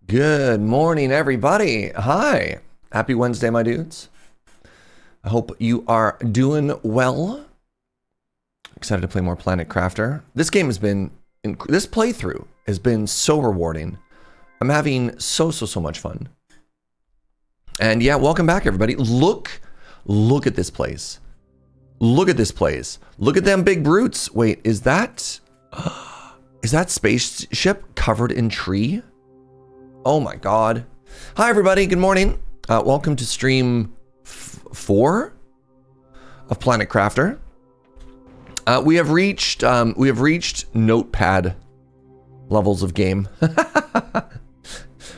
Good morning, everybody. Hi. Happy Wednesday, my dudes. I hope you are doing well. Excited to play more Planet Crafter. This playthrough has been so rewarding. I'm having so much fun. And yeah, welcome back, everybody. Look at this place. Look at this place. Look at them big brutes. Wait, is that spaceship covered in tree? Oh my God. Hi, everybody. Good morning. Welcome to stream 4 of Planet Crafter. We have reached notepad levels of game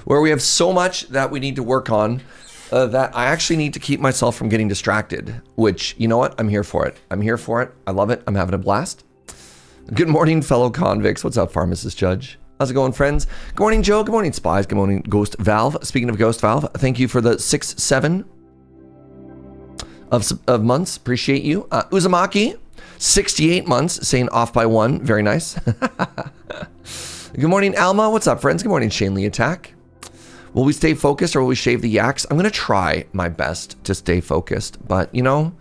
where we have so much that we need to work on that I actually need to keep myself from getting distracted, which, you know what? I'm here for it. I'm here for it. I love it. I'm having a blast. Good morning, fellow convicts. What's up, Pharmacist Judge? How's it going, friends? Good morning, Joe. Good morning, Spies. Good morning, Ghost Valve. Speaking of Ghost Valve, thank you for the 6-7 of months. Appreciate you. Uzumaki, 68 months, saying off by 1. Very nice. Good morning, Alma. What's up, friends? Good morning, Shanley Attack. Will we stay focused or will we shave the yaks? I'm going to try my best to stay focused, but you know,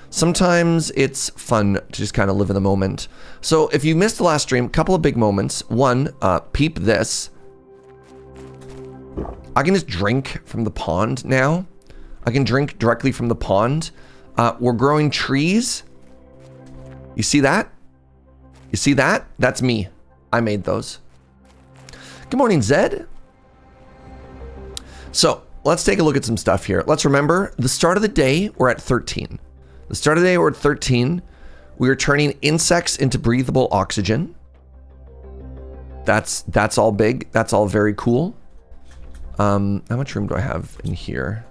sometimes it's fun to just kind of live in the moment. So if you missed the last stream, a couple of big moments. One, peep this. I can just drink from the pond now. I can drink directly from the pond. We're growing trees. You see that? You see that? That's me. I made those. Good morning, Zed. So let's take a look at some stuff here. Let's remember the start of the day, we're at 13. The start of the day, we're at 13. We are turning insects into breathable oxygen. That's all big. That's all very cool. How much room do I have in here?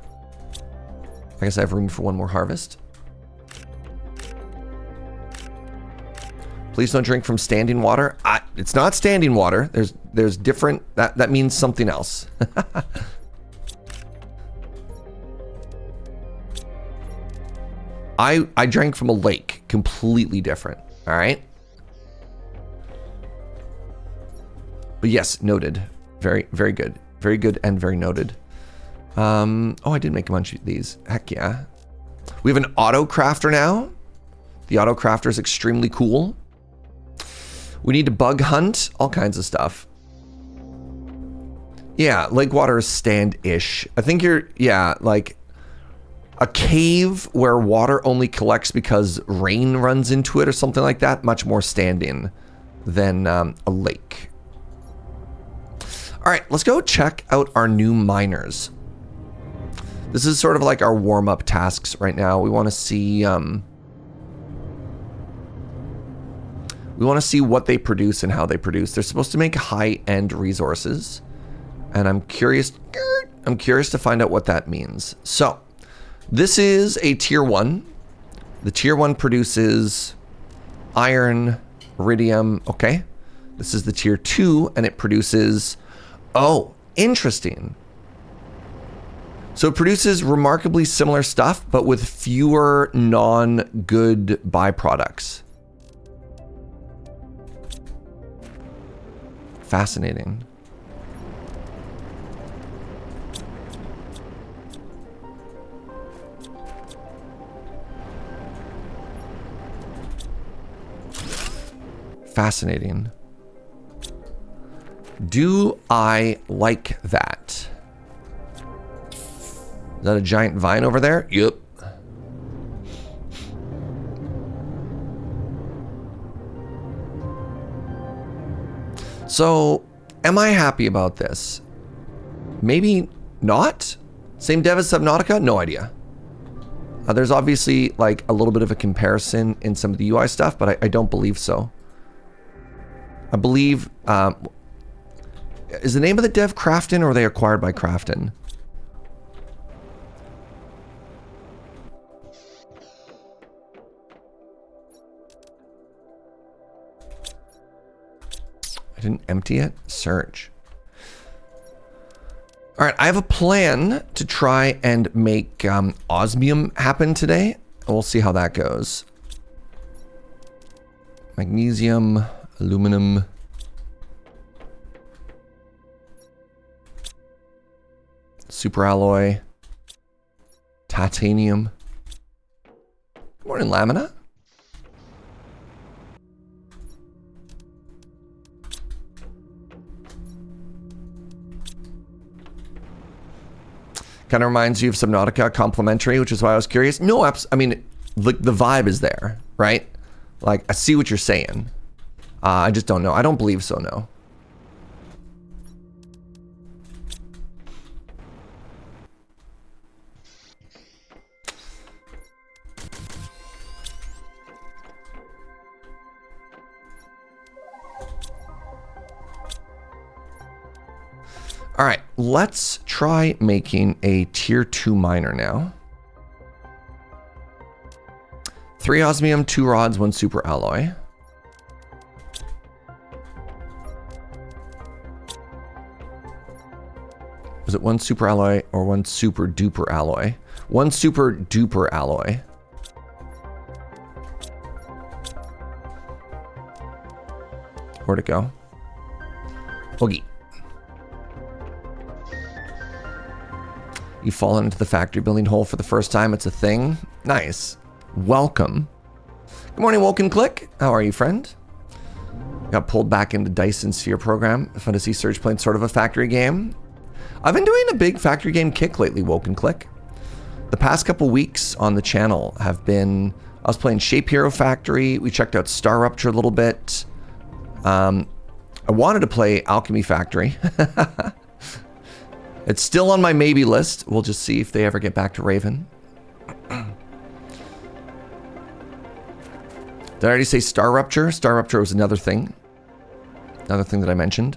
I guess I have room for one more harvest. Please don't drink from standing water. It's not standing water. There's different, that means something else. I drank from a lake, completely different, all right? But yes, noted. Very, very good. Very good and very noted. Oh, I did make a bunch of these. Heck yeah. We have an auto crafter now. The auto crafter is extremely cool. We need to bug hunt, all kinds of stuff. Yeah, lake water is stand-ish. I think like a cave where water only collects because rain runs into it or something like that, much more standing than a lake. All right, let's go check out our new miners. This is sort of like our warm-up tasks right now. We want to see what they produce and how they produce. They're supposed to make high-end resources, and I'm curious to find out what that means. So this is a tier 1. The tier 1 produces iron, iridium. Okay. This is the tier 2, and it produces, oh, interesting. So it produces remarkably similar stuff, but with fewer non-good byproducts. Fascinating. Fascinating. Do I like that? Is that a giant vine over there? Yep. So, am I happy about this? Maybe not? Same dev as Subnautica? No idea. There's obviously like a little bit of a comparison in some of the UI stuff, but I don't believe so. I believe, is the name of the dev Crafton or are they acquired by Crafton? I didn't empty it? Search. All right, I have a plan to try and make osmium happen today. We'll see how that goes. Magnesium, aluminum. super alloy, titanium. Good morning, Lamina. Kind of reminds you of Subnautica Complimentary, which is why I was curious. No, I mean, the vibe is there, right? Like, I see what you're saying. I just don't know. I don't believe so, no. All right, let's try making a tier 2 miner now. 3 osmium, 2 rods, 1 super alloy. Was it 1 super alloy or 1 super duper alloy? 1 super duper alloy. Where'd it go? Oogie. You've fallen into the factory building hole for the first time. It's a thing. Nice. Welcome. Good morning, Woken Click. How are you, friend? Got pulled back into Dyson Sphere program. Fun to see Surge playing sort of a factory game. I've been doing a big factory game kick lately, Woken Click. The past couple weeks on the channel have been... I was playing Shape Hero Factory. We checked out Star Rupture a little bit. I wanted to play Alchemy Factory. It's still on my maybe list. We'll just see if they ever get back to Raven. Did I already say Star Rupture? Star Rupture was another thing. Another thing that I mentioned.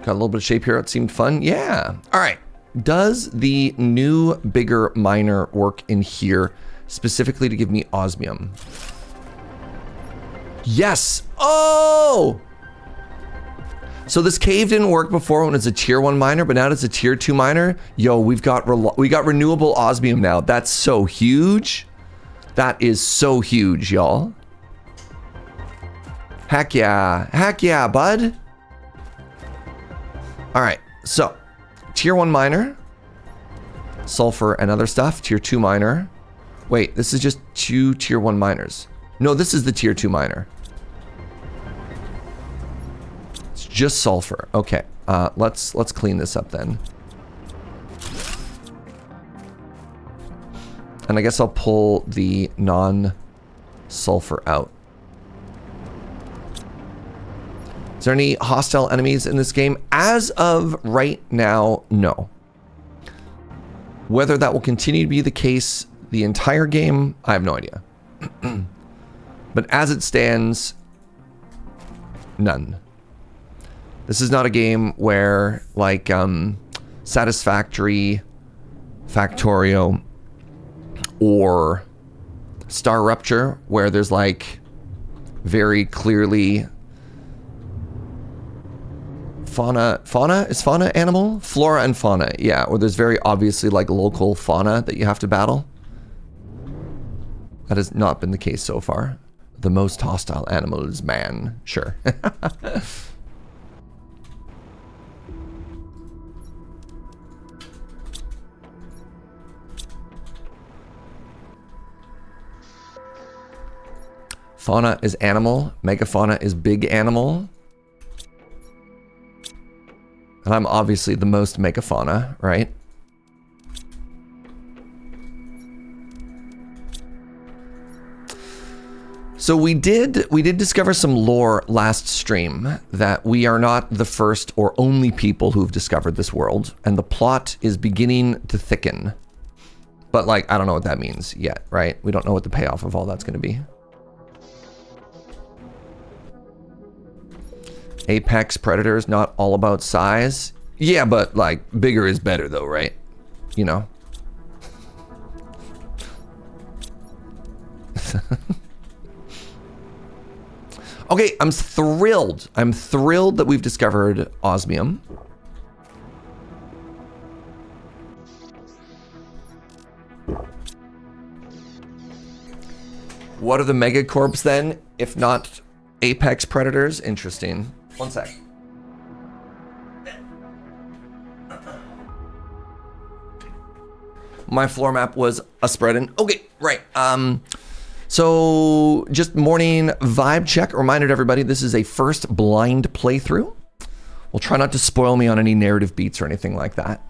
Got a little bit of Shape here. It seemed fun. Yeah. All right. Does the new, bigger miner work in here specifically to give me osmium? Yes. Oh! So this cave didn't work before when it's a tier 1 miner, but now it's a tier 2 miner. Yo, we got renewable osmium now. That's so huge. That is so huge, y'all. Heck yeah. Heck yeah, bud. All right, so tier 1 miner, sulfur and other stuff. Tier 2 miner. Wait, this is just 2 tier 1 miners. No, this is the tier 2 miner. Just sulfur. Okay, let's clean this up then. And I guess I'll pull the non-sulfur out. Is there any hostile enemies in this game? As of right now, no. Whether that will continue to be the case the entire game, I have no idea. But as it stands, none. This is not a game where, like, Satisfactory, Factorio, or Star Rupture, where there's, like, very clearly fauna? Is fauna animal? Flora and fauna, yeah, where there's very obviously, like, local fauna that you have to battle. That has not been the case so far. The most hostile animal is man, sure. Fauna is animal. Megafauna is big animal. And I'm obviously the most megafauna, right? So we did discover some lore last stream that we are not the first or only people who've discovered this world, and the plot is beginning to thicken. But, like, I don't know what that means yet, right? We don't know what the payoff of all that's going to be. Apex predators, not all about size. Yeah, but, like, bigger is better though, right? You know? Okay, I'm thrilled. I'm thrilled that we've discovered osmium. What are the megacorps then, if not apex predators? Interesting. One sec. My floor map was a spread in. Okay, right. So just morning vibe check. Reminder to everybody, this is a first blind playthrough. We'll try not to spoil me on any narrative beats or anything like that.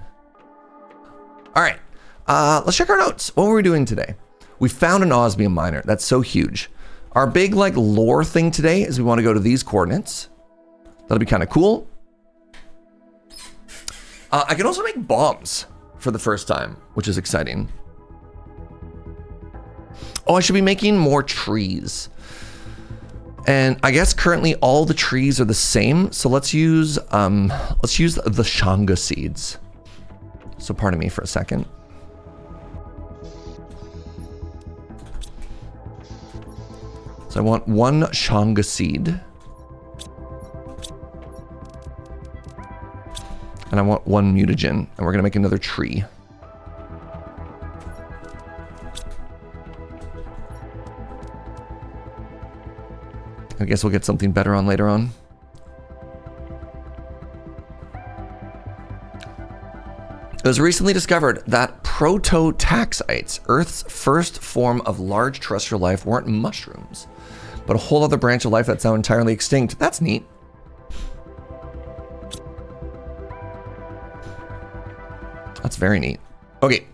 All right, let's check our notes. What were we doing today? We found an osmium miner. That's so huge. Our big like lore thing today is we want to go to these coordinates. That'll be kind of cool. I can also make bombs for the first time, which is exciting. Oh, I should be making more trees. And I guess currently all the trees are the same. So let's use the Shanga seeds. So pardon me for a second. So I want one Shanga seed. And I want one mutagen. And we're gonna make another tree. I guess we'll get something better on later on. It was recently discovered that prototaxites, Earth's first form of large terrestrial life, weren't mushrooms, but a whole other branch of life that's now entirely extinct. That's neat. That's very neat. Okay,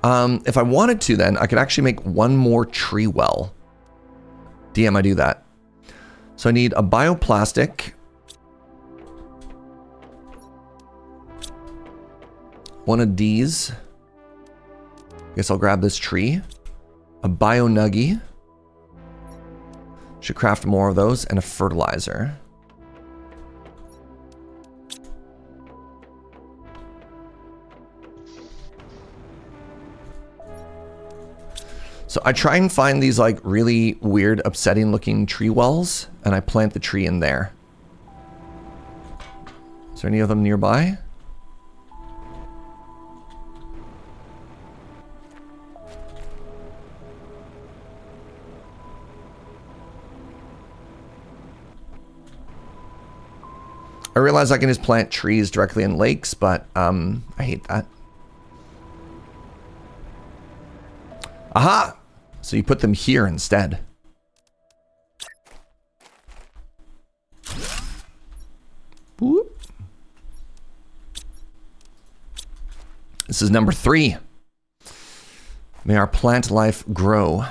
if I wanted to then, I could actually make one more tree well. Damn, I do that. So I need a bioplastic, one of these. I guess I'll grab this tree, a bio nuggie. Should craft more of those, and a fertilizer. So I try and find these like really weird, upsetting looking tree wells, and I plant the tree in there. Is there any of them nearby? I realize I can just plant trees directly in lakes, but I hate that. Aha! So you put them here instead. Boop. This is number 3. May our plant life grow.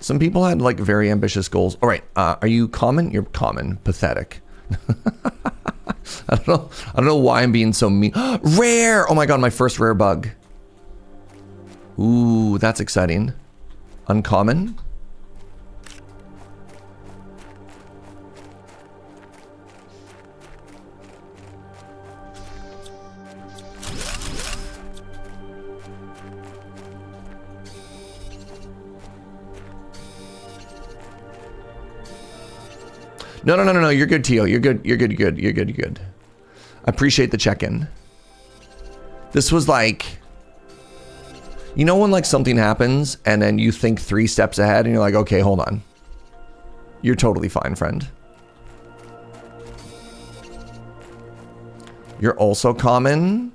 Some people had like very ambitious goals. All right, are you common? You're common. Pathetic. I don't know why I'm being so mean. Rare! Oh my god, my first rare bug. Ooh, that's exciting. Uncommon. No. You're good, Tio. You're good. I appreciate the check-in. This was like, you know when like something happens and then you think 3 steps ahead and you're like, okay, hold on. You're totally fine, friend. You're also common.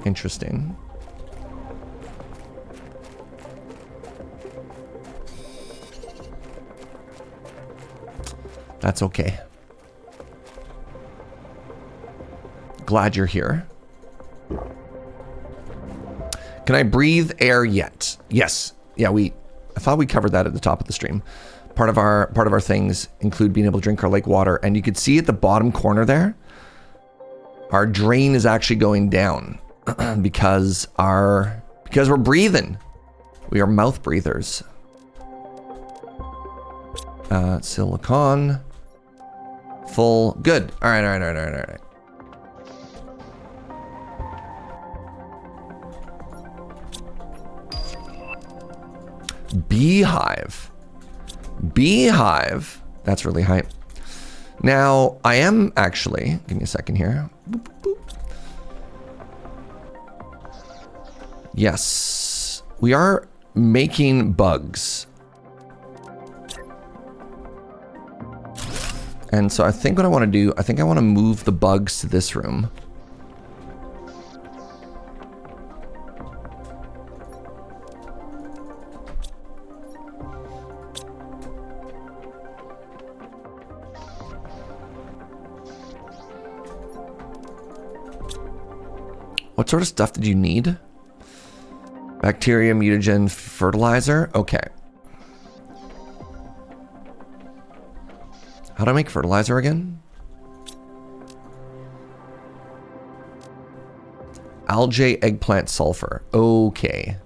Interesting. That's okay. Glad you're here. Can I breathe air yet? Yes. Yeah, I thought we covered that at the top of the stream. Part of our things include being able to drink our lake water, and you could see at the bottom corner there, our drain is actually going down because we're breathing. We are mouth breathers. Silicon. Full. Good. All right. Beehive. That's really hype. Now, I am actually, give me a second here. Boop, boop. Yes, we are making bugs. And so I think what I want to do, I think I want to move the bugs to this room. What sort of stuff did you need? Bacteria, mutagen, fertilizer? Okay. How do I make fertilizer again? Algae, eggplant, sulfur. Okay.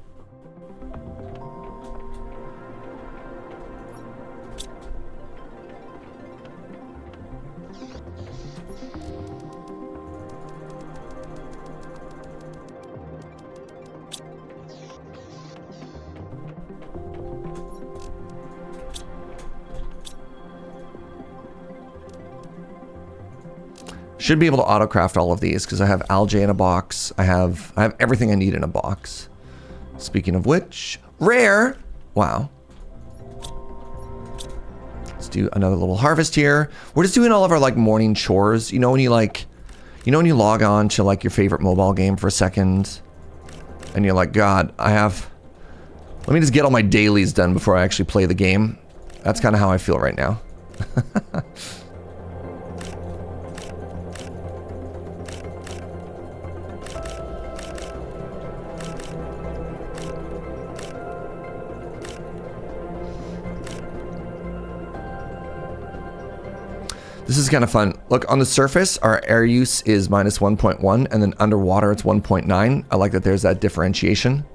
Should be able to autocraft all of these because I have algae in a box. I have everything I need in a box. Speaking of which, rare. Wow. Let's do another little harvest here. We're just doing all of our like morning chores. You know when you when you log on to like your favorite mobile game for a second and you're like, God, let me just get all my dailies done before I actually play the game. That's kind of how I feel right now. This is kind of fun. Look, on the surface, our air use is minus 1.1, and then underwater it's 1.9. I like that there's that differentiation.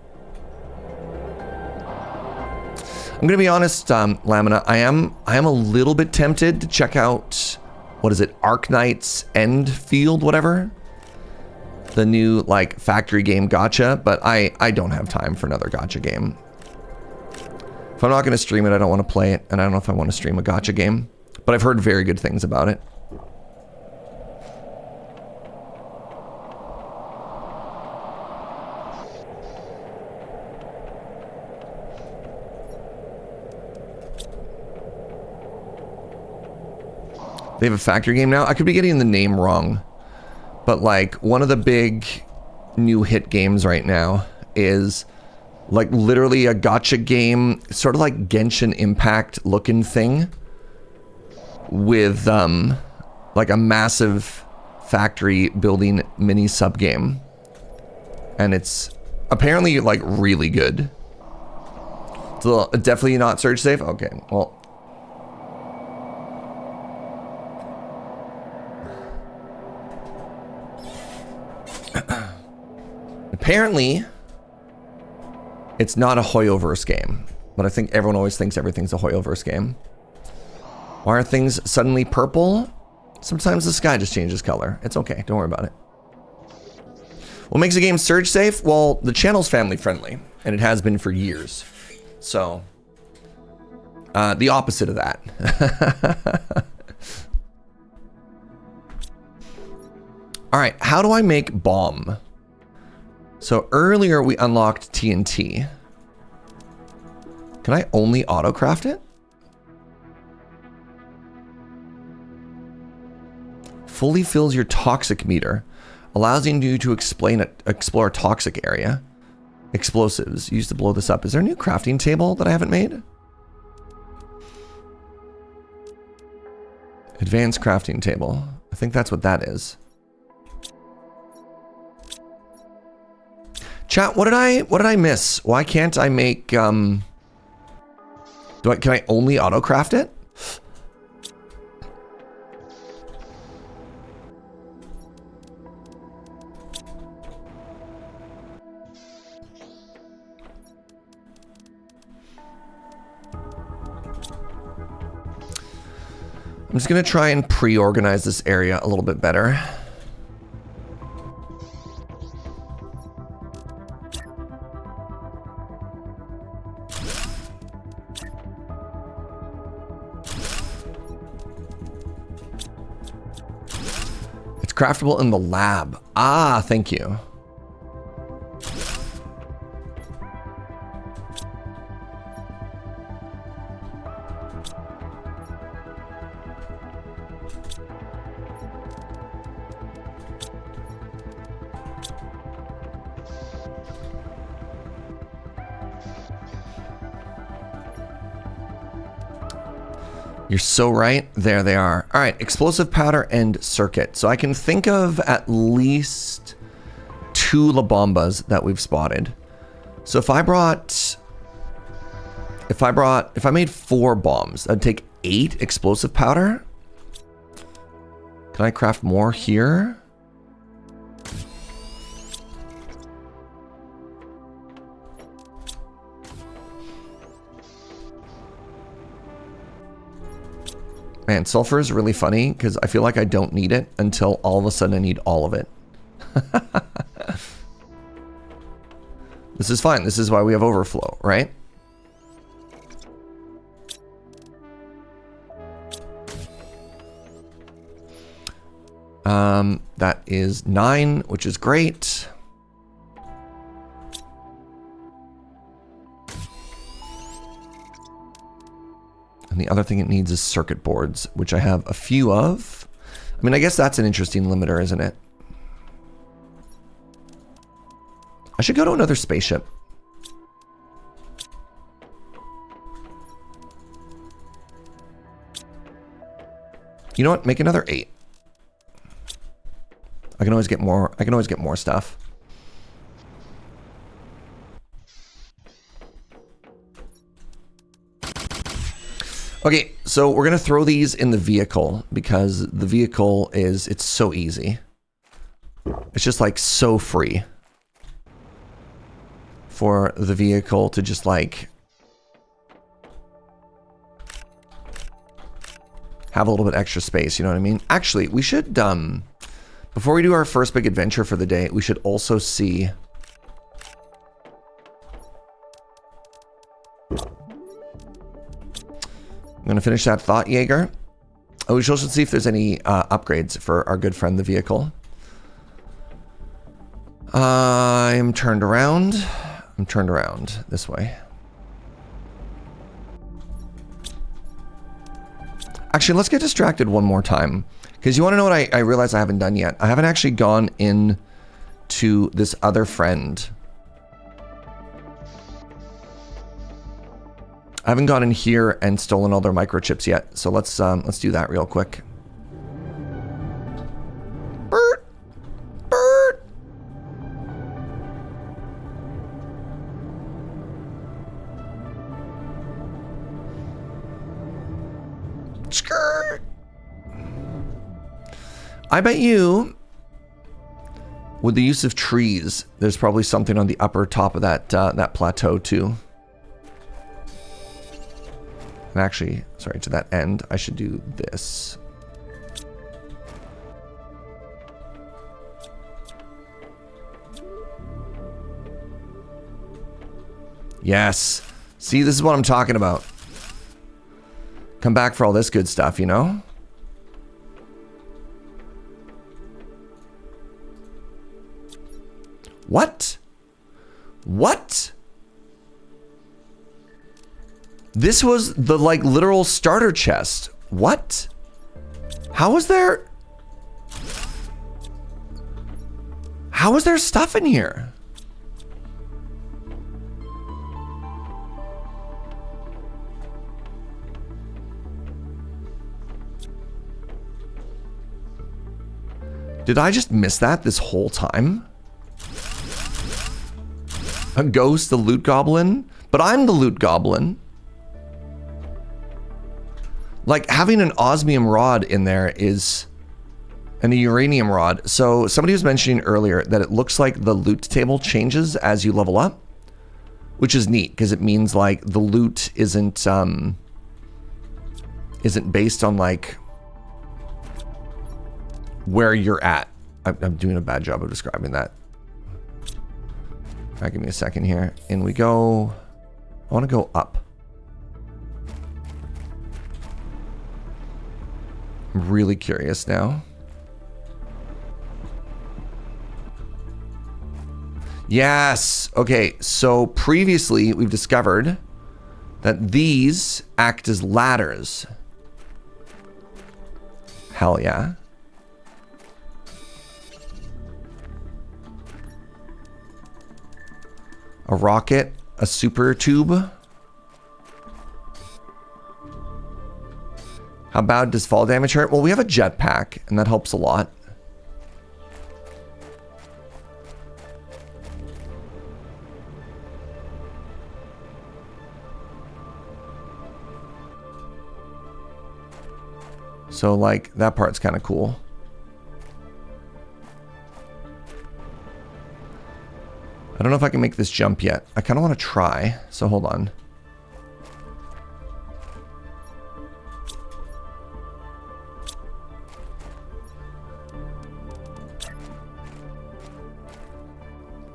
I'm gonna be honest, Lamina, I am a little bit tempted to check out, what is it, Arknight's End Field, whatever? The new, like, factory game gacha, but I don't have time for another gacha game. If I'm not gonna stream it, I don't want to play it, and I don't know if I want to stream a gacha game. But I've heard very good things about it. They have a factory game now? I could be getting the name wrong. But like, one of the big new hit games right now is like literally a gacha game, sort of like Genshin Impact looking thing. With like a massive factory building mini sub game, and it's apparently like really good. So definitely not search safe. Okay, well, apparently it's not a Hoyoverse game, but I think everyone always thinks everything's a Hoyoverse game. Why are things suddenly purple? Sometimes the sky just changes color. It's okay, don't worry about it. What makes a game surge safe? Well, the channel's family friendly, and it has been for years. So, the opposite of that. All right, how do I make bomb? So earlier we unlocked TNT. Can I only autocraft it? Fully fills your toxic meter, allows you to explore a toxic area. Explosives, used to blow this up. Is there a new crafting table that I haven't made? Advanced crafting table. I think that's what that is. Chat, what did I miss? Why can't I make can I only autocraft it? I'm just gonna try and pre-organize this area a little bit better. It's craftable in the lab. Ah, thank you. You're so right. There they are. All right, explosive powder and circuit. So I can think of at least 2 La Bombas that we've spotted. So if I made 4 bombs, that'd take 8 explosive powder. Can I craft more here? Man, sulfur is really funny because I feel like I don't need it until all of a sudden I need all of it. This is fine. This is why we have overflow, right? That is 9, which is great. And the other thing it needs is circuit boards, which I have a few of. I mean, I guess that's an interesting limiter, isn't it? I should go to another spaceship. You know what? Make another 8. I can always get more. I can always get more stuff. Okay, so we're gonna throw these in the vehicle because the vehicle it's so easy. It's just like so free for the vehicle to just like have a little bit extra space, you know what I mean? Actually, we should, before we do our first big adventure for the day, we should also see... I'm going to finish that Thought Jaeger. Oh, we should also see if there's any upgrades for our good friend, the vehicle. I'm turned around. I'm turned around this way. Actually, let's get distracted one more time. Because you want to know what I realize I haven't done yet? I haven't actually gone in to this other friend. I haven't gone in here and stolen all their microchips yet. So let's do that real quick. Bert! Bert! Skirt! I bet you, with the use of trees, there's probably something on the upper top of that that plateau too. And actually, sorry, to that end, I should do this. Yes. See, this is what I'm talking about. Come back for all this good stuff, you know? What? What? This was the, like, literal starter chest. What? How is there... How is there stuff in here? Did I just miss that this whole time? A ghost, the loot goblin? But I'm the loot goblin. Like, having an osmium rod in there is... and a uranium rod. So somebody was mentioning earlier that it looks like the loot table changes as you level up. Which is neat, because it means, like, the loot isn't based on, like, where you're at. I'm doing a bad job of describing that. All right, give me a second here. In we go. I want to go up. I'm really curious now. Yes. Okay, so previously we've discovered that these act as ladders. Hell yeah. A rocket, a super tube. How bad does fall damage hurt? Well, we have a jetpack, and that helps a lot. So, like, that part's kind of cool. I don't know if I can make this jump yet. I kind of want to try, so hold on.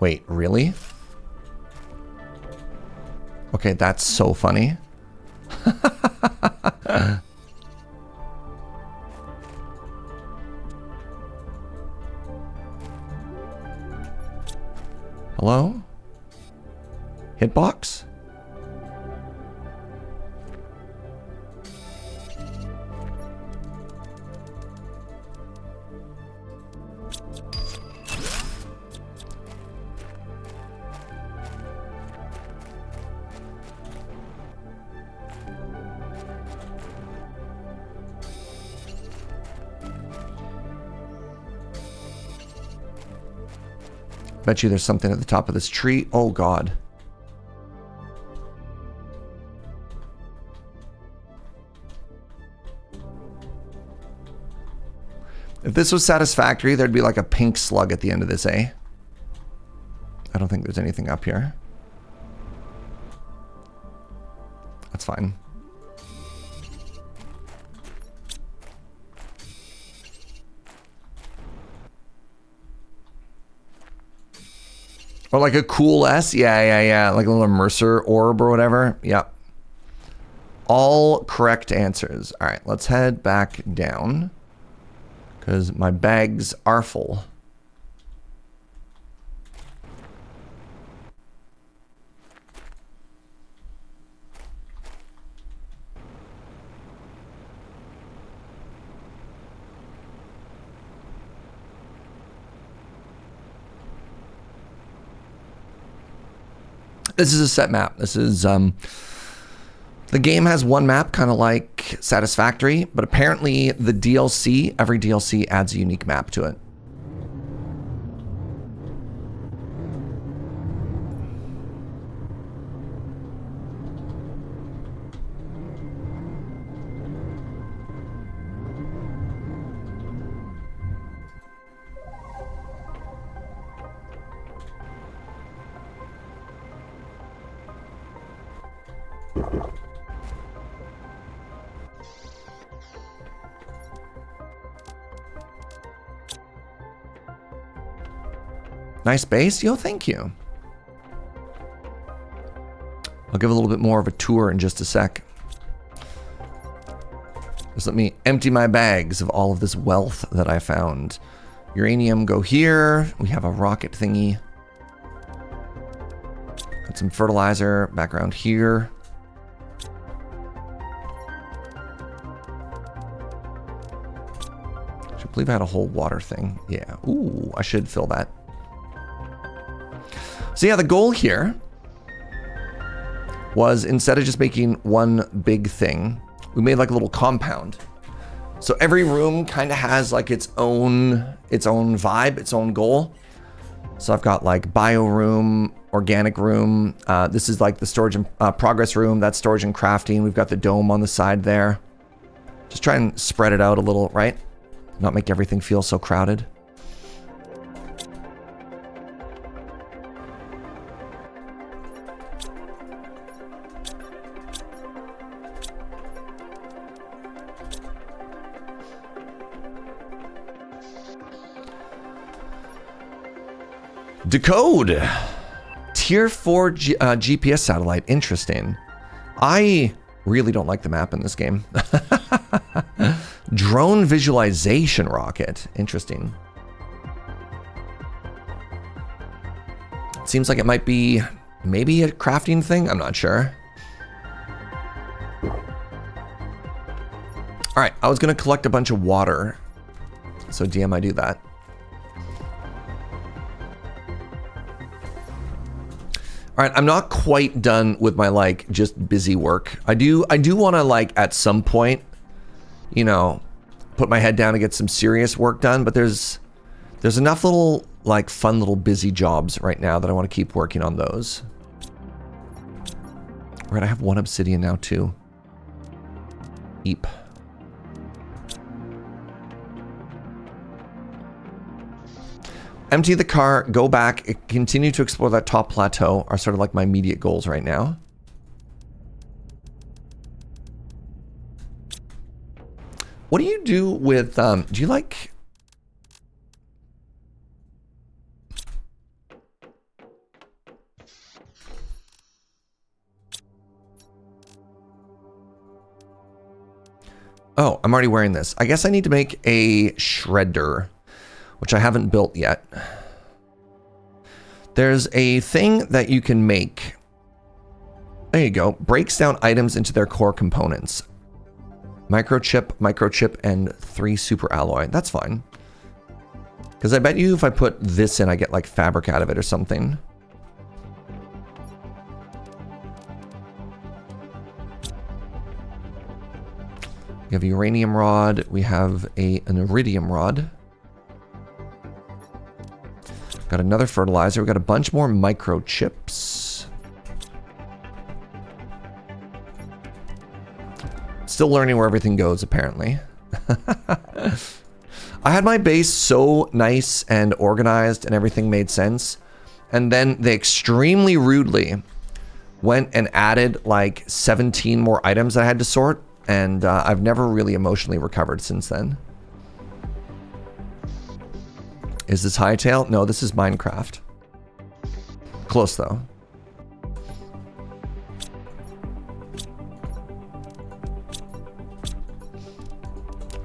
Wait, really? Okay, that's so funny. Hello? Hitbox? Bet you there's something at the top of this tree. Oh, God. If this was satisfactory, there'd be like a pink slug at the end of this, eh? I don't think there's anything up here. That's fine. Or like a cool S? Yeah. Like a little Mercer orb or whatever. Yep. All correct answers. All right, let's head back down. Because my bags are full. This is a set map. This is, the game has one map, kind of like Satisfactory, but apparently the DLC, every DLC adds a unique map to it. Nice base. Yo, thank you. I'll give a little bit more of a tour in just a sec. Just let me empty my bags of all of this wealth that I found. Uranium, go here. We have a rocket thingy. Got some fertilizer back around here. I believe I had a whole water thing. Yeah. Ooh, I should fill that. So yeah, the goal here was, instead of just making one big thing, we made like a little compound. So every room kind of has like its own vibe, its own goal. So I've got like bio room, organic room. This is like the storage and progress room. That's storage and crafting. We've got the dome on the side there. Just try and spread it out a little, right? Not make everything feel so crowded. Decode. Tier 4 GPS satellite. Interesting. I really don't like the map in this game. Drone visualization rocket. Interesting. Seems like it might be maybe a crafting thing. I'm not sure. All right, I was going to collect a bunch of water. So DM, I do that. All right, I'm not quite done with my like just busy work. I do want to like at some point, you know, put my head down and get some serious work done, but there's enough little, like, fun little busy jobs right now that I want to keep working on those. Right, I have 1 obsidian now too. Eep. Empty the car, go back, continue to explore that top plateau are sort of like my immediate goals right now. What do you do with, do you like... Oh, I'm already wearing this. I guess I need to make a shredder, which I haven't built yet. There's a thing that you can make. There you go. Breaks down items into their core components. Microchip, and 3 super alloy. That's fine. Because I bet you if I put this in, I get like fabric out of it or something. We have a uranium rod. We have an iridium rod. Got another fertilizer. We got a bunch more microchips. Still learning where everything goes, apparently. I had my base so nice and organized and everything made sense. And then they extremely rudely went and added like 17 more items that I had to sort. And I've never really emotionally recovered since then. Is this Hightail? No, this is Minecraft. Close though.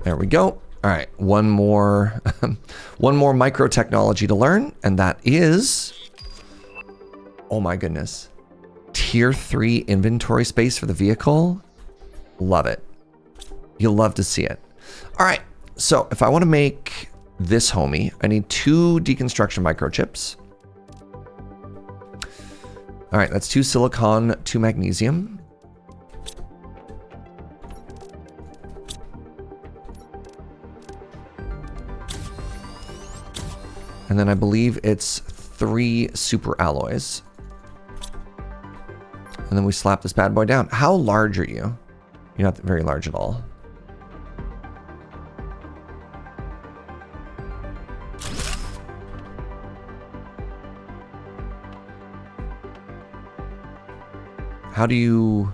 There we go. All right, one more micro technology to learn, and that is, oh my goodness, tier 3 inventory space for the vehicle. Love it. You'll love to see it. All right, so if I want to make this homie, I need 2 deconstruction microchips. All right, that's 2 silicon, 2 magnesium. And then I believe it's 3 super alloys. And then we slap this bad boy down. How large are you? You're not very large at all. How do you...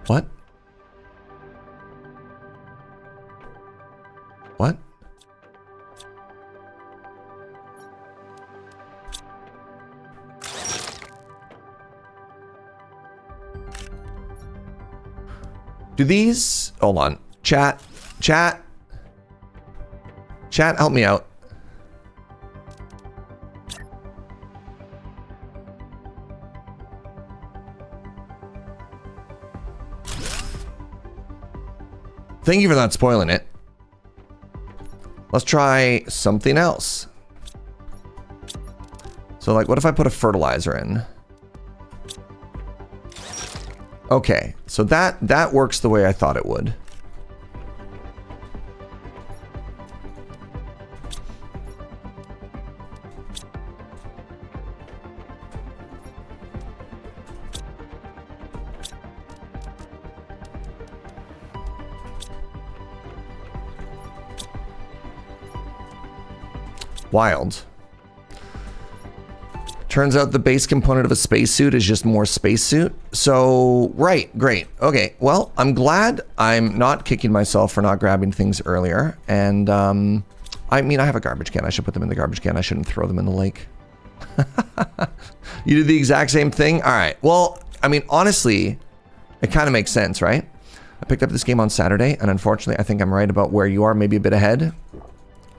What? What? Do these... Hold on. Chat. Chat. Chat, help me out. Thank you for not spoiling it. Let's try something else. So like, what if I put a fertilizer in? Okay, so that works the way I thought it would. Wild. Turns out the base component of a spacesuit is just more spacesuit. So, right, great. Okay, well, I'm glad I'm not kicking myself for not grabbing things earlier. And, I mean, I have a garbage can. I should put them in the garbage can. I shouldn't throw them in the lake. You did the exact same thing? All right. Well, I mean, honestly, it kind of makes sense, right? I picked up this game on Saturday, and unfortunately, I think I'm right about where you are, maybe a bit ahead.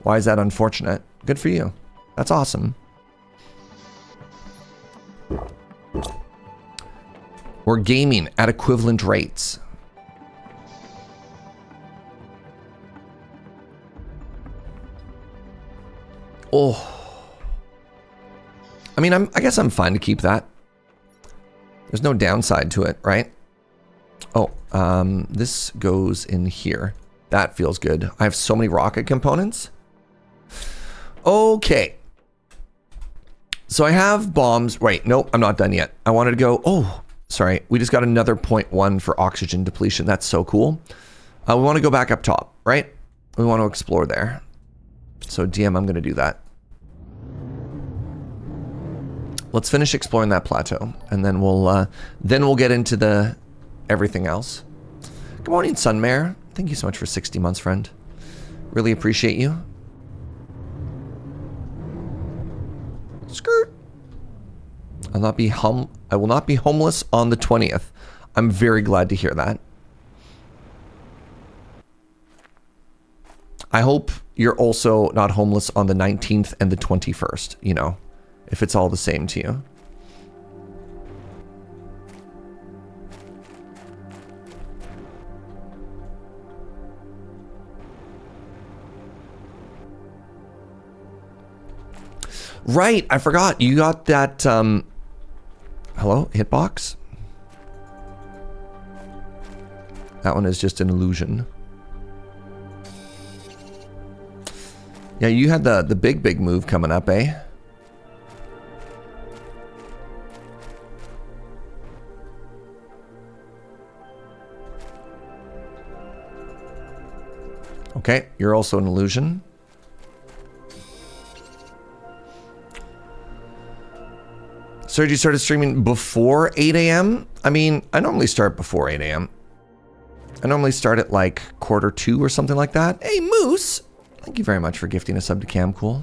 Why is that unfortunate? Good for you. That's awesome. We're gaming at equivalent rates. Oh. I mean, I guess I'm fine to keep that. There's no downside to it, right? Oh, this goes in here. That feels good. I have so many rocket components. Okay. So I have bombs. Wait, nope, I'm not done yet. I wanted to go, oh, sorry. We just got another 0.1 for oxygen depletion. That's so cool. We want to go back up top, right? We want to explore there. So DM, I'm going to do that. Let's finish exploring that plateau, and then we'll get into the everything else. Good morning, Sunmare. Thank you so much for 60 months, friend. Really appreciate you. Skirt. I will not be homeless on the 20th. I'm very glad to hear that. I hope you're also not homeless on the 19th and the 21st, you know, if it's all the same to you. Right, I forgot. You got that, hello, hitbox? That one is just an illusion. Yeah, you had the big move coming up, eh? Okay, you're also an illusion. Sergi started streaming before 8 a.m. I mean, I normally start before 8 a.m. I normally start at like 1:45 or something like that. Hey, Moose! Thank you very much for gifting a sub to Camcool.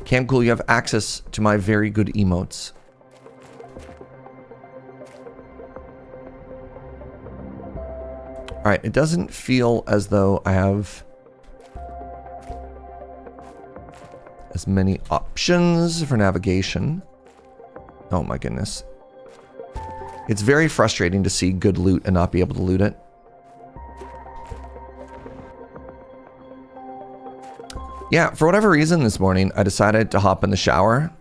Camcool, you have access to my very good emotes. Alright, it doesn't feel as though I have as many options for navigation. Oh my goodness. It's very frustrating to see good loot and not be able to loot it. Yeah, for whatever reason this morning, I decided to hop in the shower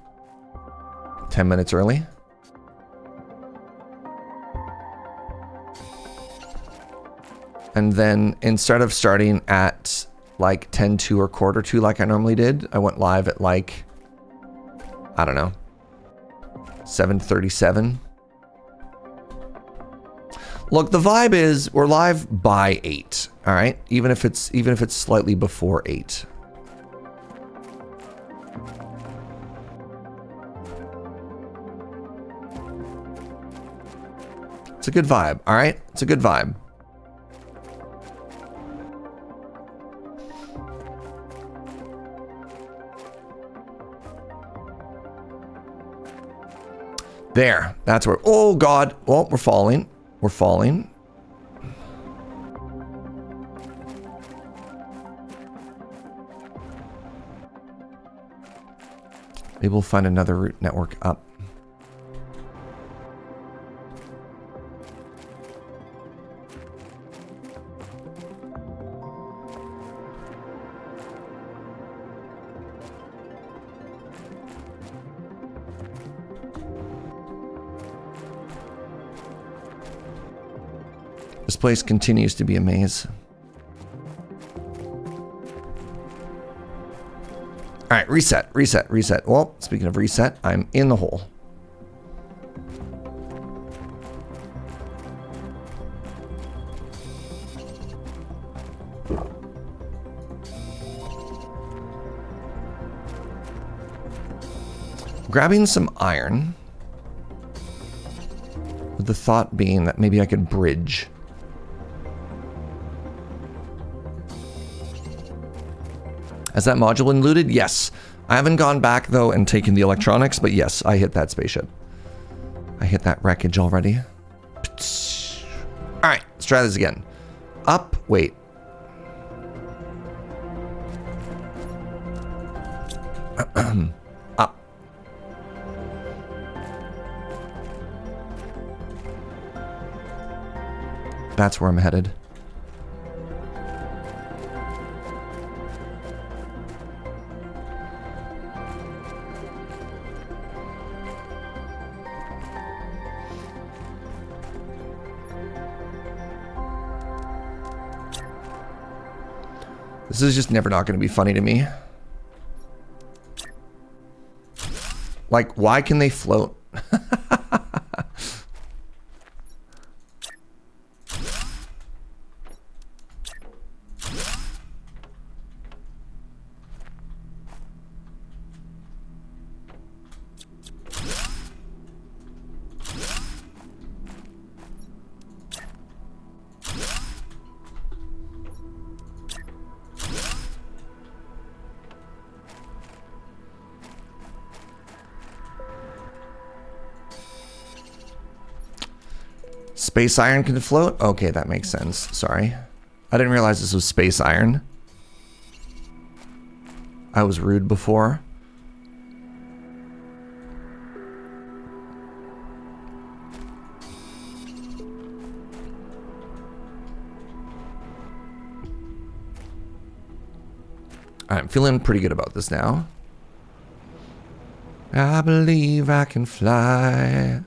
10 minutes early. And then instead of starting at like 10:02 or 1:45 like I normally did, I went live at like, I don't know, 7:37. Look, the vibe is we're live by 8, all right? Even if it's slightly before 8. It's a good vibe, all right? It's a good vibe. There, that's where, oh God, well, we're falling. We're falling. Maybe we'll find another route network up. This place continues to be a maze. All right, reset. Well, speaking of reset, I'm in the hole. Grabbing some iron, with the thought being that maybe I could bridge. Has that module been looted? Yes. I haven't gone back though and taken the electronics, but yes, I hit that spaceship. I hit that wreckage already. All right, let's try this again. Up, wait. Up. That's where I'm headed. This is just never not going to be funny to me. Like, why can they float? Space iron can float? Okay, that makes sense. Sorry. I didn't realize this was space iron. I was rude before. I'm feeling pretty good about this now. I believe I can fly.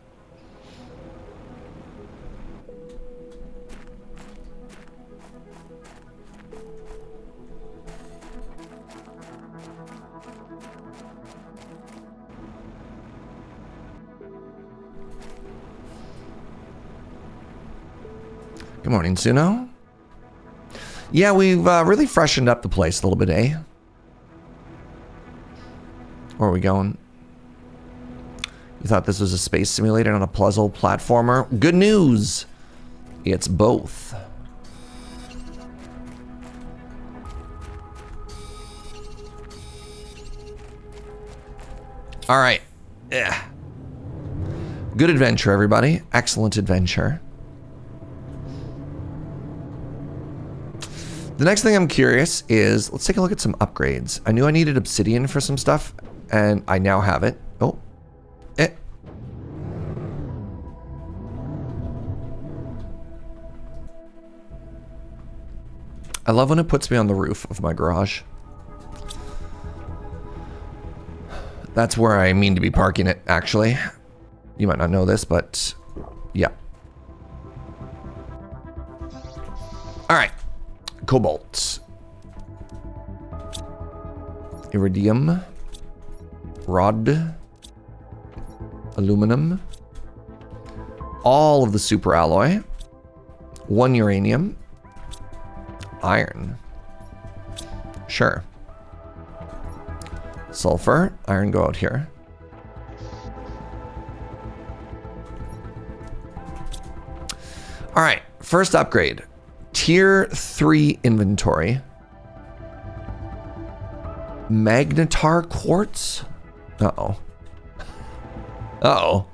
Good morning, Suno. Yeah, we've really freshened up the place a little bit, eh? Where are we going? You thought this was a space simulator on a puzzle platformer? Good news! It's both. All right. Yeah. Good adventure, everybody. Excellent adventure. The next thing I'm curious is, let's take a look at some upgrades. I knew I needed obsidian for some stuff, and I now have it. Oh. Eh. I love when it puts me on the roof of my garage. That's where I mean to be parking it, actually. You might not know this, but yeah. All right. Cobalt. Iridium. Rod. Aluminum. All of the super alloy. 1 uranium. Iron. Sure. Sulfur. Iron go out here. All right. First upgrade. Tier 3 inventory. Magnetar quartz? Uh-oh. Uh-oh.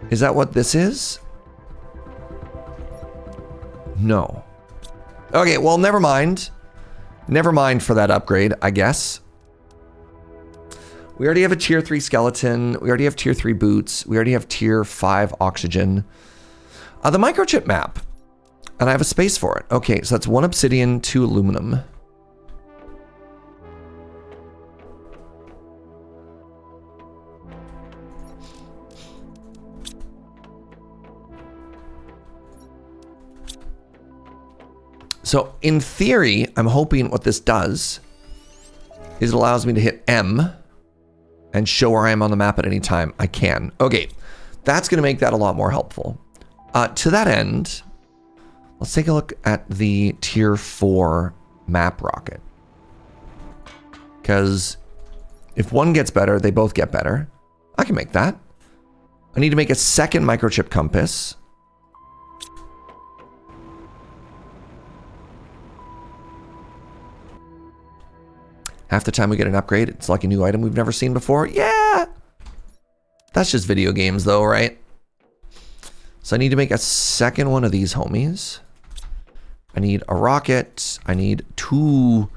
Is that what this is? No. Okay, well, never mind. Never mind for that upgrade, I guess. We already have a tier 3 skeleton. We already have tier 3 boots. We already have tier 5 oxygen. The microchip map. And I have a space for it. Okay, so that's 1 obsidian, 2 aluminum. So in theory, I'm hoping what this does is it allows me to hit M and show where I am on the map at any time I can. Okay, that's going to make that a lot more helpful. To that end, let's take a look at the tier 4 map rocket. Because if one gets better, they both get better. I can make that. I need to make a second microchip compass. Half the time we get an upgrade, it's like a new item we've never seen before. Yeah! That's just video games though, right? So I need to make a second one of these homies. I need a rocket. I need two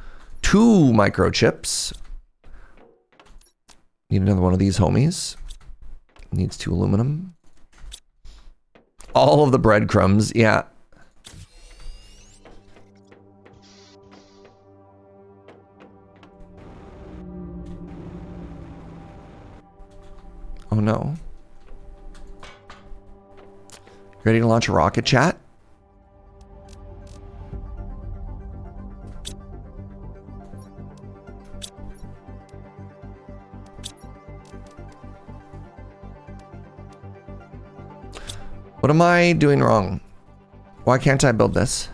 microchips. Need another one of these homies. Needs 2 aluminum. All of the breadcrumbs, yeah. Oh no. Ready to launch a rocket, chat? What am I doing wrong? Why can't I build this?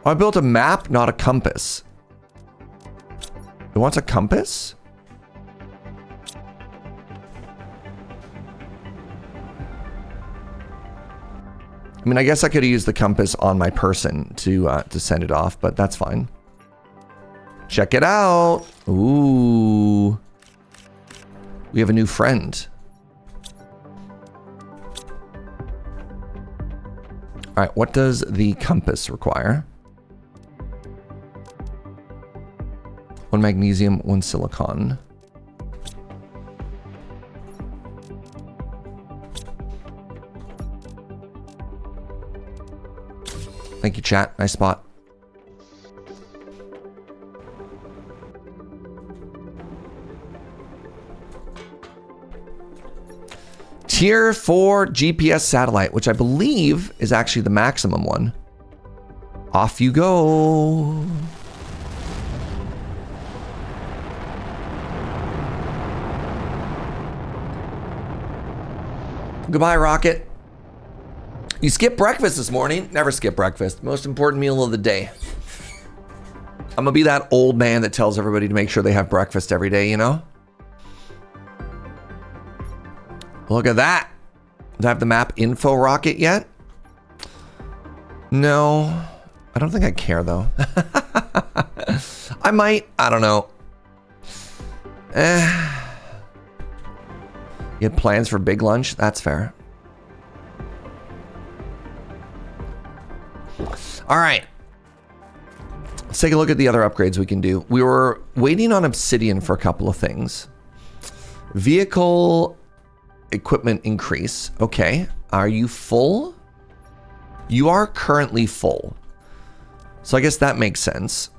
Oh, I built a map, not a compass. It wants a compass? I mean, I guess I could have used the compass on my person to send it off, but that's fine. Check it out. Ooh. We have a new friend. All right, what does the compass require? 1 magnesium, 1 silicon. Thank you, chat. Nice spot. Tier 4 GPS satellite, which I believe is actually the maximum one. Off you go. Goodbye, Rocket. You skipped breakfast this morning. Never skip breakfast. Most important meal of the day. I'm gonna be that old man that tells everybody to make sure they have breakfast every day, you know? Look at that. Do I have the map info rocket yet? No. I don't think I care, though. I might. I don't know. You had plans for big lunch? That's fair. All right. Let's take a look at the other upgrades we can do. We were waiting on obsidian for a couple of things. Vehicle equipment increase. Okay. Are you full? You are currently full. So I guess that makes sense.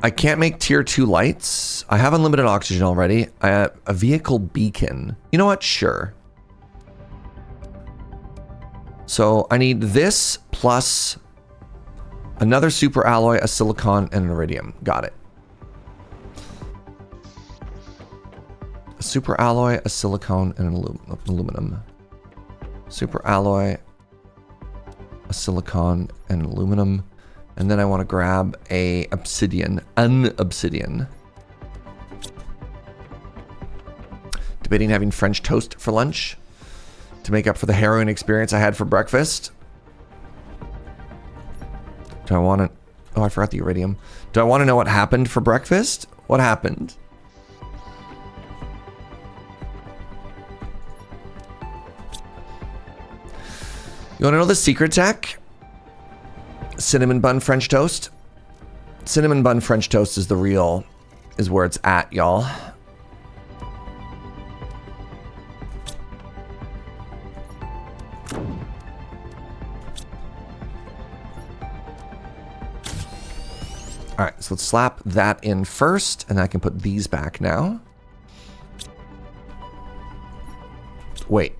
I can't make tier 2 lights. I have unlimited oxygen already. I have a vehicle beacon. You know what? Sure. So I need this plus another super alloy, a silicon, and an iridium. Got it. A super alloy, a silicon, and an aluminum. Super alloy, a silicon, and an aluminum. And then I want to grab an obsidian. Debating having French toast for lunch to make up for the harrowing experience I had for breakfast. Do I want to... Oh, I forgot the iridium. Do I want to know what happened for breakfast? What happened? You want to know the secret, Zach? Cinnamon bun French toast. Cinnamon bun French toast is the real, is where it's at, y'all. All right, so let's slap that in first, and I can put these back now. Wait,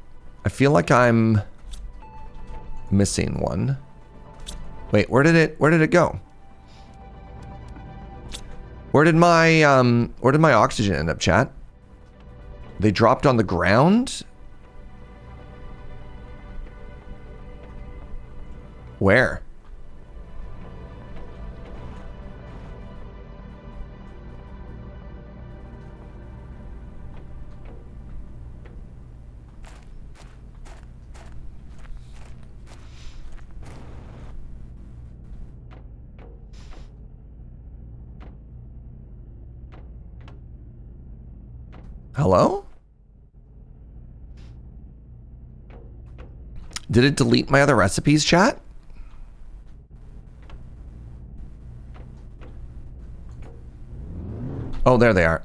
I feel like I'm missing one. Wait, where did it go? Where did my oxygen end up, chat? They dropped on the ground? Where? Hello? Did it delete my other recipes, chat? Oh, there they are.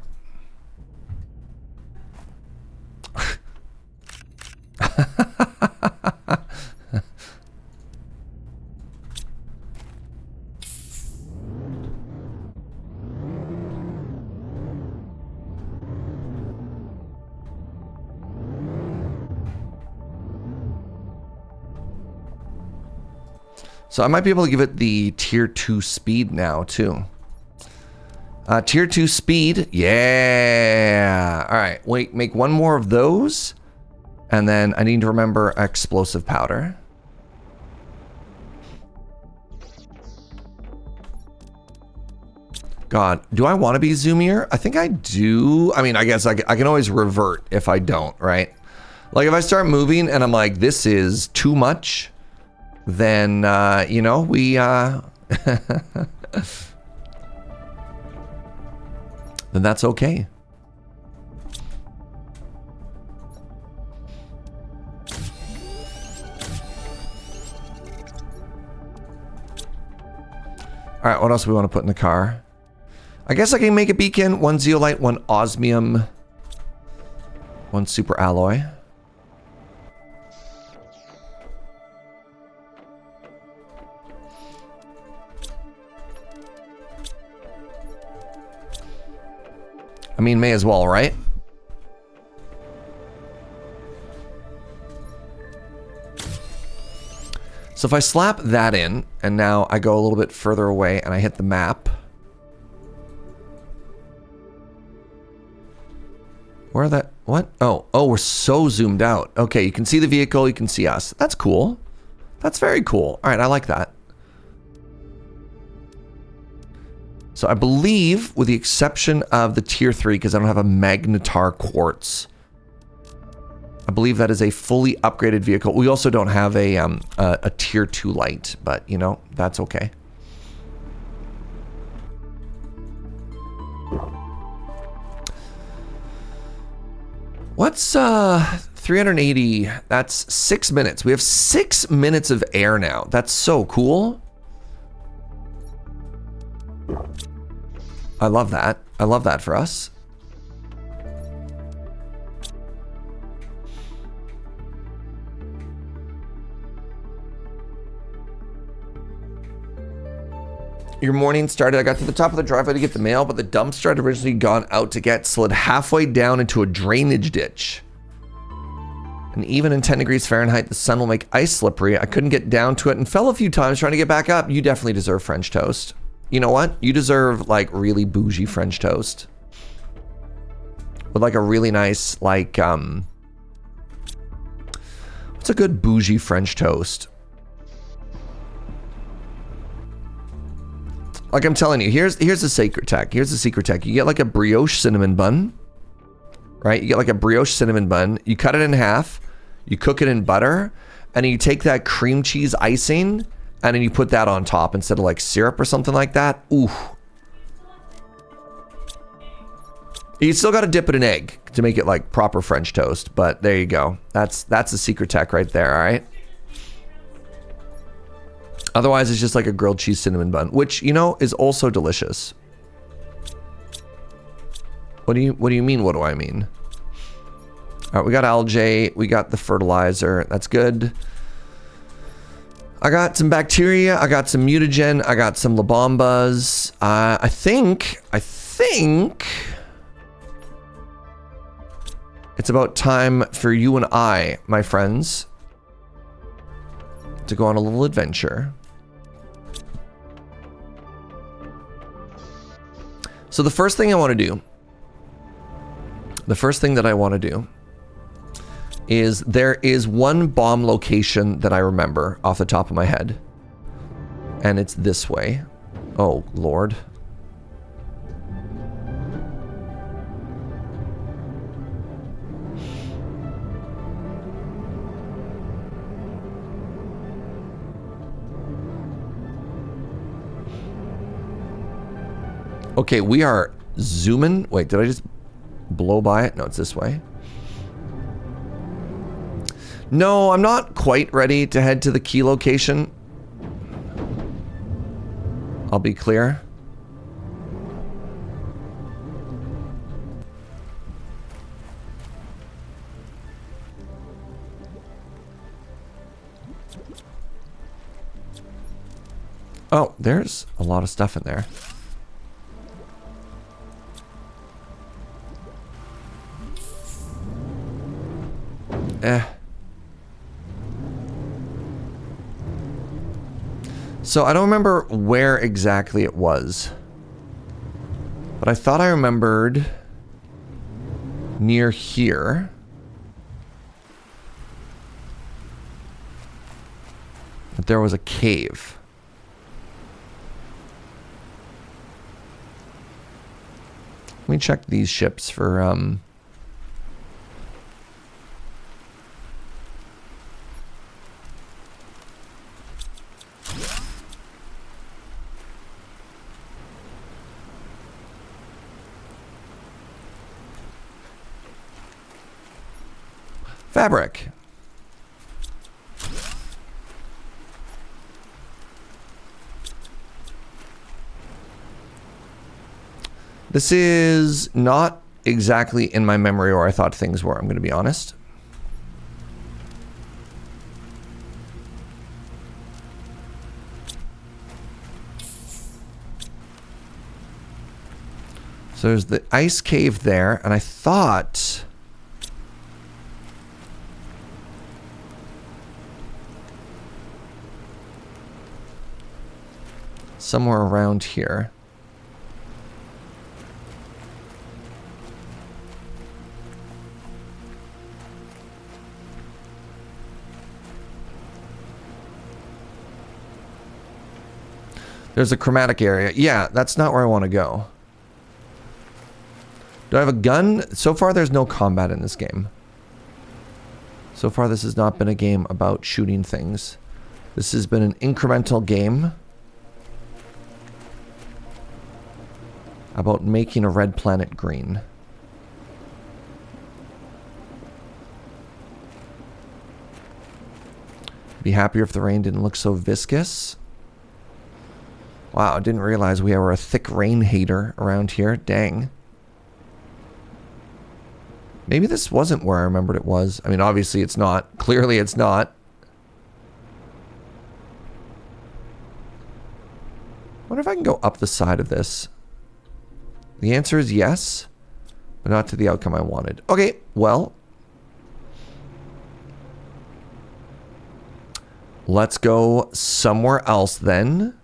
So I might be able to give it the tier 2 speed now, too. Tier 2 speed. Yeah. All right. Wait, make one more of those. And then I need to remember explosive powder. God, do I want to be zoomier? I think I do. I mean, I guess I can always revert if I don't, right? Like if I start moving and I'm like, this is too much, then, you know, we, then that's okay. All right, what else do we want to put in the car? I guess I can make a beacon, 1 zeolite, 1 osmium, 1 super alloy. I mean, may as well, right? So if I slap that in, and now I go a little bit further away and I hit the map. Where that, what? Oh, we're so zoomed out. Okay, you can see the vehicle, you can see us. That's cool. That's very cool. All right, I like that. So I believe, with the exception of the tier 3, because I don't have a magnetar quartz, I believe that is a fully upgraded vehicle. We also don't have a tier 2 light, but you know, that's okay. What's 380? That's 6 minutes. We have 6 minutes of air now. That's so cool. I love that. I love that for us. Your morning started. I got to the top of the driveway to get the mail, but the dumpster I'd originally gone out to get slid halfway down into a drainage ditch. And even in 10 degrees Fahrenheit, the sun will make ice slippery. I couldn't get down to it and fell a few times trying to get back up. You definitely deserve French toast. You know what? You deserve like really bougie French toast. With like a really nice, like, what's a good bougie French toast? Like I'm telling you, here's the secret tech. Here's the secret tech. You get like a brioche cinnamon bun, right? You get like a brioche cinnamon bun. You cut it in half. You cook it in butter. And then you take that cream cheese icing and then you put that on top instead of like syrup or something like that. Ooh. You still got to dip it in egg to make it like proper French toast. But there you go. That's the secret tech right there, all right? Otherwise, it's just like a grilled cheese cinnamon bun, which, you know, is also delicious. What do you mean? What do I mean? All right, we got algae. We got the fertilizer. That's good. I got some bacteria. I got some mutagen. I got some labombas. I think it's about time for you and I, my friends, to go on a little adventure. So the first thing I want to do, is there is one bomb location that I remember off the top of my head. And it's this way. Oh, Lord. Okay, we are zooming. Wait, did I just blow by it? No, it's this way. No, I'm not quite ready to head to the key location. I'll be clear. Oh, there's a lot of stuff in there. So I don't remember where exactly it was. But I thought I remembered near here. That there was a cave. Let me check these ships for fabric. This is not exactly in my memory where I thought things were, I'm going to be honest. So there's the ice cave there, and I thought... somewhere around here. There's a chromatic area. Yeah, that's not where I want to go. Do I have a gun? So far, there's no combat in this game. So far, this has not been a game about shooting things. This has been an incremental game about making a red planet green. Be happier if the rain didn't look so viscous. Wow, I didn't realize we were a thick rain hater around here. Dang. Maybe this wasn't where I remembered it was. I mean, obviously it's not. Clearly it's not. I wonder if I can go up the side of this. The answer is yes, but not to the outcome I wanted. Okay, well. Let's go somewhere else then.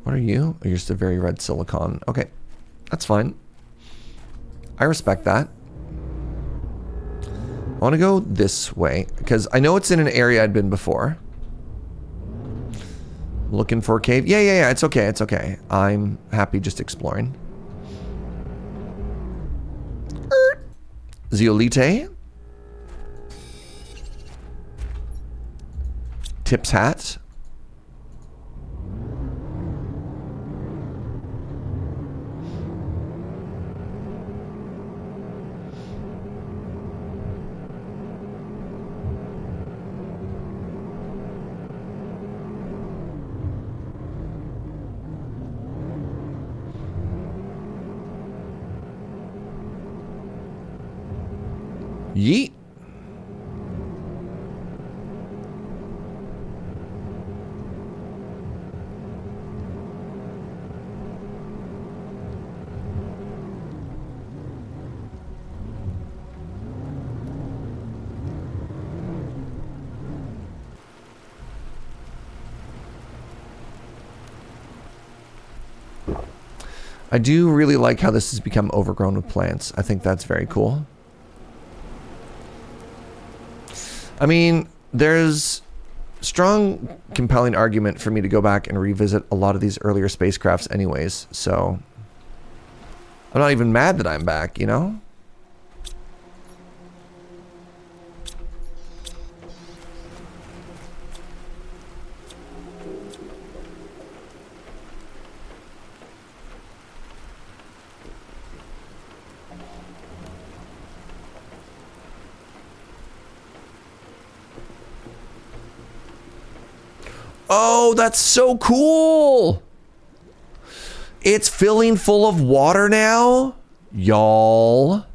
What are you? Oh, you're just a very red silicon. Okay, that's fine. I respect that. I want to go this way because I know it's in an area I'd been before. Looking for a cave. Yeah. It's okay. It's okay. I'm happy just exploring. Zeolite. Tip's hat. Yeet. I do really like how this has become overgrown with plants. I think that's very cool. I mean, there's strong, compelling argument for me to go back and revisit a lot of these earlier spacecrafts anyways, so I'm not even mad that I'm back, you know? Oh, that's so cool. It's filling full of water now. Y'all.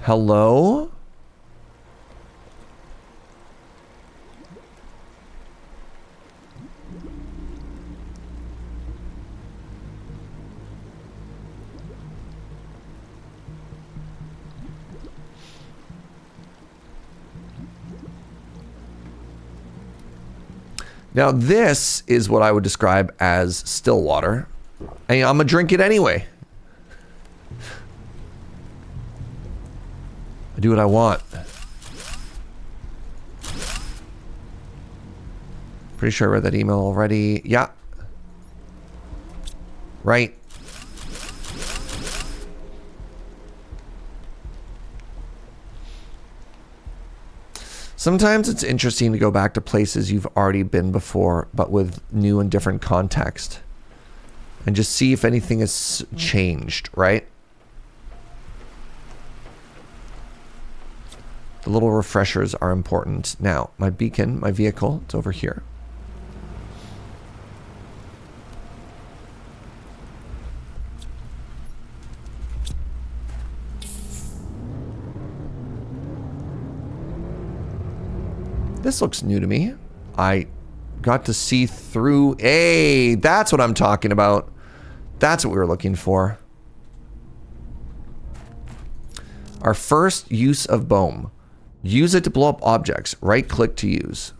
Hello? Now this is what I would describe as still water. And I'm gonna drink it anyway. I do what I want. Pretty sure I read that email already. Yeah. Right. Sometimes it's interesting to go back to places you've already been before, but with new and different context. And just see if anything has changed, right? The little refreshers are important. Now, my beacon, my vehicle, it's over here. This looks new to me. I got to see through. Hey, that's what I'm talking about. That's what we were looking for. Our first use of BOEM. Use it to blow up objects. Right click to use.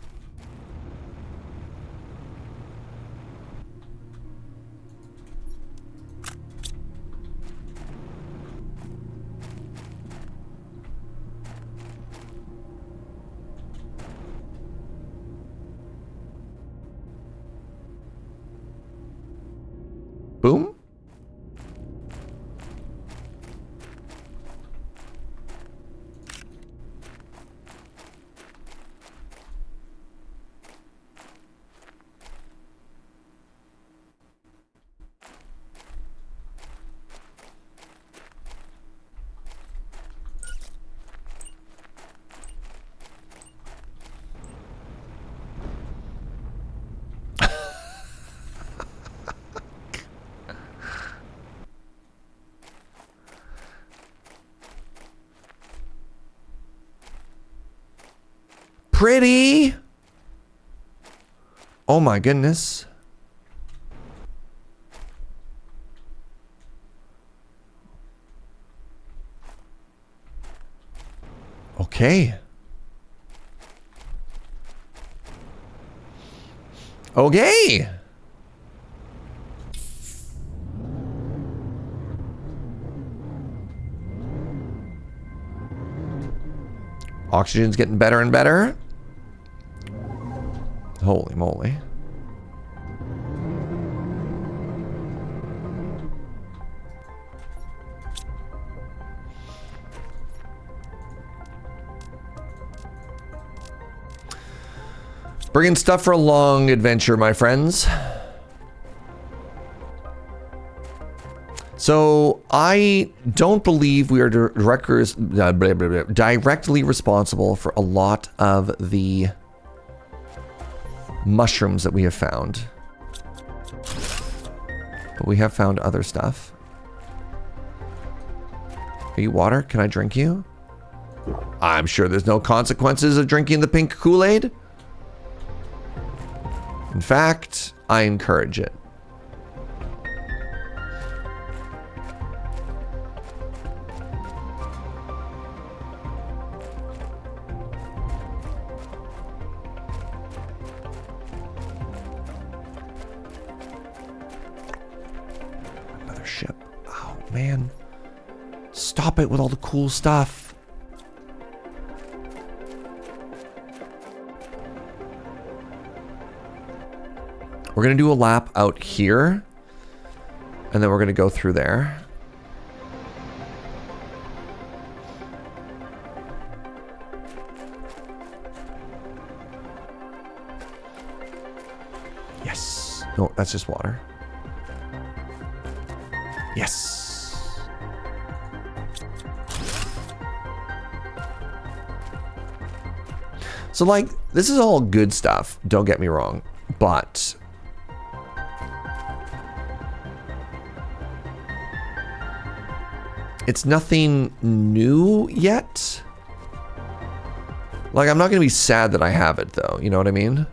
Boom. Pretty. Oh my goodness. Okay. Okay. Oxygen's getting better and better. Holy moly. Bringing stuff for a long adventure, my friends. So I don't believe we are directly responsible for a lot of the mushrooms that we have found. But we have found other stuff. Are you water? Can I drink you? I'm sure there's no consequences of drinking the pink Kool-Aid. In fact, I encourage it. Another ship. Oh, man. Stop it with all the cool stuff. We're going to do a lap out here, and then we're going to go through there. Yes. No, that's just water. Yes. So, like, this is all good stuff, don't get me wrong, but it's nothing new yet. Like, I'm not going to be sad that I have it, though. You know what I mean?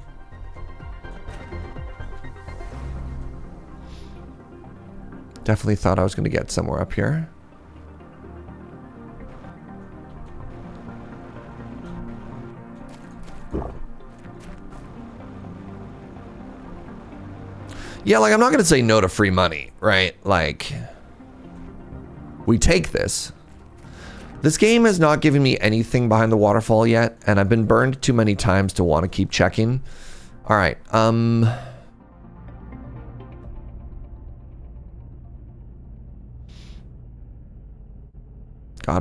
Definitely thought I was going to get somewhere up here. Yeah, like, I'm not going to say no to free money, right? Like, we take this. This game has not given me anything behind the waterfall yet, and I've been burned too many times to want to keep checking. All right, God,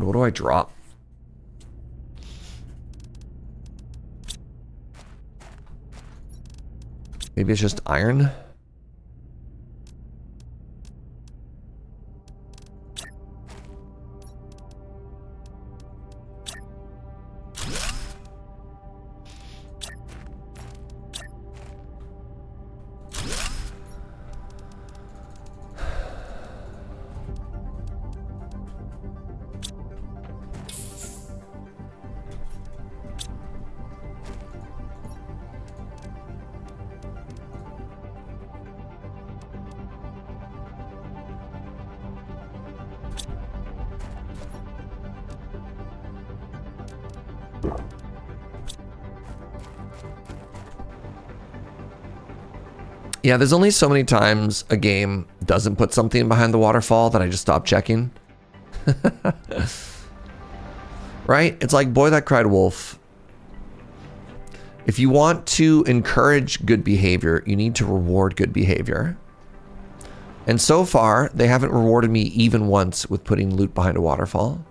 what do I drop? Maybe it's just iron? Yeah, there's only so many times a game doesn't put something behind the waterfall that I just stop checking. Right? It's like Boy That Cried Wolf. If you want to encourage good behavior, you need to reward good behavior. And so far, they haven't rewarded me even once with putting loot behind a waterfall.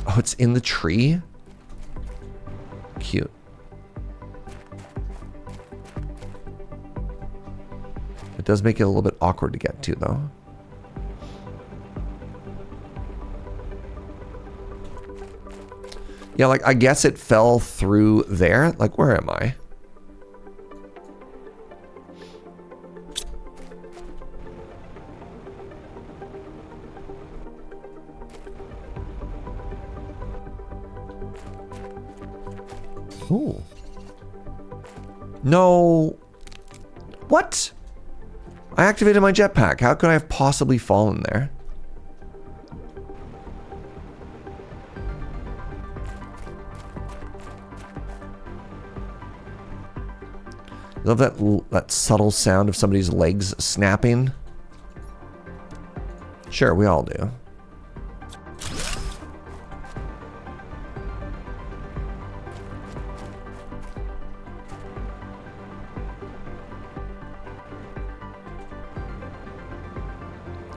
Oh, it's in the tree? Cute. It does make it a little bit awkward to get to, though. Yeah, like, I guess it fell through there. Like, where am I? Ooh. No. What? I activated my jetpack. How could I have possibly fallen there? Love that subtle sound of somebody's legs snapping. Sure, we all do.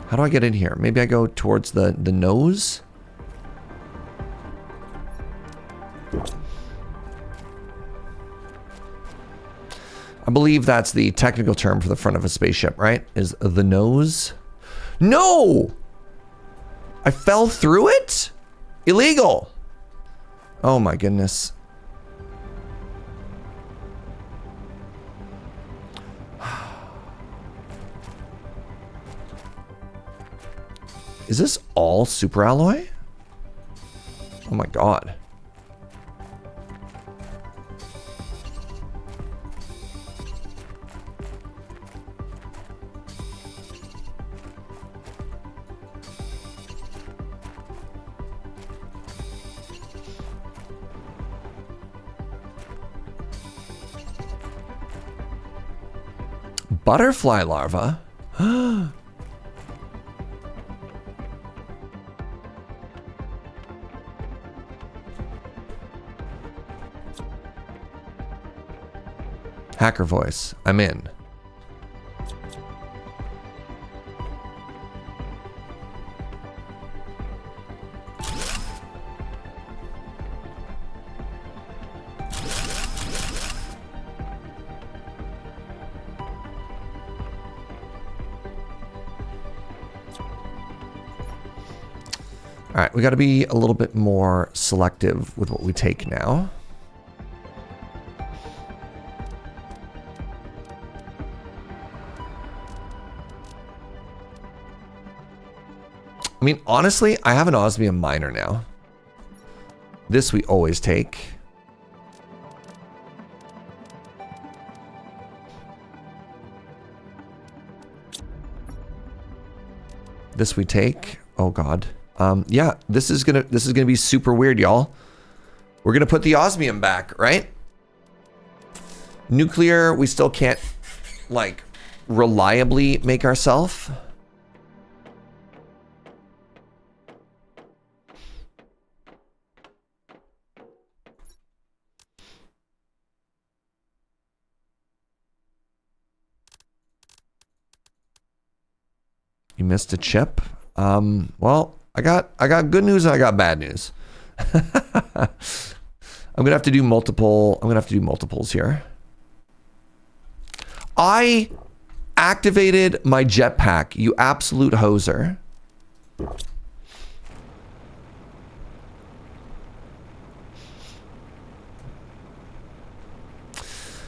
How do I get in here? Maybe I go towards the nose? I believe that's the technical term for the front of a spaceship, right? Is the nose? No! I fell through it? Illegal. Oh my goodness. Is this all super alloy? Oh my god. Butterfly larva? Hacker voice. I'm in. All right, we got to be a little bit more selective with what we take now. I mean, honestly, I have an osmium miner now. This we always take. This we take. Oh god. Yeah, this is gonna be super weird, y'all. We're gonna put the osmium back, right? Nuclear, we still can't, like, reliably make ourselves. You missed a chip. Well, I got good news and I got bad news. I'm gonna have to do multiples here. I activated my jetpack, you absolute hoser.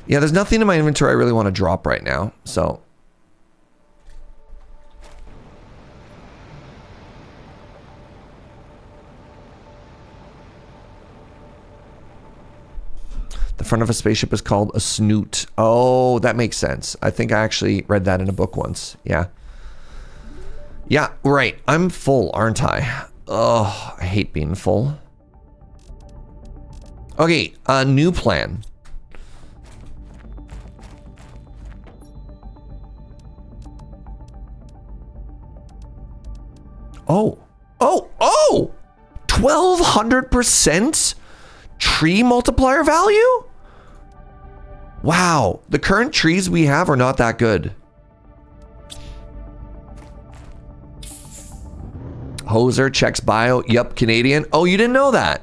Yeah, there's nothing in my inventory I really want to drop right now, so. The front of a spaceship is called a snoot. Oh, that makes sense. I think I actually read that in a book once. Yeah. Yeah, right. I'm full, aren't I? Oh, I hate being full. Okay, a new plan. Oh, 1200% tree multiplier value? Wow, the current trees we have are not that good. Hoser checks bio. Yup, Canadian. Oh, you didn't know that.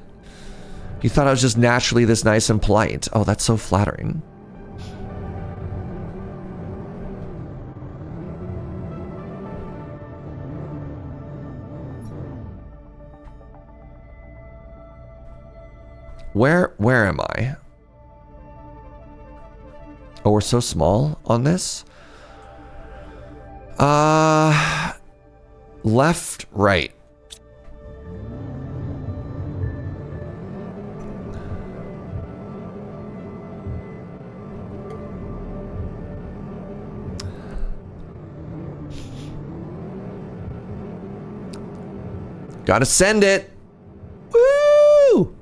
You thought I was just naturally this nice and polite. Oh, that's so flattering. Where am I? Oh, we're so small on this. Left, right. Gotta send it. Woo!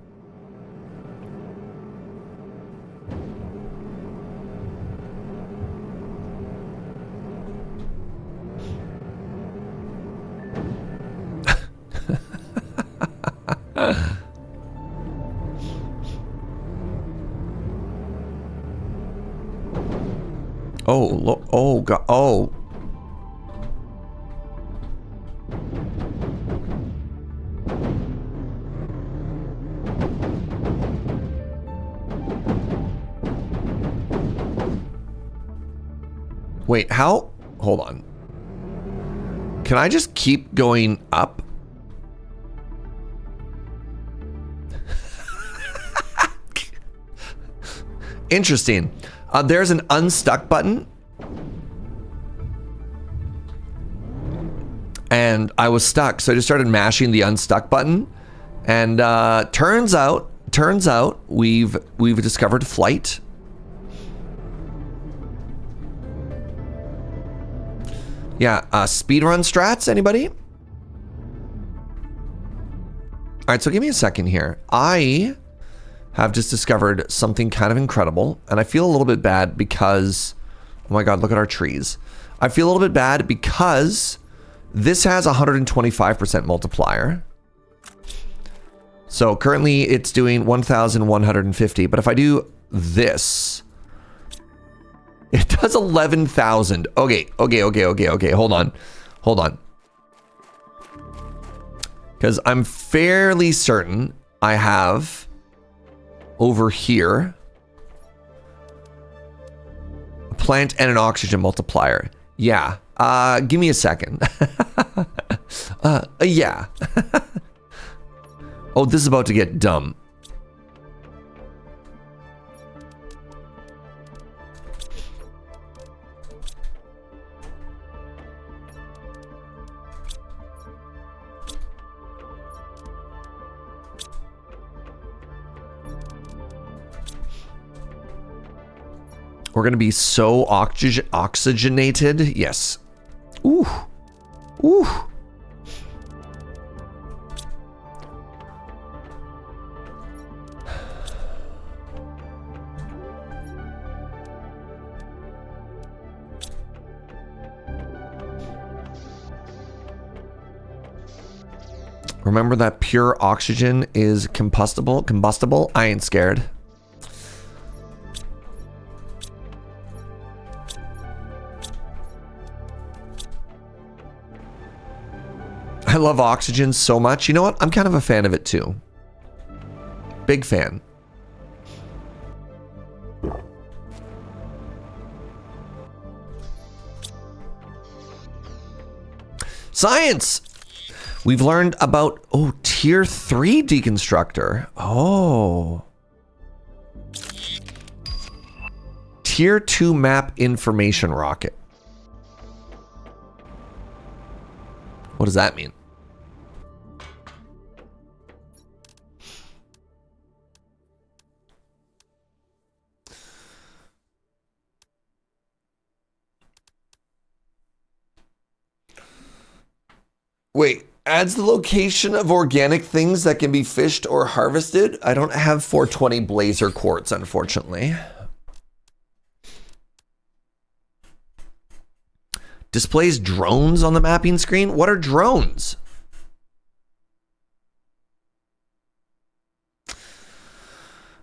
Oh, look. Oh, God. Oh. Wait, how? Hold on. Can I just keep going up? Interesting. There's an unstuck button. And I was stuck, so I just started mashing the unstuck button. And turns out we've discovered flight. Yeah, speedrun strats, anybody? All right, so give me a second here. I have just discovered something kind of incredible, and I feel a little bit bad because, oh my God, look at our trees. I feel a little bit bad because this has a 125% multiplier. So currently it's doing 1,150, but if I do this, it does 11,000. Okay, hold on. Because I'm fairly certain I have over here a plant and an oxygen multiplier. Yeah, give me a second. Yeah. Oh, this is about to get dumb. We're gonna be so oxygenated. Yes. Ooh. Ooh. Remember that pure oxygen is combustible? I ain't scared. I love oxygen so much. You know what? I'm kind of a fan of it too. Big fan. Science! We've learned about, oh, tier 3 deconstructor. Oh. Tier 2 map information rocket. What does that mean? Wait, adds the location of organic things that can be fished or harvested. I don't have 420 blazer quartz, unfortunately. Displays drones on the mapping screen. What are drones?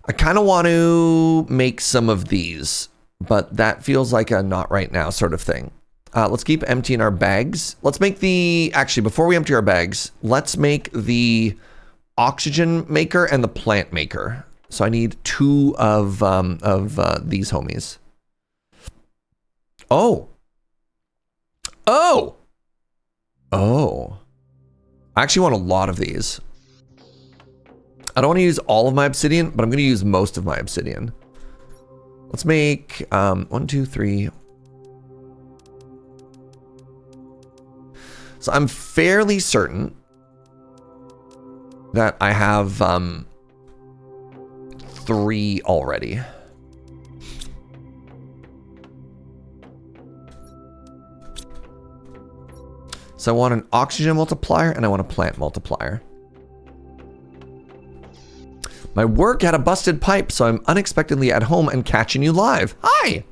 I kind of want to make some of these, but that feels like a not right now sort of thing. Let's keep emptying our bags. Let's make the, actually, before we empty our bags, let's make the oxygen maker and the plant maker. So I need 2 of these homies. Oh. Oh. Oh. I actually want a lot of these. I don't want to use all of my obsidian, but I'm going to use most of my obsidian. Let's make 1, 2, 3. So I'm fairly certain that I have 3 already. So I want an oxygen multiplier and I want a plant multiplier. My work had a busted pipe, so I'm unexpectedly at home and catching you live. Hi!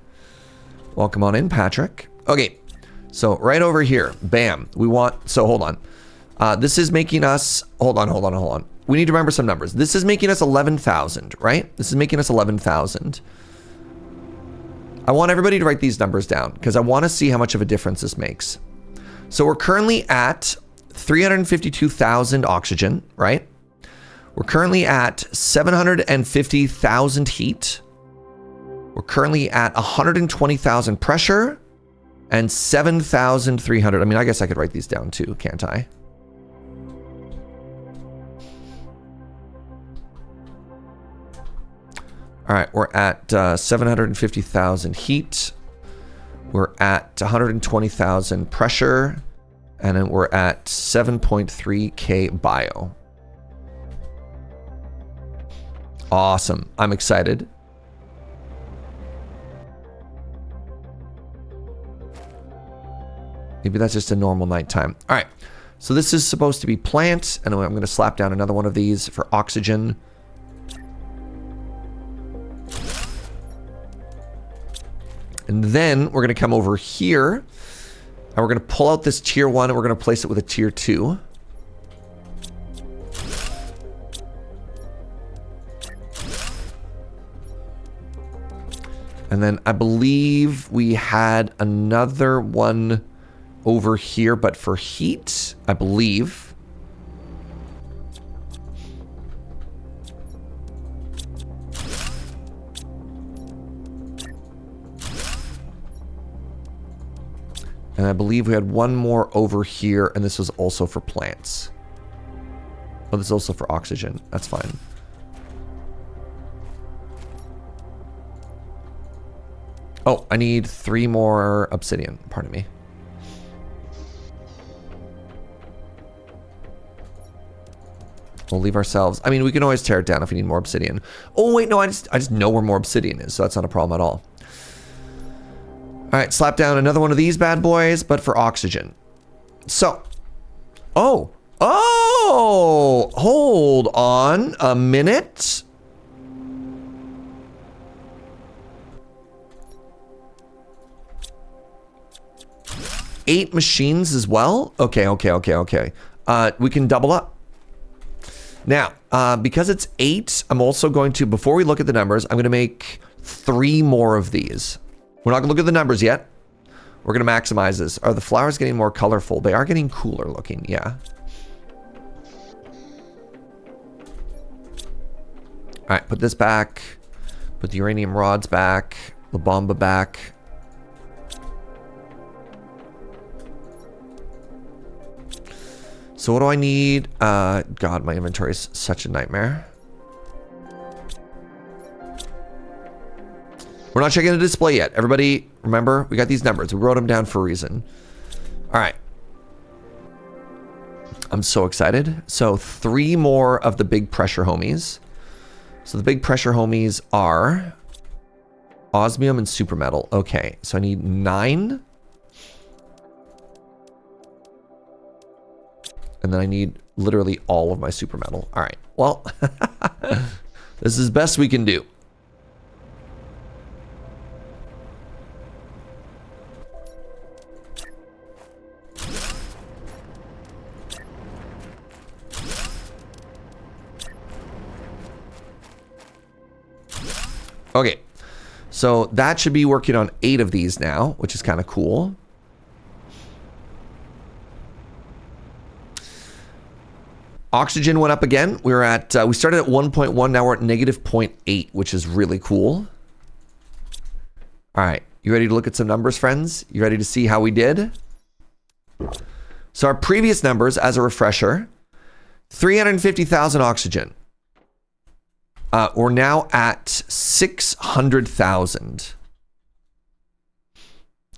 Welcome on in, Patrick. Okay. So right over here, bam, we want, so hold on. This is making us, hold on. We need to remember some numbers. This is making us 11,000, right? This is making us 11,000. I want everybody to write these numbers down because I want to see how much of a difference this makes. So we're currently at 352,000 oxygen, right? We're currently at 750,000 heat. We're currently at 120,000 pressure. And 7,300. I mean, I guess I could write these down too, can't I? All right, we're at 750,000 heat. We're at 120,000 pressure. And then we're at 7.3K bio. Awesome. I'm excited. Maybe that's just a normal nighttime. All right, so this is supposed to be plant, and I'm going to slap down another one of these for oxygen. And then we're going to come over here, and we're going to pull out this tier 1, and we're going to place it with a tier 2. And then I believe we had another one over here, but for heat, I believe. And I believe we had one more over here, and this was also for plants. Oh, this is also for oxygen. That's fine. Oh, I need 3 more obsidian. Pardon me. We'll leave ourselves. I mean, we can always tear it down if we need more obsidian. Oh, wait, no, I just know where more obsidian is, so that's not a problem at all. All right, slap down another one of these bad boys, but for oxygen. So, oh, hold on a minute. Eight machines as well? Okay. We can double up. Now, because it's 8, I'm also going to, before we look at the numbers, I'm going to make 3 more of these. We're not going to look at the numbers yet. We're going to maximize this. Are the flowers getting more colorful? They are getting cooler looking, yeah. All right, put this back. Put the uranium rods back. La Bomba back. So what do I need? God, my inventory is such a nightmare. We're not checking the display yet. Everybody, remember, we got these numbers. We wrote them down for a reason. All right. I'm so excited. So 3 more of the big pressure homies. So the big pressure homies are osmium and super metal. Okay, so I need 9. And then I need literally all of my super metal. All right, well, this is best we can do. Okay, so that should be working on 8 of these now, which is kind of cool. Oxygen went up again. We started at 1.1, now we're at negative 0.8, which is really cool. All right, you ready to look at some numbers, friends? You ready to see how we did? So our previous numbers, as a refresher, 350,000 oxygen. We're now at 600,000.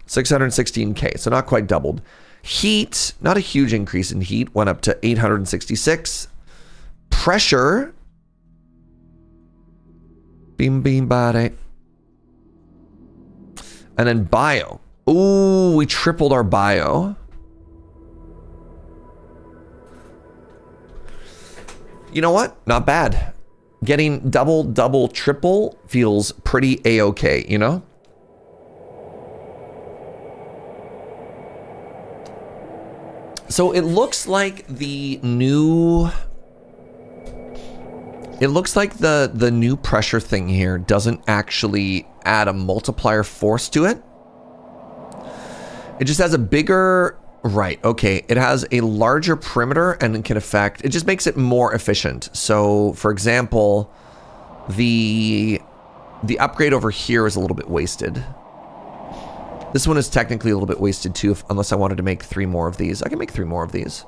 616K, so not quite doubled. Heat, not a huge increase in heat, went up to 866. Pressure, beam beam body. And then bio. Ooh, we tripled our bio. You know what? Not bad. Getting double, triple feels pretty a-okay, you know? So it looks like the new... It looks like the new pressure thing here doesn't actually add a multiplier force to it. It just has a bigger... Right, okay. It has a larger perimeter and it can affect... It just makes it more efficient. So, for example, the upgrade over here is a little bit wasted. This one is technically a little bit wasted too, unless I wanted to make 3 more of these. I can make 3 more of these.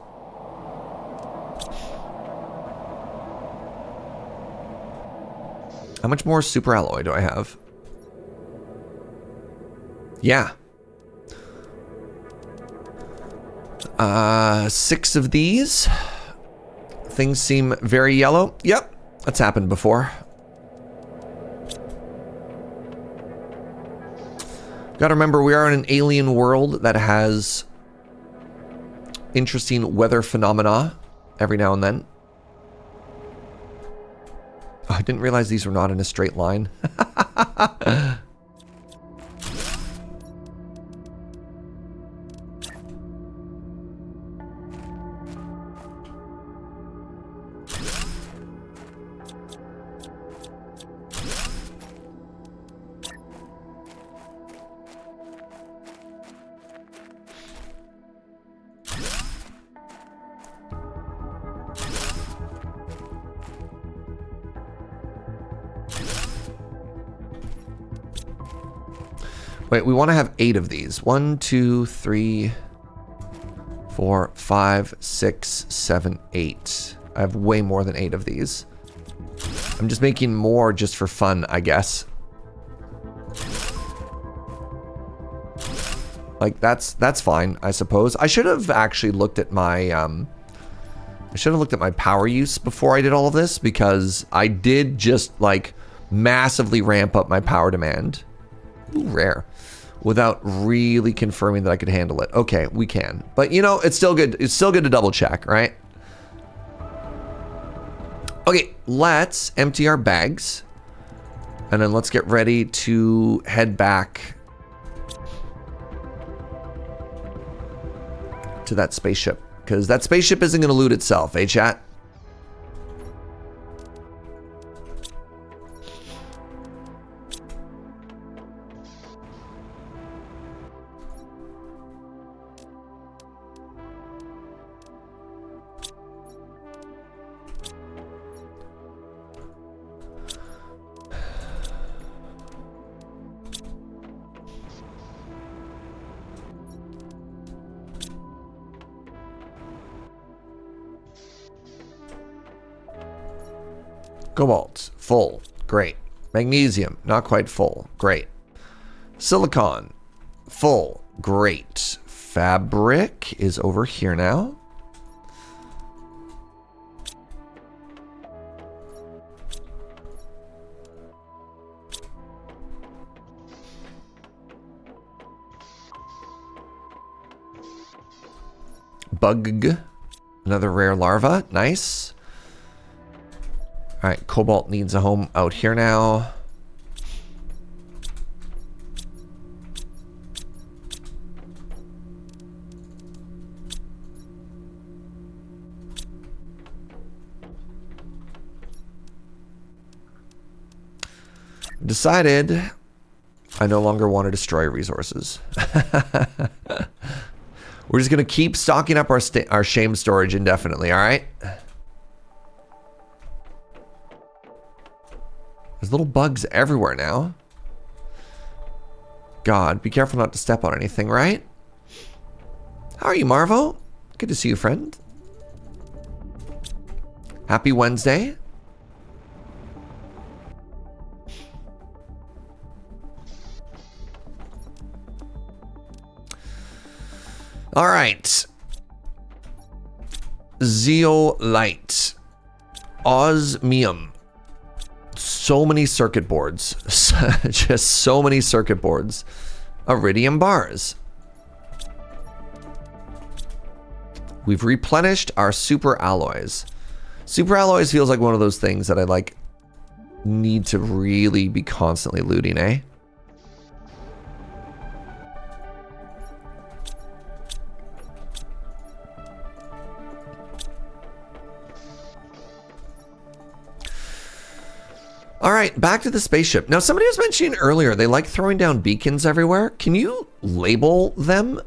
How much more super alloy do I have? Yeah. 6 of these. Things seem very yellow. Yep, that's happened before. Gotta remember, we are in an alien world that has interesting weather phenomena every now and then. Oh, I didn't realize these were not in a straight line. Wait, we want to have 8 of these. 1, 2, 3, 4, 5, 6, 7, 8. I have way more than 8 of these. I'm just making more just for fun, I guess. Like, that's fine, I suppose. I should have actually looked at my power use before I did all of this, because I did just like massively ramp up my power demand. Ooh, rare. Without really confirming that I could handle it. Okay, we can. But you know, it's still good. It's still good to double check, right? Okay, let's empty our bags. And then let's get ready to head back to that spaceship. Because that spaceship isn't going to loot itself, eh, chat? Cobalt, full. Great. Magnesium, not quite full. Great. Silicon, full. Great. Fabric is over here now. Bug, another rare larva. Nice. All right, cobalt needs a home out here now. Decided I no longer want to destroy resources. We're just going to keep stocking up our shame storage indefinitely, all right? There's little bugs everywhere now. God, be careful not to step on anything, right? How are you, Marvo? Good to see you, friend. Happy Wednesday. All right. Zeolite. Osmium. So many circuit boards. Just so many circuit boards. Iridium bars. We've replenished our super alloys. Super alloys feels like one of those things that I need to really be constantly looting, eh? All right, back to the spaceship. Now, somebody was mentioning earlier, they like throwing down beacons everywhere. Can you label them?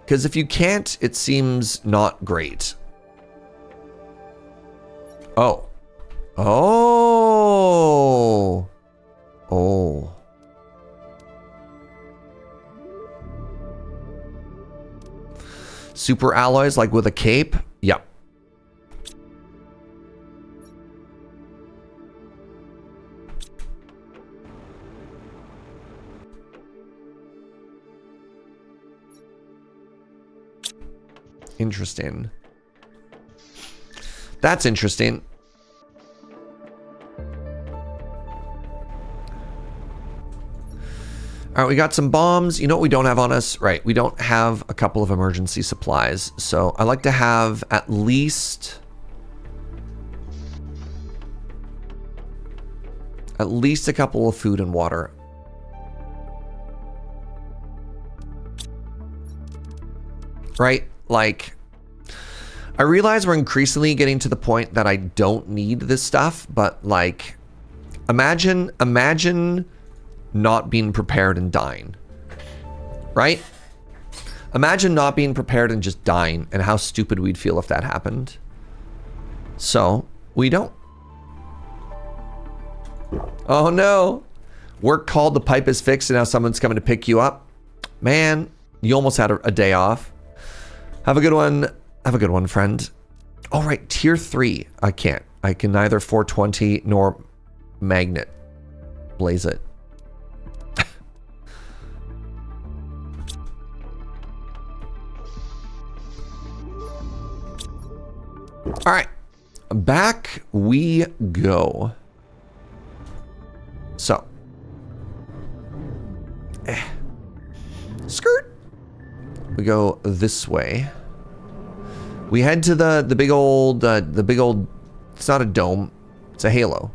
Because if you can't, it seems not great. Oh. Oh. Oh. Super alloys, like with a cape? Yep. Interesting. That's interesting. All right, we got some bombs. You know what we don't have on us? Right, we don't have a couple of emergency supplies. So I like to have at least a couple of food and water. Right? Like, I realize we're increasingly getting to the point that I don't need this stuff, but like, imagine not being prepared and dying, right? Imagine not being prepared and just dying, and how stupid we'd feel if that happened. So, we don't. Oh no. Work called, the pipe is fixed, and now someone's coming to pick you up. Man, you almost had a day off. Have a good one. Have a good one, friend. All right, tier 3. I can't. I can neither 420 nor magnet blaze it. All right, back we go. So, skirt. We go this way. We head to the big old, it's not a dome, it's a halo.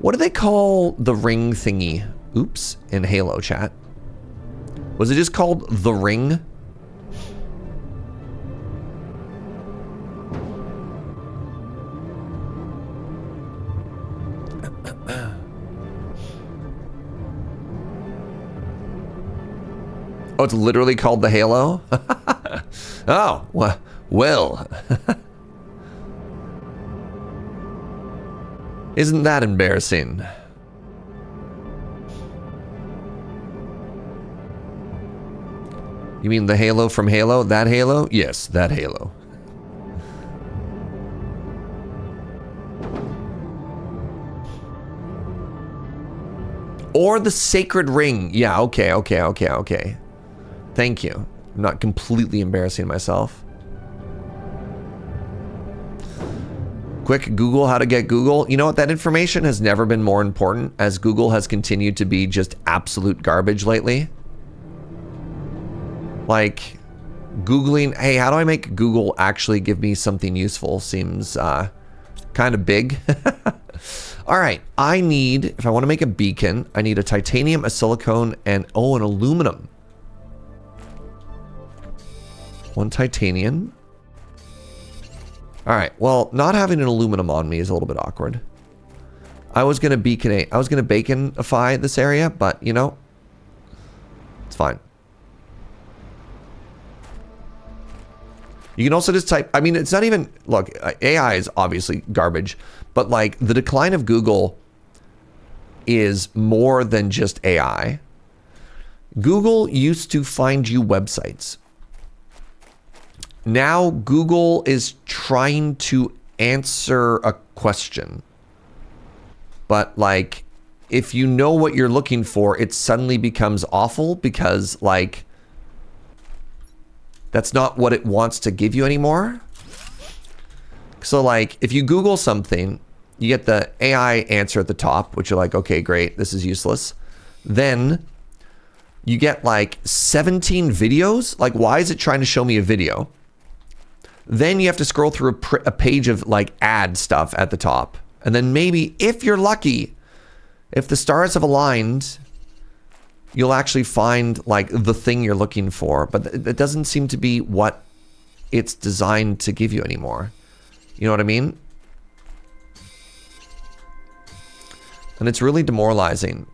What do they call the ring thingy? Oops, in Halo chat. Was it just called the ring? Oh, it's literally called the Halo? Oh, well. Isn't that embarrassing? You mean the Halo from Halo? That Halo? Yes, that Halo. Or the sacred ring. Yeah, okay. Thank you. I'm not completely embarrassing myself. Quick Google how to get Google. You know what? That information has never been more important as Google has continued to be just absolute garbage lately. Like, Googling, hey, how do I make Google actually give me something useful seems kind of big. All right, I need, if I want to make a beacon, I need a titanium, a silicone, and an aluminum. One titanium. All right, well, not having an aluminum on me is a little bit awkward. I was going to baconify this area, but you know, it's fine. You can also just type, I mean, it's not even, look, AI is obviously garbage, but like the decline of Google is more than just AI. Google used to find you websites. Now Google is trying to answer a question. But like, if you know what you're looking for, it suddenly becomes awful because like, that's not what it wants to give you anymore. So like, if you Google something, you get the AI answer at the top, which you're like, okay, great, this is useless. Then you get like 17 videos. Like, why is it trying to show me a video? Then you have to scroll through a page of like ad stuff at the top. And then maybe, if you're lucky, if the stars have aligned, you'll actually find like the thing you're looking for, but it doesn't seem to be what it's designed to give you anymore. You know what I mean? And it's really demoralizing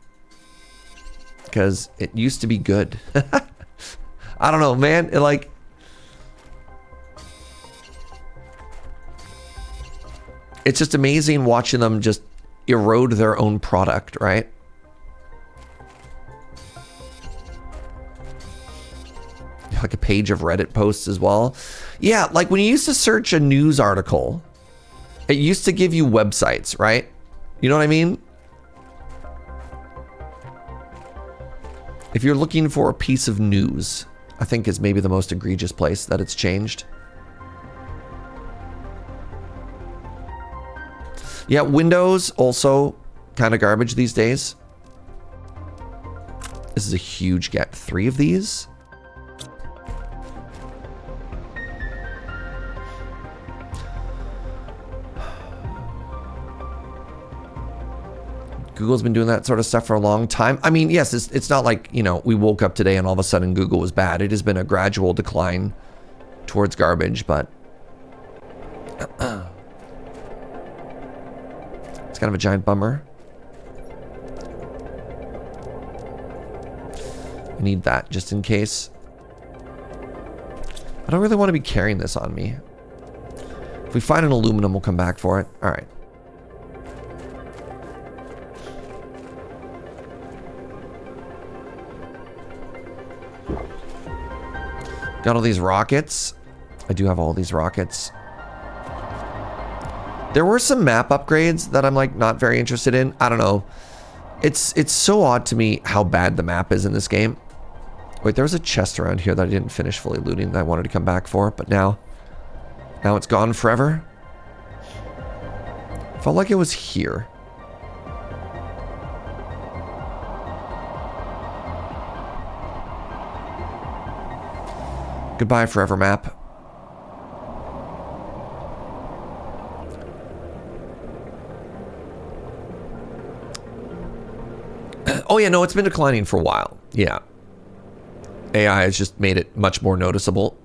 because it used to be good. I don't know, man. It's just amazing watching them just erode their own product, right? Like a page of Reddit posts as well. Yeah, like when you used to search a news article, it used to give you websites, right? You know what I mean? If you're looking for a piece of news, I think is maybe the most egregious place that it's changed. Yeah, Windows also kind of garbage these days. This is a huge get. 3 of these. Google's been doing that sort of stuff for a long time. I mean, yes, it's not like, you know, we woke up today and all of a sudden Google was bad. It has been a gradual decline towards garbage, but it's kind of a giant bummer. I need that just in case. I don't really want to be carrying this on me. If we find an aluminum, we'll come back for it. All right. Got all these rockets. I do have all these rockets. There were some map upgrades that I'm like not very interested in. I don't know. It's so odd to me how bad the map is in this game. Wait, there was a chest around here that I didn't finish fully looting that I wanted to come back for, but now it's gone forever. Felt like it was here. Goodbye, forever map. Oh yeah, no, it's been declining for a while. Yeah. AI has just made it much more noticeable.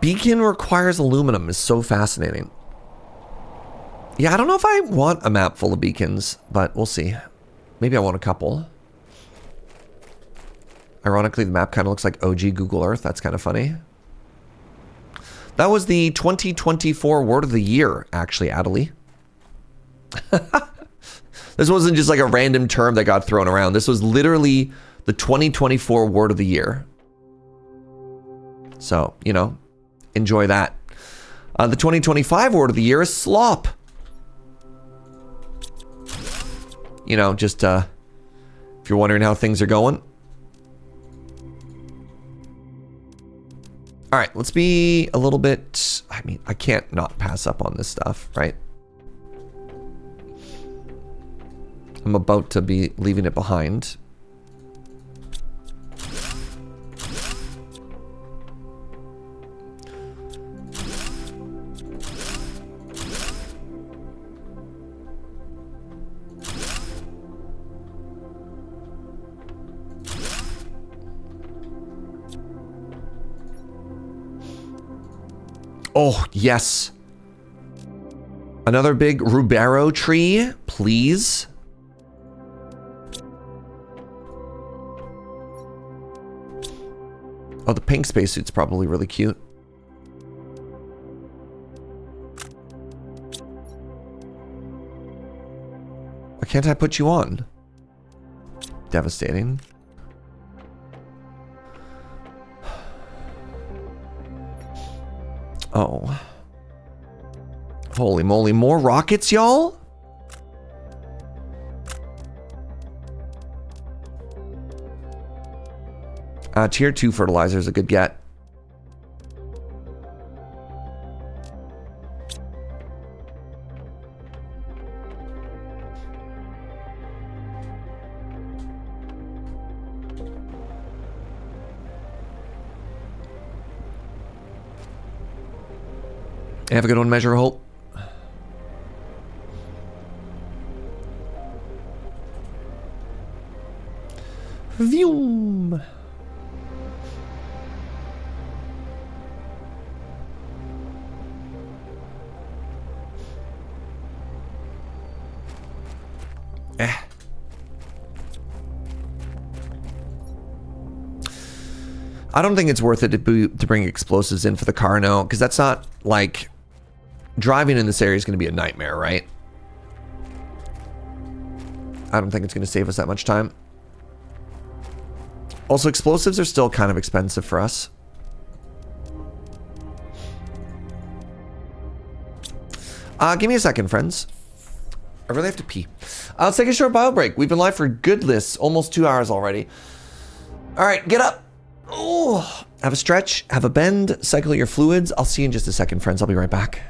Beacon requires aluminum is so fascinating. Yeah, I don't know if I want a map full of beacons, but we'll see. Maybe I want a couple. Ironically, the map kind of looks like OG Google Earth. That's kind of funny. That was the 2024 word of the year, actually, Adelie. This wasn't just like a random term that got thrown around. This was literally the 2024 word of the year. So, you know, enjoy that. The 2025 word of the year is slop. You know, just if you're wondering how things are going. All right, let's be a little bit, I mean, I can't not pass up on this stuff, right? I'm about to be leaving it behind. Oh, yes. Another big Rubero tree, please. Oh, the pink spacesuit's probably really cute. Why can't I put you on? Devastating. Oh. Holy moly, more rockets, y'all? Tier 2 fertilizer is a good get. Have a good one, Measure of Hope. Vroom. I don't think it's worth it to bring explosives in for the car, no, because that's not like driving in this area is going to be a nightmare, right? I don't think it's going to save us that much time. Also, explosives are still kind of expensive for us. Give me a second, friends. I really have to pee. Let's take a short bio break. We've been live for goodness, almost 2 hours already. All right, get up. Oh, have a stretch, have a bend, cycle your fluids. I'll see you in just a second, friends. I'll be right back.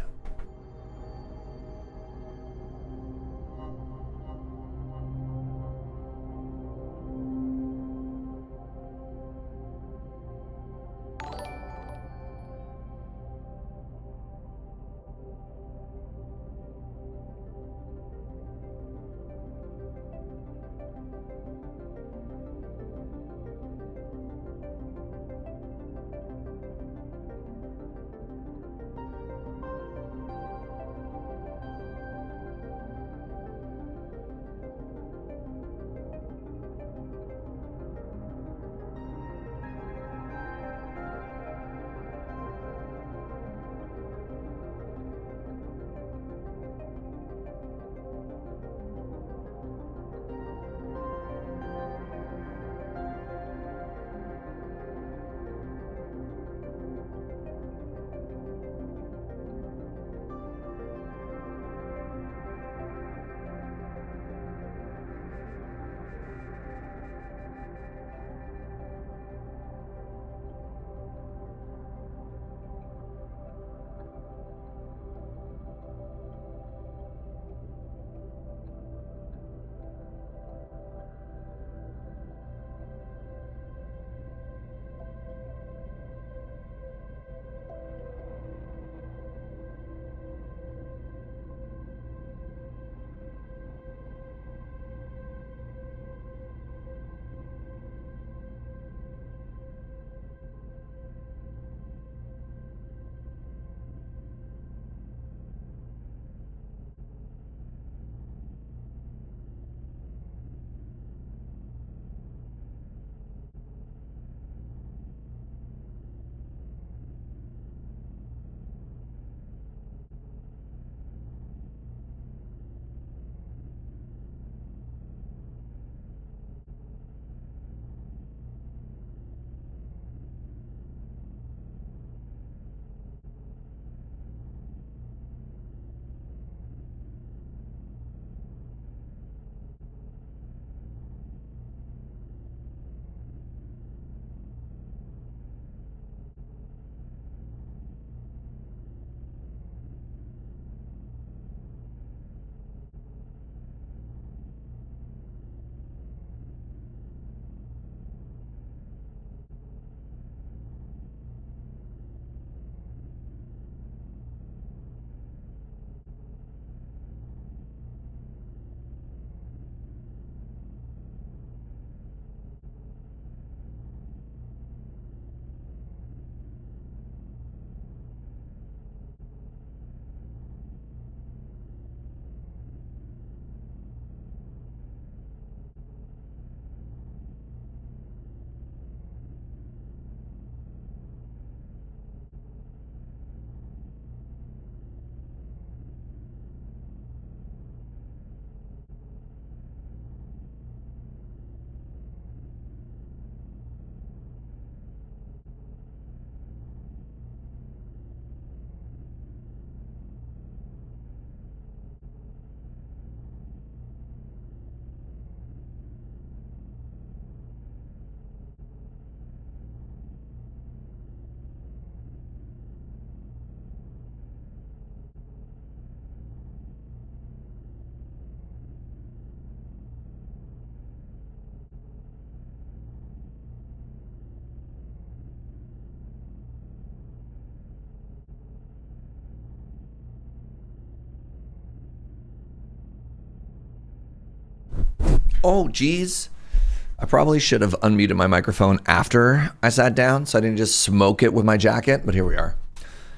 Oh, geez. I probably should have unmuted my microphone after I sat down so I didn't just smoke it with my jacket, but here we are.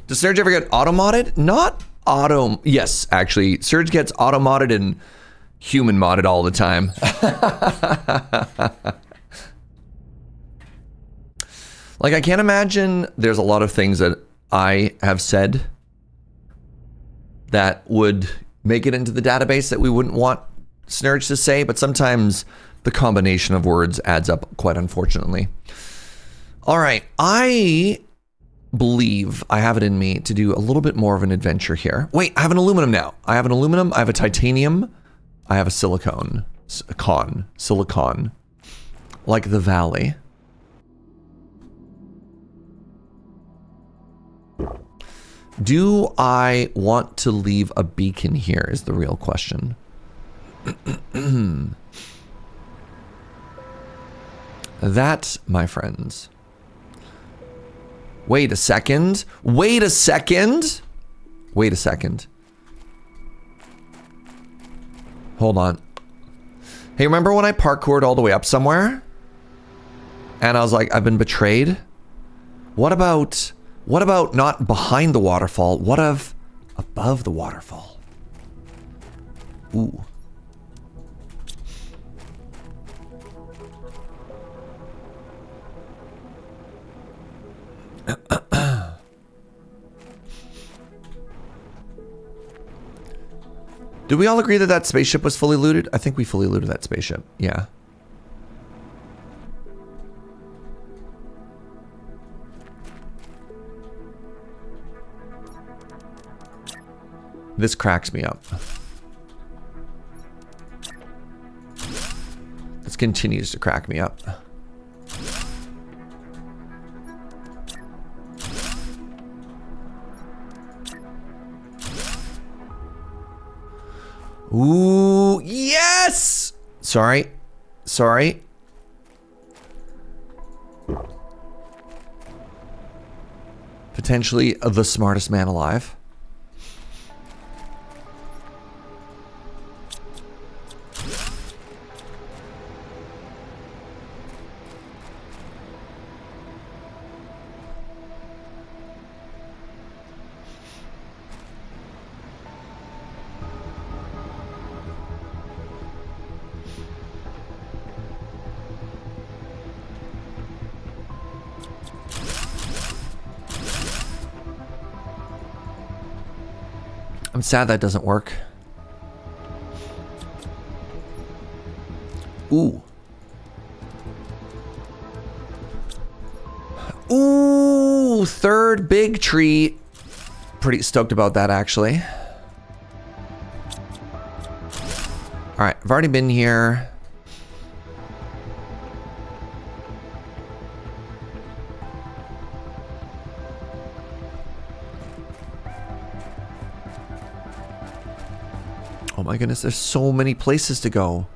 Does Surge ever get auto-modded? Not auto... Yes, actually. Surge gets auto-modded and human-modded all the time. Like, I can't imagine there's a lot of things that I have said that would make it into the database that we wouldn't want Snurge to say, but sometimes the combination of words adds up quite unfortunately. All right, I believe I have it in me to do a little bit more of an adventure here. Wait, I have an aluminum now. I have an aluminum, I have a titanium, I have a silicon, like the valley. Do I want to leave a beacon here is the real question. That, my friends. Wait a second. Wait a second. Wait a second. Hold on. Hey, remember when I parkoured all the way up somewhere? And I was like, I've been betrayed? What about not behind the waterfall? What of above the waterfall? Ooh. Did we all agree that that spaceship was fully looted? I think we fully looted that spaceship. Yeah. This cracks me up. This continues to crack me up. Ooh, yes! Sorry. Sorry. Potentially the smartest man alive. I'm sad that doesn't work. Ooh. Ooh, third big tree. Pretty stoked about that, actually. All right, I've already been here. Oh my goodness, there's so many places to go.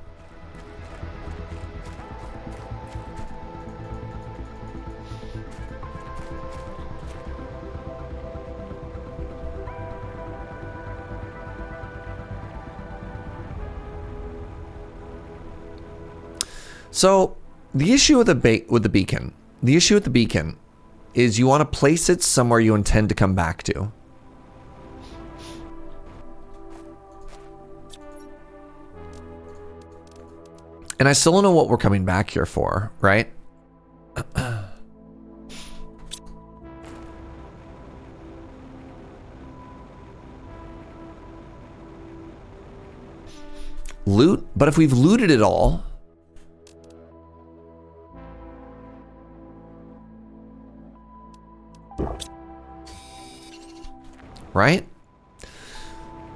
So the issue with the beacon, is you want to place it somewhere you intend to come back to. And I still don't know what we're coming back here for, right? Loot? But if we've looted it all... Right?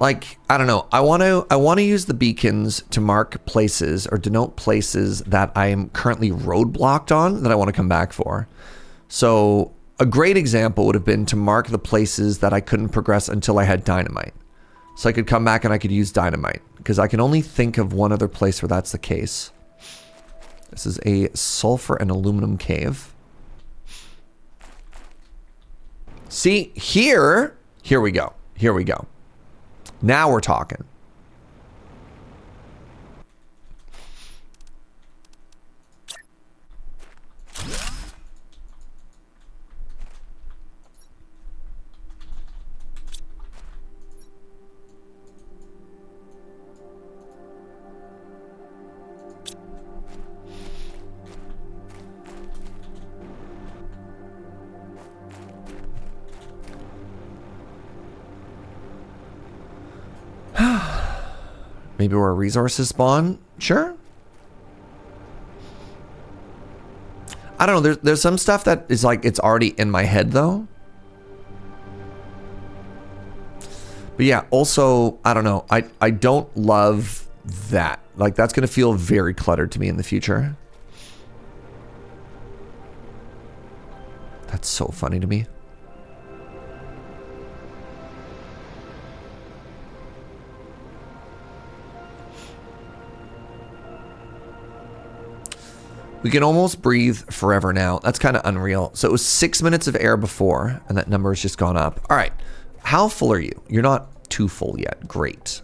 Like, I don't know. I want to use the beacons to mark places or denote places that I am currently roadblocked on that I want to come back for. So a great example would have been to mark the places that I couldn't progress until I had dynamite. So I could come back and I could use dynamite, because I can only think of one other place where that's the case. This is a sulfur and aluminum cave. See, here we go. Here we go. Now we're talking. Maybe where resources spawn? Sure. I don't know. There's some stuff that is like, it's already in my head though. But yeah, also, I don't know. I don't love that. Like, that's going to feel very cluttered to me in the future. That's so funny to me. We can almost breathe forever now. That's kind of unreal. So it was 6 minutes of air before, and that number has just gone up. All right. How full are you? You're not too full yet. Great.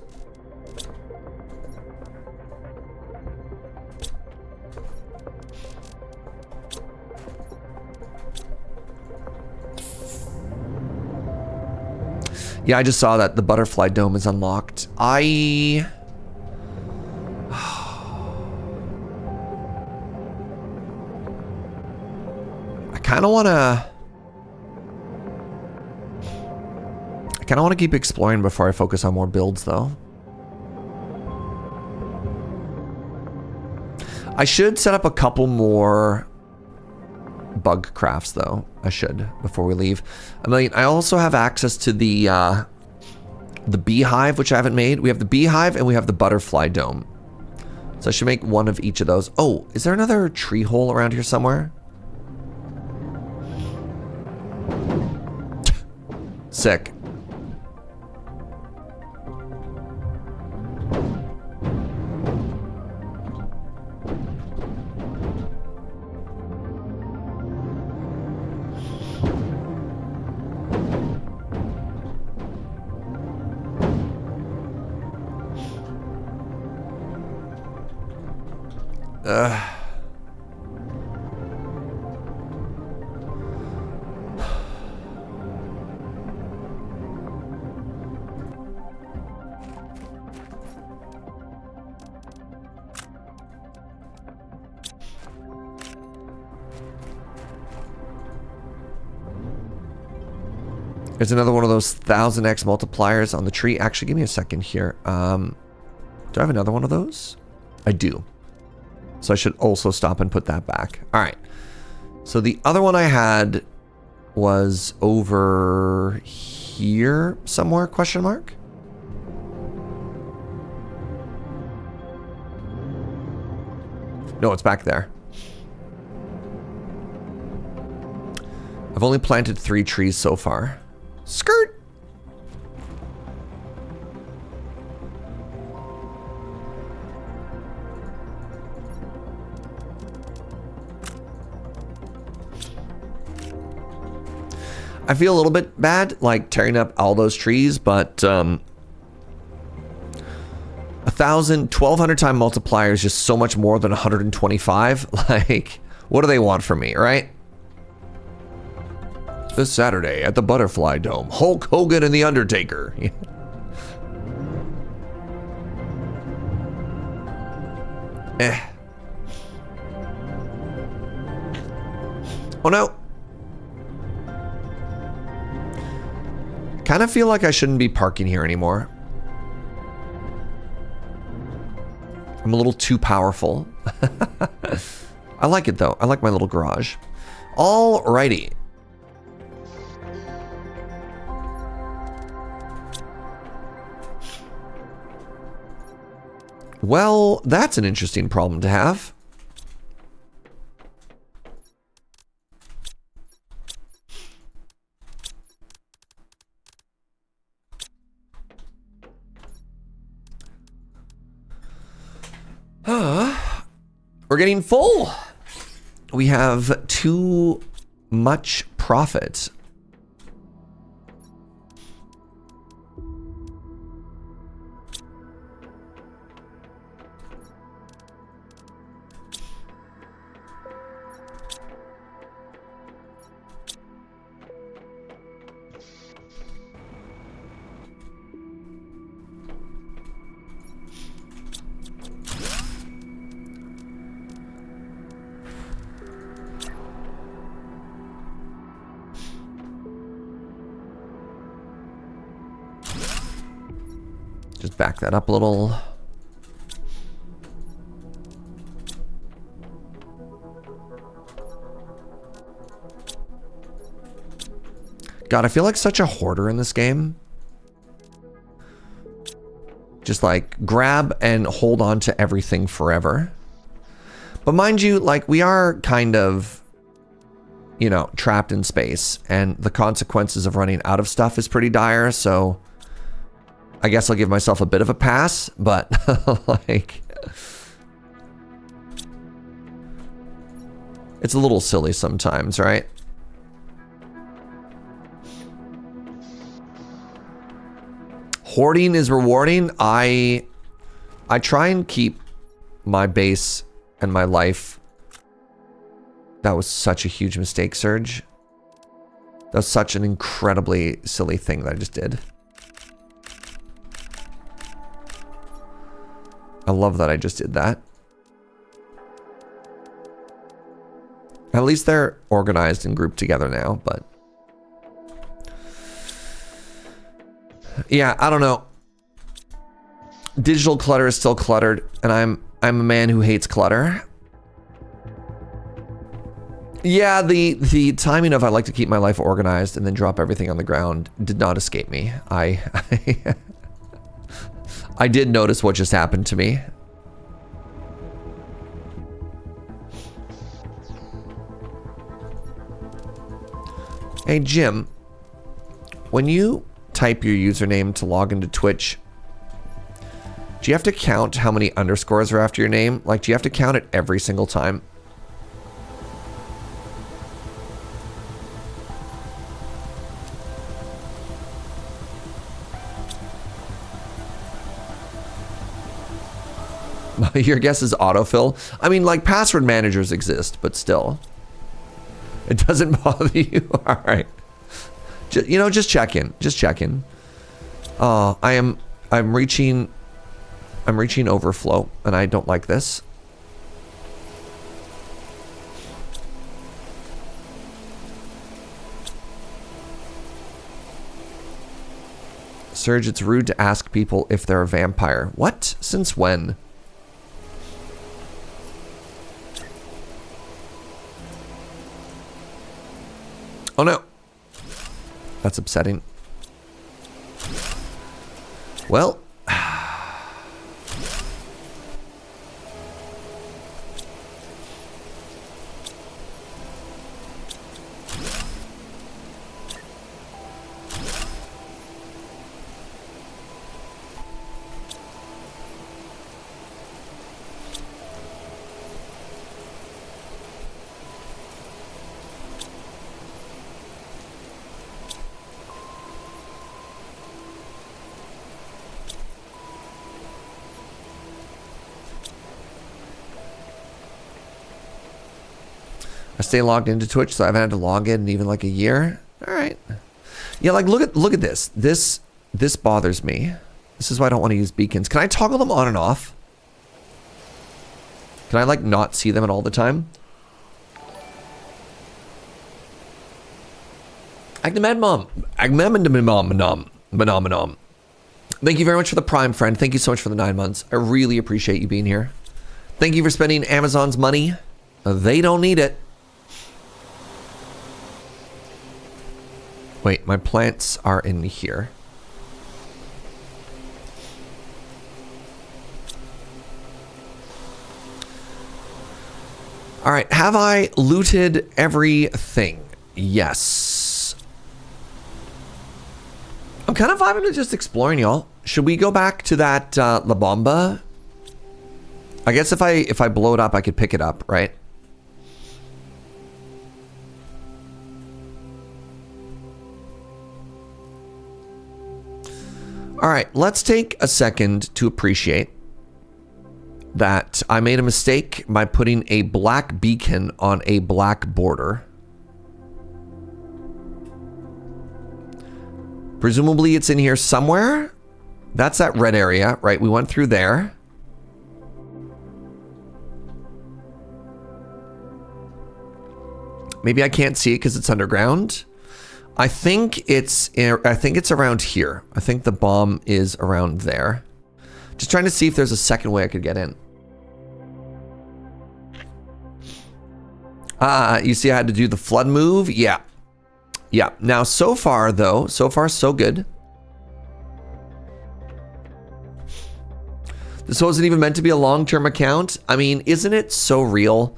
Yeah, I just saw that the butterfly dome is unlocked. I kind of want to keep exploring before I focus on more builds though. I should set up a couple more bug crafts though. I should before we leave. I mean, I also have access to the beehive, which I haven't made. We have the beehive and we have the butterfly dome. So I should make one of each of those. Oh, is there another tree hole around here somewhere? Sick. There's another one of those 1000x multipliers on the tree. Actually, give me a second here. Do I have another one of those? I do. So I should also stop and put that back. All right. So the other one I had was over here somewhere, question mark? No, it's back there. I've only planted 3 trees so far. Skirt! I feel a little bit bad, like tearing up all those trees, but 1,200 time multiplier is just so much more than 125. Like, what do they want from me, right? This Saturday at the Butterfly Dome, Hulk Hogan and The Undertaker. Oh no. Kind of feel like I shouldn't be parking here anymore. I'm a little too powerful. I like it though. I like my little garage. Alrighty. Well, that's an interesting problem to have. We're getting full. We have too much profit. Just back that up a little. God, I feel like such a hoarder in this game. Just like grab and hold on to everything forever. But mind you, like we are kind of, you know, trapped in space, and the consequences of running out of stuff is pretty dire. So I guess I'll give myself a bit of a pass, but like it's a little silly sometimes, right? Hoarding is rewarding. I try and keep my base and my life. That was such a huge mistake, Surge. That was such an incredibly silly thing that I just did. I love that I just did that. At least they're organized and grouped together now, but yeah, I don't know. Digital clutter is still cluttered, and I'm a man who hates clutter. Yeah, the timing of I like to keep my life organized and then drop everything on the ground did not escape me. I did notice what just happened to me. Hey, Jim, when you type your username to log into Twitch, do you have to count how many underscores are after your name? Like, do you have to count it every single time? Your guess is autofill. I mean, like, password managers exist, but still. It doesn't bother you? All right. You know, just check in. Just check in. I'm reaching overflow, and I don't like this. Surge, it's rude to ask people if they're a vampire. What? Since when? Oh no. That's upsetting. Well. I stay logged into Twitch, so I haven't had to log in even like a year. All right. Yeah, like look at this. This bothers me. This is why I don't want to use beacons. Can I toggle them on and off? Can I like not see them at all the time? Agnemad Mom. Thank you very much for the Prime, friend. Thank you so much for the 9 months. I really appreciate you being here. Thank you for spending Amazon's money. They don't need it. Wait, my plants are in here. All right, have I looted everything? Yes. I'm kind of vibing to just exploring, y'all. Should we go back to that La Bomba? I guess if I blow it up, I could pick it up, right? All right, let's take a second to appreciate that I made a mistake by putting a black beacon on a black border. Presumably it's in here somewhere. That's that red area, right? We went through there. Maybe I can't see it because it's underground. I think it's around here. I think the bomb is around there. Just trying to see if there's a second way I could get in. You see I had to do the flood move? Yeah. Yeah. Now, so far, though, so far, so good. This wasn't even meant to be a long-term account. I mean, isn't it so real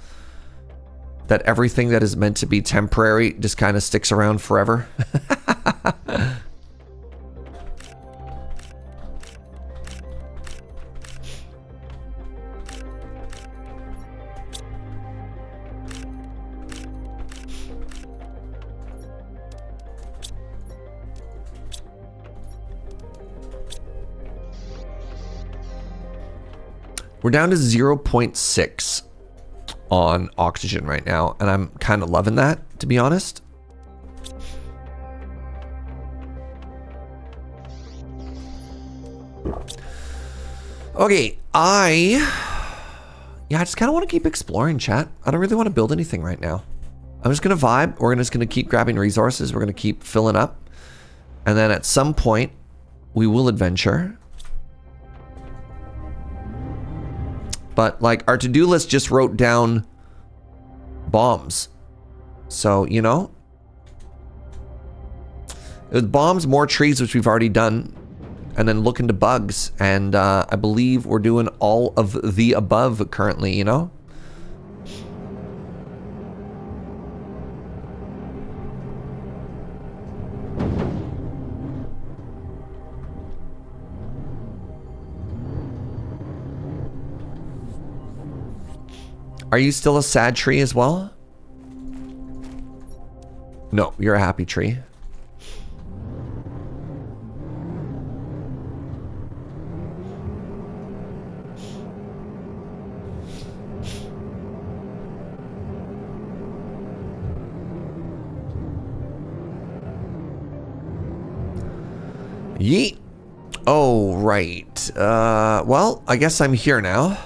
that everything that is meant to be temporary just kind of sticks around forever? We're down to 0.6 on oxygen right now, and I'm kind of loving that, to be honest. Okay, I just kind of want to keep exploring, chat. I don't really want to build anything right now. I'm just going to vibe. We're just going to keep grabbing resources. We're going to keep filling up. And then at some point, we will adventure. But like our to-do list just wrote down bombs. So, you know, it was bombs, more trees, which we've already done, and then look into bugs. And I believe we're doing all of the above currently, you know? Are you still a sad tree as well? No, you're a happy tree. Yeet. Oh, right. Well, I guess I'm here now.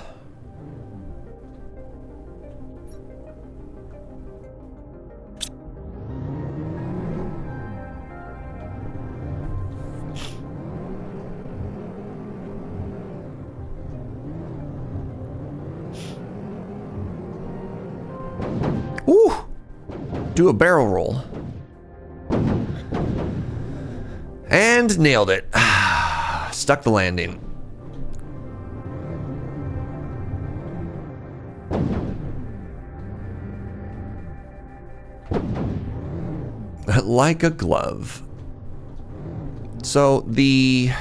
Ooh. Do a barrel roll. And nailed it. Stuck the landing. Like a glove. So the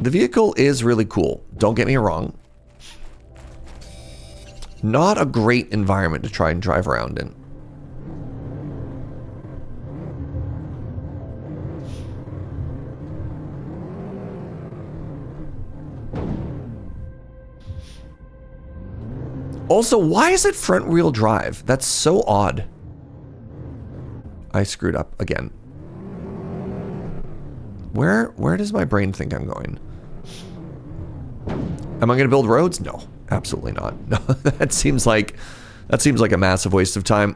vehicle is really cool. Don't get me wrong. Not a great environment to try and drive around in. Also, why is it front wheel drive? That's so odd. I screwed up again. Where does my brain think I'm going? Am I going to build roads? No, absolutely not. No, that seems like a massive waste of time.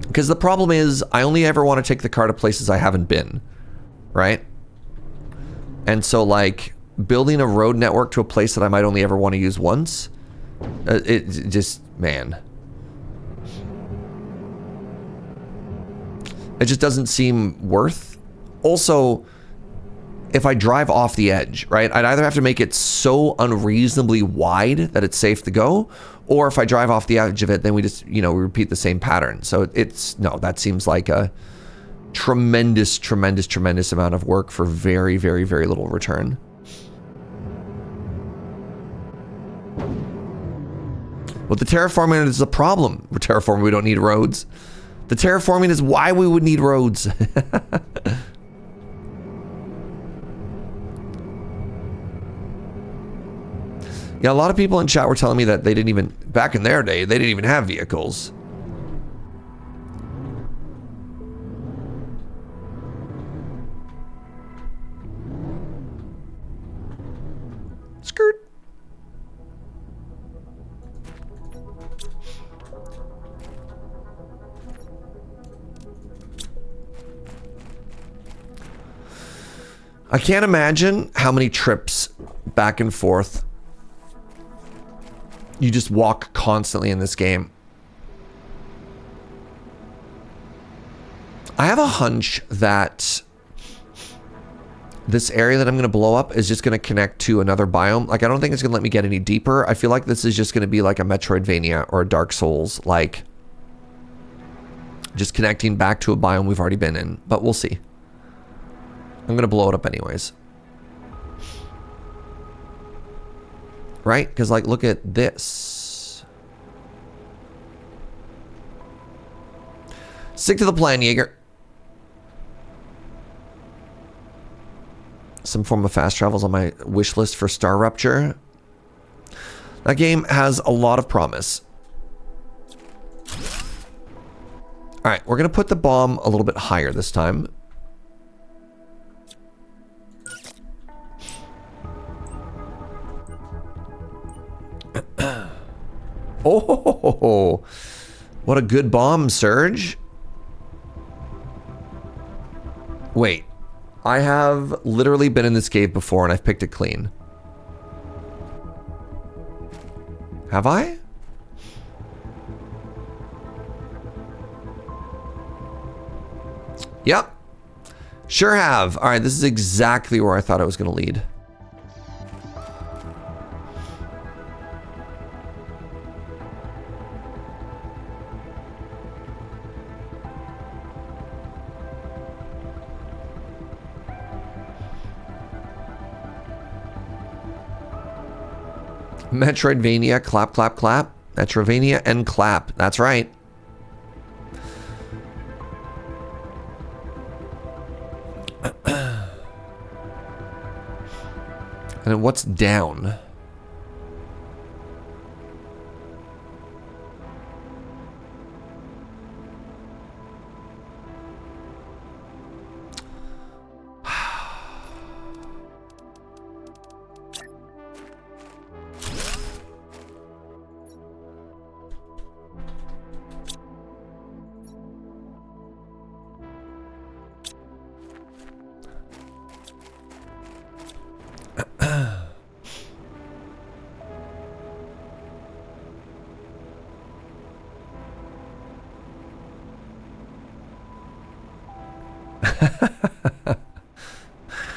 Because the problem is, I only ever want to take the car to places I haven't been, right? And so, like, building a road network to a place that I might only ever want to use once, it just, man. It just doesn't seem worth. Also, if I drive off the edge, right, I'd either have to make it so unreasonably wide that it's safe to go, or if I drive off the edge of it, then we just, you know, we repeat the same pattern. So it's, no, that seems like a tremendous, tremendous, tremendous amount of work for very, very, very little return. Well, the terraforming is the problem. With terraforming, we don't need roads. The terraforming is why we would need roads. Yeah, a lot of people in chat were telling me that they didn't even, back in their day, they didn't even have vehicles. Skirt. I can't imagine how many trips back and forth you just walk constantly in this game. I have a hunch that this area that I'm going to blow up is just going to connect to another biome. Like, I don't think it's going to let me get any deeper. I feel like this is just going to be like a Metroidvania or a Dark Souls, like just connecting back to a biome we've already been in. But we'll see. I'm going to blow it up anyways. Right? Because, like, look at this. Stick to the plan, Jaeger. Some form of fast travels on my wish list for Star Rupture. That game has a lot of promise. All right, we're going to put the bomb a little bit higher this time. Oh, what a good bomb, Surge. Wait, I have literally been in this cave before and I've picked it clean. Have I? Yep. Sure have. All right, this is exactly where I thought I was going to lead. Metroidvania, clap, clap, clap. Metroidvania and clap. That's right. And then what's down?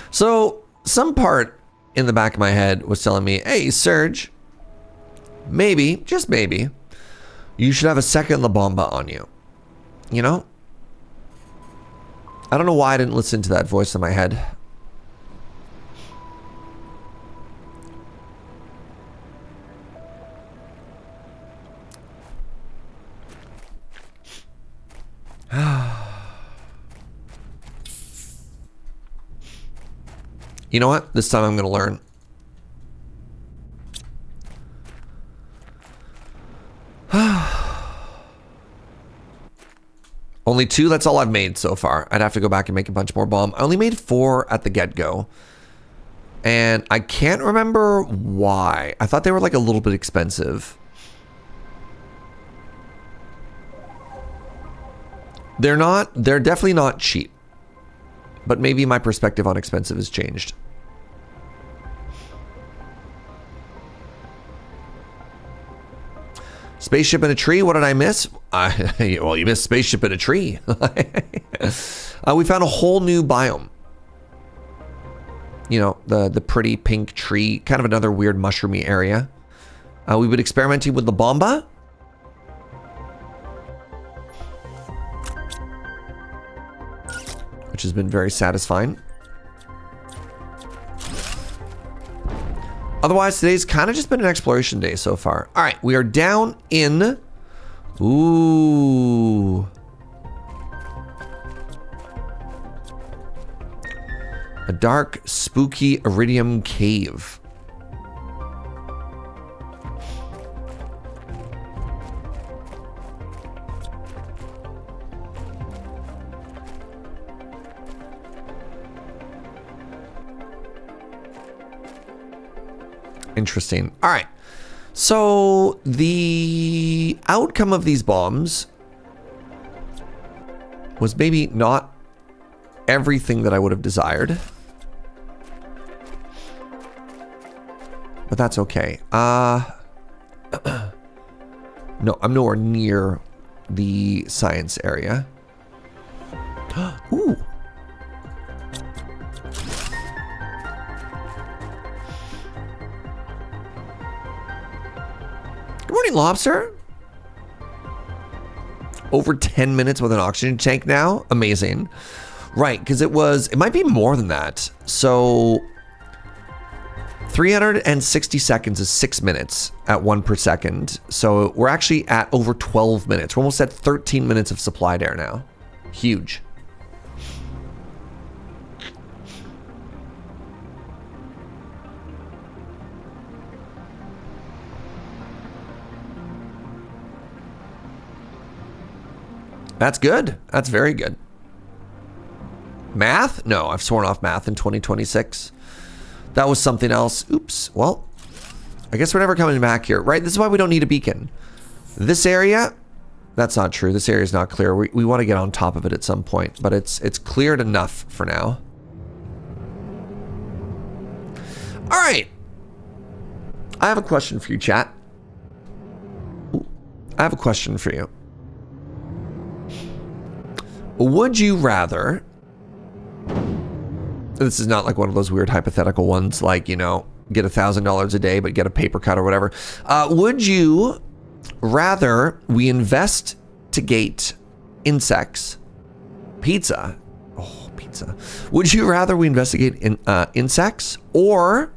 So, some part in the back of my head was telling me, hey, Surge, maybe, just maybe, you should have a second La Bomba on you. You know? I don't know why I didn't listen to that voice in my head. You know what? This time I'm going to learn. Only 2, that's all I've made so far. I'd have to go back and make a bunch more bomb. I only made 4 at the get-go. And I can't remember why. I thought they were like a little bit expensive. They're not, they're definitely not cheap. But maybe my perspective on expensive has changed. Spaceship in a tree, what did I miss? Well, you missed spaceship in a tree. We found a whole new biome. You know, the pretty pink tree, kind of another weird mushroomy area. We've been experimenting with La Bomba. Which has been very satisfying. Otherwise, today's kind of just been an exploration day so far. All right, we are down in... Ooh. A dark, spooky iridium cave. Interesting. All right. So the outcome of these bombs was maybe not everything that I would have desired. But that's okay. No, I'm nowhere near the science area. Ooh. Good morning, Lobster. Over 10 minutes with an oxygen tank now? Amazing. Right, because it might be more than that. So 360 seconds is 6 minutes at 1 per second. So we're actually at over 12 minutes. We're almost at 13 minutes of supplied air now. Huge. That's good. That's very good. Math? No, I've sworn off math in 2026. That was something else. Oops. Well, I guess we're never coming back here, right? This is why we don't need a beacon. This area, that's not true. This area is not clear. We want to get on top of it at some point, but it's cleared enough for now. All right. I have a question for you, chat. Ooh, I have a question for you. Would you rather, this is not like one of those weird hypothetical ones like, you know, get $1,000 a day but get a paper cut or whatever. Would you rather we investigate insects, pizza? Oh, pizza. Would you rather we investigate insects or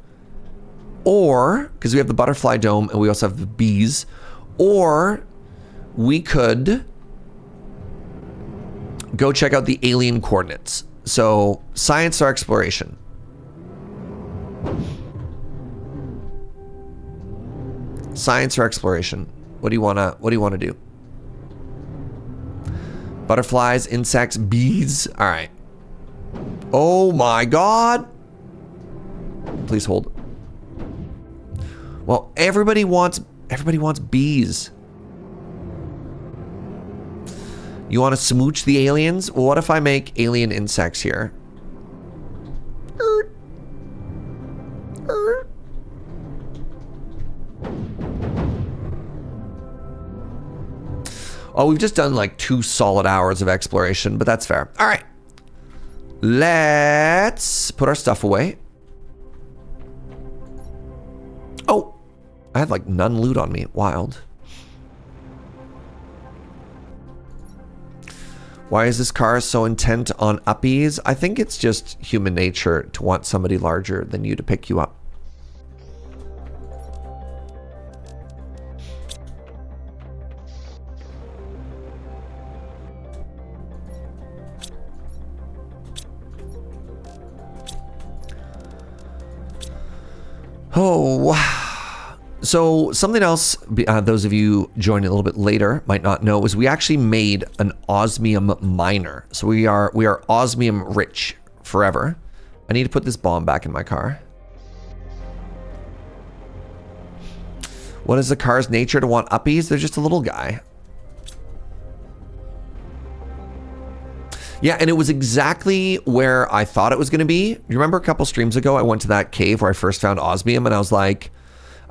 because we have the butterfly dome and we also have the bees, or we could go check out the alien coordinates. So science or exploration? Science or exploration? What do you wanna do? Butterflies, insects, bees. All right. Oh my God. Please hold. Well, everybody wants bees. You want to smooch the aliens? Well, what if I make alien insects here? Oh, we've just done like 2 solid hours of exploration, but that's fair. All right. Let's put our stuff away. Oh, I had like none loot on me. Wild. Why is this car so intent on uppies? I think it's just human nature to want somebody larger than you to pick you up. Oh, wow. So something else, those of you joining a little bit later might not know, is we actually made an osmium miner. So we are osmium rich forever. I need to put this bomb back in my car. What is the car's nature to want uppies? They're just a little guy. Yeah, and it was exactly where I thought it was going to be. You remember a couple streams ago, I went to that cave where I first found osmium, and I was like,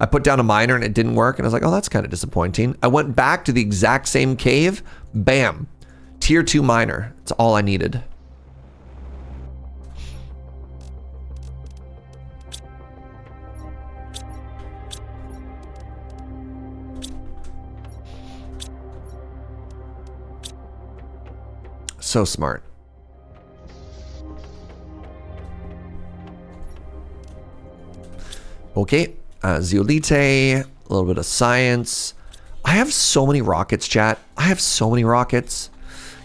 I put down a miner and it didn't work. And I was like, oh, that's kind of disappointing. I went back to the exact same cave. Bam. Tier 2 miner. That's all I needed. So smart. Okay. Zeolite, a little bit of science. I have so many rockets, chat. I have so many rockets.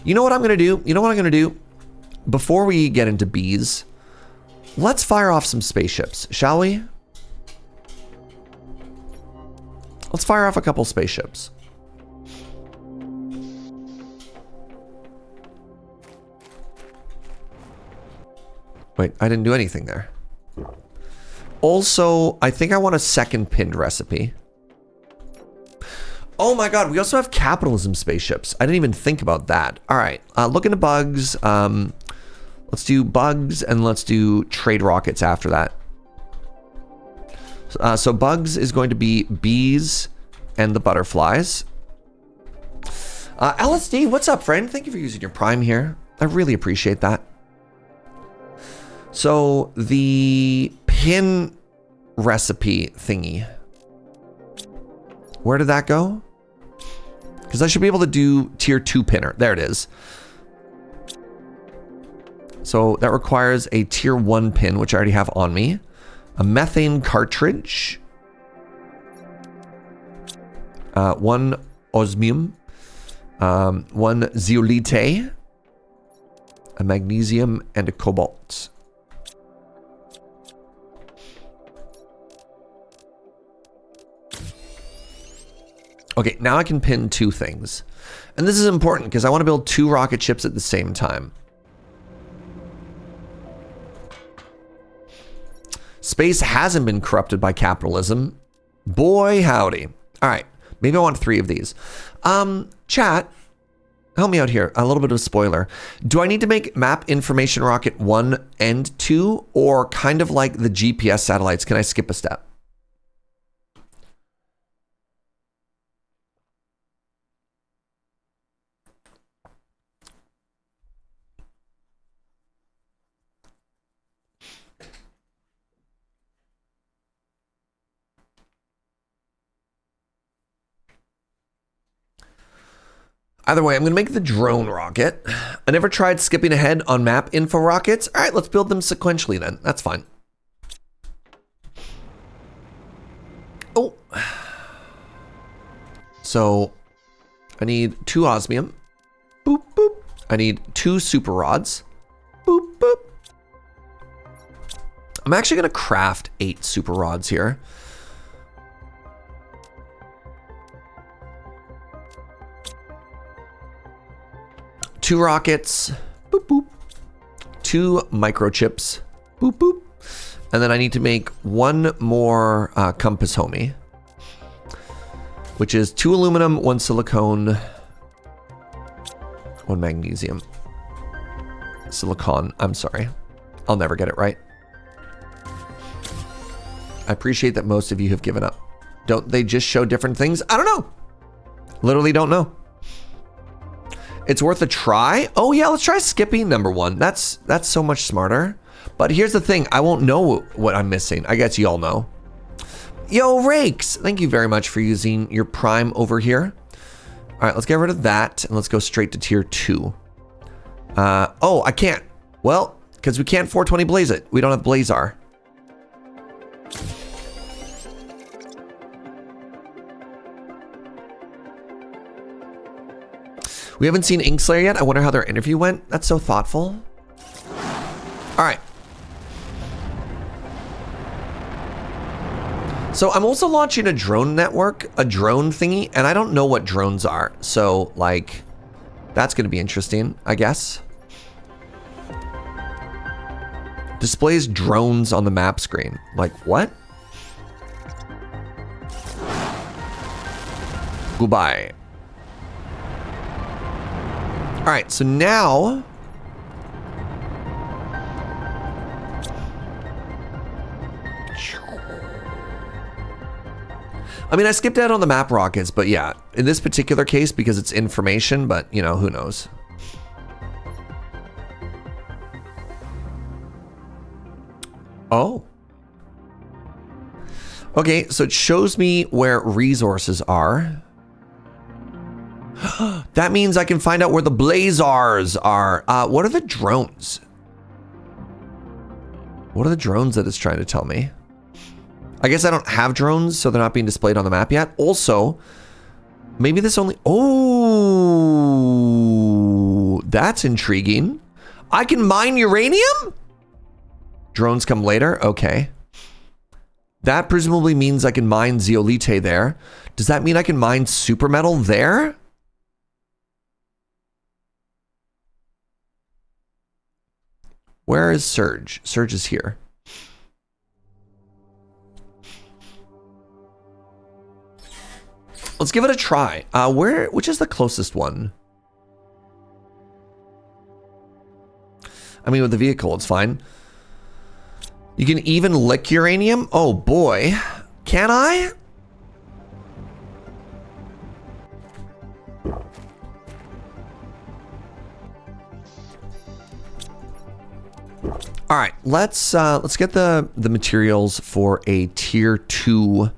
You know what I'm going to do? Before we get into bees, let's fire off some spaceships, shall we? Let's fire off a couple spaceships. Wait, I didn't do anything there. Also, I think I want a second pinned recipe. Oh my God, we also have capitalism spaceships. I didn't even think about that. All right, look into bugs. Let's do bugs and let's do trade rockets after that. So bugs is going to be bees and the butterflies. LSD, what's up, friend? Thank you for using your Prime here. I really appreciate that. So the pin recipe thingy, where did that go? Because I should be able to do tier 2 pinner. There it is. So that requires a tier 1 pin, which I already have on me. A methane cartridge. 1 osmium. 1 zeolite. A magnesium and a cobalt. Okay, now I can pin 2 things. And this is important because I want to build 2 rocket ships at the same time. Space hasn't been corrupted by capitalism. Boy, howdy. All right, maybe I want 3 of these. Chat, help me out here. A little bit of a spoiler. Do I need to make map information rocket 1 and 2, or kind of like the GPS satellites? Can I skip a step? Either way, I'm going to make the drone rocket. I never tried skipping ahead on map info rockets. All right, let's build them sequentially then. That's fine. Oh. So I need 2 osmium. Boop, boop. I need 2 super rods. Boop, boop. I'm actually going to craft 8 super rods here. Two rockets, boop, boop. 2 microchips, boop, boop. And then I need to make 1 more compass homie, which is 2 aluminum, 1 silicone, 1 magnesium. Silicon, I'm sorry. I'll never get it right. I appreciate that most of you have given up. Don't they just show different things? I don't know. Literally don't know. It's worth a try. Oh yeah, let's try skipping number 1. That's so much smarter. But here's the thing, I won't know what I'm missing. I guess you all know. Yo, Rakes, thank you very much for using your Prime over here. All right, let's get rid of that and let's go straight to tier 2. Oh, I can't. Well, because we can't 420 blaze it. We don't have Blazar. We haven't seen Inkslayer yet. I wonder how their interview went. That's so thoughtful. All right. So I'm also launching a drone network, a drone thingy, and I don't know what drones are. So like, that's going to be interesting, I guess. Displays drones on the map screen. Like what? Goodbye. All right, so now I mean, I skipped out on the map rockets, but yeah, in this particular case, because it's information, but you know, who knows? Oh. Okay, so it shows me where resources are. That means I can find out where the Blazars are. What are the drones? What are the drones that it's trying to tell me? I guess I don't have drones, so they're not being displayed on the map yet. Also, maybe this only... Oh, that's intriguing. I can mine uranium? Drones come later? Okay. That presumably means I can mine zeolite there. Does that mean I can mine super metal there? Where is Surge? Surge is here. Let's give it a try. Which is the closest one? I mean, with the vehicle, it's fine. You can even lick uranium? Oh boy. Can I? All right, let's get the materials for a tier 2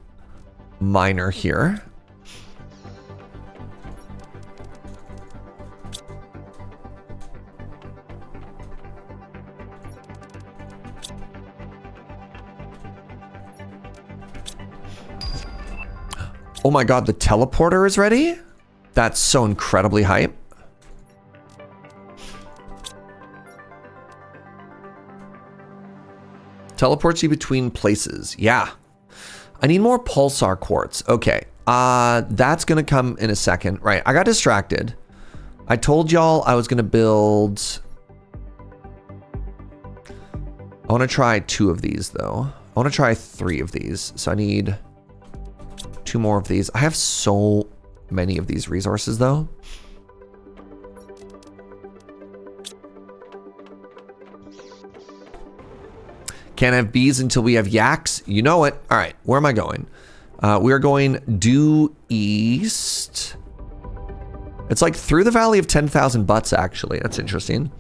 miner here. Oh my god, the teleporter is ready? That's so incredibly hype. Teleports you between places. Yeah. I need more pulsar quartz. Okay. That's gonna come in a second. Right, I got distracted. I told y'all I was gonna build... I wanna try 2 of these though. I wanna try 3 of these. So I need 2 more of these. I have so many of these resources though. Can't have bees until we have yaks. You know it. All right, where am I going? We are going due east. It's like through the Valley of 10,000 Butts, actually. That's interesting.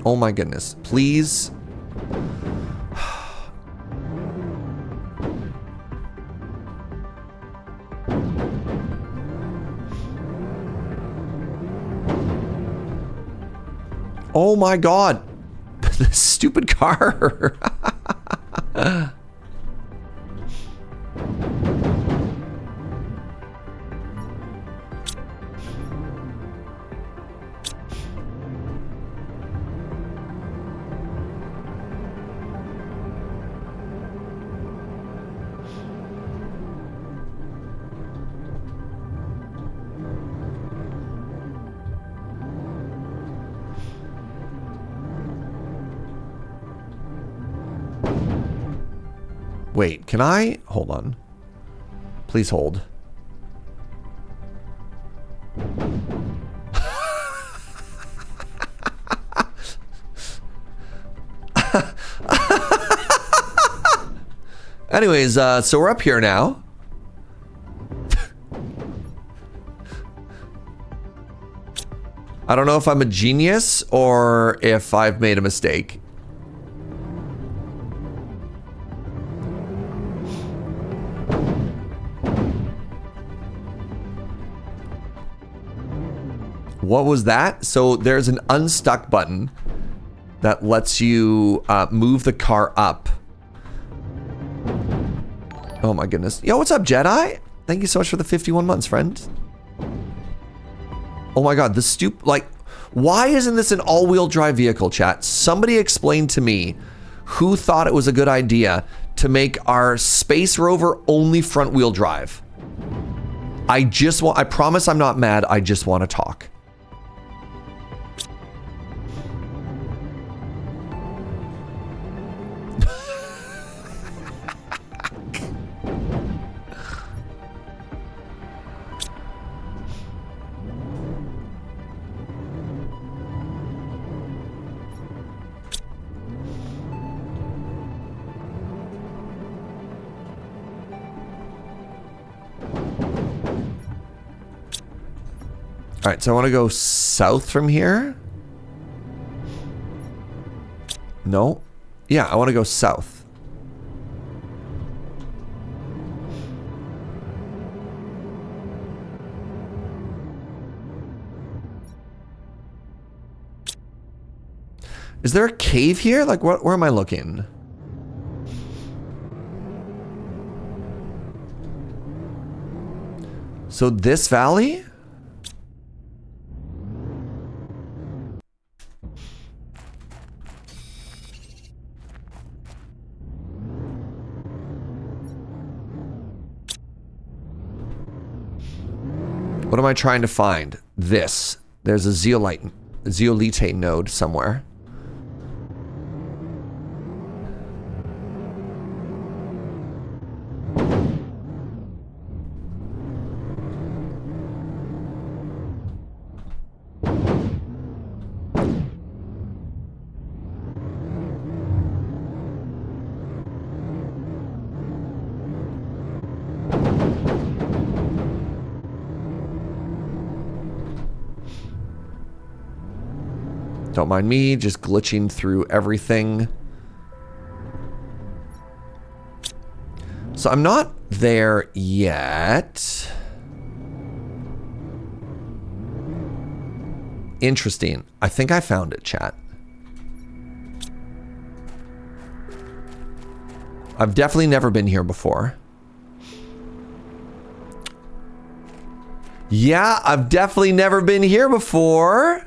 Oh my goodness. Please. Oh my god. This stupid car. Wait, can I? Hold on. Please hold. Anyways, so we're up here now. I don't know if I'm a genius or if I've made a mistake. What was that? So there's an unstuck button that lets you move the car up. Oh my goodness. Yo, what's up, Jedi? Thank you so much for the 51 months, friend. Oh my god, the like, why isn't this an all-wheel drive vehicle, chat? Somebody explain to me who thought it was a good idea to make our Space Rover only front-wheel drive. I promise I'm not mad, I just want to talk. All right, so I want to go south from here. No. Yeah, I want to go south. Is there a cave here? Like, where am I looking? So this valley? What am I trying to find? This. There's a zeolite node somewhere. Don't mind me, just glitching through everything. So I'm not there yet. Interesting. I think I found it, chat. I've definitely never been here before. Yeah, I've definitely never been here before.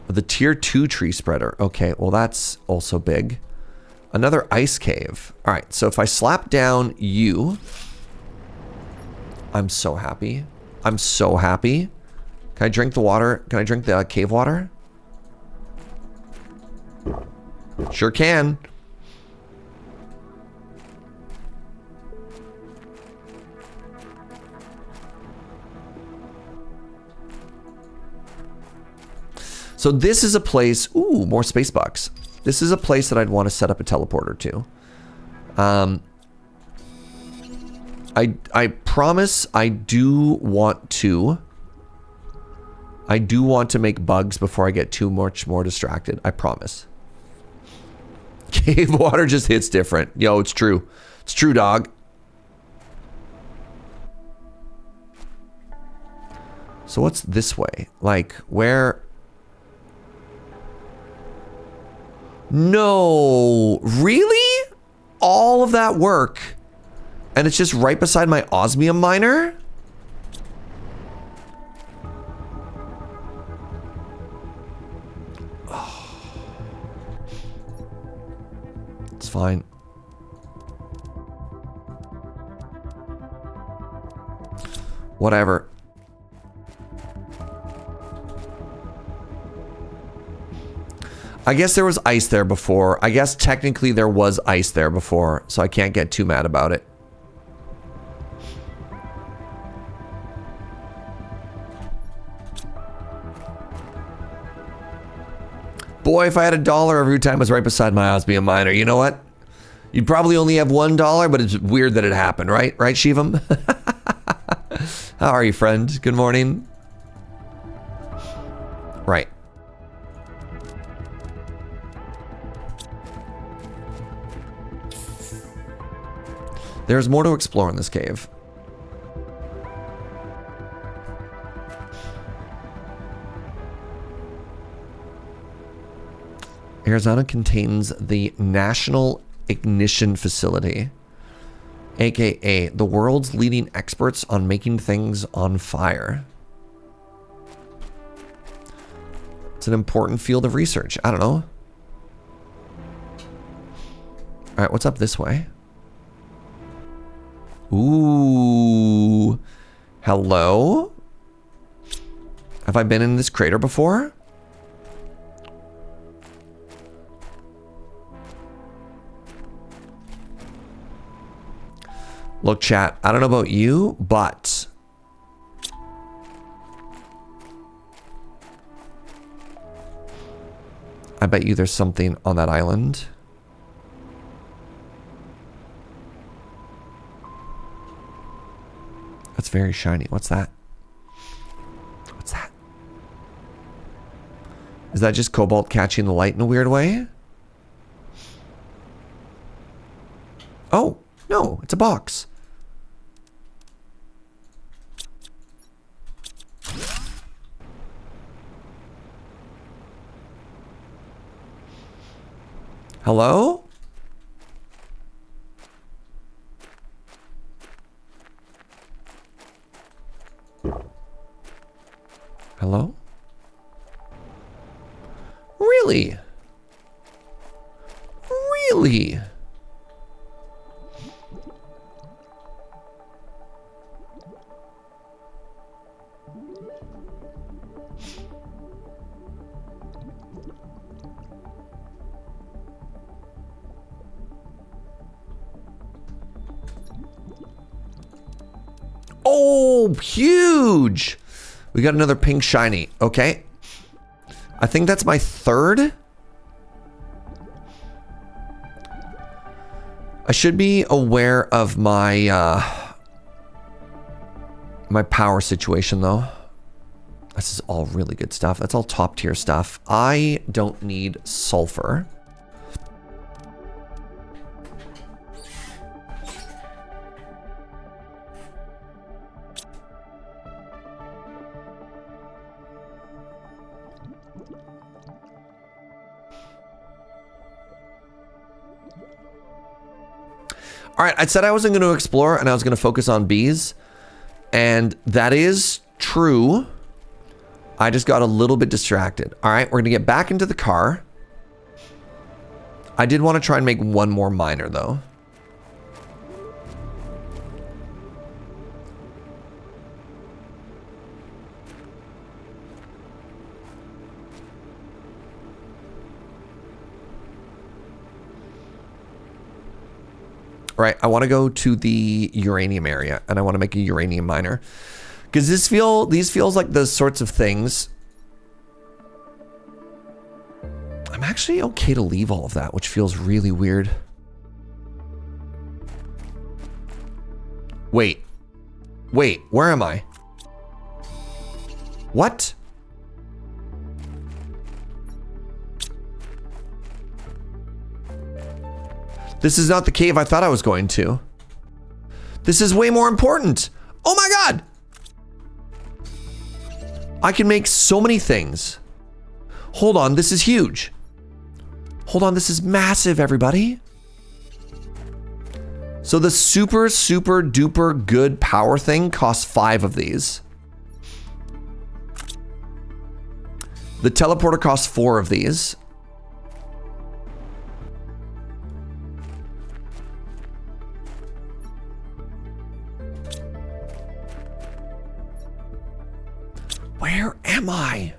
The tier 2 tree spreader. Okay, well that's also big. Another ice cave. All right, so if I slap down you, I'm so happy. I'm so happy. Can I drink the water? Can I drink the cave water? Sure can. So this is a place, ooh, more space bucks. This is a place that I'd want to set up a teleporter to. I promise I do want to make bugs before I get too much more distracted. I promise. Cave water just hits different. Yo, it's true. It's true, dog. So what's this way? Like, where... No, really? All of that work, and it's just right beside my osmium miner? Oh. It's fine. Whatever. I guess there was ice there before. I guess technically there was ice there before, so I can't get too mad about it. Boy, if I had $1 every time it was right beside my osmium miner, you know what? You'd probably only have $1, but it's weird that it happened, right? Right, Shivam? How are you, friend? Good morning. Right. There's more to explore in this cave. Arizona contains the National Ignition Facility, aka the world's leading experts on making things on fire. It's an important field of research. I don't know. All right, what's up this way? Ooh. Hello? Have I been in this crater before? Look, chat, I don't know about you, but I bet you there's something on that island. That's very shiny. What's that? What's that? Is that just cobalt catching the light in a weird way? Oh, no, it's a box. Hello? Hello? Really? Really? Oh, huge! We got another pink shiny. Okay. I think that's my third. I should be aware of my my power situation though. This is all really good stuff. That's all top tier stuff. I don't need sulfur. All right, I said I wasn't going to explore and I was going to focus on bees. And that is true. I just got a little bit distracted. All right, we're going to get back into the car. I did want to try and make one more miner, though. All right, I want to go to the uranium area, and I want to make a uranium miner. Because these feels like the sorts of things. I'm actually okay to leave all of that, which feels really weird. Wait, where am I? What? This is not the cave I thought I was going to. This is way more important. Oh my God. I can make so many things. Hold on, this is huge. Hold on, this is massive, everybody. So the super, super duper good power thing costs 5 of these. The teleporter costs 4 of these. Where am I?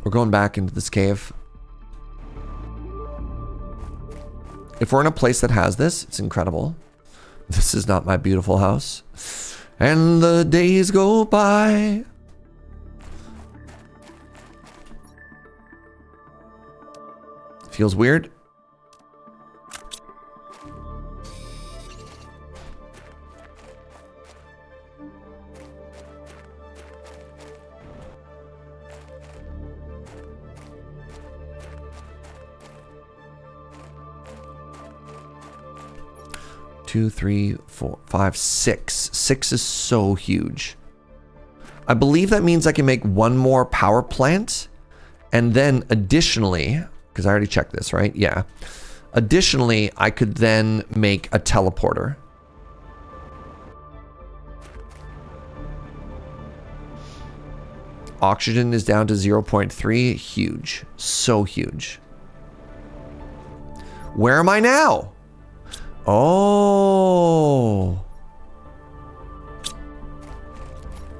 We're going back into this cave. If we're in a place that has this, it's incredible. This is not my beautiful house. And the days go by. Feels weird. Two, three, four, five, six. 6 is so huge. I believe that means I can make one more power plant. And then additionally, because I already checked this, right? Yeah. Additionally, I could then make a teleporter. Oxygen is down to 0.3. Huge. So huge. Where am I now? Oh.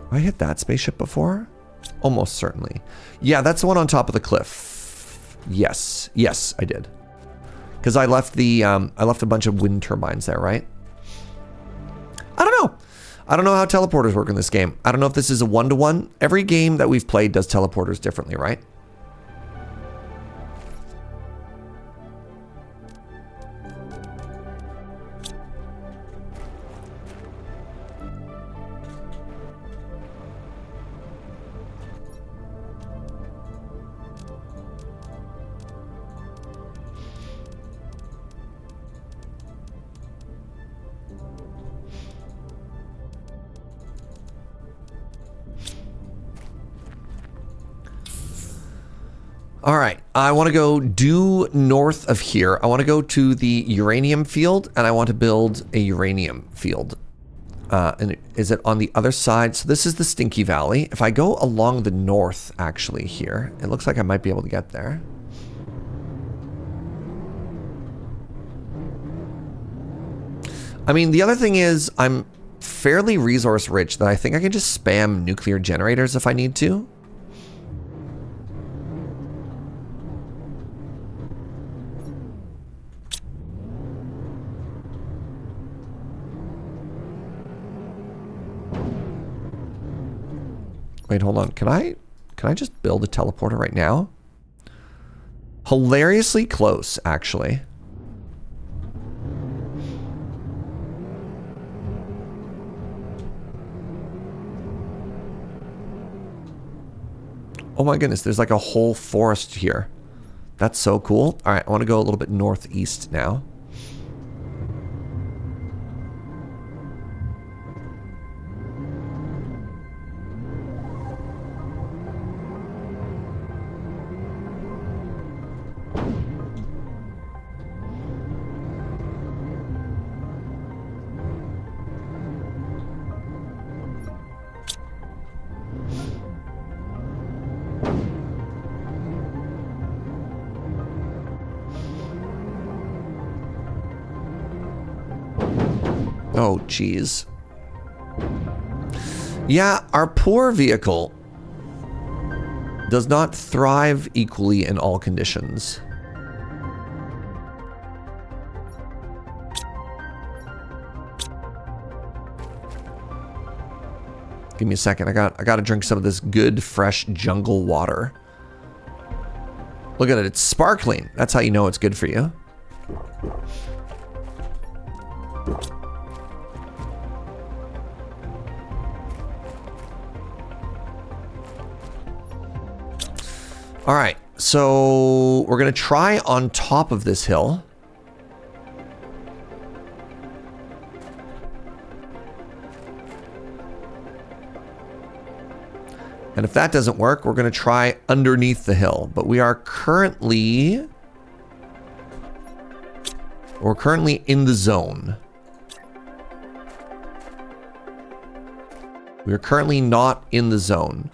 I hit that spaceship before? Almost certainly. Yeah, that's the one on top of the cliff. Yes. Yes, I did. Because I left a bunch of wind turbines there, right? I don't know. I don't know how teleporters work in this game. I don't know if this is a one-to-one. Every game that we've played does teleporters differently, right? All right, I want to go due north of here. I want to go to the uranium field, and I want to build a uranium field. And is it on the other side? So this is the Stinky Valley. If I go along the north, actually, here, it looks like I might be able to get there. I mean, the other thing is I'm fairly resource rich that I think I can just spam nuclear generators if I need to. Wait, hold on. Can I just build a teleporter right now? Hilariously close, actually. Oh my goodness, there's like a whole forest here. That's so cool. All right, I want to go a little bit northeast now. Oh, geez. Yeah, our poor vehicle does not thrive equally in all conditions. Give me a second. I got to drink some of this good, fresh jungle water. Look at it. It's sparkling. That's how you know it's good for you. All right, so we're going to try on top of this hill. And if that doesn't work, we're going to try underneath the hill. But we're currently in the zone. We're currently not in the zone.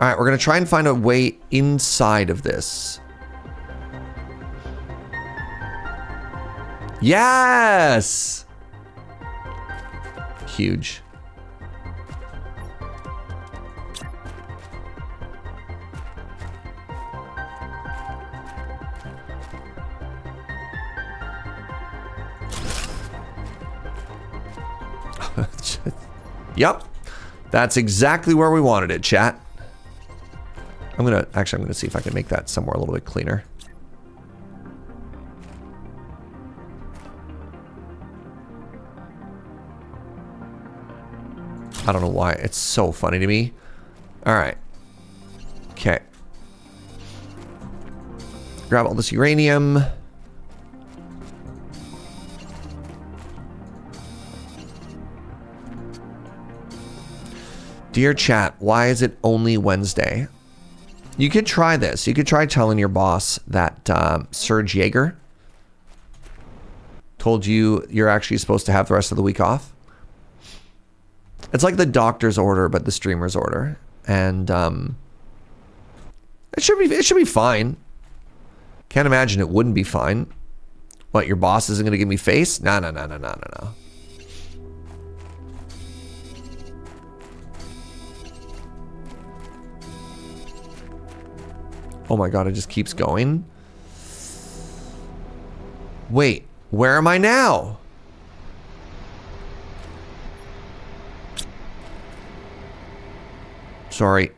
All right, we're going to try and find a way inside of this. Yes! Huge. Yep. That's exactly where we wanted it, chat. I'm gonna see if I can make that somewhere a little bit cleaner. I don't know why. It's so funny to me. All right. Okay. Grab all this uranium. Dear chat, why is it only Wednesday? You could try this. You could try telling your boss that Serge Yeager told you you're actually supposed to have the rest of the week off. It's like the doctor's order, but the streamer's order. And it should be fine. Can't imagine it wouldn't be fine. What, your boss isn't going to give me face? No. Oh my god, it just keeps going. Wait, where am I now? Sorry.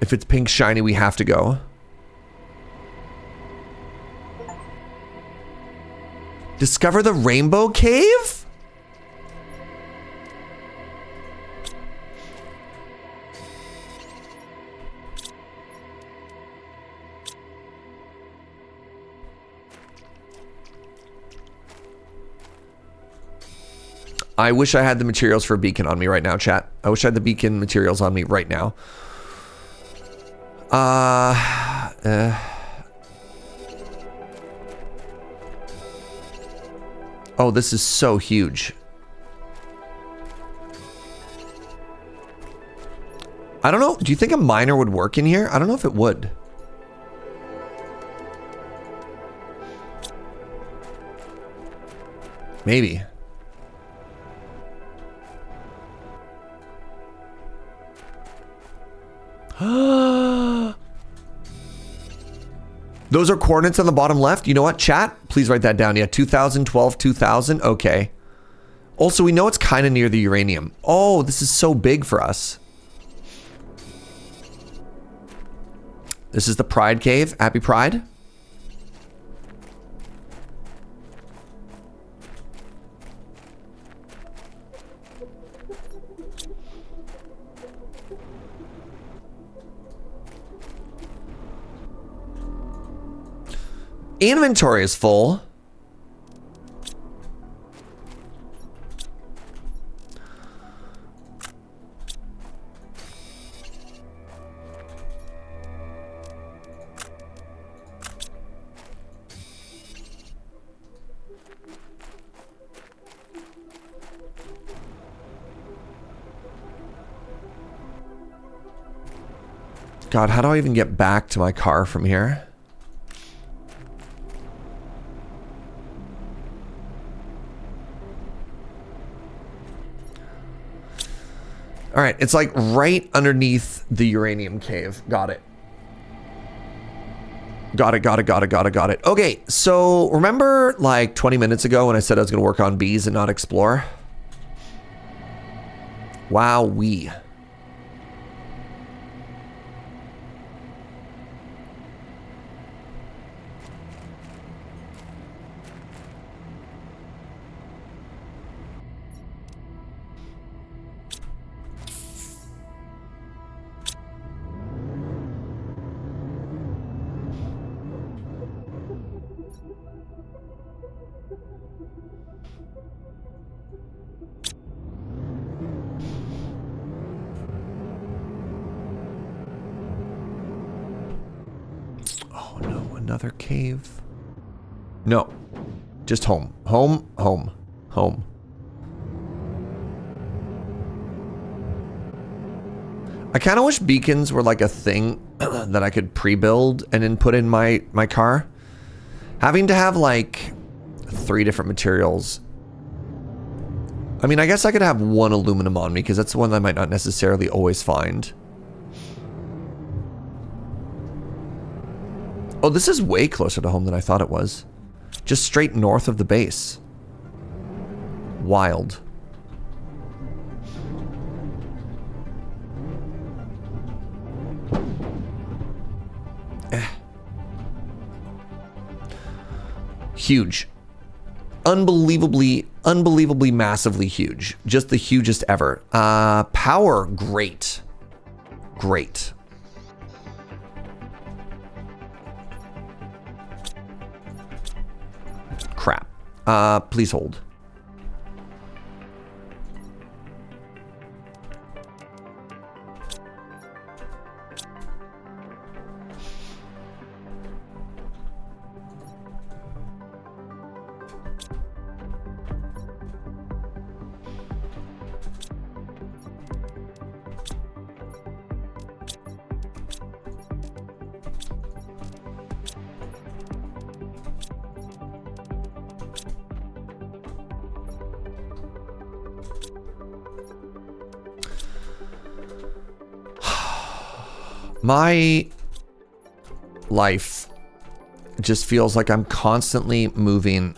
If it's pink shiny, we have to go. Discover the Rainbow Cave? I wish I had the materials for a beacon on me right now, chat. I wish I had the beacon materials on me right now. Oh, this is so huge. I don't know. Do you think a miner would work in here? I don't know if it would. Maybe. Those are coordinates on the bottom left. You know what, chat? Please write that down. Yeah, 2012, 2000. Okay. Also, we know it's kind of near the uranium. Oh, this is so big for us. This is the Pride Cave. Happy Pride. Inventory is full. God, how do I even get back to my car from here? All right, it's like right underneath the uranium cave. Got it. Got it. Okay, so remember like 20 minutes ago when I said I was going to work on bees and not explore? Wowee. Oh no, another cave. No, just home. Home. I kind of wish beacons were like a thing that I could pre-build and then put in my car. Having to have like 3 different materials. I mean, I guess I could have one aluminum on me because that's the one that I might not necessarily always find. Oh, this is way closer to home than I thought it was. Just straight north of the base. Wild. Huge. Unbelievably massively huge. Just the hugest ever. Power, great. Great. Crap. Please hold. My life just feels like I'm constantly moving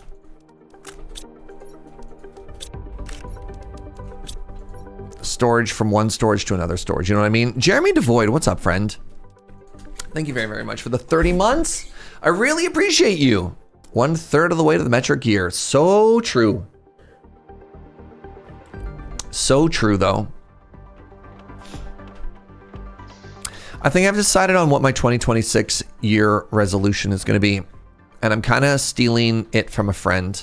storage from one storage to another storage. You know what I mean? Jeremy Devoid, what's up, friend? Thank you very, very much for the 30 months. I really appreciate you. 1/3 of the way to the metric year. So true. So true, though. I think I've decided on what my 2026 year resolution is going to be, and I'm kind of stealing it from a friend.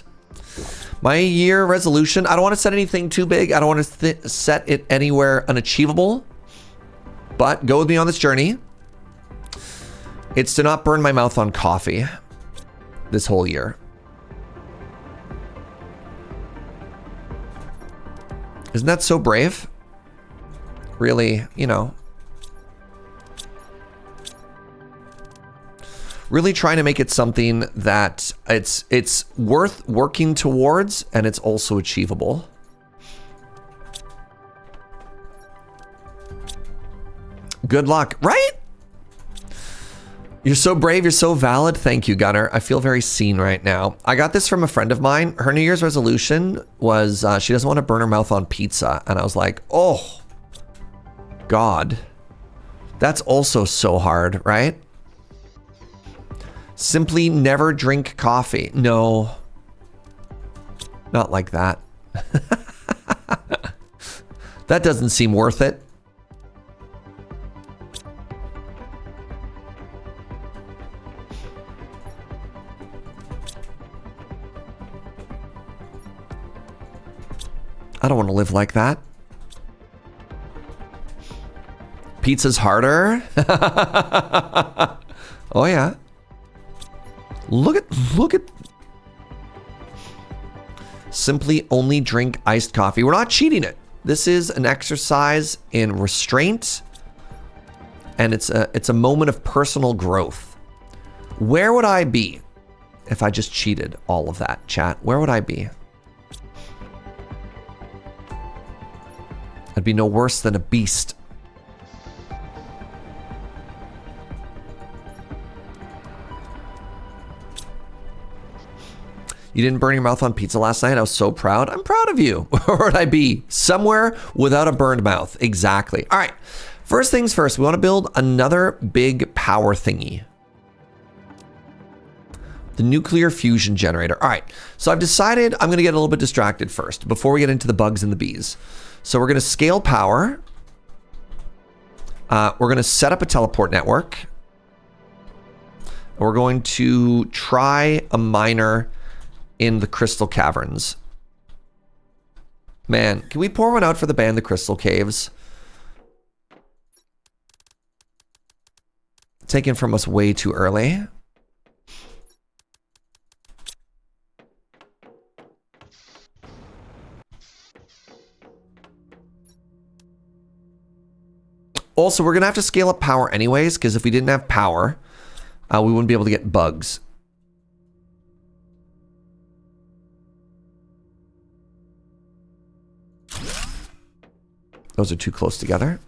My year resolution, I don't want to set anything too big. I don't want to set it anywhere unachievable, but go with me on this journey. It's to not burn my mouth on coffee this whole year. Isn't that so brave? Really, you know. Really trying to make it something that it's worth working towards and it's also achievable. Good luck, right? You're so brave. You're so valid. Thank you, Gunner. I feel very seen right now. I got this from a friend of mine. Her New Year's resolution was she doesn't want to burn her mouth on pizza. And I was like, oh, God. That's also so hard, right? Simply never drink coffee. No. Not like that. That doesn't seem worth it. I don't want to live like that. Pizza's harder. Oh yeah. Look at. Simply only drink iced coffee. We're not cheating it. This is an exercise in restraint, and it's a moment of personal growth. Where would I be if I just cheated all of that, chat? Where would I be? I'd be no worse than a beast. You didn't burn your mouth on pizza last night. I was so proud. I'm proud of you. Where would I be? Somewhere without a burned mouth. Exactly. All right. First things first, we want to build another big power thingy. The nuclear fusion generator. All right. So I've decided I'm going to get a little bit distracted first before we get into the bugs and the bees. So we're going to scale power. We're going to set up a teleport network. We're going to try a miner in the crystal caverns. Man, can we pour one out for the band, the Crystal Caves? Taken from us way too early. Also, we're going to have to scale up power anyways, because if we didn't have power, we wouldn't be able to get bugs. Those are too close together.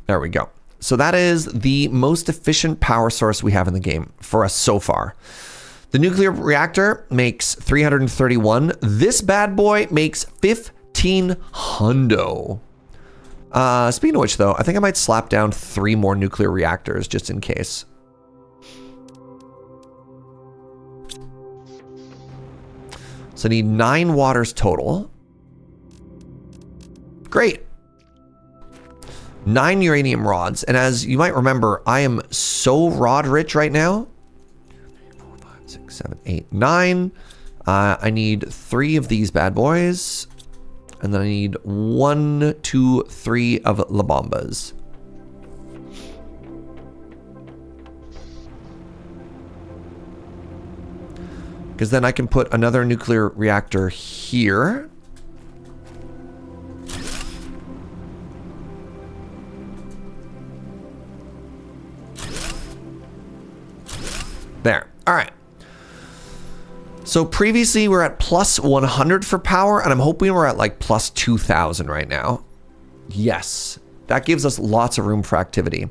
There we go. So that is the most efficient power source we have in the game for us so far. The nuclear reactor makes 331. This bad boy makes 15 hundo. Speaking of which, though, I think I might slap down 3 more nuclear reactors just in case. So I need 9 waters total. Great. 9 uranium rods. And as you might remember, I am so rod rich right now. 3, 4, 5, 6, 7, 8, 9. I need 3 of these bad boys. And then I need 1, 2, 3 of La Bombas. Because then I can put another nuclear reactor here. There. All right. So previously we're at plus 100 for power, and I'm hoping we're at like plus 2,000 right now. Yes. That gives us lots of room for activity.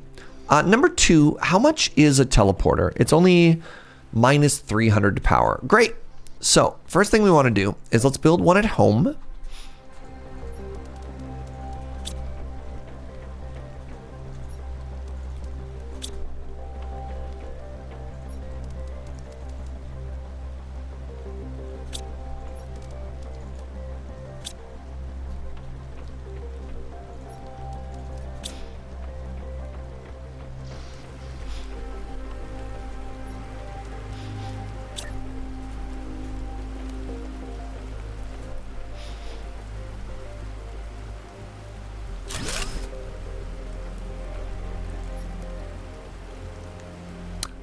Number 2, how much is a teleporter? It's only minus 300 to power. Great. So first thing we want to do is let's build one at home.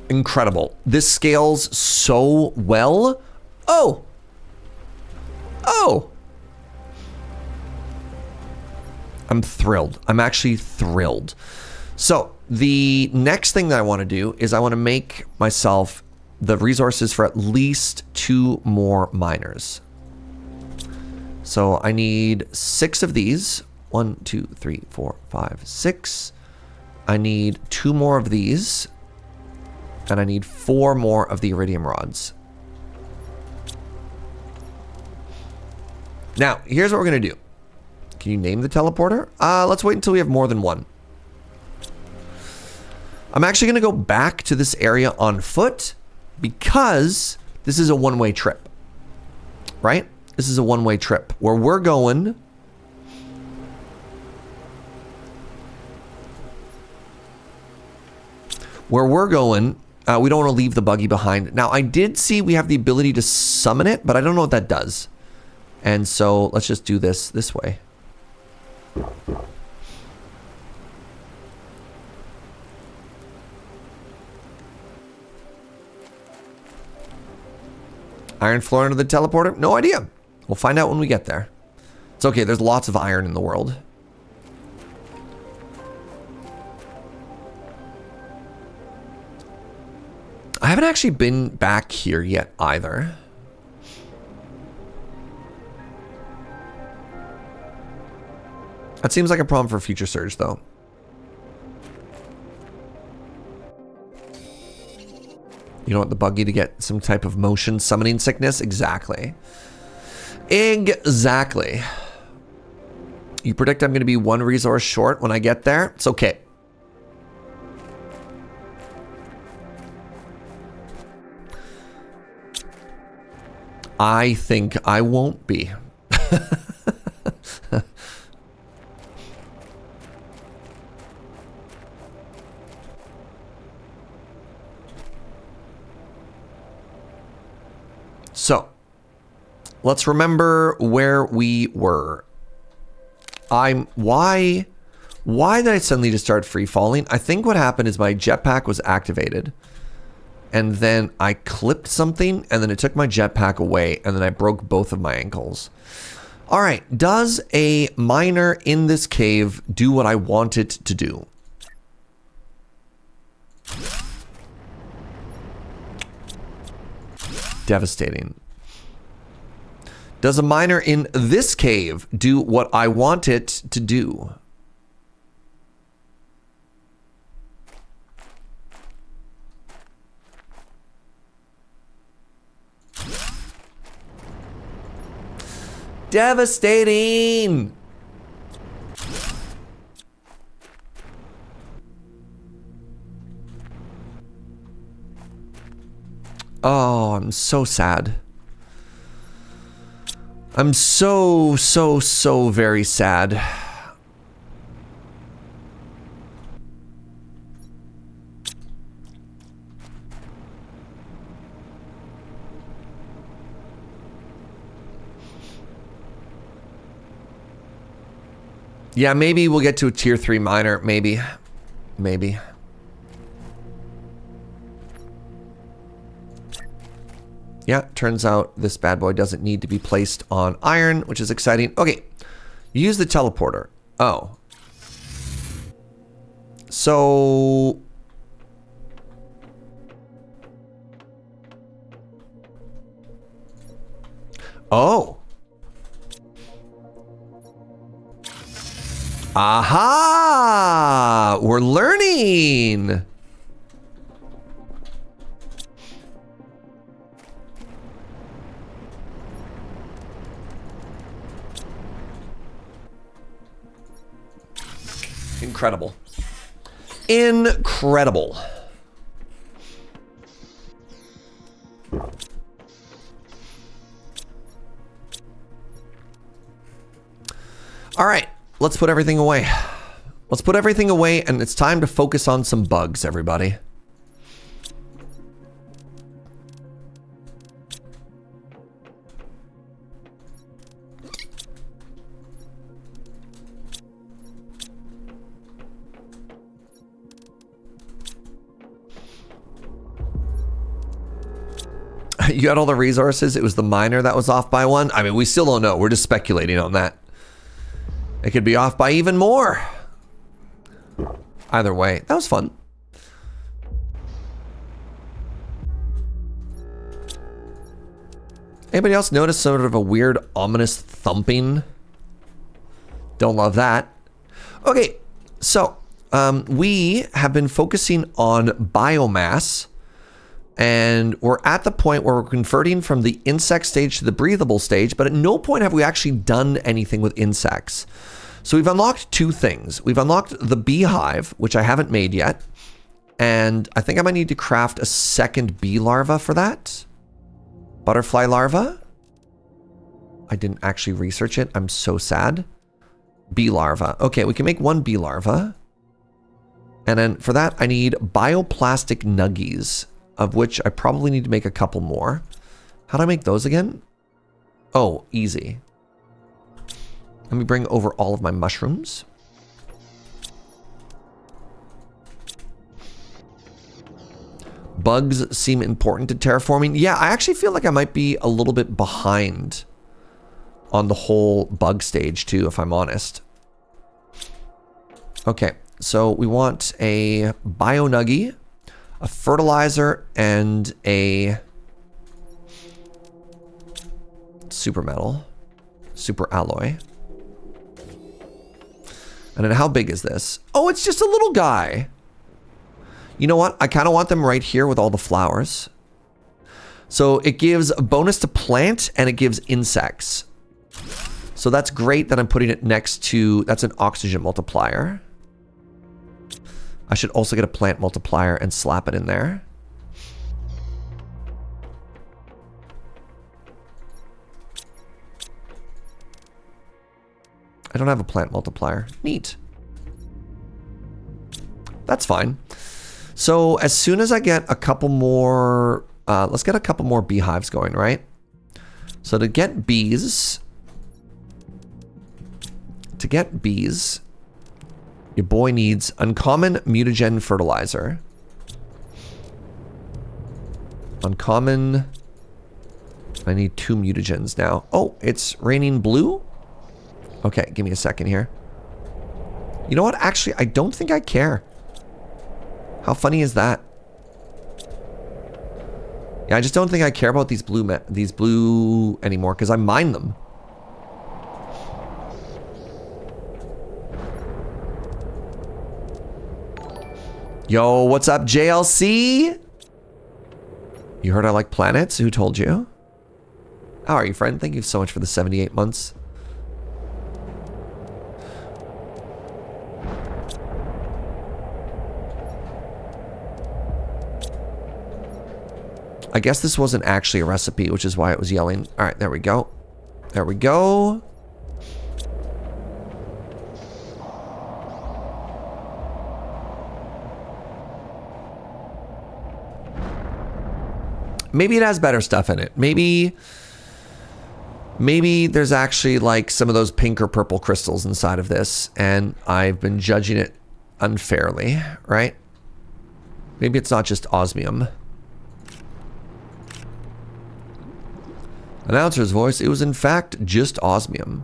Incredible. This scales so well. Oh. Oh. I'm thrilled. I'm actually thrilled. So the next thing that I want to do is I want to make myself the resources for at least 2 more miners. So I need 6 of these. 1, 2, 3, 4, 5, 6. I need 2 more of these. And I need 4 more of the iridium rods. Now, here's what we're going to do. Can you name the teleporter? Let's wait until we have more than one. I'm actually going to go back to this area on foot because this is a one-way trip, right? This is a one-way trip where we're going. We don't want to leave the buggy behind. Now, I did see we have the ability to summon it, but I don't know what that does. And so let's just do this way. Iron floor into the teleporter? No idea. We'll find out when we get there. It's okay, there's lots of iron in the world. I haven't actually been back here yet either. That seems like a problem for Future Surge, though. You don't want the buggy to get some type of motion summoning sickness? Exactly. Exactly. You predict I'm going to be 1 resource short when I get there? It's okay. I think I won't be. So, let's remember where we were. Why did I suddenly just start free falling? I think what happened is my jetpack was activated. And then I clipped something, and then it took my jetpack away, and then I broke both of my ankles. All right, does a miner in this cave do what I want it to do? Devastating. Does a miner in this cave do what I want it to do? Devastating! Oh, I'm so sad. I'm so very sad. Yeah, maybe we'll get to a tier 3 miner. Maybe. Maybe. Yeah, turns out this bad boy doesn't need to be placed on iron, which is exciting. Okay, use the teleporter. Oh. So... Oh. Aha! We're learning! Incredible. Incredible. All right, let's put everything away. Let's put everything away, and it's time to focus on some bugs, everybody. You got all the resources? It was the miner that was off by 1? I mean, we still don't know. We're just speculating on that. It could be off by even more. Either way, that was fun. Anybody else notice sort of a weird, ominous thumping? Don't love that. Okay, so we have been focusing on biomass, and we're at the point where we're converting from the insect stage to the breathable stage, but at no point have we actually done anything with insects. So we've unlocked two things. We've unlocked the beehive, which I haven't made yet, and I think I might need to craft a second bee larva for that. Butterfly larva. I didn't actually research it. I'm so sad. Bee larva. Okay, we can make one bee larva. And then for that, I need bioplastic nuggies, of which I probably need to make a couple more. How do I make those again? Oh, easy. Let me bring over all of my mushrooms. Bugs seem important to terraforming. Yeah, I actually feel like I might be a little bit behind on the whole bug stage too, if I'm honest. Okay, so we want a bio nuggie, a fertilizer, and a super metal, super alloy. And then how big is this? Oh, it's just a little guy. You know what? I kind of want them right here with all the flowers. So it gives a bonus to plant and it gives insects. So that's great that I'm putting it next to, that's an oxygen multiplier. I should also get a plant multiplier and slap it in there. I don't have a plant multiplier. Neat. That's fine. So as soon as I get a couple more, let's get a couple more beehives going, right? So to get bees, your boy needs uncommon mutagen fertilizer. Uncommon, I need 2 mutagens now. Oh, it's raining blue? Okay, give me a second here. You know what? Actually, I don't think I care. How funny is that? Yeah, I just don't think I care about these blue anymore because I mine them. Yo, what's up, JLC? You heard I like planets? Who told you? How are you, friend? Thank you so much for the 78 months. I guess this wasn't actually a recipe, which is why it was yelling. All right, there we go. There we go. Maybe it has better stuff in it. Maybe there's actually like some of those pink or purple crystals inside of this, and I've been judging it unfairly, right? Maybe it's not just osmium. Announcer's voice, it was in fact just osmium.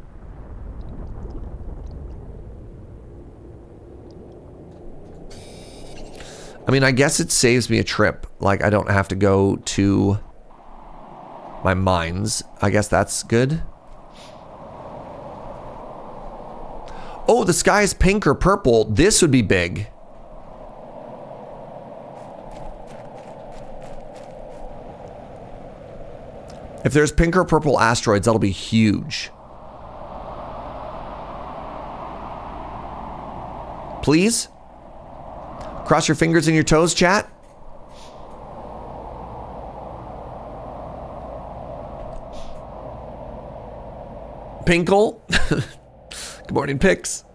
I mean, I guess it saves me a trip. Like, I don't have to go to my mines. I guess that's good. Oh, the sky is pink or purple. This would be big. If there's pink or purple asteroids, that'll be huge. Please? Cross your fingers and your toes, chat. Pinkle. Good morning, Pix.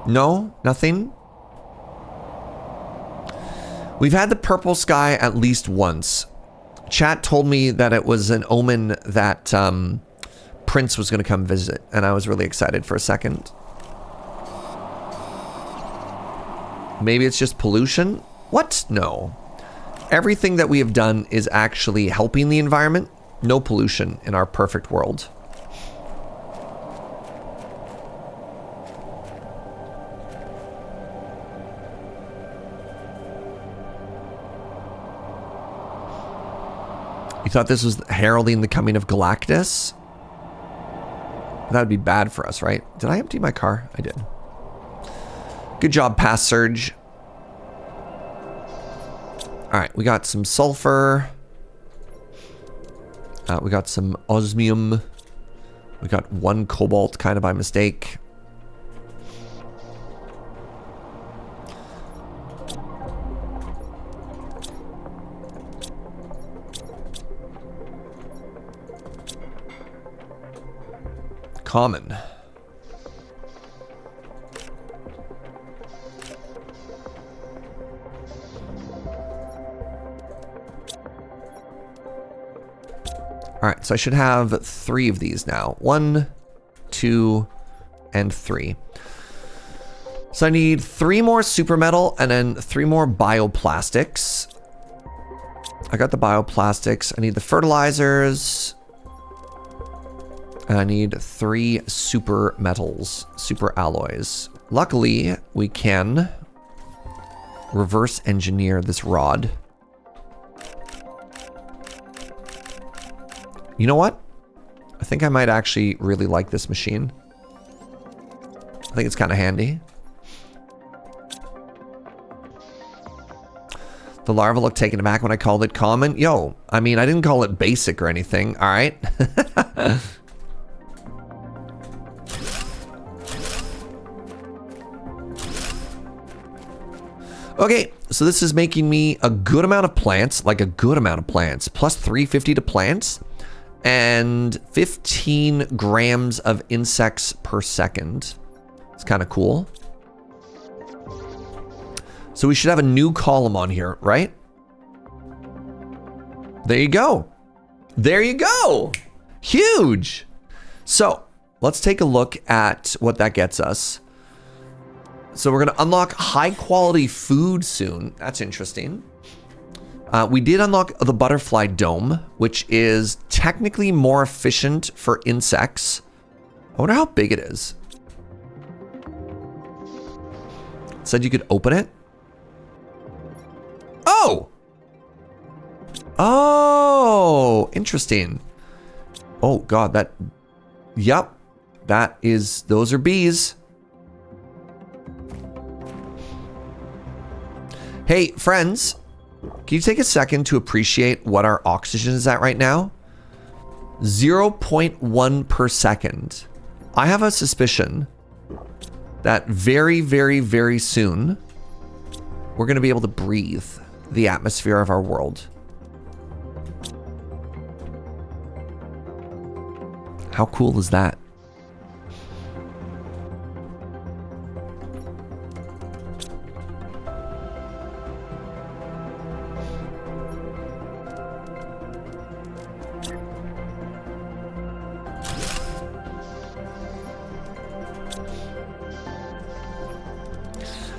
No, nothing. We've had the purple sky at least once. Chat told me that it was an omen that Prince was going to come visit, and I was really excited for a second. Maybe it's just pollution? What? No. Everything that we have done is actually helping the environment. No pollution in our perfect world. You thought this was heralding the coming of Galactus? That would be bad for us, right? Did I empty my car? I did. Good job, Past Surge. All right, we got some sulfur. We got some osmium. We got 1 cobalt kind of by mistake. Common. All right, so I should have 3 of these now. 1, 2, and 3. So I need 3 more super metal and then 3 more bioplastics. I got the bioplastics. I need the fertilizers. And I need 3 super metals, super alloys. Luckily, we can reverse engineer this rod. You know what? I think I might actually really like this machine. I think it's kind of handy. The larva looked taken aback when I called it common. Yo, I mean, I didn't call it basic or anything, all right? Okay, so this is making me a good amount of plants, like a good amount of plants, plus 350 to plants, and 15 grams of insects per second. It's kind of cool. So we should have a new column on here, right? There you go. There you go. Huge. So let's take a look at what that gets us. So we're going to unlock high quality food soon. That's interesting. We did unlock the butterfly dome, which is technically more efficient for insects. I wonder how big it is. It said you could open it. Oh! Oh, interesting. Oh God, that, yep, that is, those are bees. Hey, friends, can you take a second to appreciate what our oxygen is at right now? 0.1 per second. I have a suspicion that very, very, very soon, we're going to be able to breathe the atmosphere of our world. How cool is that?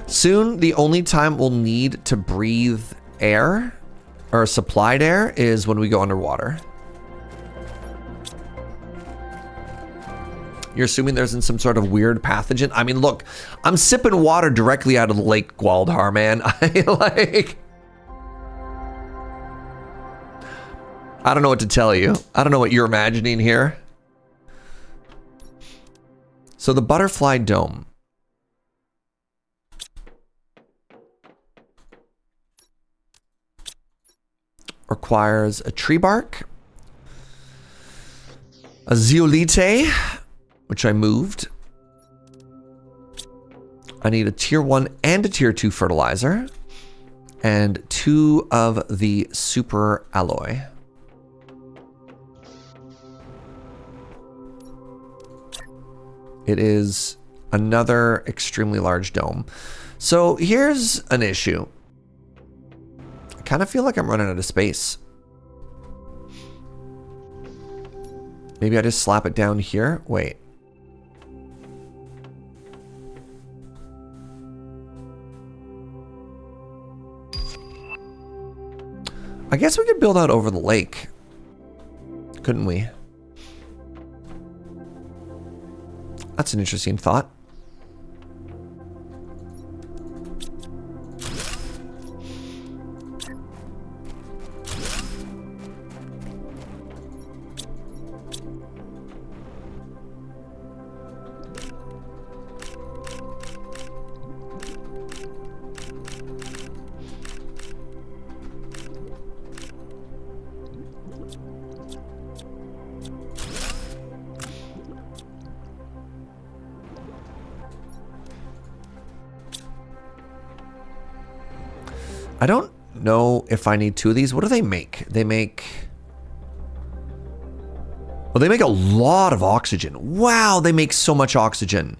Soon, the only time we'll need to breathe air or supplied air is when we go underwater. You're assuming there's in some sort of weird pathogen? I mean, look, I'm sipping water directly out of the Lake Gwaldhar, man. I don't know what to tell you. I don't know what you're imagining here. So the butterfly dome. Requires a tree bark, a zeolite, which I moved. I need a tier 1 and a tier 2 fertilizer, and 2 of the super alloy. It is another extremely large dome. So here's an issue. I kind of feel like I'm running out of space. Maybe I just slap it down here. Wait. I guess we could build out over the lake. Couldn't we? That's an interesting thought. I don't know if I need 2 of these. What do they make? They make... Well, they make a lot of oxygen. Wow, they make so much oxygen.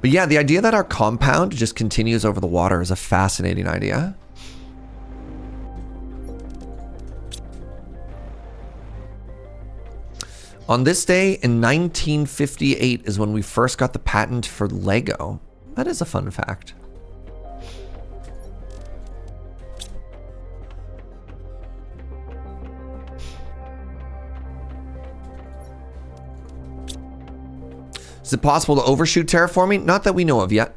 But yeah, the idea that our compound just continues over the water is a fascinating idea. On this day in 1958 is when we first got the patent for Lego. That is a fun fact. Is it possible to overshoot terraforming? Not that we know of yet,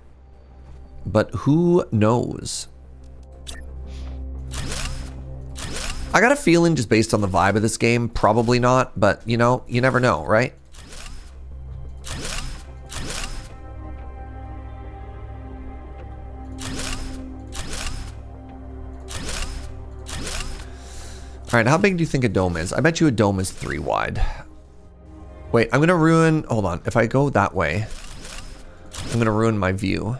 but who knows? I got a feeling just based on the vibe of this game, probably not, but you know, you never know, right? All right, how big do you think a dome is? I bet you a dome is 3 wide. Wait, I'm gonna ruin, hold on. If I go that way, I'm gonna ruin my view.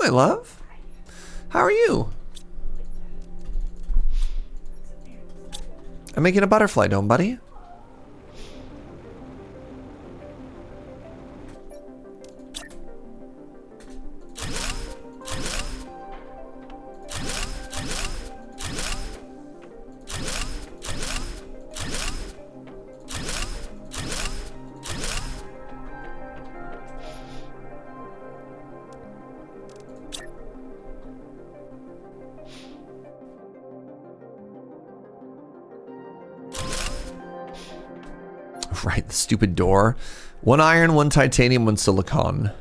My love, how are you? I'm making a butterfly dome, buddy. Right, the stupid door. 1 iron, 1 titanium, 1 silicon.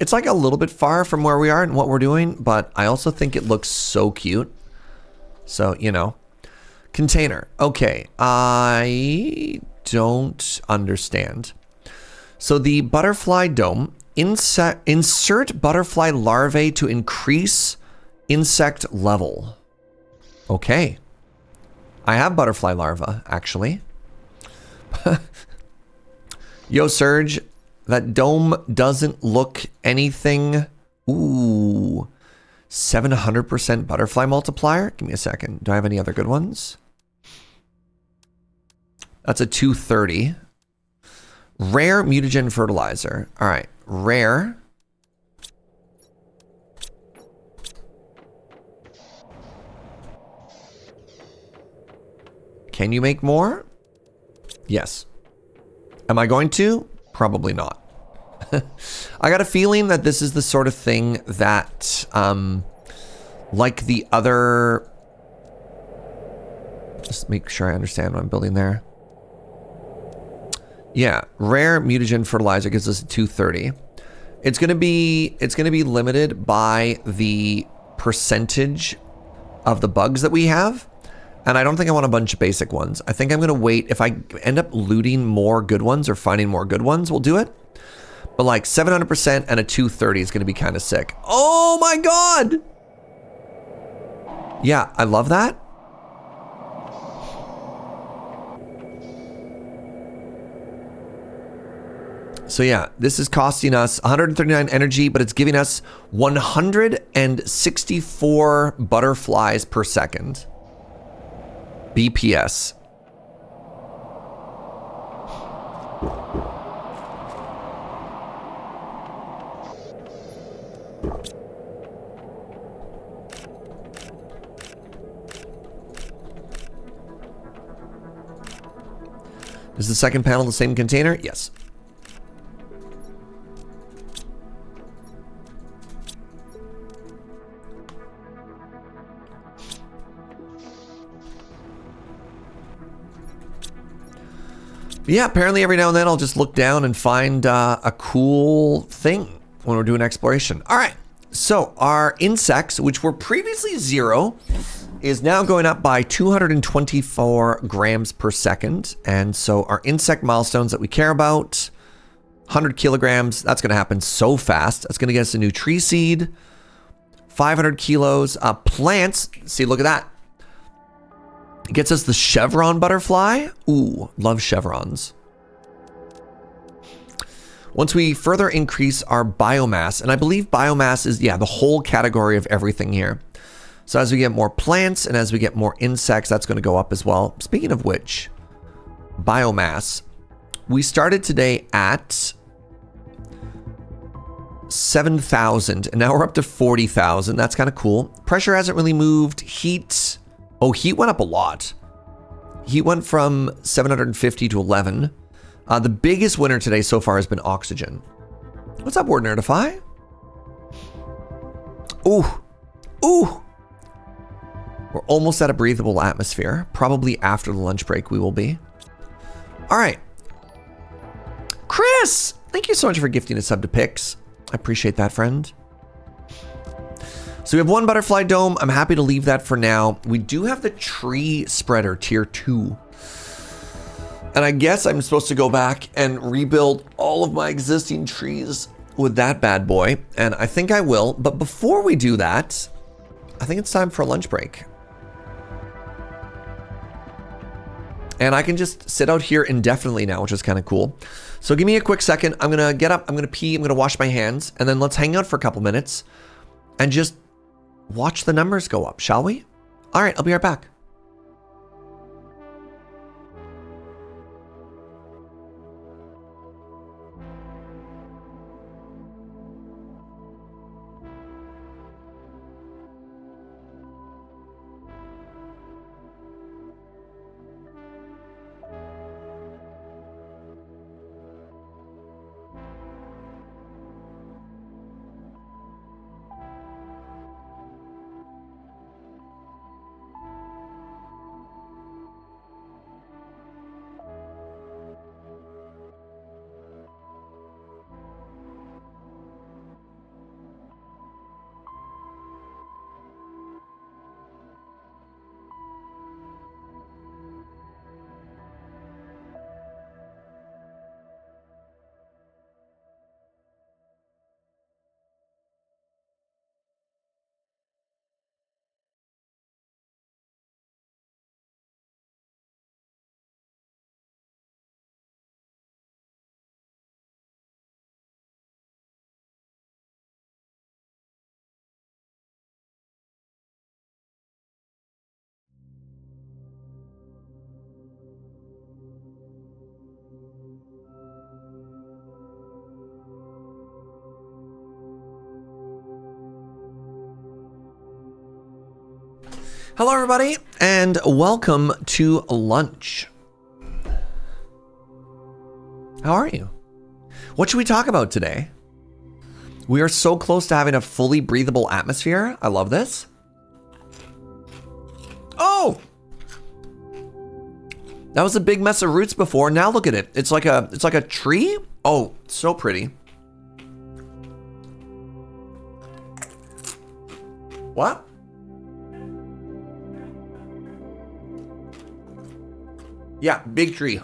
It's like a little bit far from where we are and what we're doing, but I also think it looks so cute. So, you know. Container. Okay, I don't understand. So the butterfly dome, insert butterfly larvae to increase insect level. Okay. I have butterfly larvae, actually. Yo, Surge, that dome doesn't look anything. Ooh, 700% butterfly multiplier. Give me a second. Do I have any other good ones? That's a 230. Rare mutagen fertilizer. All right, rare. Can you make more? Yes. Am I going to? Probably not. I got a feeling that this is the sort of thing that, like the other... Just make sure I understand what I'm building there. Yeah, rare mutagen fertilizer gives us a 230. It's gonna be limited by the percentage of the bugs that we have. And I don't think I want a bunch of basic ones. I think I'm gonna wait. If I end up looting more good ones or finding more good ones, we'll do it. But like 700% and a 230 is gonna be kind of sick. Oh my God! Yeah, I love that. So yeah, this is costing us 139 energy, but it's giving us 164 butterflies per second. BPS. Is the second panel the same container? Yes. Yeah, apparently every now and then I'll just look down and find a cool thing when we're doing exploration. All right, so our insects, which were previously 0, is now going up by 224 grams per second. And so our insect milestones that we care about, 100 kilograms, that's gonna happen so fast. That's gonna get us a new tree seed, 500 kilos. Plants, see, look at that. It gets us the chevron butterfly. Ooh, love chevrons. Once we further increase our biomass, and I believe biomass is, yeah, the whole category of everything here. So as we get more plants and as we get more insects, that's going to go up as well. Speaking of which, biomass. We started today at 7,000 and now we're up to 40,000. That's kind of cool. Pressure hasn't really moved. Heat. Oh, heat went up a lot. Heat went from 750 to 11. The biggest winner today so far has been oxygen. What's up, Word Nerdify? Ooh. Ooh. We're almost at a breathable atmosphere. Probably after the lunch break we will be. All right. Chris, thank you so much for gifting a sub to Pix. I appreciate that, friend. So we have 1 butterfly dome. I'm happy to leave that for now. We do have the tree spreader tier 2. And I guess I'm supposed to go back and rebuild all of my existing trees with that bad boy. And I think I will. But before we do that, I think it's time for a lunch break. And I can just sit out here indefinitely now, which is kind of cool. So give me a quick second. I'm going to get up. I'm going to pee. I'm going to wash my hands. And then let's hang out for a couple minutes and just watch the numbers go up, shall we? All right, I'll be right back. Hello, everybody, and welcome to lunch. How are you? What should we talk about today? We are so close to having a fully breathable atmosphere. I love this. Oh! That was a big mess of roots before. Now look at it. It's like a tree. Oh, so pretty. What? Yeah, big tree.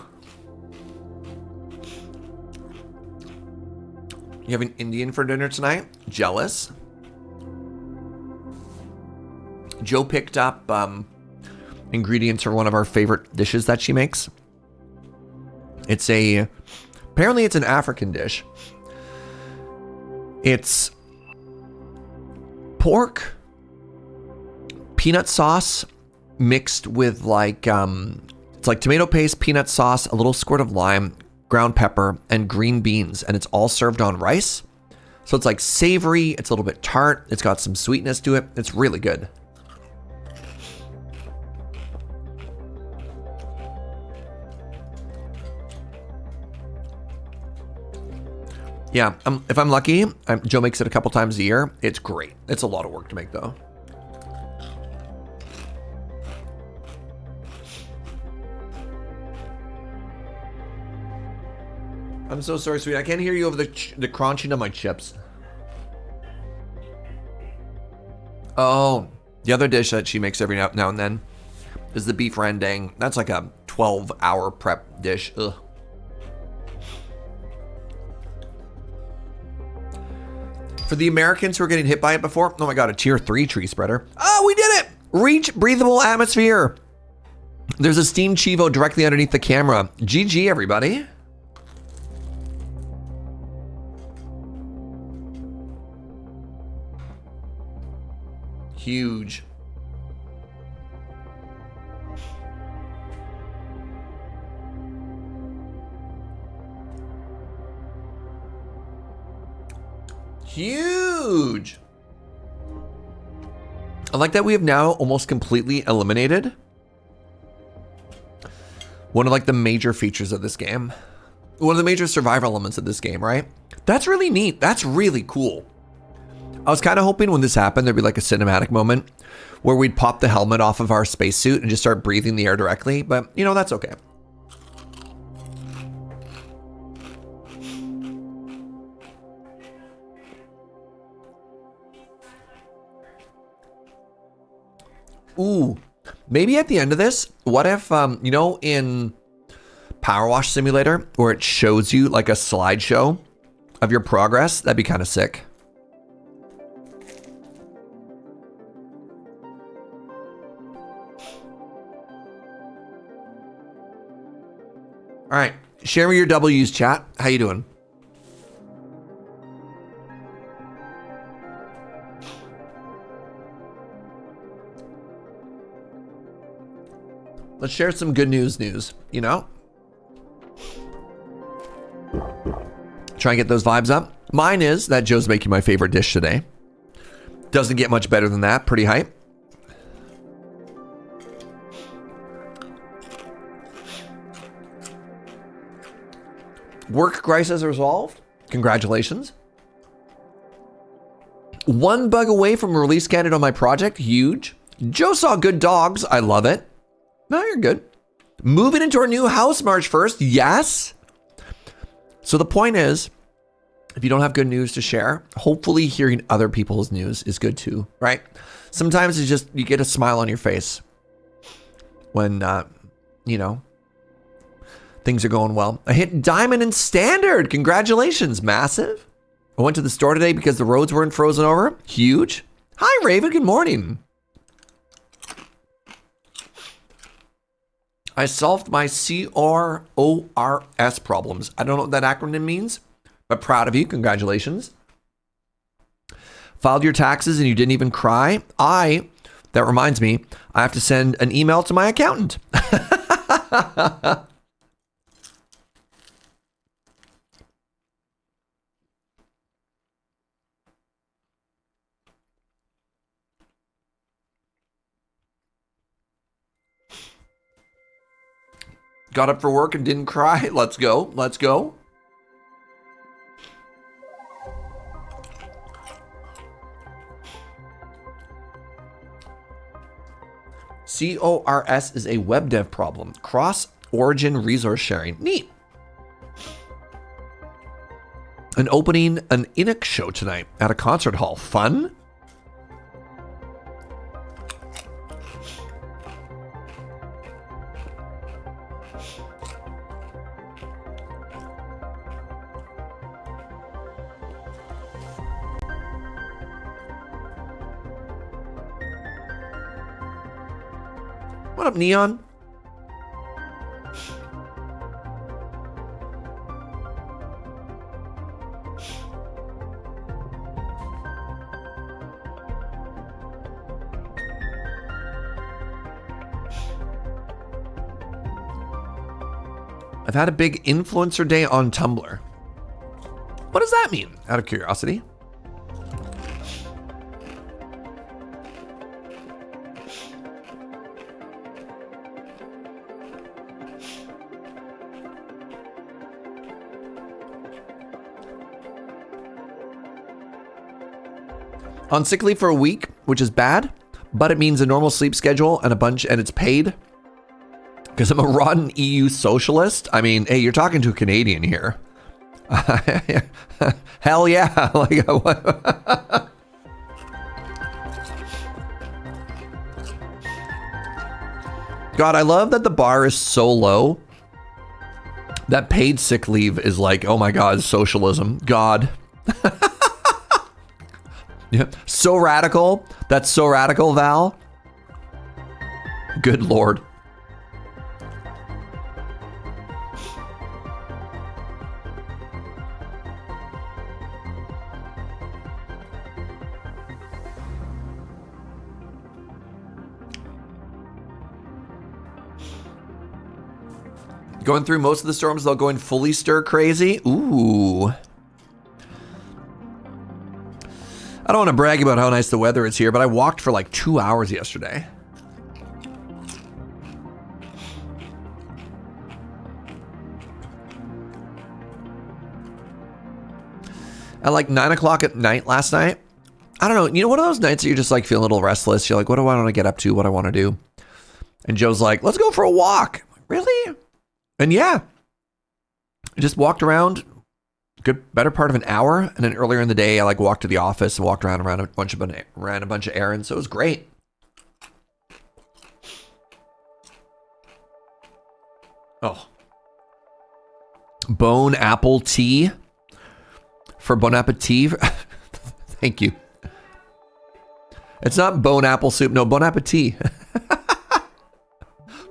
You have an Indian for dinner tonight? Jealous. Joe picked up ingredients for one of our favorite dishes that she makes. Apparently it's an African dish. It's pork, peanut sauce mixed with it's like tomato paste, peanut sauce, a little squirt of lime, ground pepper, and green beans. And it's all served on rice. So it's like savory. It's a little bit tart. It's got some sweetness to it. It's really good. Yeah, if I'm lucky, Joe makes it a couple times a year. It's great. It's a lot of work to make, though. I'm so sorry, sweetie. I can't hear you over the crunching of my chips. Oh, the other dish that she makes every now and then is the beef rendang. That's like a 12-hour prep dish. Ugh. For the Americans who are getting hit by it before, oh my God, a tier 3 tree spreader. Oh, we did it! Reach breathable atmosphere. There's a steam chivo directly underneath the camera. GG, everybody. Huge. Huge. I like that we have now almost completely eliminated one of like the major features of this game. One of the major survival elements of this game, right? That's really neat. That's really cool. I was kind of hoping when this happened, there'd be like a cinematic moment where we'd pop the helmet off of our spacesuit and just start breathing the air directly, but you know, that's okay. Ooh, maybe at the end of this, what if, you know, in Power Wash Simulator, where it shows you like a slideshow of your progress? That'd be kind of sick. All right, share me your W's, chat. How you doing? Let's share some good news, you know? Try and get those vibes up. Mine is that Joe's making my favorite dish today. Doesn't get much better than that. Pretty hype. Work crisis resolved. Congratulations. One bug away from release candidate on my project. Huge. Joe saw good dogs. I love it. No, you're good. Moving into our new house March 1st. Yes. So the point is, if you don't have good news to share, hopefully hearing other people's news is good too, right? Sometimes it's just, you get a smile on your face when, you know, things are going well. I hit Diamond and Standard. Congratulations, massive. I went to the store today because the roads weren't frozen over. Huge. Hi, Raven. Good morning. I solved my CRORS problems. I don't know what that acronym means, but proud of you. Congratulations. Filed your taxes and you didn't even cry. That reminds me, I have to send an email to my accountant. Got up for work and didn't cry. Let's go. Let's go. CORS is a web dev problem. Cross-origin resource sharing. Neat. And opening an Inuk show tonight at a concert hall. Fun? What up, Neon? I've had a big influencer day on Tumblr. What does that mean? Out of curiosity. On sick leave for a week, which is bad, but it means a normal sleep schedule and it's paid. Because I'm a rotten EU socialist. I mean, hey, you're talking to a Canadian here. Hell yeah. Like, God, I love that the bar is so low that paid sick leave is like, oh my God, socialism. God. Yeah. So radical. That's so radical, Val. Good Lord. Going through most of the storms, they'll go in fully stir crazy. Ooh. I don't want to brag about how nice the weather is here, but I walked for like 2 hours yesterday. At like 9 o'clock at night last night. I don't know. You know, one of those nights that you're just like feeling a little restless. You're like, what do I want to get up to? What do I want to do? And Joe's like, let's go for a walk. Really? And yeah, I just walked around better part of an hour. And then earlier in the day, I like walked to the office and walked around a bunch of errands. So it was great. Oh, Bone apple tea for Bon Appetit. Thank you. It's not bone apple soup. No, Bon Appetit.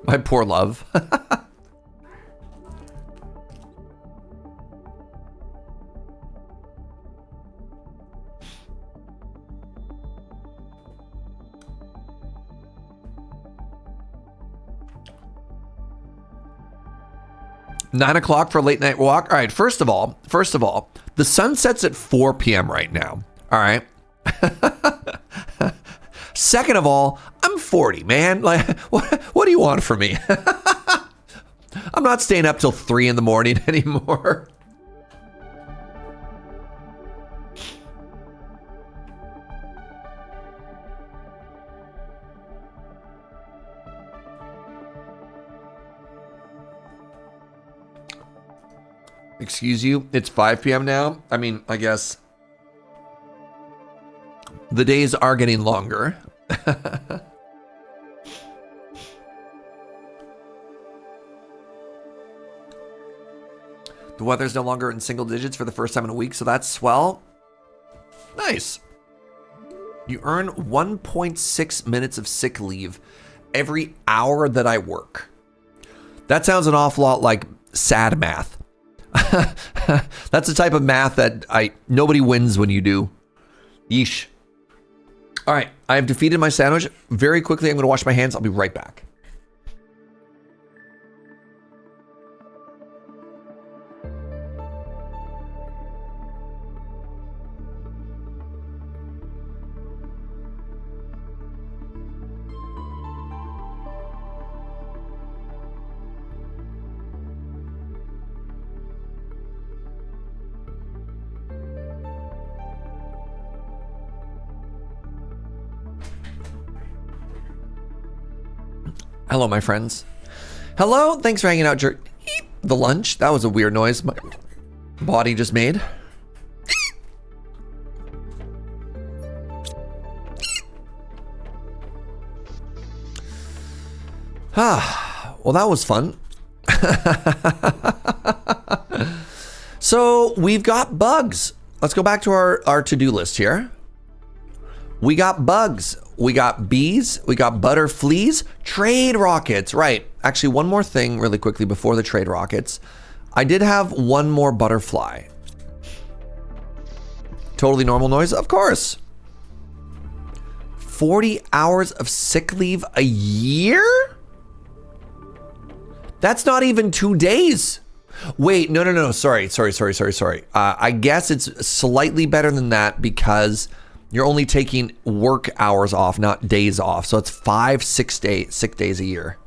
My poor love. 9 o'clock for a late night walk. All right, first of all, the sun sets at 4 p.m. right now. All right. Second of all, I'm 40, man. Like, what do you want from me? I'm not staying up till 3 in the morning anymore. Excuse you, it's 5 p.m. now. I mean, I guess the days are getting longer. The weather's no longer in single digits for the first time in a week, so that's swell. Nice. You earn 1.6 minutes of sick leave every hour that I work. That sounds an awful lot like sad math. That's the type of math that nobody wins when you do. Yeesh. All right, I have defeated my sandwich. Very quickly, I'm going to wash my hands. I'll be right back. Hello, my friends. Hello, thanks for hanging out during the lunch. That was a weird noise my body just made. Well, that was fun. So we've got bugs. Let's go back to our to-do list here. We got bugs. We got bees, we got butterflies, trade rockets, right. Actually, one more thing really quickly before the trade rockets. I did have one more butterfly. Totally normal noise, of course. 40 hours of sick leave a year? That's not even 2 days. Wait, no, sorry. I guess it's slightly better than that because you're only taking work hours off, not days off. So it's 5 sick days a year.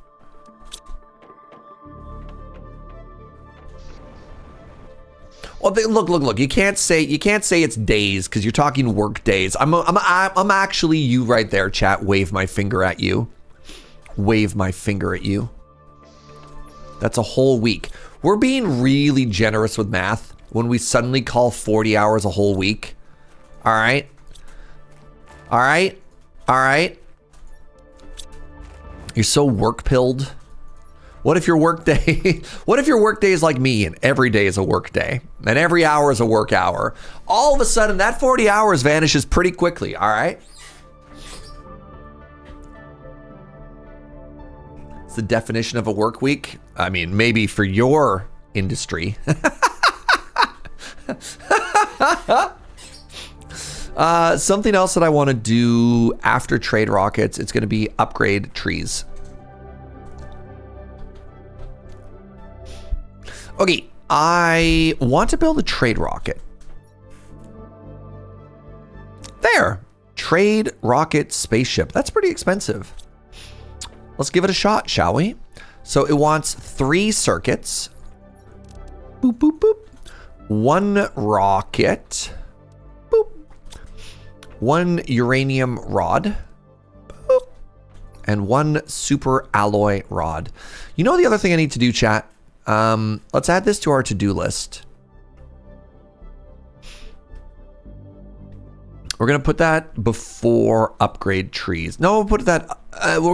Oh, look. You can't say it's days because you're talking work days. I'm actually you right there, chat. Wave my finger at you. Wave my finger at you. That's a whole week. We're being really generous with math when we suddenly call 40 hours a whole week. All right. All right. All right. You're so work-pilled. What if your work day, what if your work day is like me and every day is a work day and every hour is a work hour? All of a sudden that 40 hours vanishes pretty quickly, all right? It's the definition of a work week. I mean, maybe for your industry. Something else that I want to do after trade rockets, it's going to be upgrade trees. Okay, I want to build a trade rocket. There, trade rocket spaceship. That's pretty expensive. Let's give it a shot, shall we? So it wants 3 circuits. Boop, boop, boop. 1 rocket. Boop. 1 uranium rod. Boop. And 1 super alloy rod. You know the other thing I need to do, chat? Let's add this to our to-do list. We're going to put that before upgrade trees. No, we're going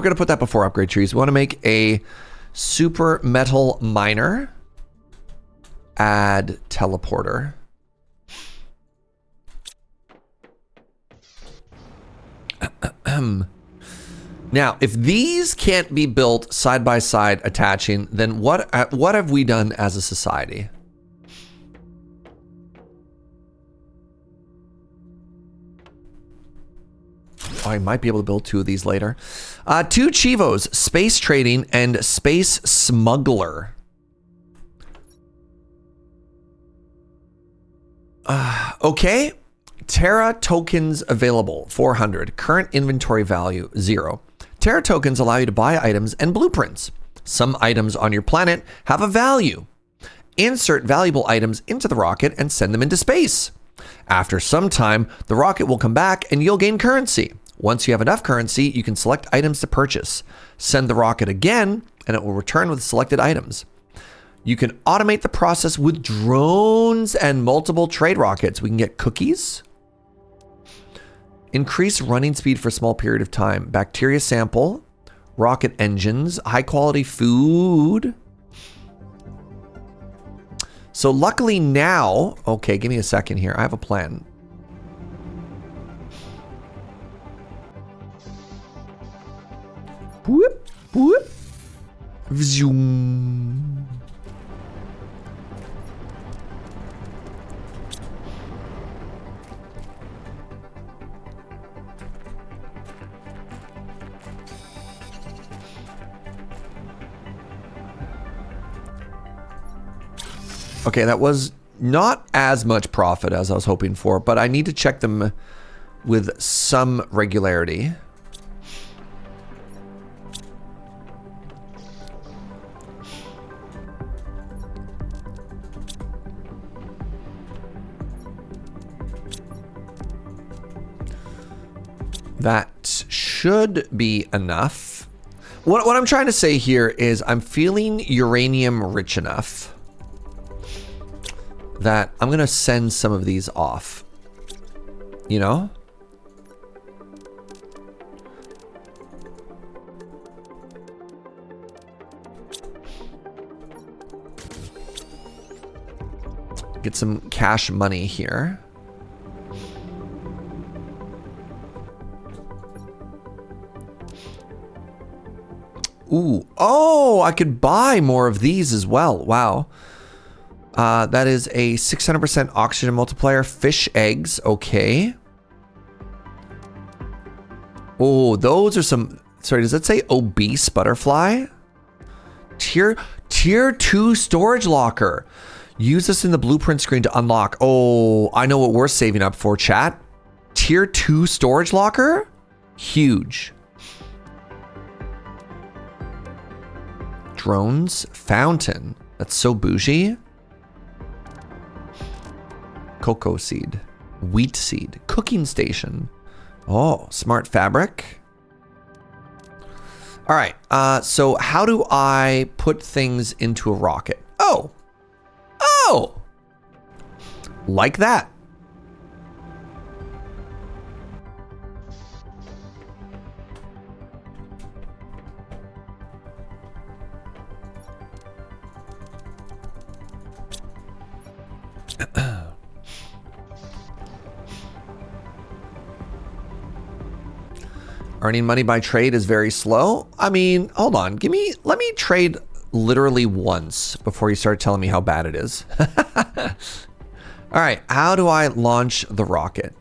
to put that before upgrade trees. We want to make a super metal miner. Add teleporter. Now, if these can't be built side by side attaching, then what have we done as a society? Oh, I might be able to build 2 of these later. 2 Chivos, space trading and space smuggler. Okay. Terra tokens available, 400. Current inventory value, 0. Terra tokens allow you to buy items and blueprints. Some items on your planet have a value. Insert valuable items into the rocket and send them into space. After some time, the rocket will come back and you'll gain currency. Once you have enough currency, you can select items to purchase. Send the rocket again and it will return with selected items. You can automate the process with drones and multiple trade rockets. We can get cookies. Increase running speed for a small period of time. Bacteria sample, rocket engines, high quality food. So luckily now, okay, give me a second here. I have a plan. Whoop, whoop. Zoom. Okay, that was not as much profit as I was hoping for, but I need to check them with some regularity. That should be enough. What I'm trying to say here is I'm feeling uranium rich enough that I'm going to send some of these off, you know? Get some cash money here. Ooh, oh, I could buy more of these as well. Wow. That is a 600% oxygen multiplier. Fish eggs. Okay. Oh, those are some... Sorry, does that say obese butterfly? Tier 2 storage locker. Use this in the blueprint screen to unlock. Oh, I know what we're saving up for, chat. Tier 2 storage locker? Huge. Drones. Fountain. That's so bougie. Cocoa seed. Wheat seed. Cooking station. Oh, smart fabric. All right. So how do I put things into a rocket? Oh. Oh. Like that. Earning money by trade is very slow. I mean, hold on. Let me trade literally once before you start telling me how bad it is. All right, how do I launch the rocket?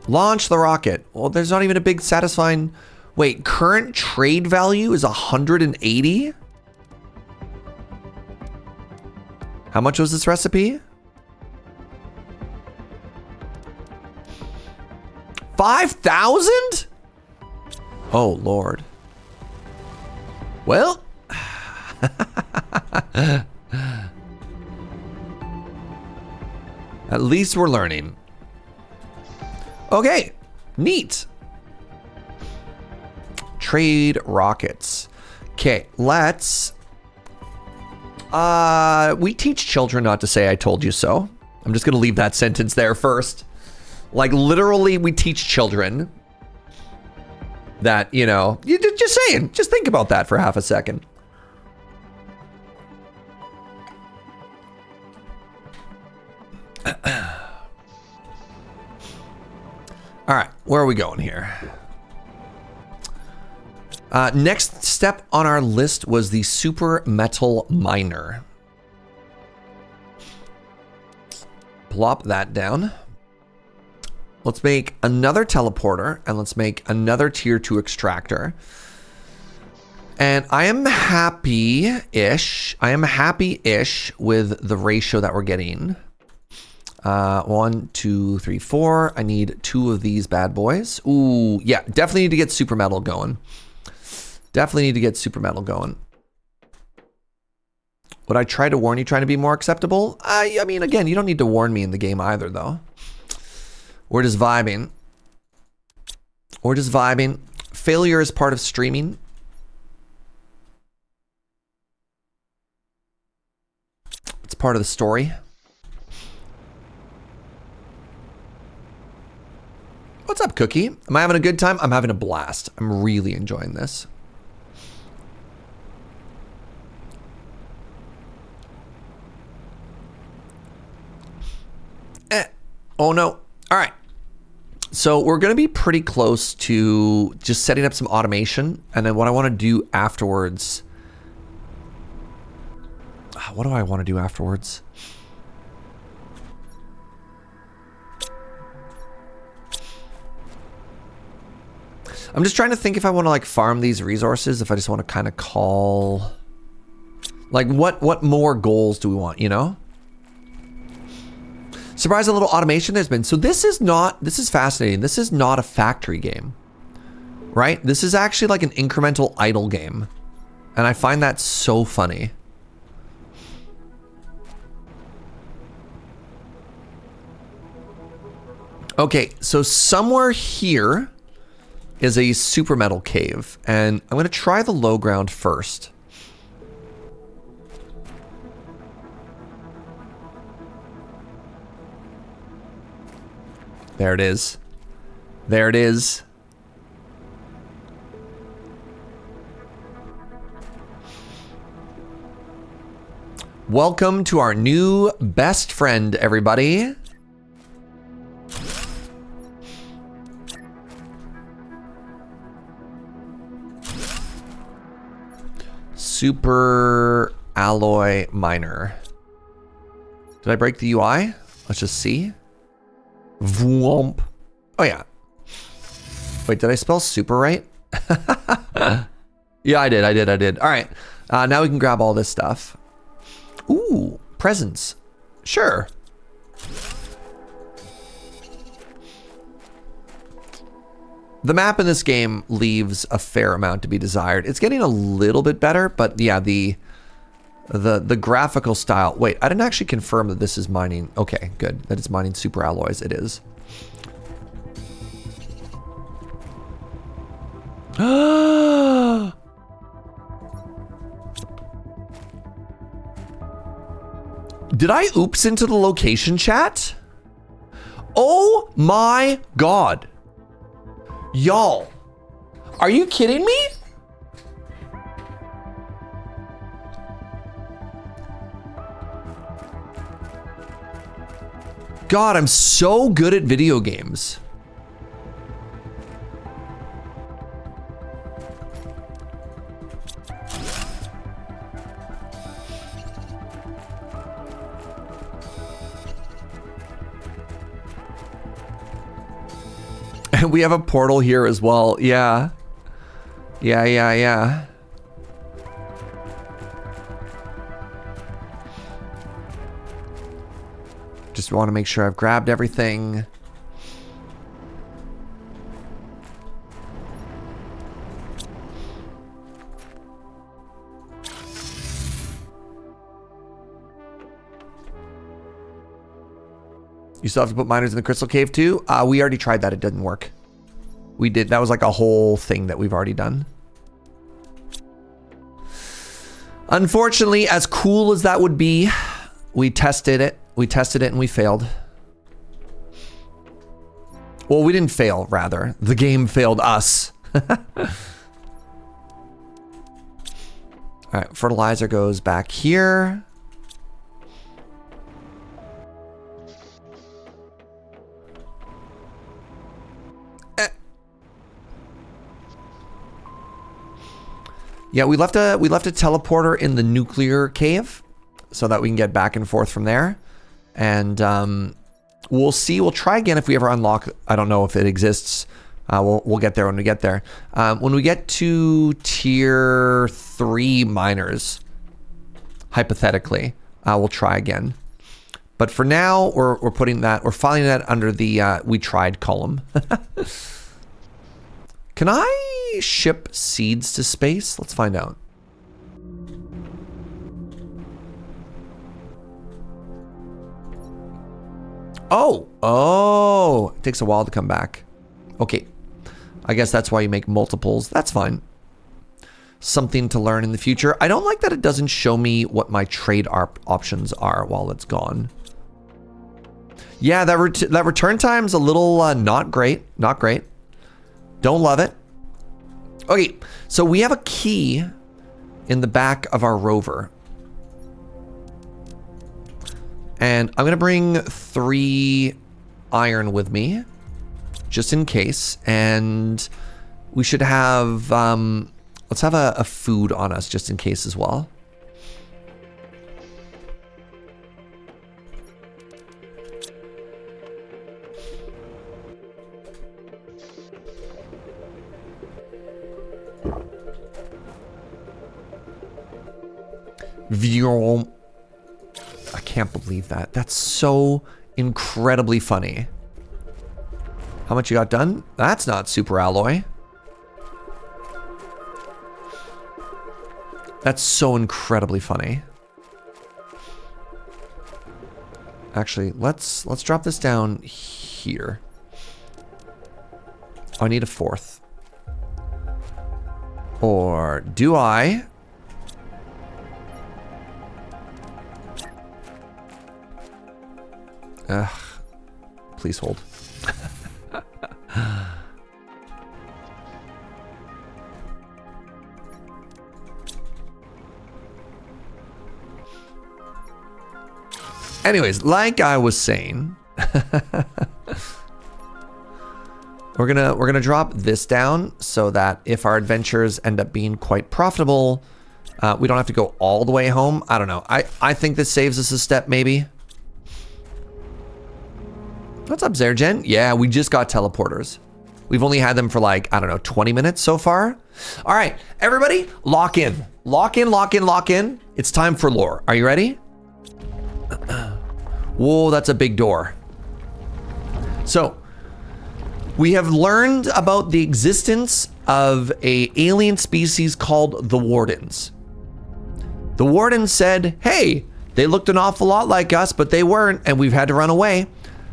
Launch the rocket. Well, there's not even a big satisfying... Wait, current trade value is 180? How much was this recipe? 5,000? Oh, Lord. Well. At least we're learning. Okay, neat. Trade rockets. Okay, let's... we teach children not to say I told you so. I'm just gonna leave that sentence there first. Like, literally, we teach children that, you know, you just saying, just think about that for half a second. All right, where are we going here? Next step on our list was the super metal miner. Plop that down. Let's make another teleporter and let's make another tier 2 extractor. And I am happy-ish. I am happy-ish with the ratio that we're getting. 1, 2, 3, 4. I need 2 of these bad boys. Ooh, yeah, definitely need to get super metal going. Definitely need to get super metal going. Would I try to warn you trying to be more acceptable? I mean, again, you don't need to warn me in the game either, though. We're just vibing. We're just vibing. Failure is part of streaming. It's part of the story. What's up, Cookie? Am I having a good time? I'm having a blast. I'm really enjoying this. Oh no. All right. So we're going to be pretty close to just setting up some automation. And then what I want to do afterwards. What do I want to do afterwards? I'm just trying to think if I want to like farm these resources, if I just want to kind of call, like what more goals do we want, you know? Surprise, a little automation there's been. So this is fascinating. This is not a factory game, right? This is actually like an incremental idle game. And I find that so funny. Okay, so somewhere here is a super metal cave, and I'm gonna try the low ground first. There it is. There it is. Welcome to our new best friend, everybody. Super alloy miner. Did I break the UI? Let's just see. Vwomp. Oh yeah. Wait, did I spell super right? Yeah, I did. All right. Now we can grab all this stuff. Ooh, presents. Sure. The map in this game leaves a fair amount to be desired. It's getting a little bit better, but yeah, the the graphical style. Wait, I didn't actually confirm that this is mining. Okay, good. That it's mining super alloys. It is. Did I oops into the location chat? Oh my God. Y'all, are you kidding me? God, I'm so good at video games. And we have a portal here as well. Yeah. Yeah. Just want to make sure I've grabbed everything. You still have to put miners in the crystal cave too? We already tried that. It didn't work. We did. That was like a whole thing that we've already done. Unfortunately, as cool as that would be, we tested it. We tested it and we failed. Well, we didn't fail, rather. The game failed us. All right, fertilizer goes back here. Yeah, we left a teleporter in the nuclear cave so that we can get back and forth from there. And we'll see. We'll try again if we ever unlock. I don't know if it exists. We'll get there when we get there. When we get to tier 3 miners, hypothetically, we'll try again. But for now, we're putting that. We're filing that under the we tried column. Can I ship seeds to space? Let's find out. Oh, it takes a while to come back. Okay, I guess that's why you make multiples. That's fine. Something to learn in the future. I don't like that it doesn't show me what my trade options are while it's gone. Yeah, that return time's a little not great. Not great. Don't love it. Okay, so we have a key in the back of our rover. And I'm gonna bring 3 iron with me, just in case. And we should have, let's have a food on us just in case as well. I can't believe that. That's so incredibly funny. How much you got done? That's not super alloy. That's so incredibly funny. Actually, let's drop this down here. Oh, I need a 4th. Or do I? Ugh. Please hold. Anyways, like I was saying, we're gonna drop this down so that if our adventures end up being quite profitable, we don't have to go all the way home. I don't know. I think this saves us a step, maybe. What's up, Zergen? Yeah, we just got teleporters. We've only had them for like, I don't know, 20 minutes so far. All right, everybody, lock in. Lock in, lock in, lock in. It's time for lore. Are you ready? Whoa, that's a big door. So, we have learned about the existence of an alien species called the Wardens. The warden said, hey, they looked an awful lot like us, but they weren't, and we've had to run away.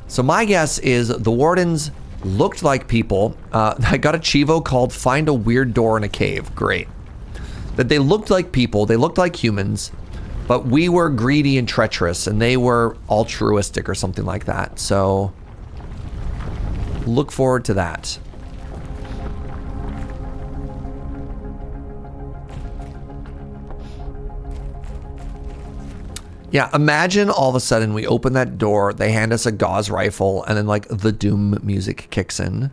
So my guess is the wardens looked like people. I got a Chivo called Find a Weird Door in a Cave. Great. That they looked like people, they looked like humans, but we were greedy and treacherous, and they were altruistic or something like that. So look forward to that. Yeah, imagine all of a sudden we open that door, they hand us a gauze rifle, and then like the Doom music kicks in.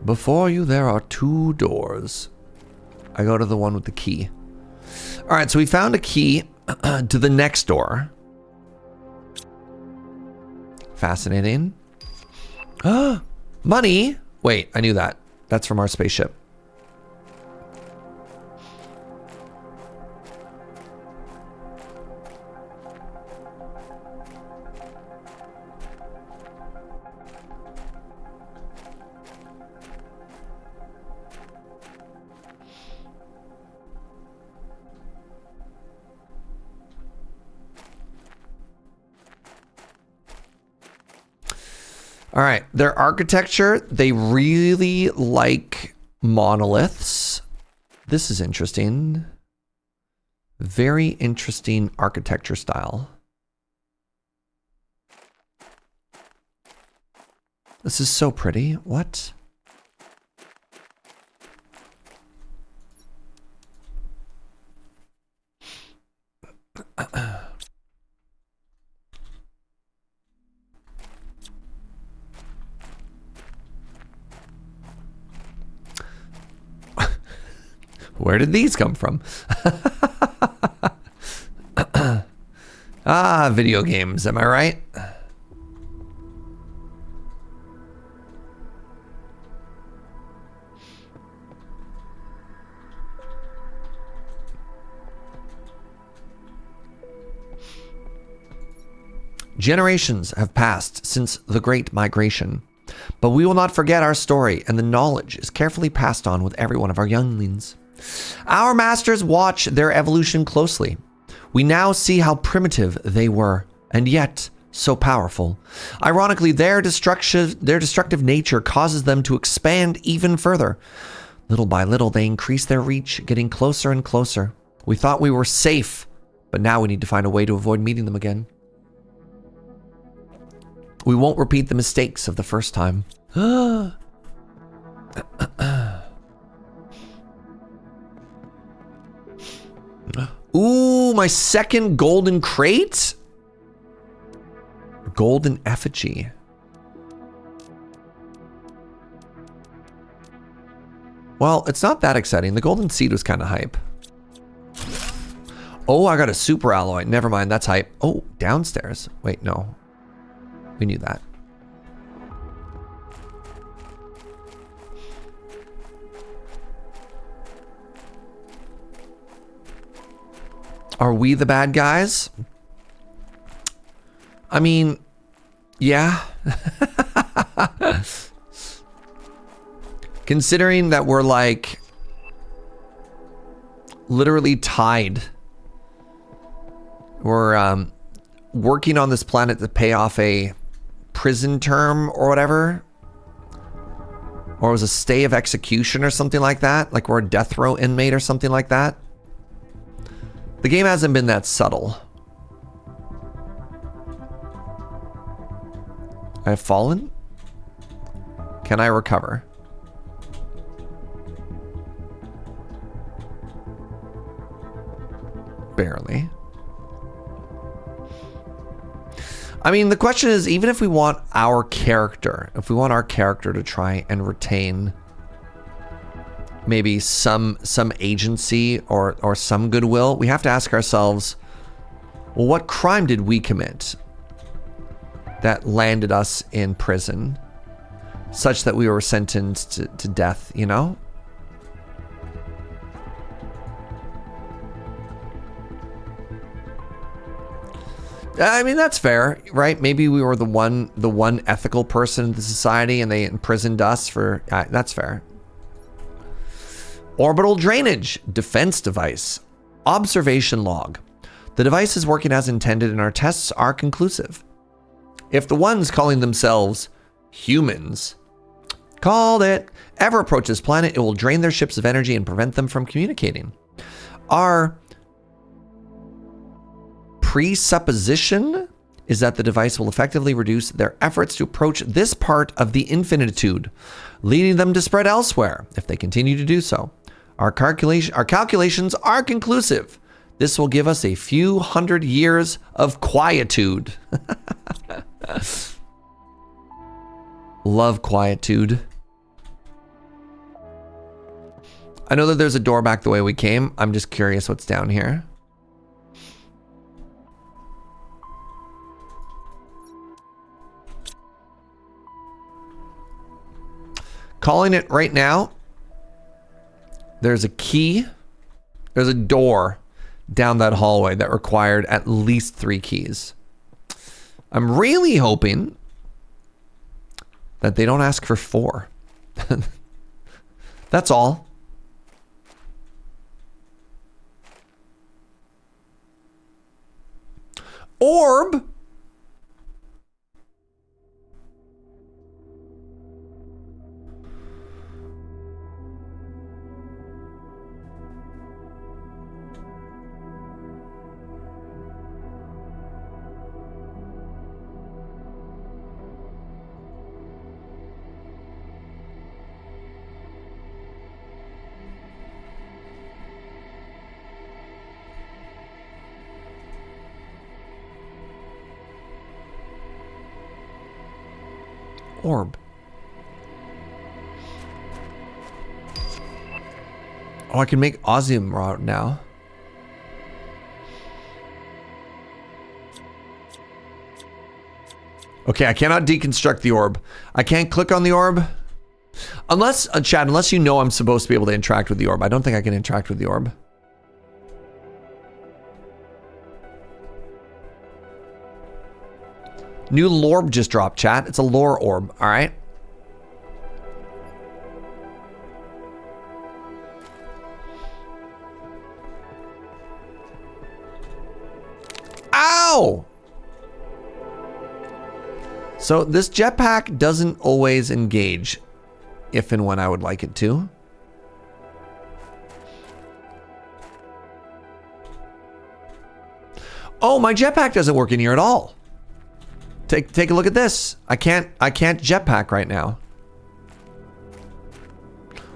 Before you, there are 2 doors. I go to the one with the key. All right, so we found a key to the next door. Fascinating. Money? Wait, I knew that. That's from our spaceship. All right, their architecture, they really like monoliths. This is interesting. Very interesting architecture style. This is so pretty. What? Where did these come from? Ah, video games, am I right? Generations have passed since the Great Migration, but we will not forget our story, and the knowledge is carefully passed on with every one of our younglings. Our masters watch their evolution closely. We now see how primitive they were, and yet so powerful. Ironically, their destructive nature causes them to expand even further. Little by little, they increase their reach, getting closer and closer. We thought we were safe, but now we need to find a way to avoid meeting them again. We won't repeat the mistakes of the first time. Ooh, my second golden crate? Golden effigy. Well, it's not that exciting. The golden seed was kind of hype. Oh, I got a super alloy. Never mind, that's hype. Oh, downstairs. Wait, no. We knew that. Are we the bad guys? I mean, yeah. Considering that we're like literally tied. We're working on this planet to pay off a prison term or whatever. Or it was a stay of execution or something like that. Like we're a death row inmate or something like that. The game hasn't been that subtle. I have fallen? Can I recover? Barely. I mean, the question is, even if we want our character, to try and retain maybe some agency or some goodwill, we have to ask ourselves, well, what crime did we commit that landed us in prison such that we were sentenced to death, you know? I mean, that's fair, right? Maybe we were the one ethical person in the society and they imprisoned us for, that's fair. Orbital drainage, defense device, observation log. The device is working as intended and our tests are conclusive. If the ones calling themselves humans called it ever approach this planet, it will drain their ships of energy and prevent them from communicating. Our presupposition is that the device will effectively reduce their efforts to approach this part of the infinitude, leading them to spread elsewhere if they continue to do so. Our calculations are conclusive. This will give us a few hundred years of quietude. Love quietude. I know that there's a door back the way we came. I'm just curious what's down here. Calling it right now. There's a key. There's a door down that hallway that required at least 3 keys. I'm really hoping that they don't ask for 4. That's all. Orb. Orb. Oh, I can make Osium rod now. Okay, I cannot deconstruct the orb. I can't click on the orb. Unless, Chad, unless you know I'm supposed to be able to interact with the orb. I don't think I can interact with the orb. New lorb just dropped, chat. It's a lore orb, all right? Ow! So this jetpack doesn't always engage if and when I would like it to. Oh, my jetpack doesn't work in here at all. Take a look at this. I can't jetpack right now.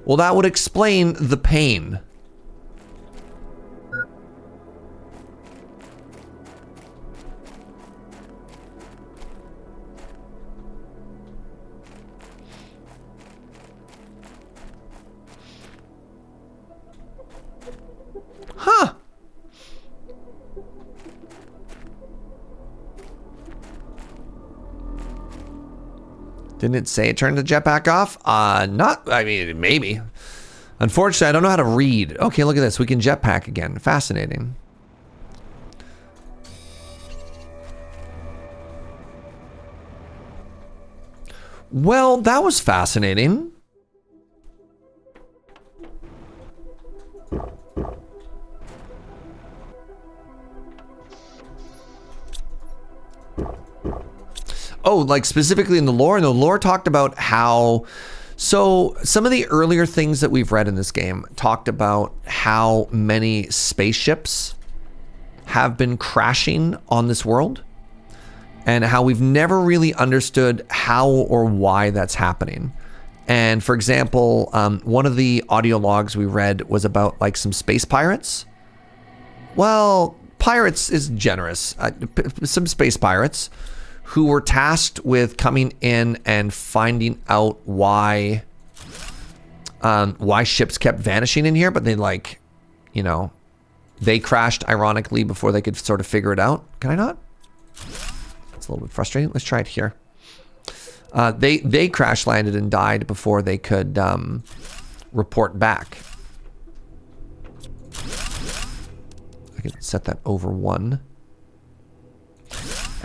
Well, that would explain the pain. Huh. Didn't it say it turned the jetpack off? Not, I mean, maybe. Unfortunately, I don't know how to read. Okay, look at this. We can jetpack again. Fascinating. Well, that was fascinating. Oh, like specifically in the lore? And the lore talked about how... So some of the earlier things that we've read in this game talked about how many spaceships have been crashing on this world and how we've never really understood how or why that's happening. And for example, one of the audio logs we read was about like some space pirates. Well, pirates is generous. Some space pirates who were tasked with coming in and finding out why ships kept vanishing in here, but they like, you know, they crashed ironically before they could sort of figure it out. Can I not? It's a little bit frustrating. Let's try it here. They crash landed and died before they could report back. I can set that over 1.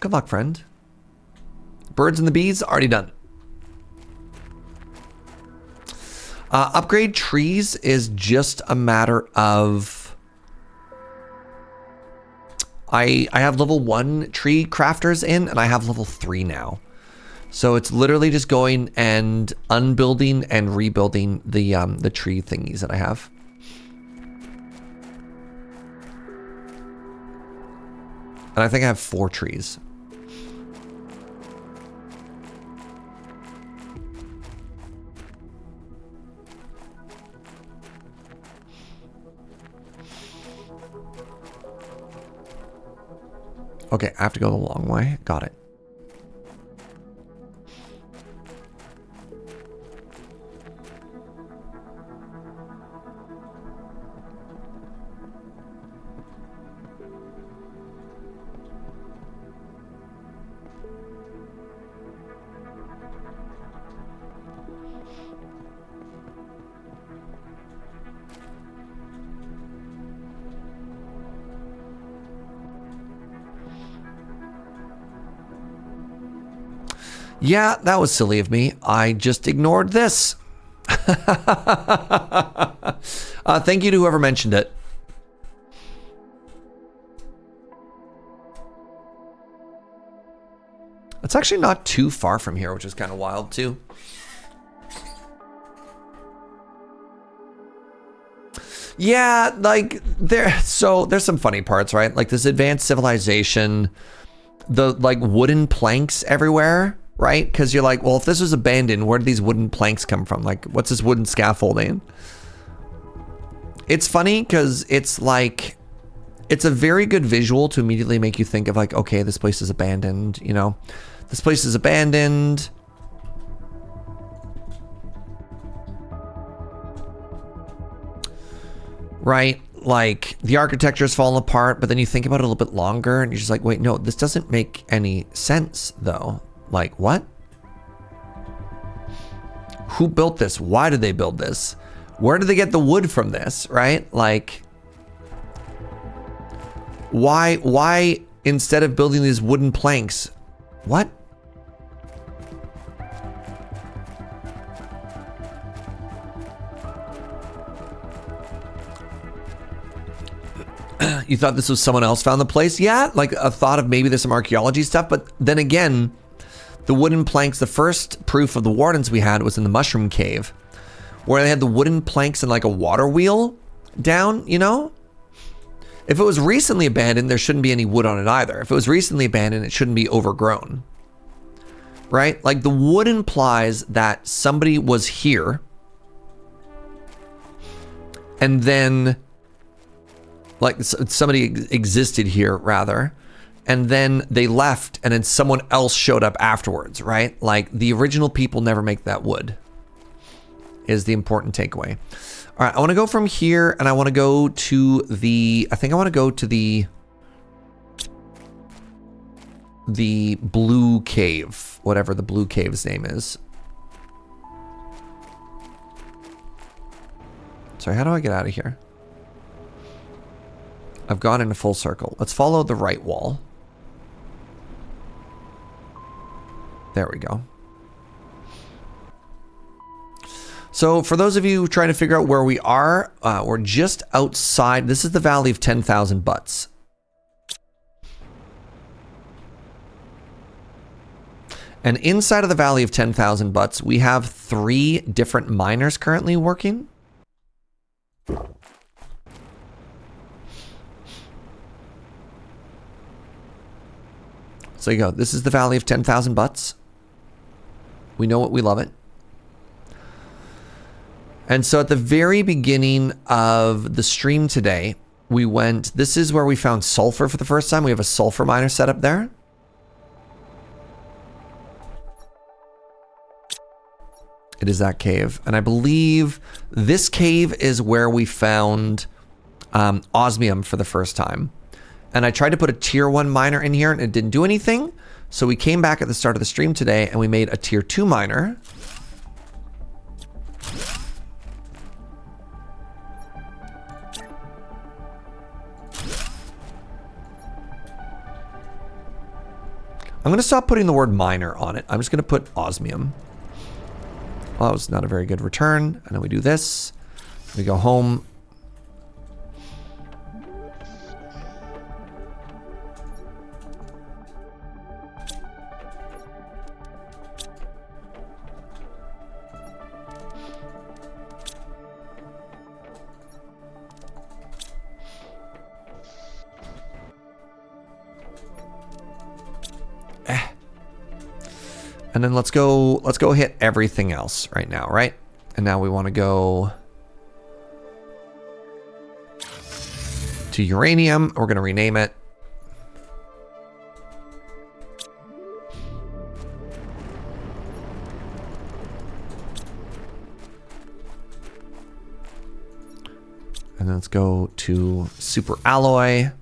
Good luck, friend. Birds and the bees, already done. Upgrade trees is just a matter of... I have level 1 tree crafters in, and I have level 3 now. So it's literally just going and unbuilding and rebuilding the tree thingies that I have. And I think I have 4 trees. Okay, I have to go the long way. Got it. Yeah, that was silly of me. I just ignored this. Thank you to whoever mentioned it. It's actually not too far from here, which is kind of wild too. Yeah, like there's some funny parts, right? Like this advanced civilization, the like wooden planks everywhere. Right? Because you're like, well, if this was abandoned, where did these wooden planks come from? Like, what's this wooden scaffolding? It's funny because it's like, it's a very good visual to immediately make you think of like, okay, this place is abandoned, you know? This place is abandoned. Right? Like, the architecture's fallen apart, but then you think about it a little bit longer and you're just like, wait, no, this doesn't make any sense, though. Like, what? Who built this? Why did they build this? Where did they get the wood from this, right? Like, why instead of building these wooden planks? What? You thought this was someone else found the place? Yeah, like a thought of maybe there's some archaeology stuff, but then again, the wooden planks, the first proof of the wardens we had was in the mushroom cave, where they had the wooden planks and like a water wheel down, you know? If it was recently abandoned, there shouldn't be any wood on it either. If it was recently abandoned, it shouldn't be overgrown, right? Like the wood implies that somebody was here and then like somebody existed here rather. And then they left, and then someone else showed up afterwards, right? Like, the original people never make that wood, is the important takeaway. All right, I want to go from here, and I want to go to the... I think I want to go to the blue cave, whatever the blue cave's name is. Sorry, how do I get out of here? I've gone in a full circle. Let's follow the right wall. There we go. So for those of you trying to figure out where we are, we're just outside. This is the Valley of 10,000 Butts. And inside of the Valley of 10,000 Butts, we have 3 different miners currently working. So you go, this is the Valley of 10,000 Butts. We know it, we love it. And so at the very beginning of the stream today, we went, this is where we found sulfur for the first time. We have a sulfur miner set up there. It is that cave. And I believe this cave is where we found osmium for the first time. And I tried to put a tier 1 miner in here and it didn't do anything. So we came back at the start of the stream today and we made a tier 2 miner. I'm going to stop putting the word minor on it. I'm just going to put osmium. Well, that was not a very good return. And then we do this. We go home. And then let's go hit everything else right now, right? And now we want to go to uranium. We're going to rename it. And then let's go to super alloy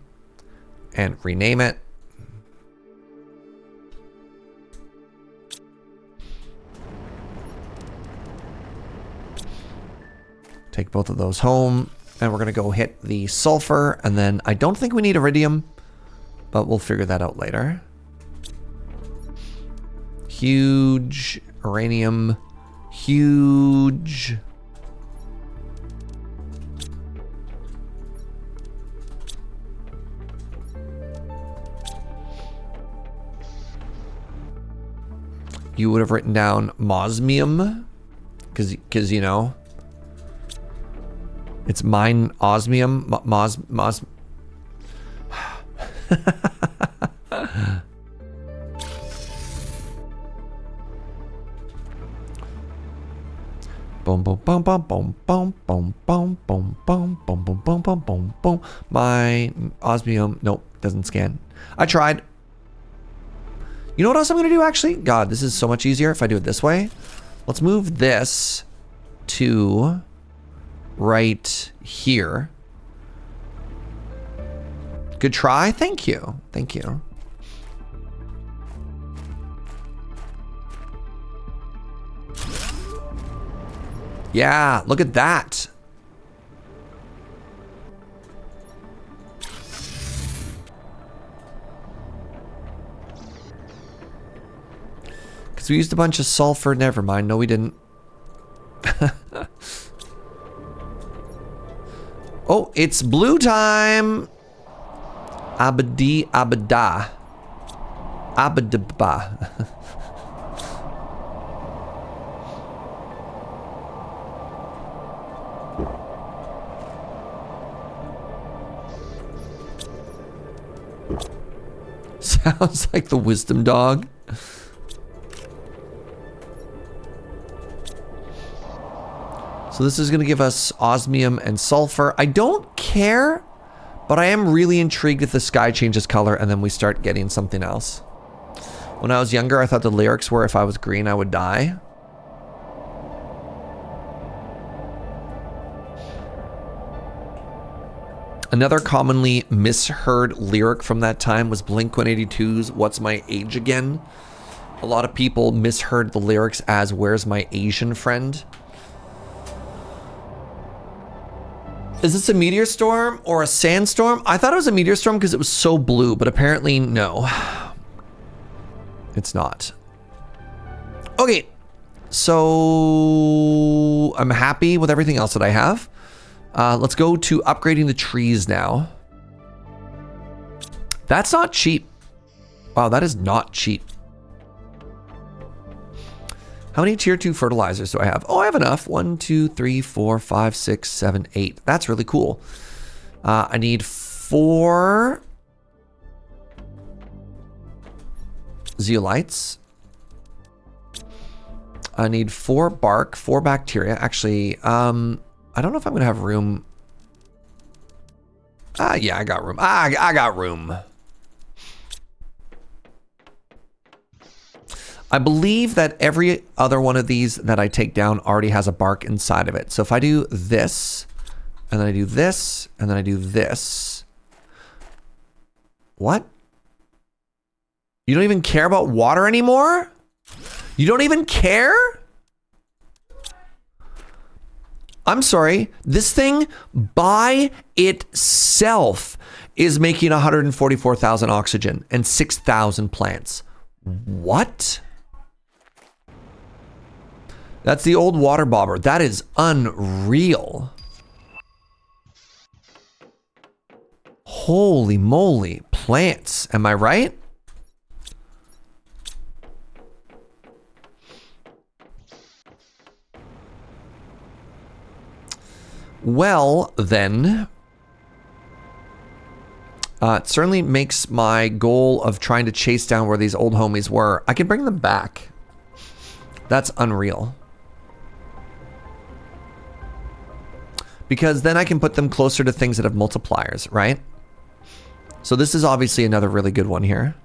and rename it. Take both of those home, and we're going to go hit the sulfur, and then I don't think we need iridium, but we'll figure that out later. Huge, uranium, huge. You would have written down mosmium, because you know, it's mine osmium, mos. Boom, boom, boom, boom, boom, boom, boom, boom, boom, boom, boom, boom, boom, boom, boom, boom. My osmium, nope, doesn't scan. I tried. You know what else I'm gonna do actually? God, this is so much easier if I do it this way. Let's move this to right here. Good try. Thank you. Thank you. Yeah, look at that. Because we used a bunch of sulfur. Never mind. No, we didn't. Oh, it's blue time. Abadi abada. Abadaba. Sounds like the wisdom dog. So this is going to give us osmium and sulfur. I don't care, but I am really intrigued if the sky changes color and then we start getting something else. When I was younger, I thought the lyrics were, if I was green, I would die. Another commonly misheard lyric from that time was Blink-182's What's My Age Again? A lot of people misheard the lyrics as Where's My Asian Friend? Is this a meteor storm or a sandstorm? I thought it was a meteor storm because it was so blue, but apparently no. It's not. Okay, so I'm happy with everything else that I have. Let's go to upgrading the trees now. That's not cheap. Wow, that is not cheap. How many tier 2 fertilizers do I have? Oh, I have enough. 1, 2, 3, 4, 5, 6, 7, 8. That's really cool. I need 4 zeolites. I need 4 bark, 4 bacteria. Actually, I don't know if I'm gonna have room. Yeah, I got room. I got room. I believe that every other one of these that I take down already has a bark inside of it. So if I do this, and then I do this, and then I do this. What? You don't even care about water anymore? You don't even care? I'm sorry, this thing by itself is making 144,000 oxygen and 6,000 plants. What? That's the old water bobber. That is unreal. Holy moly. Plants. Am I right? Well, then, it certainly makes my goal of trying to chase down where these old homies were. I can bring them back. That's unreal. Because then I can put them closer to things that have multipliers, right? So this is obviously another really good one here.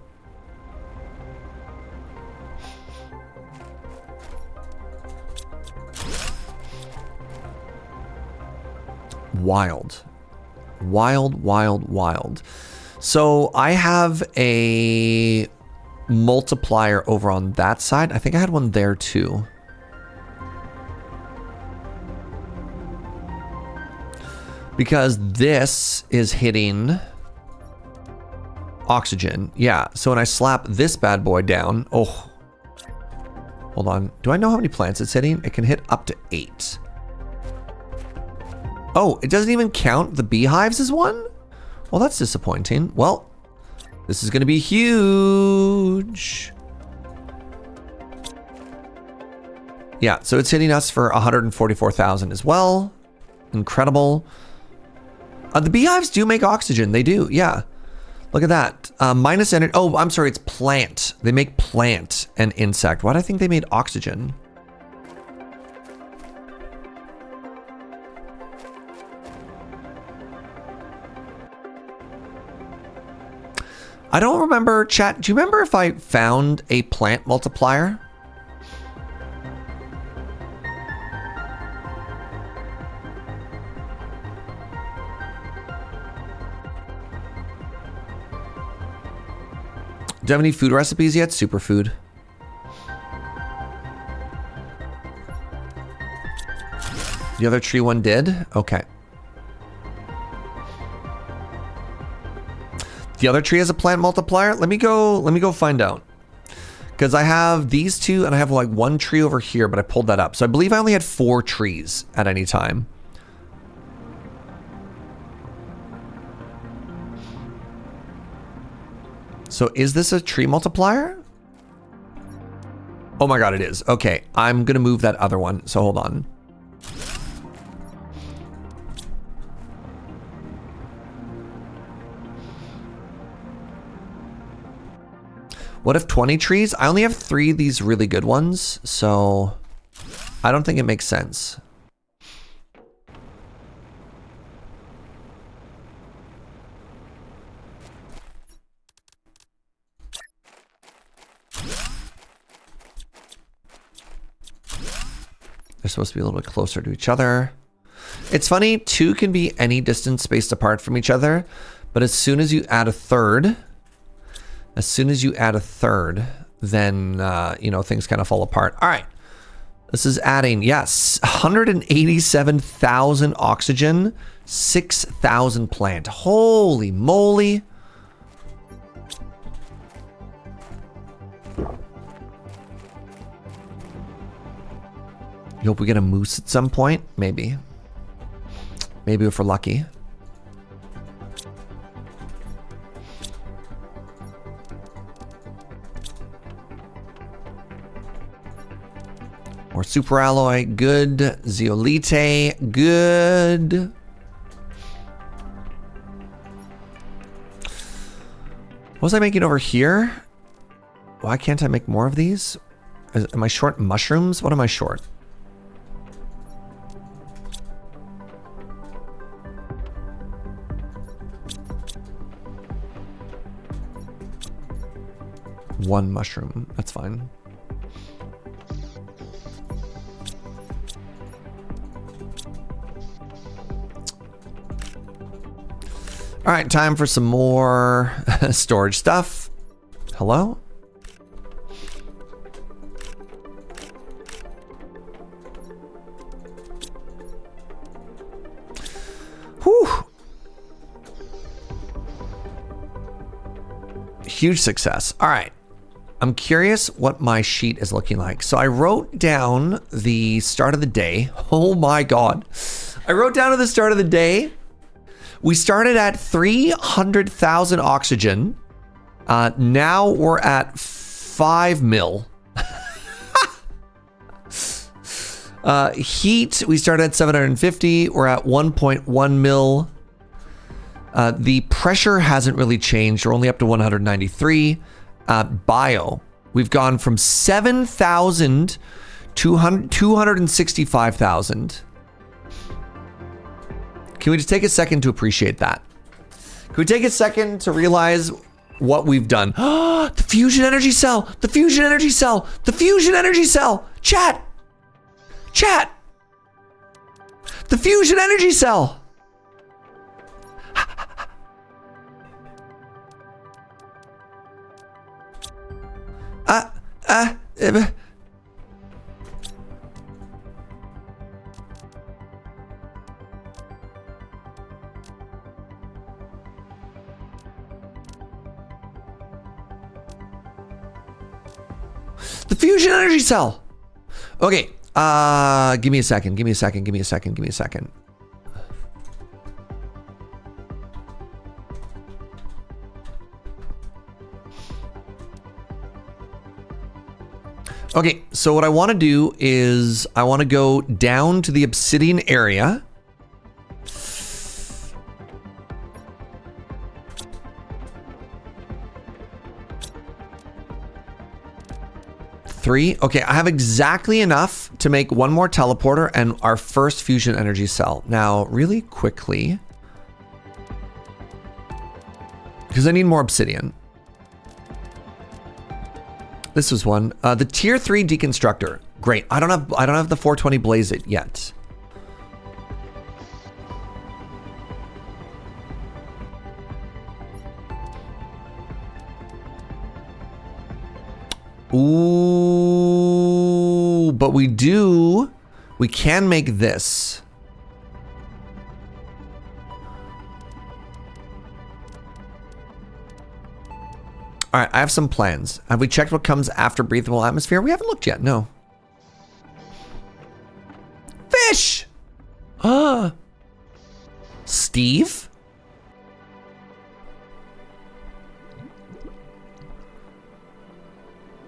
Wild. Wild, wild, wild. So I have a multiplier over on that side. I think I had one there too. Because this is hitting oxygen. Yeah, so when I slap this bad boy down, oh, hold on. Do I know how many plants it's hitting? It can hit up to 8. Oh, it doesn't even count the beehives as one? Well, that's disappointing. Well, this is going to be huge. Yeah, so it's hitting us for 144,000 as well. Incredible. The beehives do make oxygen. They do, yeah. Look at that. Minus energy. Oh, I'm sorry, it's plant. They make plant and insect. Why do I think they made oxygen? I don't remember, chat. Do you remember if I found a plant multiplier? Do you have any food recipes yet? Superfood. The other tree one did? Okay. The other tree has a plant multiplier? Let me go find out. Because I have these two and I have like one tree over here, but I pulled that up. So I believe I only had 4 trees at any time. So is this a tree multiplier? Oh my god, it is. Okay, I'm gonna move that other one. So hold on. What if 20 trees? I only have 3 of these really good ones, so I don't think it makes sense. They're supposed to be a little bit closer to each other. It's funny, 2 can be any distance spaced apart from each other, but as soon as you add a third, then, you know, things kind of fall apart. All right. This is adding, yes, 187,000 oxygen, 6,000 plant. Holy moly. You hope we get a moose at some point? Maybe. Maybe if we're lucky. More super alloy, good. Zeolite, good. What was I making over here? Why can't I make more of these? Am I short mushrooms? What am I short? One mushroom, that's fine. All right, time for some more storage stuff. Hello? Whew. Huge success. All right. I'm curious what my sheet is looking like. So I wrote down the start of the day. Oh my God. I wrote down at the start of the day, we started at 300,000 oxygen. Now we're at 5 mil. Heat, we started at 750. We're at 1.1 mil. The pressure hasn't really changed. We're only up to 193. Bio, we've gone from 7,000 to 265,000. Can we just take a second to appreciate that? Can we take a second to realize what we've done? The fusion energy cell, the fusion energy cell, the fusion energy cell. Chat, the fusion energy cell. The fusion energy cell. Okay, give me a second. Okay, so what I want to do is I want to go down to the obsidian area. Three. Okay, I have exactly enough to make one more teleporter and our first fusion energy cell. Now, really quickly, because I need more obsidian. This was one. The tier 3 deconstructor. Great. I don't have the 420 blaze it yet. Ooh, but we can make this. All right, I have some plans. Have we checked what comes after breathable atmosphere? We haven't looked yet, no. Fish! Steve?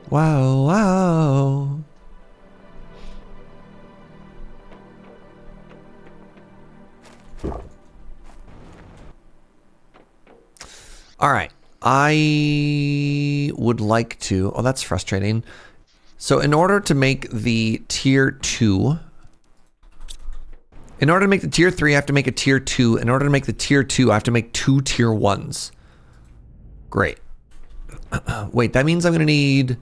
Wow. All right. I would like to, oh, that's frustrating. So in order to make the tier 2, in order to make the tier 3, I have to make a tier 2. In order to make the tier 2, I have to make 2 tier 1s. Great. Wait, that means I'm going to need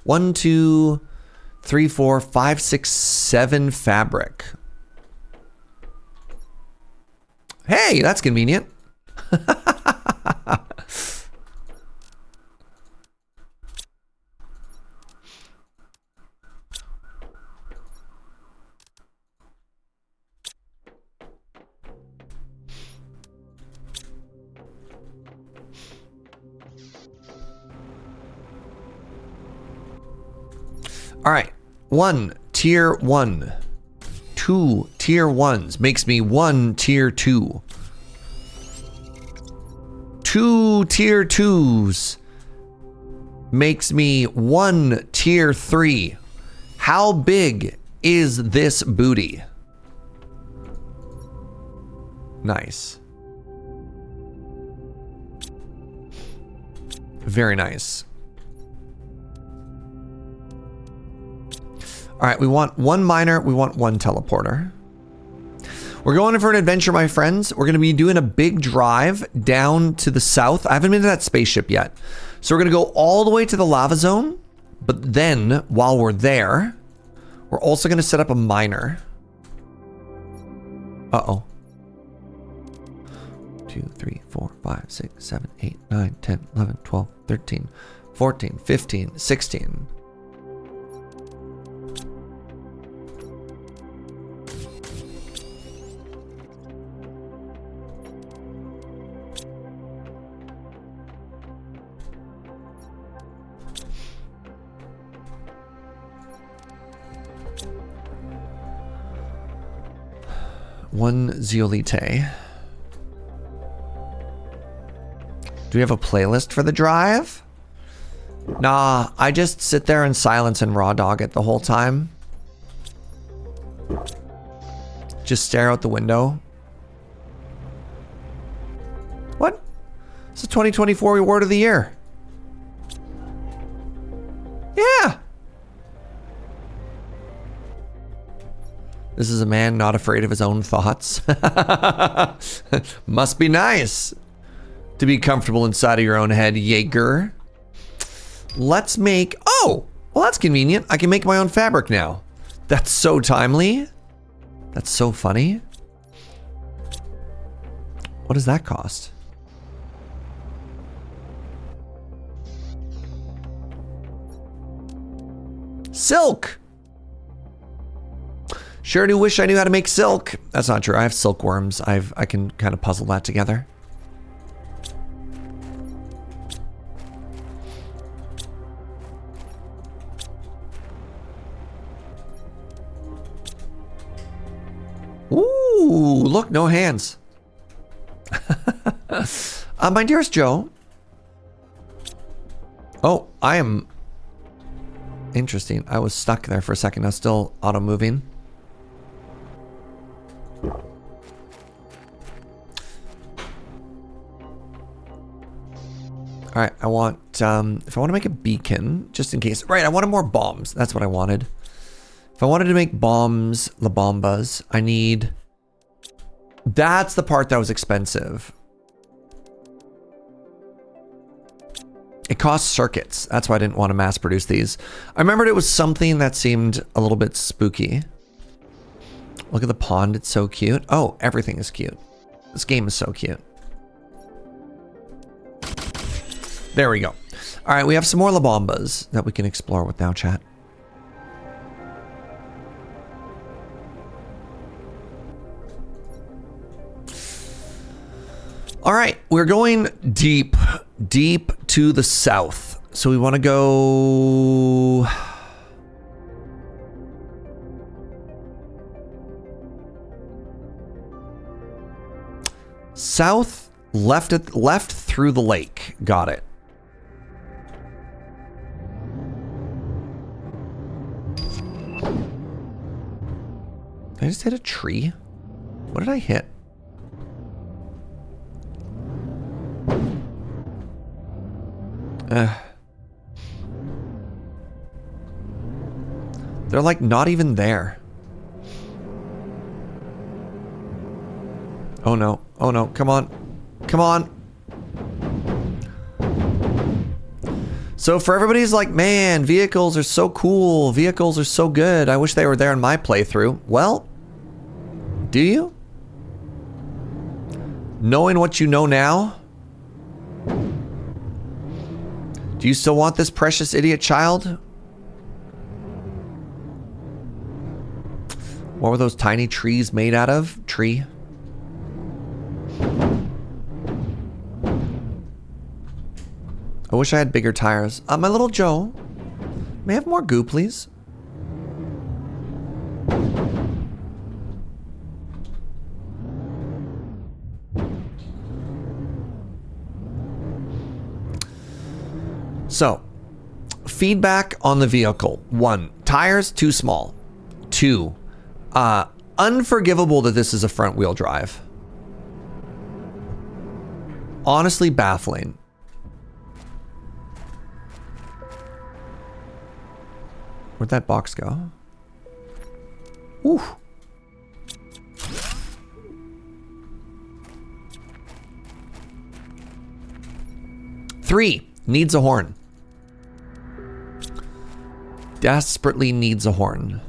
1, 2, 3, 4, 5, 6, 7 fabric. Hey, that's convenient. All right, 1 tier 1, 2 tier 1s makes me 1 tier 2. 2 tier 2s makes me 1 tier 3. How big is this booty? Nice. Very nice. All right, we want 1 miner, we want 1 teleporter. We're going in for an adventure, my friends. We're going to be doing a big drive down to the south. I haven't been to that spaceship yet. So we're going to go all the way to the lava zone. But then, while we're there, we're also going to set up a miner. Uh-oh. 2, 3, 4, 5, 6, 7, 8, 9, 10, 11, 12, 13, 14, 15, 16. One zeolite. Do we have a playlist for the drive? Nah, I just sit there in silence and raw dog it the whole time. Just stare out the window. What? It's the 2024 Reward of the Year. Yeah. This is a man not afraid of his own thoughts. Must be nice to be comfortable inside of your own head, Jaeger. Let's make... Oh! Well, that's convenient. I can make my own fabric now. That's so timely. That's so funny. What does that cost? Silk! Sure do wish I knew how to make silk. That's not true. I have silkworms. I can kind of puzzle that together. Ooh, look, no hands. My dearest Joe. Oh, I am... Interesting. I was stuck there for a second. I was still auto-moving. All right, I want, if I want to make a beacon, just in case. Right, I wanted more bombs. That's what I wanted. If I wanted to make bombs, La Bombas, I need... That's the part that was expensive. It costs circuits. That's why I didn't want to mass produce these. I remembered it was something that seemed a little bit spooky. Look at the pond, it's so cute. Oh, everything is cute. This game is so cute. There we go. All right, we have some more La Bombas that we can explore with now, chat. All right, we're going deep, deep to the south. So we want to go... South, left through the lake. Got it. Did I just hit a tree? What did I hit? They're like not even there. Oh no. Oh no. Come on. Come on. So for everybody's like, man, vehicles are so cool. Vehicles are so good. I wish they were there in my playthrough. Well, do you? Knowing what you know now? Do you still want this precious idiot child? What were those tiny trees made out of? Tree. I wish I had bigger tires. My little Joe, may I have more goo, please? So, feedback on the vehicle. 1, tires too small. 2, unforgivable that this is a front wheel drive. Honestly baffling. Where'd that box go? Ooh. Three, needs a horn. Desperately needs a horn.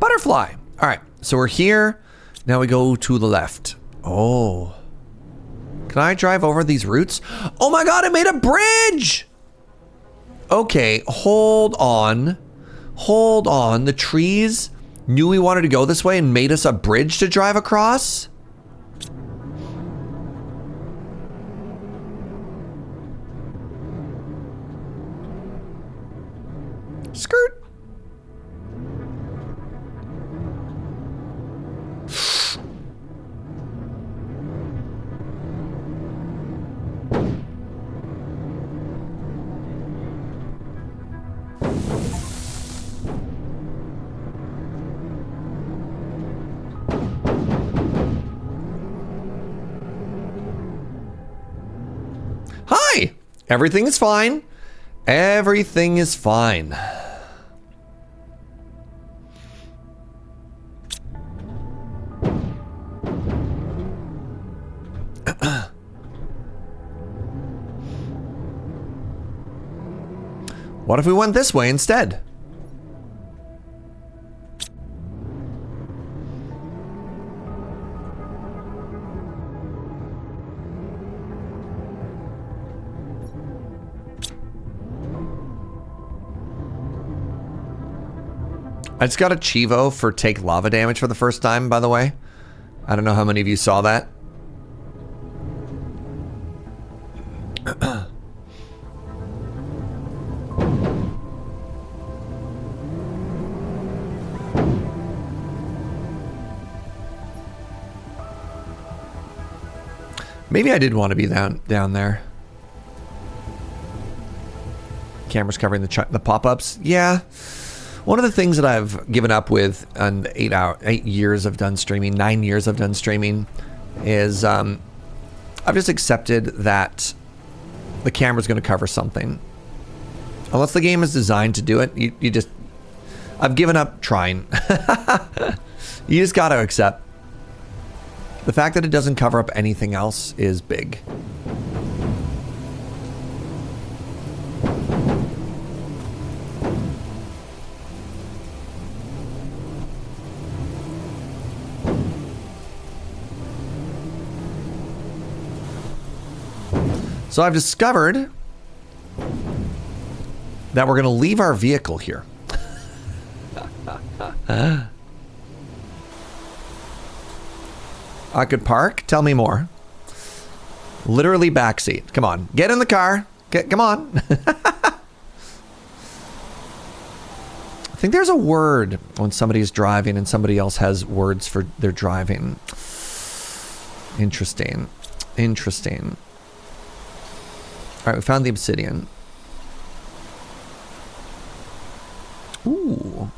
Butterfly. All right, so we're here. Now we go to the left. Oh. Can I drive over these roots? Oh my God, I made a bridge! Okay, hold on. Hold on. The trees knew we wanted to go this way and made us a bridge to drive across? Skirt. Hi! Everything is fine. Everything is fine. What if we went this way instead? I just got a Chivo for take lava damage for the first time, by the way. I don't know how many of you saw that. Maybe I did want to be down there. Cameras covering the pop-ups. Yeah. One of the things that I've given up with on 8 years I've done streaming, 9 years I've done streaming, is I've just accepted that the camera's going to cover something. Unless the game is designed to do it, you just... I've given up trying. You just got to accept. The fact that it doesn't cover up anything else is big. So I've discovered that we're going to leave our vehicle here. I could park? Tell me more. Literally backseat. Come on. Get in the car. Come on. I think there's a word when somebody's driving and somebody else has words for their driving. Interesting. Interesting. All right, we found the obsidian. Ooh.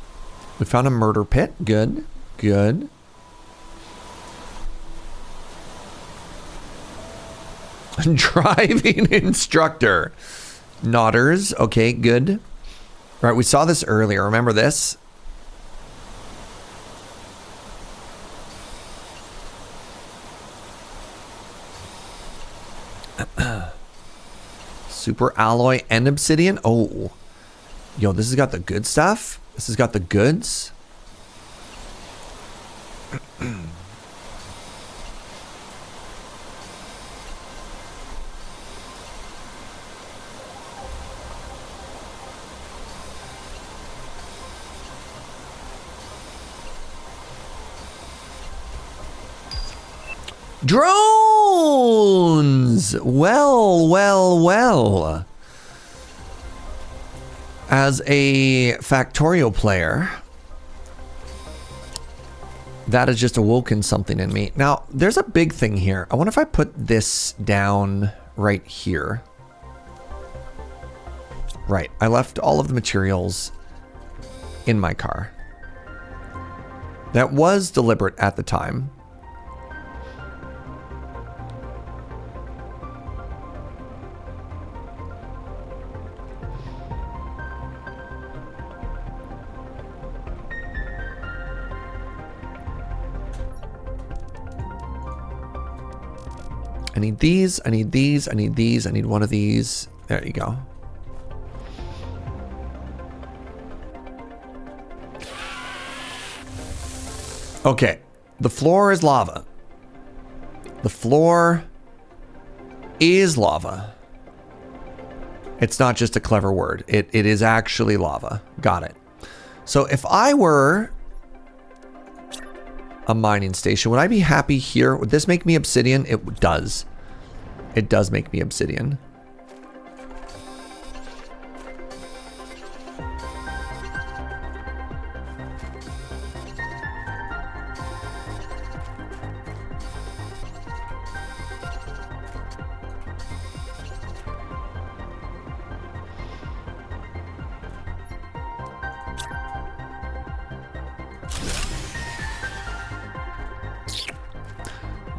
We found a murder pit. Good. Good. Driving instructor. Nodders. Okay, good. All right, we saw this earlier. Remember this? Super alloy and obsidian. Oh. Yo, this has got the good stuff. This has got the goods. Drones! Well, well, well. As a Factorio player, that has just awoken something in me. Now, there's a big thing here. I wonder if I put this down right here. Right, I left all of the materials in my car. That was deliberate at the time. I need these, I need these, I need these, I need one of these. There you go. Okay, the floor is lava. The floor is lava. It's not just a clever word. It is actually lava. Got it. So if I were a mining station, would I be happy here? Would this make me obsidian? It does. It does make me obsidian.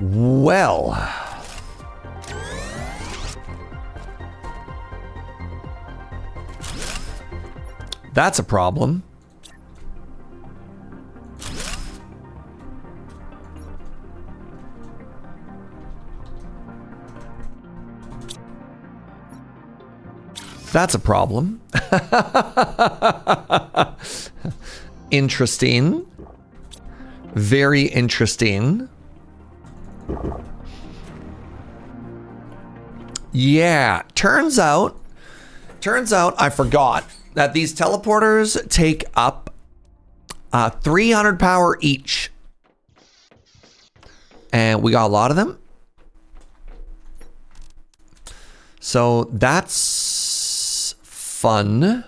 Well. That's a problem. That's a problem. Interesting. Very interesting. Yeah, turns out I forgot that these teleporters take up 300 power each. And we got a lot of them. So that's fun.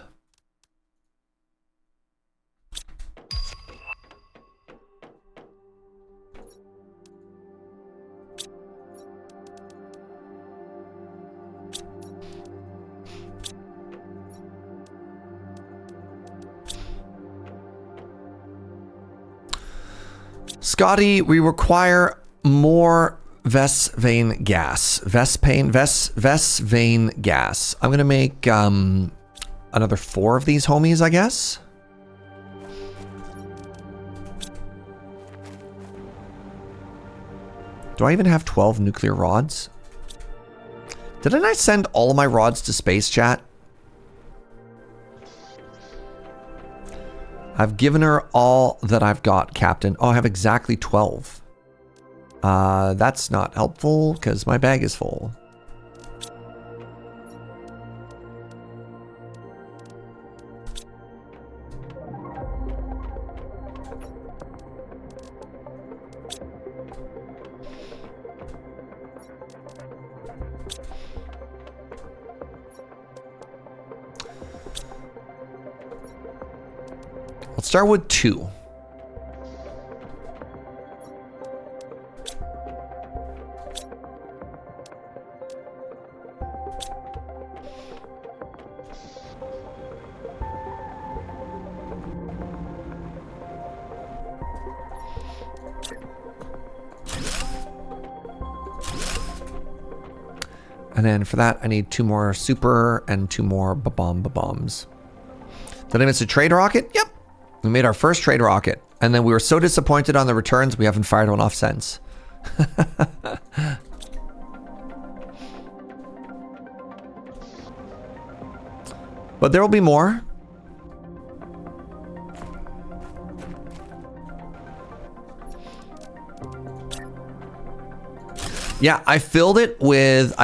Scotty, we require more Vesvane gas. Vesvane gas. I'm gonna make another 4 of these homies, I guess. Do I even have 12 nuclear rods? Didn't I send all of my rods to space, chat? I've given her all that I've got, Captain. Oh, I have exactly 12. That's not helpful because my bag is full. Let's start with 2. And then for that, I need 2 more super and 2 more ba-bomb-ba-bombs. Did I miss a trade rocket? Yep. We made our first trade rocket. And then we were so disappointed on the returns, we haven't fired one off since. But there will be more. Yeah, I filled it with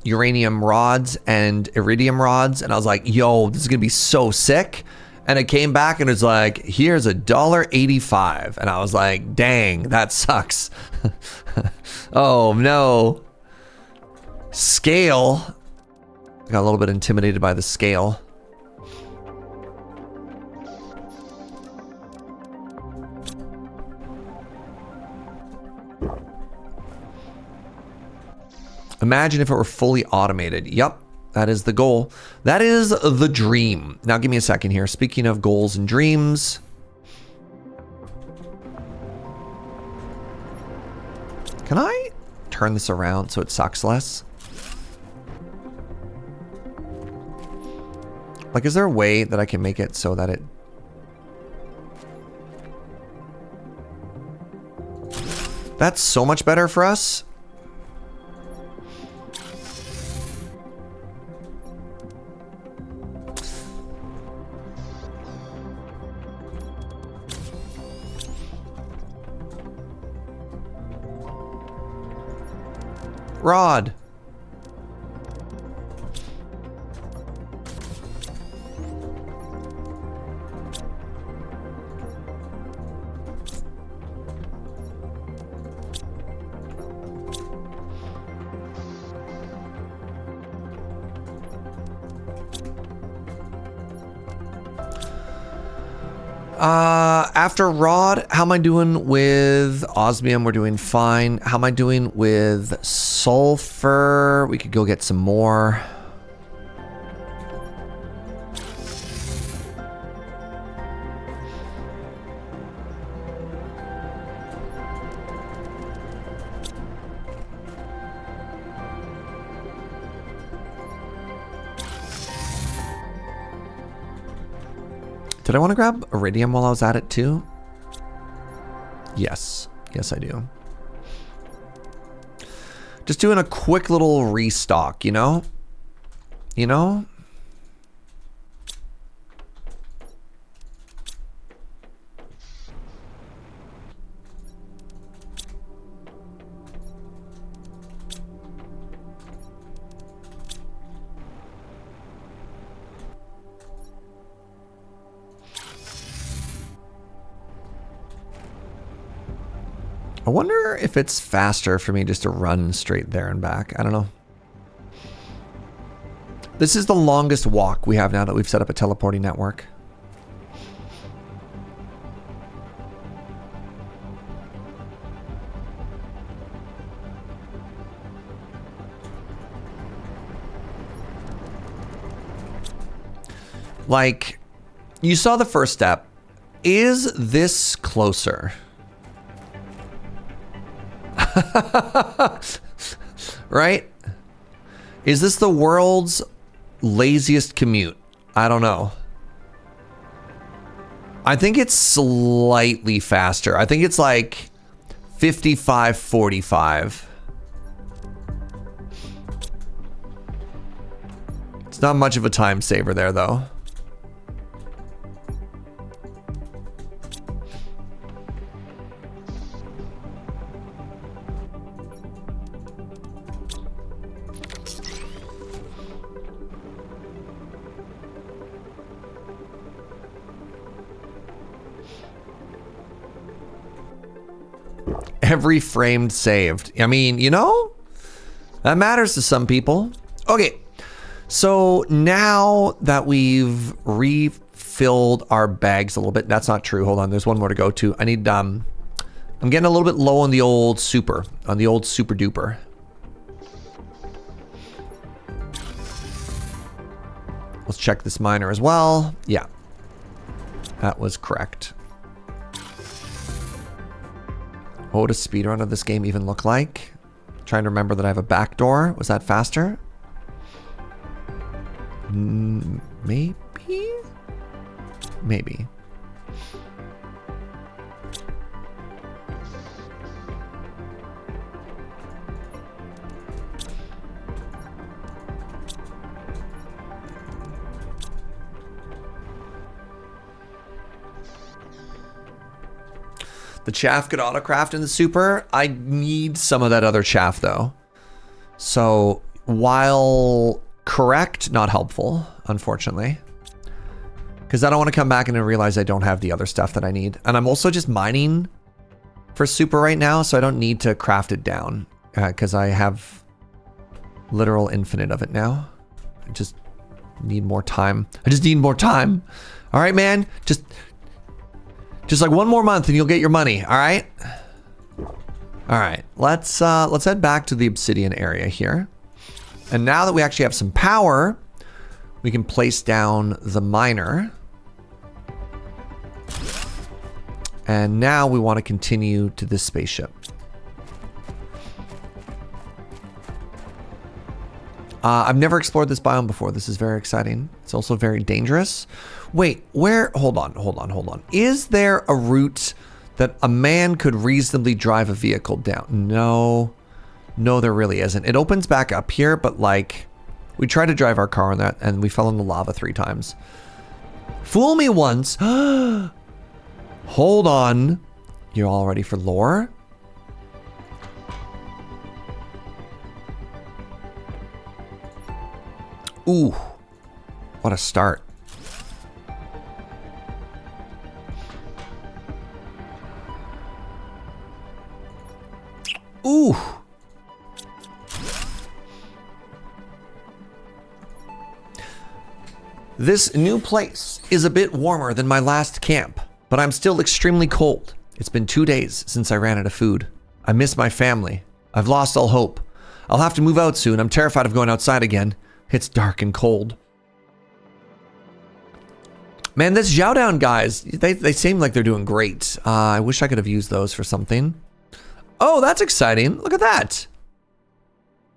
uranium rods and iridium rods, and I was like, yo, this is gonna be so sick. And it came back and it was like, here's $1.85. And I was like, dang, that sucks. Oh no. Scale. I got a little bit intimidated by the scale. Imagine if it were fully automated. Yep, that is the goal. That is the dream. Now give me a second here. Speaking of goals and dreams. Can I turn this around so it sucks less? Like, is there a way that I can make it so that it... That's so much better for us. Rod. After Rod, how am I doing with osmium? We're doing fine. How am I doing with sulfur? We could go get some more. Did I want to grab iridium while I was at it too? Yes. Yes, I do. Just doing a quick little restock, you know? You know? I wonder if it's faster for me just to run straight there and back. I don't know. This is the longest walk we have now that we've set up a teleporting network. Like, you saw the first step. Is this closer? Right? Is this the world's laziest commute? I don't know. I think it's slightly faster. I think it's like 55-45. It's not much of a time saver there, though. Every frame saved. I mean, you know, that matters to some people. Okay, so now that we've refilled our bags a little bit, that's not true. Hold on, there's one more to go to. I need, I'm getting a little bit low on the old super duper. Let's check this miner as well. Yeah, that was correct. What would a speedrun of this game even look like? Trying to remember that I have a back door. Was that faster? Maybe? Maybe. The chaff could autocraft in the super. I need some of that other chaff though. So while correct, not helpful, unfortunately. Because I don't want to come back and then realize I don't have the other stuff that I need. And I'm also just mining for super right now, so I don't need to craft it down. Because I have literal infinite of it now. I just need more time. I just need more time. All right, man. Just like one more month and you'll get your money, all right? All right, let's head back to the obsidian area here. And now that we actually have some power, we can place down the miner. And now we want to continue to this spaceship. I've never explored this biome before. This is very exciting. It's also very dangerous. Wait, where? Hold on. Is there a route that a man could reasonably drive a vehicle down? No, there really isn't. It opens back up here, but like, we tried to drive our car on that and we fell in the lava 3 times. Fool me once. Hold on. You're all ready for lore? Ooh, what a start. Ooh. This new place is a bit warmer than my last camp, but I'm still extremely cold. It's been 2 days since I ran out of food. I miss my family. I've lost all hope. I'll have to move out soon. I'm terrified of going outside again. It's dark and cold. Man, this Zhaodown guys, they seem like they're doing great. I wish I could have used those for something. Oh, that's exciting. Look at that.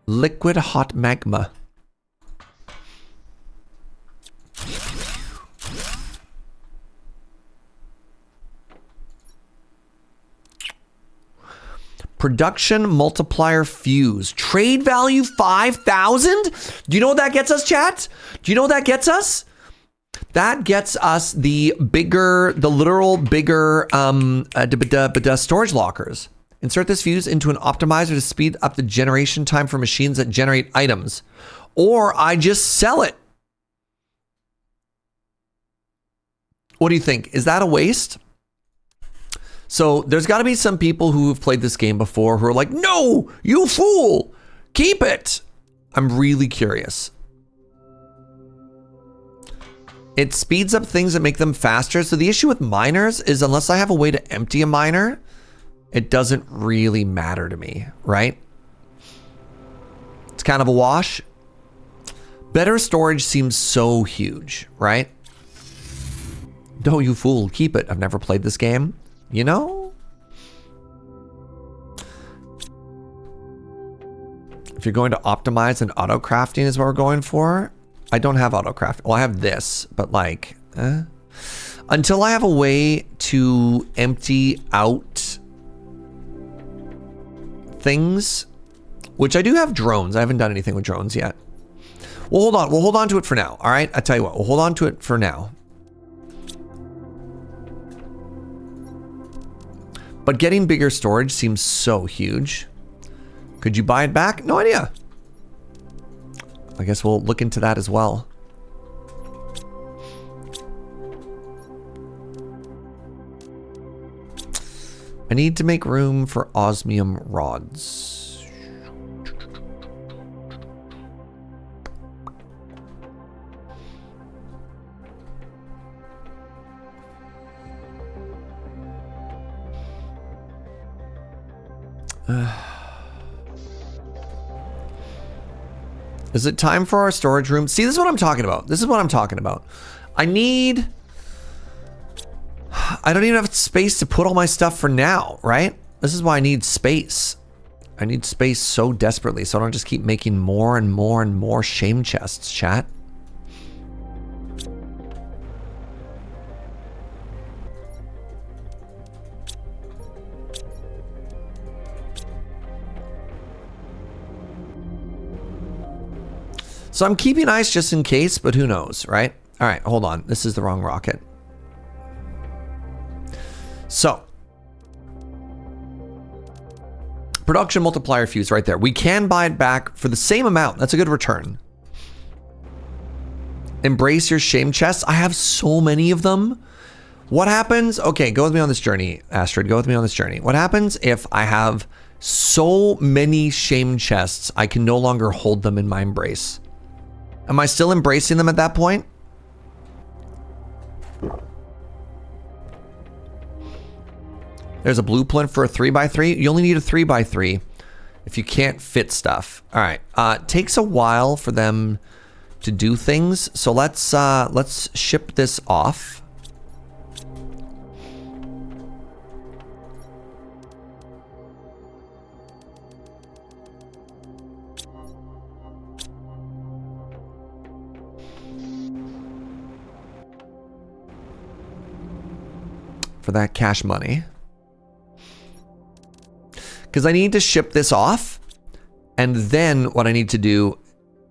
Liquid hot magma. Production multiplier fuse. Trade value 5,000? Do you know what that gets us, chat? Do you know what that gets us? That gets us the literal bigger storage lockers. Insert this fuse into an optimizer to speed up the generation time for machines that generate items. Or I just sell it. What do you think? Is that a waste? So there's got to be some people who have played this game before who are like, no, you fool, keep it. I'm really curious. It speeds up things that make them faster. So the issue with miners is unless I have a way to empty a miner, it doesn't really matter to me, right? It's kind of a wash. Better storage seems so huge, right? No, you fool, keep it. I've never played this game. You know? If you're going to optimize and auto crafting is what we're going for. I don't have auto craft. Well, I have this, but like, until I have a way to empty out things, which I do have drones. I haven't done anything with drones yet. Well, hold on. We'll hold on to it for now. All right. I tell you what, we'll hold on to it for now. But getting bigger storage seems so huge. Could you buy it back? No idea. I guess we'll look into that as well. I need to make room for osmium rods. Is it time for our storage room? See, this is what I'm talking about. This is what I'm talking about. I don't even have space to put all my stuff for now, right? This is why I need space. I need space so desperately so I don't just keep making more and more and more shame chests, chat. So I'm keeping ice just in case, but who knows, right? All right, hold on. This is the wrong rocket. So, production multiplier fuse right there. We can buy it back for the same amount. That's a good return. Embrace your shame chests. I have so many of them. What happens? Okay, go with me on this journey, Astrid. Go with me on this journey. What happens if I have so many shame chests, I can no longer hold them in my embrace? Am I still embracing them at that point? There's a blueprint for a 3x3. You only need a 3x3 if you can't fit stuff. All right. It takes a while for them to do things. So let's ship this off. For that cash money. Because I need to ship this off. And then what I need to do,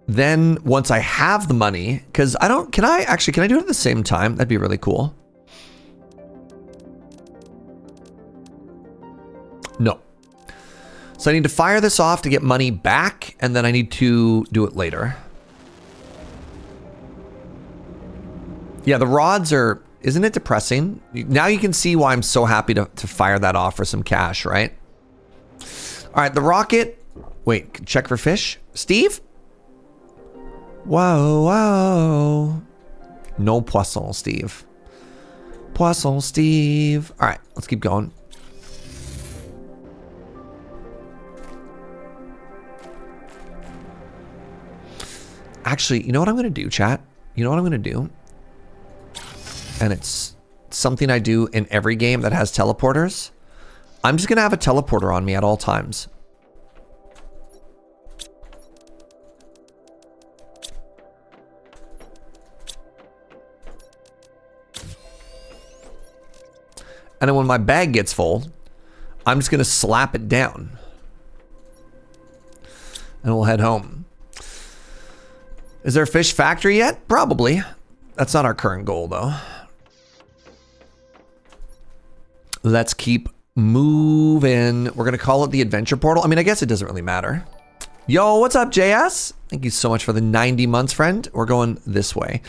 then once I have the money, because can I do it at the same time? That'd be really cool. No. So I need to fire this off to get money back, and then I need to do it later. Yeah, the rods are, isn't it depressing? Now you can see why I'm so happy to fire that off for some cash, right? All right, the rocket. Wait, check for fish. Steve? Whoa, whoa. No poisson, Steve. Poisson, Steve. All right, let's keep going. Actually, you know what I'm going to do, chat? You know what I'm going to do? And it's something I do in every game that has teleporters. I'm just going to have a teleporter on me at all times. And then when my bag gets full, I'm just going to slap it down. And we'll head home. Is there a fish factory yet? Probably. That's not our current goal, though. Let's keep moving. We're going to call it the adventure portal. I mean, I guess it doesn't really matter. Yo, what's up, JS? Thank you so much for the 90 months, friend. We're going this way.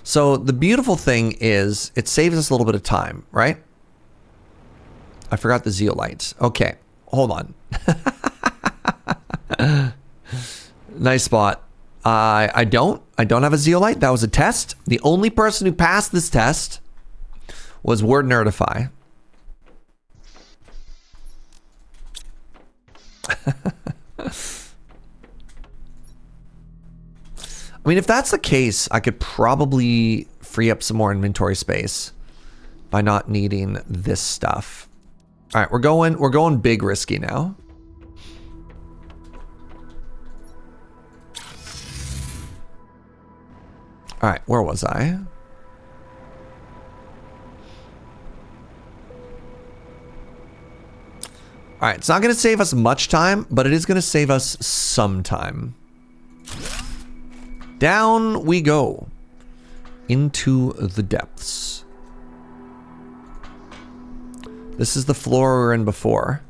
So the beautiful thing is it saves us a little bit of time, right? I forgot the zeolites. Okay, hold on. Nice spot. I don't have a zeolite. That was a test. The only person who passed this test was Word Nerdify. I mean, if that's the case, I could probably free up some more inventory space by not needing this stuff. All right, we're going big risky now. All right, where was I? All right, it's not going to save us much time, but it is going to save us some time. Down we go into the depths. This is the floor we were in before.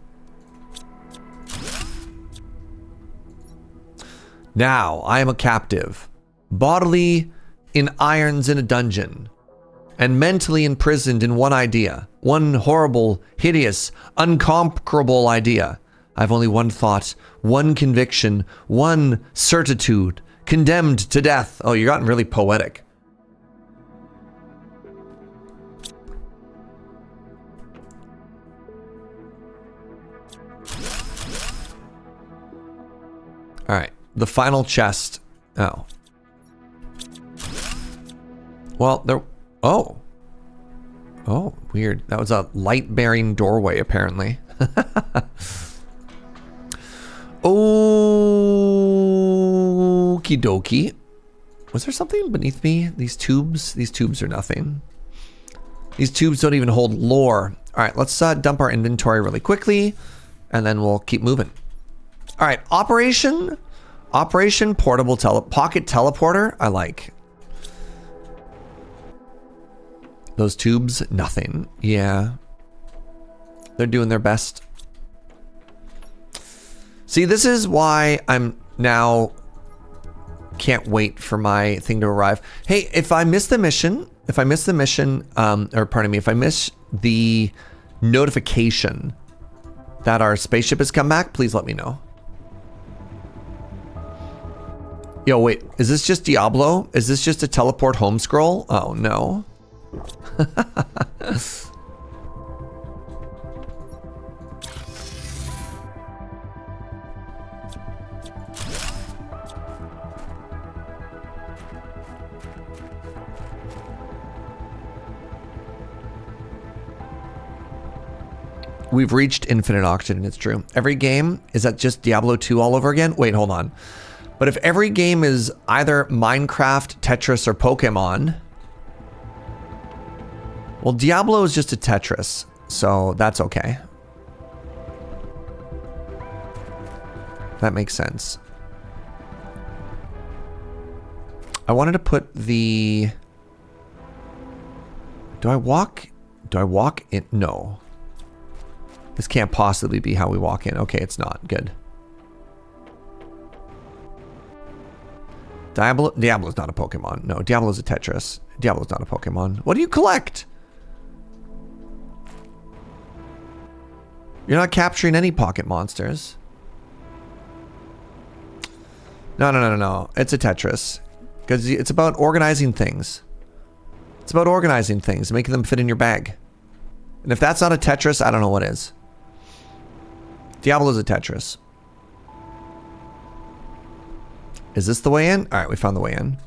Now I am a captive, bodily in irons in a dungeon, and mentally imprisoned in one idea, one horrible, hideous, unconquerable idea. I have only one thought, one conviction, one certitude. Condemned to death. Oh, you're gotten really poetic. All right, the final chest. Oh. Well, there... Oh. Oh, weird. That was a light-bearing doorway, apparently. Okie dokie. Was there something beneath me? These tubes? These tubes are nothing. These tubes don't even hold lore. All right, let's dump our inventory really quickly, and then we'll keep moving. All right, Operation Portable Pocket Teleporter. I like. Those tubes, nothing. Yeah. They're doing their best. See, this is why I'm now can't wait for my thing to arrive. Hey, if I miss the mission, if I miss the notification that our spaceship has come back, please let me know. Yo, wait, is this just Diablo? Is this just a teleport home scroll? Oh, no. We've reached infinite oxygen, it's true. Every game, is that just Diablo 2 all over again? Wait, hold on. But if every game is either Minecraft, Tetris, or Pokemon, well, Diablo is just a Tetris, so that's okay. That makes sense. I wanted to put the... Do I walk in? No. This can't possibly be how we walk in. Okay, it's not. Good. Diablo's not a Pokemon. No, Diablo's a Tetris. Diablo's not a Pokemon. What do you collect? You're not capturing any pocket monsters. No. It's a Tetris. Because it's about organizing things. It's about organizing things, making them fit in your bag. And if that's not a Tetris, I don't know what is. Diablo's a Tetris. Is this the way in? All right, we found the way in.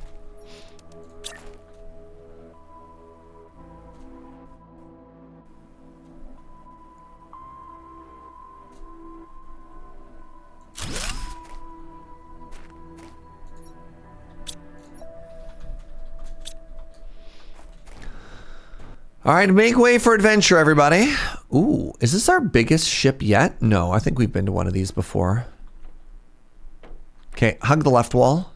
All right, make way for adventure, everybody. Ooh, is this our biggest ship yet? No, I think we've been to one of these before. Okay, hug the left wall.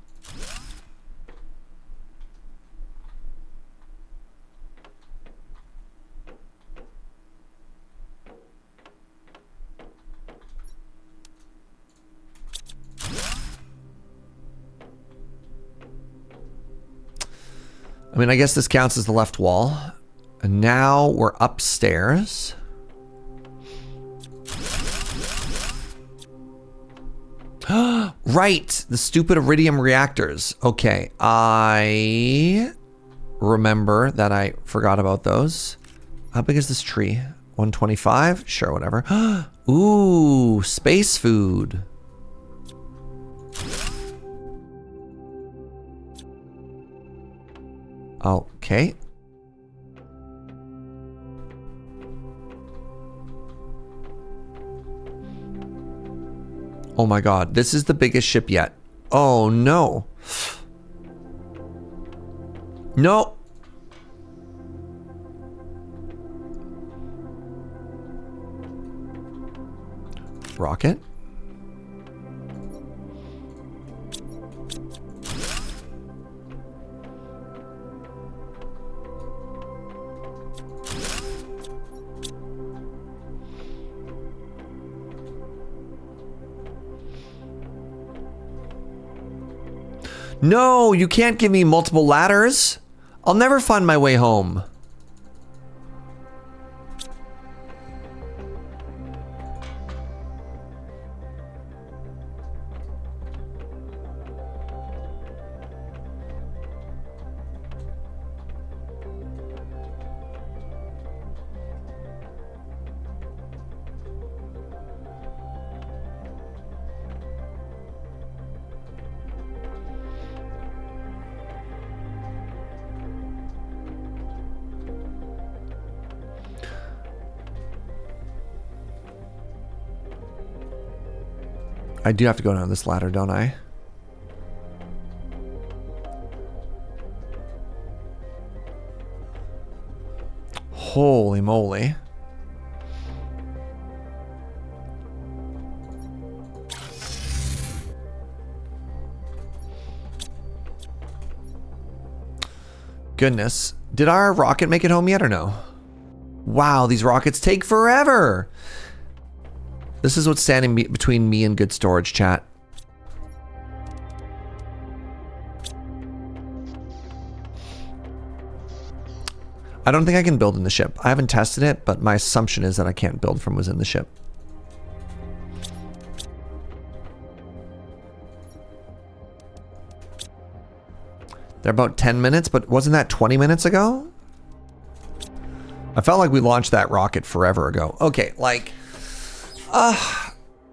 I mean, I guess this counts as the left wall. And now we're upstairs. Right, the stupid iridium reactors. Okay, I remember that I forgot about those. How big is this tree? 125? Sure, whatever. Ooh, space food. Okay. Oh my god, this is the biggest ship yet. Oh no. No. Rocket. No, you can't give me multiple ladders. I'll never find my way home. I do have to go down this ladder, don't I? Holy moly. Goodness. Did our rocket make it home yet or no? Wow, these rockets take forever. This is what's standing between me and good storage, chat. I don't think I can build in the ship. I haven't tested it, but my assumption is that I can't build from within the ship. They're about 10 minutes, but wasn't that 20 minutes ago? I felt like we launched that rocket forever ago. Okay, like...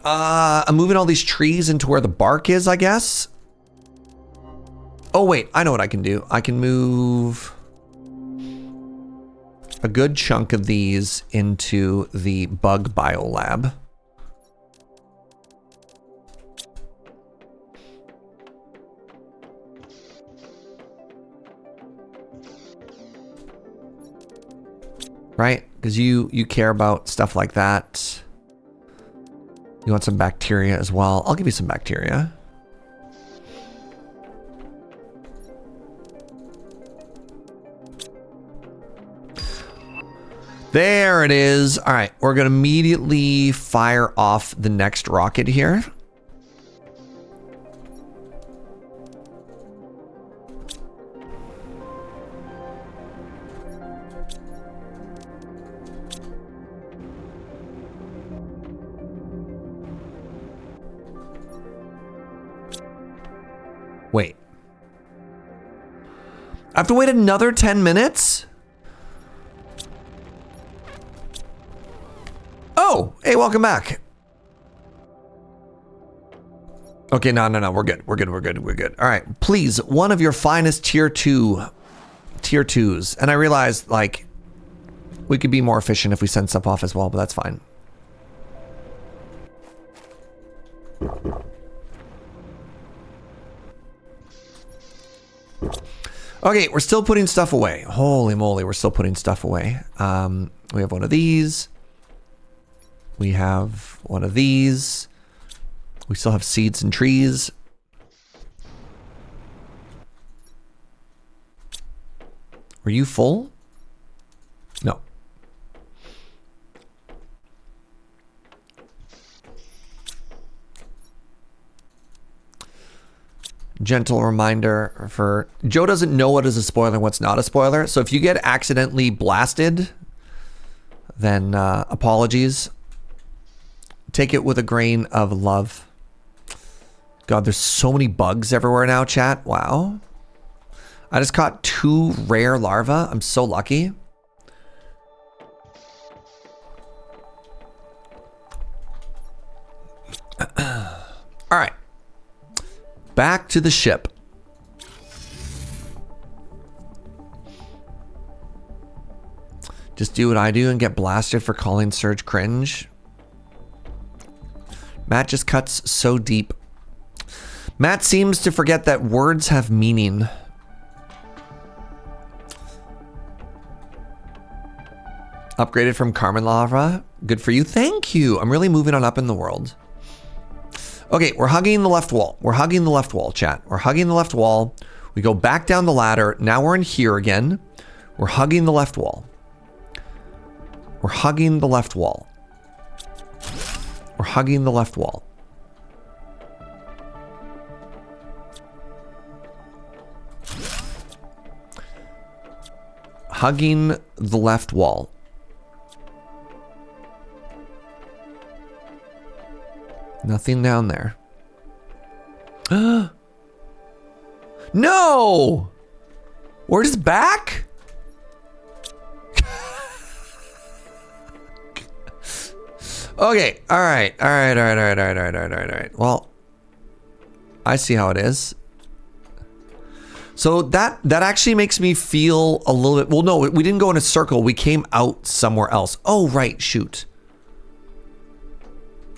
I'm moving all these trees into where the bark is, I guess. Oh, wait, I know what I can do. I can move a good chunk of these into the bug biolab. Right? Because you care about stuff like that. You want some bacteria as well. I'll give you some bacteria. There it is. All right, we're going to immediately fire off the next rocket here. Wait. I have to wait another 10 minutes? Oh, hey, welcome back. Okay, no, we're good. We're good. All right, please, one of your finest tier 2s. And I realize, like, we could be more efficient if we send stuff off as well, but that's fine. Okay, we're still putting stuff away. Holy moly, we're still putting stuff away. We have one of these. We have one of these. We still have seeds and trees. Were you full? No. Gentle reminder for Joe doesn't know what is a spoiler and what's not a spoiler. So if you get accidentally blasted, then apologies. Take it with a grain of love. God, there's so many bugs everywhere now, chat. Wow. I just caught 2 rare larvae. I'm so lucky. All right. Back to the ship. Just do what I do and get blasted for calling Surge cringe. Matt just cuts so deep. Matt seems to forget that words have meaning. Upgraded from Carmen Lava. Good for you. Thank you. I'm really moving on up in the world. Okay, we're hugging the left wall. We're hugging the left wall, chat. We're hugging the left wall. We go back down the ladder. Now we're in here again. We're hugging the left wall. We're hugging the left wall. We're hugging the left wall. Hugging the left wall. Nothing down there. No! We're just back? Okay. All right. Well, I see how it is. So that actually makes me feel a little bit... Well, no, we didn't go in a circle. We came out somewhere else. Oh, right. Shoot.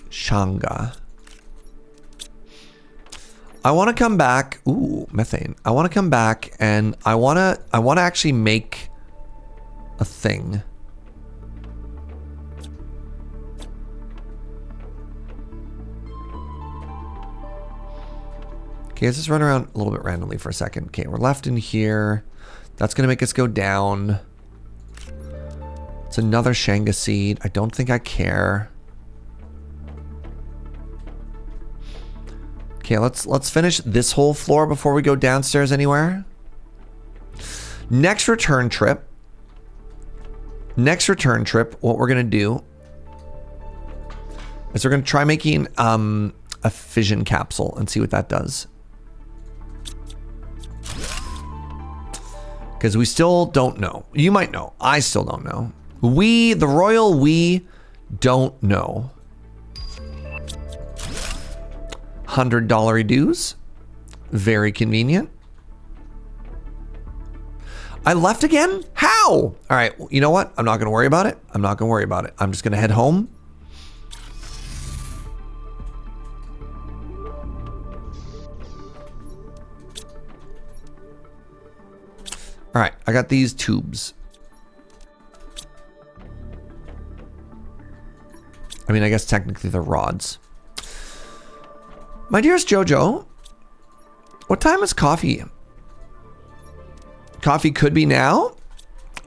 Shanga. I want to come back. Ooh, methane. I want to come back and I want to actually make a thing. Okay, let's just run around a little bit randomly for a second. Okay, we're left in here. That's going to make us go down. It's another Shanga seed. I don't think I care. Okay, let's finish this whole floor before we go downstairs anywhere. Next return trip, what we're going to do is we're going to try making a fission capsule and see what that does. Because we still don't know. You might know. I still don't know. We, the royal we, don't know. $100 dues. Very convenient. I left again? How? All right, you know what? I'm not going to worry about it. I'm not going to worry about it. I'm just going to head home. All right, I got these tubes. I mean, I guess technically they're rods. My dearest Jojo, what time is coffee? Coffee could be now.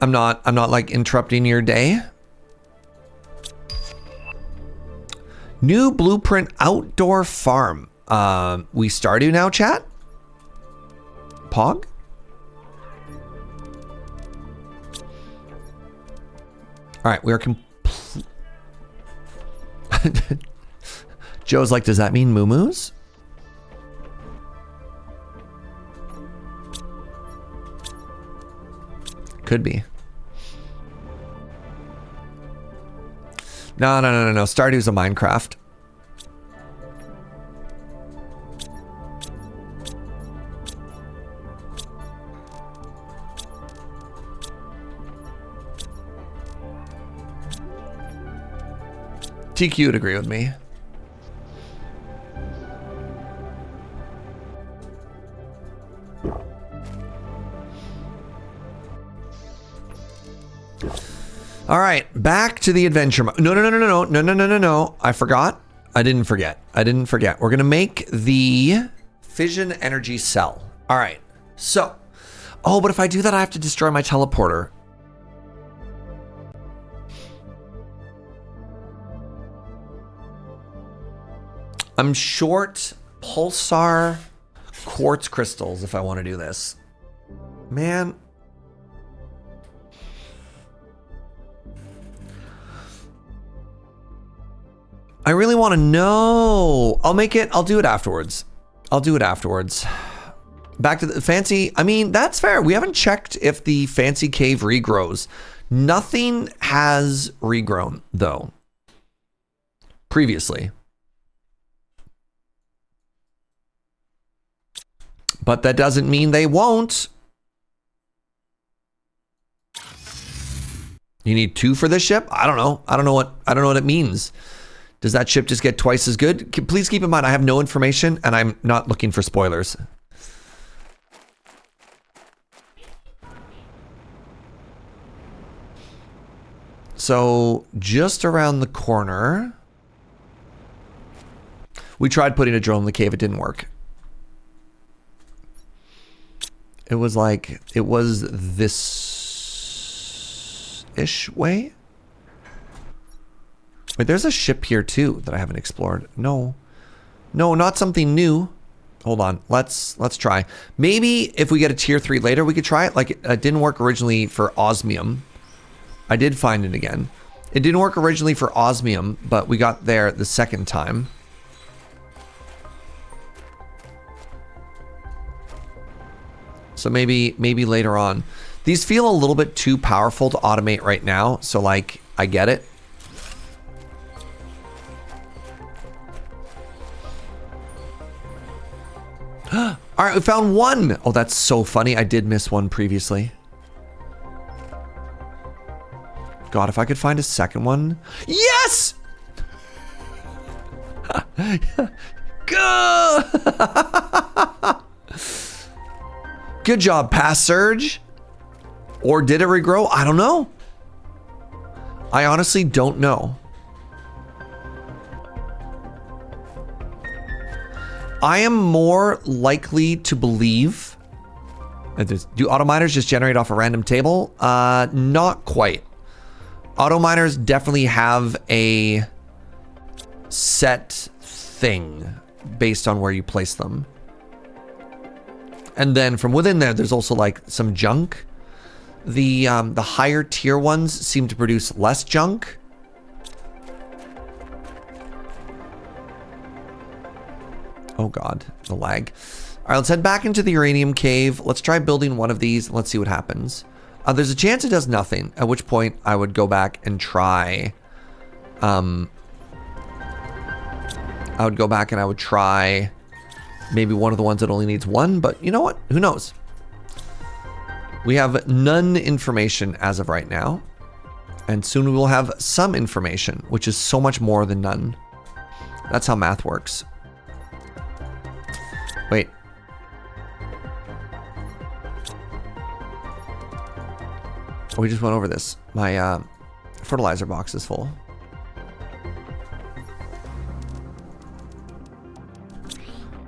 I'm not like interrupting your day. New blueprint outdoor farm. We Stardew now, chat? Pog? All right, we are Joe's like, does that mean moo-moos? Could be. No. Stardew's a Minecraft. TQ would agree with me. All right, back to the adventure mode. No. I forgot. I didn't forget. We're going to make the fission energy cell. All right. So, oh, but if I do that, I have to destroy my teleporter. I'm short pulsar quartz crystals if I want to do this. Man. I really want to know. I'll do it afterwards. Back to the fancy. I mean, that's fair. We haven't checked if the fancy cave regrows. Nothing has regrown, though. Previously. But that doesn't mean they won't. You need 2 for this ship? I don't know. I don't know what it means. Does that ship just get twice as good? Please keep in mind, I have no information and I'm not looking for spoilers. So just around the corner, we tried putting a drone in the cave. It didn't work. It was this-ish way. Wait, there's a ship here too that I haven't explored. No, not something new. Hold on, let's try. Maybe if we get a tier 3 later, we could try it. Like, it didn't work originally for osmium. I did find it again. It didn't work originally for osmium, but we got there the second time. So maybe later on. These feel a little bit too powerful to automate right now, so like, I get it. All right, we found one. Oh, that's so funny. I did miss one previously. God, if I could find a second one. Yes! Good job, Pass Surge. Or did it regrow? I don't know. I honestly don't know. I am more likely to believe. Do auto miners just generate off a random table? Not quite. Auto miners definitely have a set thing based on where you place them. And then from within there, there's also like some junk. The higher tier ones seem to produce less junk. Oh God, the lag. All right, let's head back into the uranium cave. Let's try building one of these. Let's see what happens. There's a chance it does nothing, at which point I would go back and try. I would go back and I would try maybe one of the ones that only needs 1, but you know what? Who knows? We have none information as of right now. And soon we will have some information, which is so much more than none. That's how math works. Wait. We just went over this. My fertilizer box is full.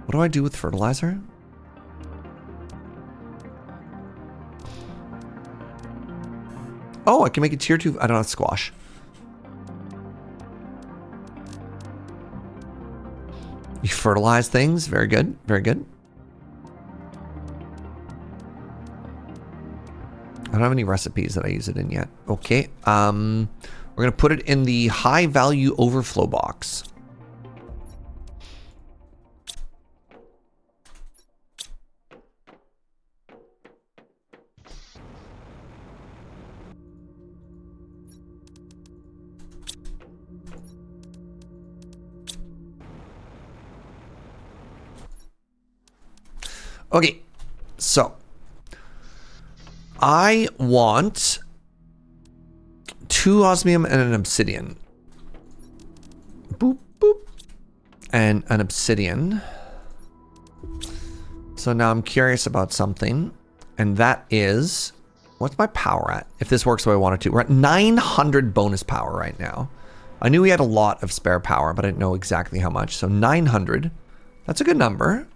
What do I do with fertilizer? Oh, I can make a tier 2. I don't have squash. You fertilize things. Very good. Very good. I don't have any recipes that I use it in yet. Okay. We're going to put it in the high value overflow box. Okay, so I want 2 osmium and an obsidian. Boop, boop. And an obsidian. So now I'm curious about something, and that is What's my power at? If this works the way I want it to. We're at 900 bonus power right now. I knew we had a lot of spare power, but I didn't know exactly how much. So 900. That's a good number.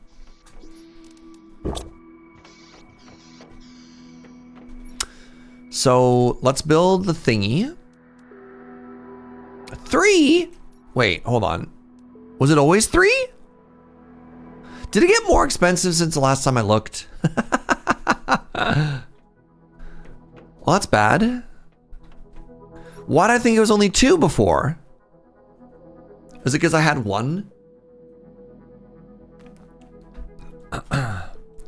So let's build the thingy. 3? Wait, hold on. Was it always 3? Did it get more expensive since the last time I looked? Well, that's bad. Why did I think it was only 2 before? Is it because I had 1?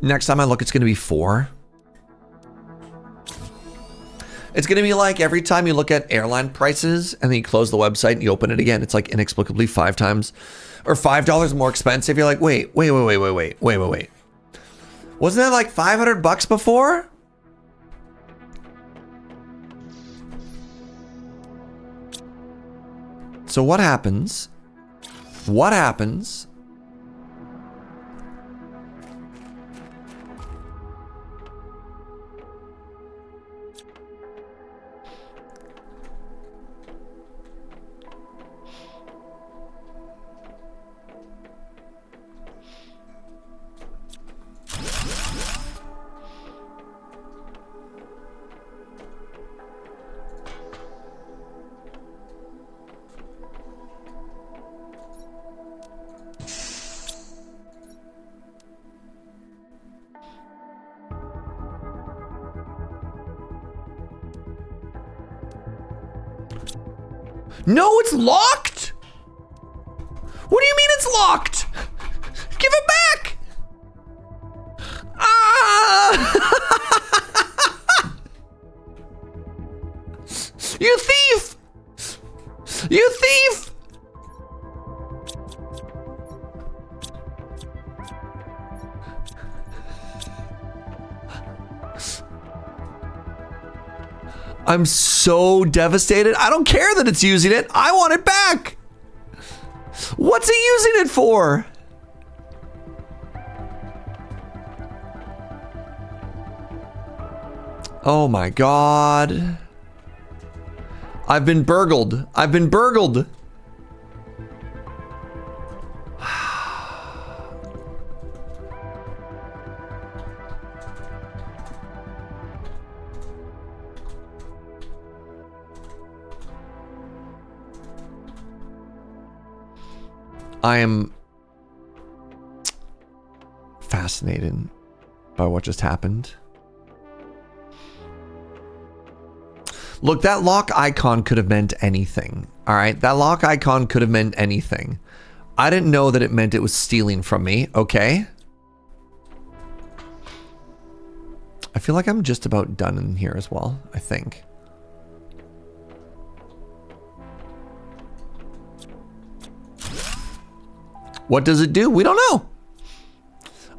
Next time I look, it's going to be 4. It's going to be like every time you look at airline prices and then you close the website and you open it again, it's like inexplicably 5 times or $5 more expensive. You're like, wait. Wasn't that like $500 before? So what happens? What happens? No, it's locked. What do you mean it's locked? Give it back. Ah! You thief! You thief! I'm so devastated. I don't care that it's using it. I want it back. What's it using it for? Oh my God. I've been burgled. I've been burgled. I am fascinated by what just happened. Look, that lock icon could have meant anything. All right, that lock icon could have meant anything. I didn't know that it meant it was stealing from me, okay? I feel like I'm just about done in here as well, I think. What does it do? We don't know.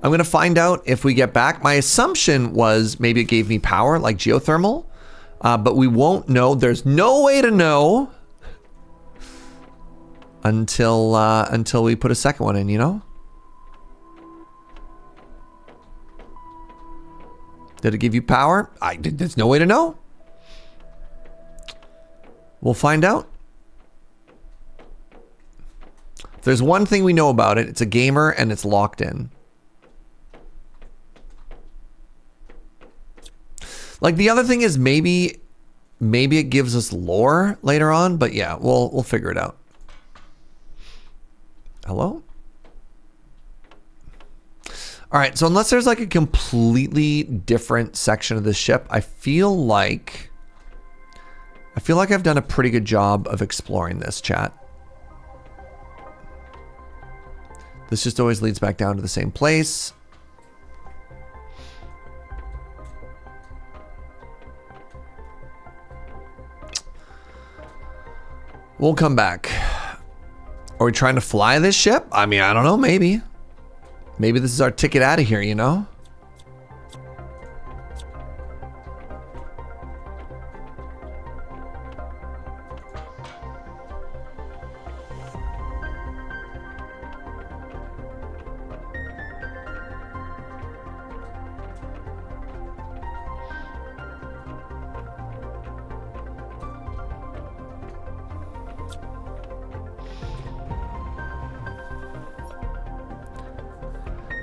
I'm going to find out if we get back. My assumption was maybe it gave me power like geothermal, but we won't know. There's no way to know until we put a second one in, you know? Did it give you power? There's no way to know. We'll find out. There's one thing we know about it. It's a gamer and it's locked in. Like the other thing is maybe it gives us lore later on, but yeah, we'll figure it out. Hello? All right, so unless there's like a completely different section of this ship, I feel like I've done a pretty good job of exploring this, chat. This just always leads back down to the same place. We'll come back. Are we trying to fly this ship? I mean, I don't know, maybe. Maybe this is our ticket out of here, you know?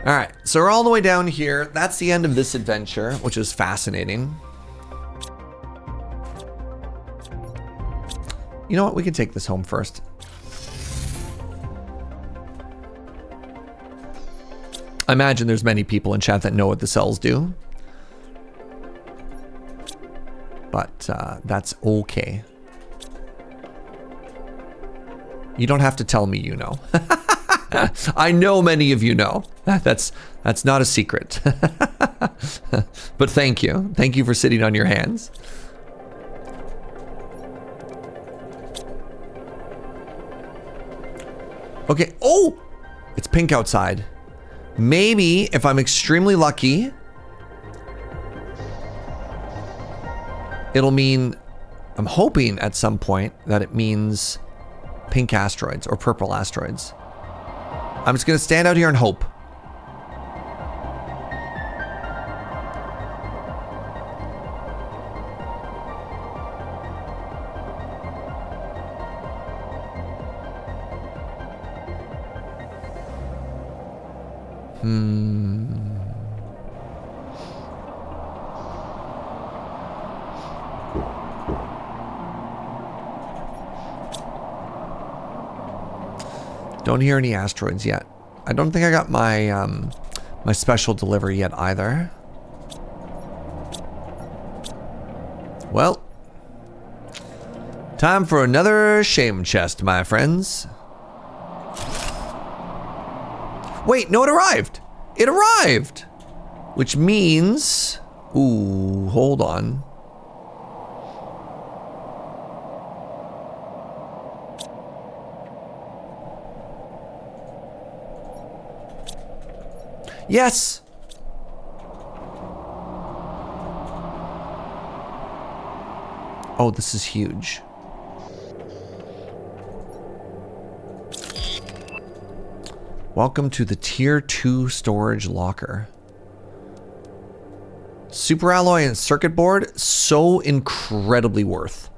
All right, so we're all the way down here. That's the end of this adventure, which is fascinating. You know what? We can take this home first. I imagine there's many people in chat that know what the cells do. But that's okay. You don't have to tell me you know. I know many of you know. That's not a secret. But thank you. Thank you for sitting on your hands. Okay. Oh! It's pink outside. Maybe if I'm extremely lucky, it'll mean, I'm hoping at some point that it means pink asteroids or purple asteroids. I'm just gonna stand out here and hope. Don't hear any asteroids yet. I don't think I got my my special delivery yet either. Well, time for another shame chest, my friends. Wait, no, it arrived. It arrived, which means, ooh, hold on. Yes! Oh, this is huge. Welcome to the Tier 2 storage locker. Super alloy and circuit board, so incredibly worth.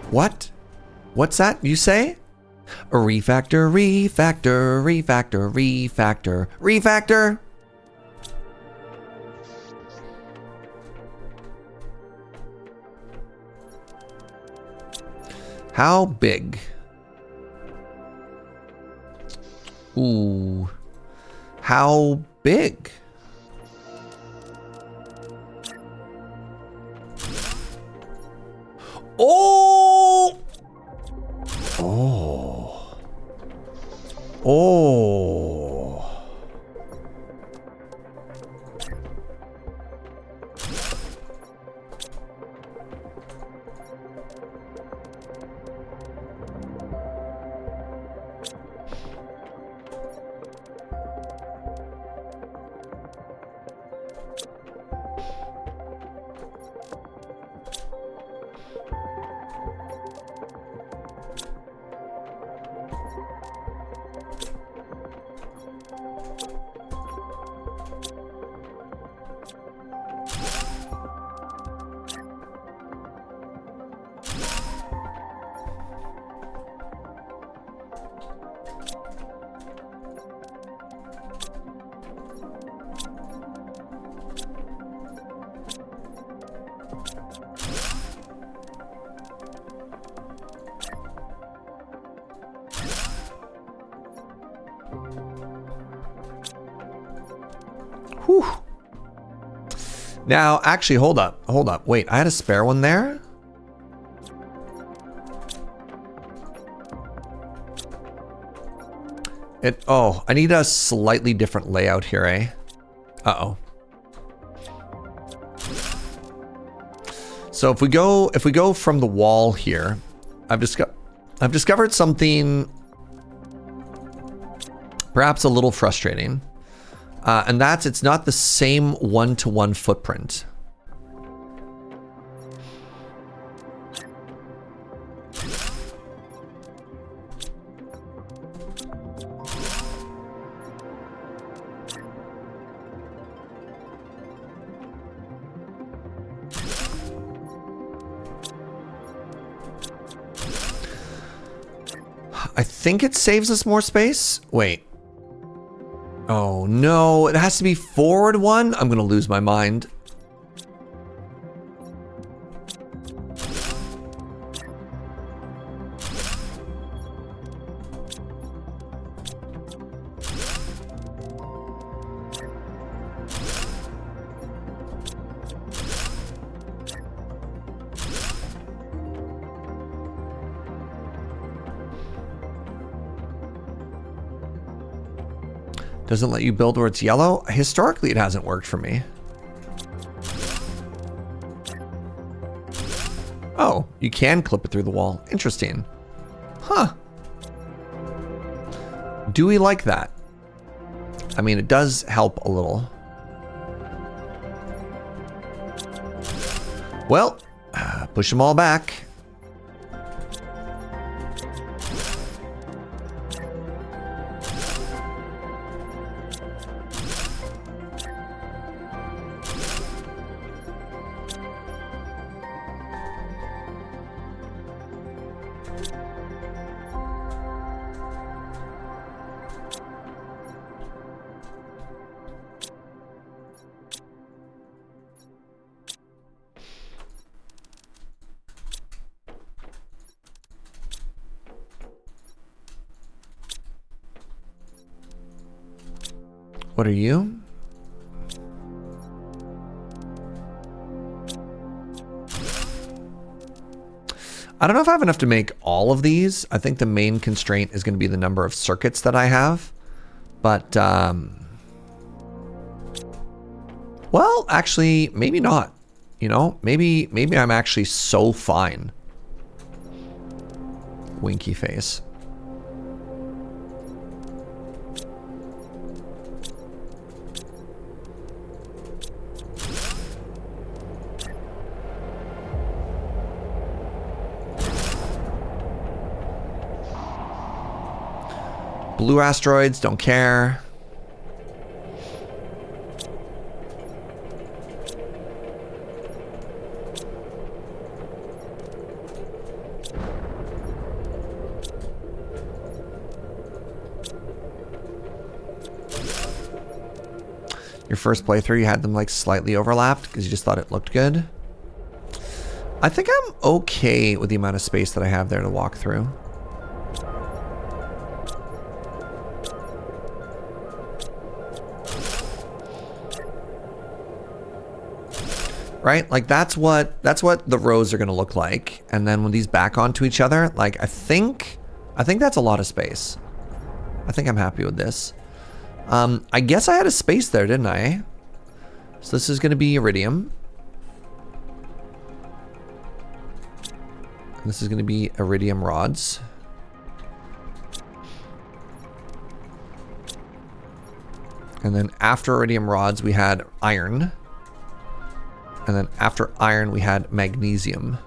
What? What's that you say? A refactor, refactor, refactor, refactor, refactor. How big? Ooh. How big? Oh! Oh. Oh. Whew. Now, actually, hold up. Wait, I had a spare one there? Oh, I need a slightly different layout here, eh? Uh-oh. So if we go from the wall here, I've discovered something perhaps a little frustrating. And that's, it's not the same one-to-one footprint. I think it saves us more space. Wait. Oh no, it has to be forward one? I'm gonna lose my mind. Doesn't let you build where it's yellow? Historically, it hasn't worked for me. Oh, you can clip it through the wall. Interesting. Huh. Do we like that? I mean, it does help a little. Well, push them all back. What are you? I don't know if I have enough to make all of these. I think the main constraint is going to be the number of circuits that I have. But, well, actually, maybe not. You know, maybe I'm actually so fine. Winky face. Blue asteroids, don't care. Your first playthrough, you had them like slightly overlapped because you just thought it looked good. I think I'm okay with the amount of space that I have there to walk through. Right? Like that's what the rows are going to look like. And then when these back onto each other, like I think that's a lot of space. I think I'm happy with this. I guess I had a space there, didn't I? So this is going to be iridium. This is going to be iridium rods. And then after iridium rods, we had iron. And then after iron, we had magnesium.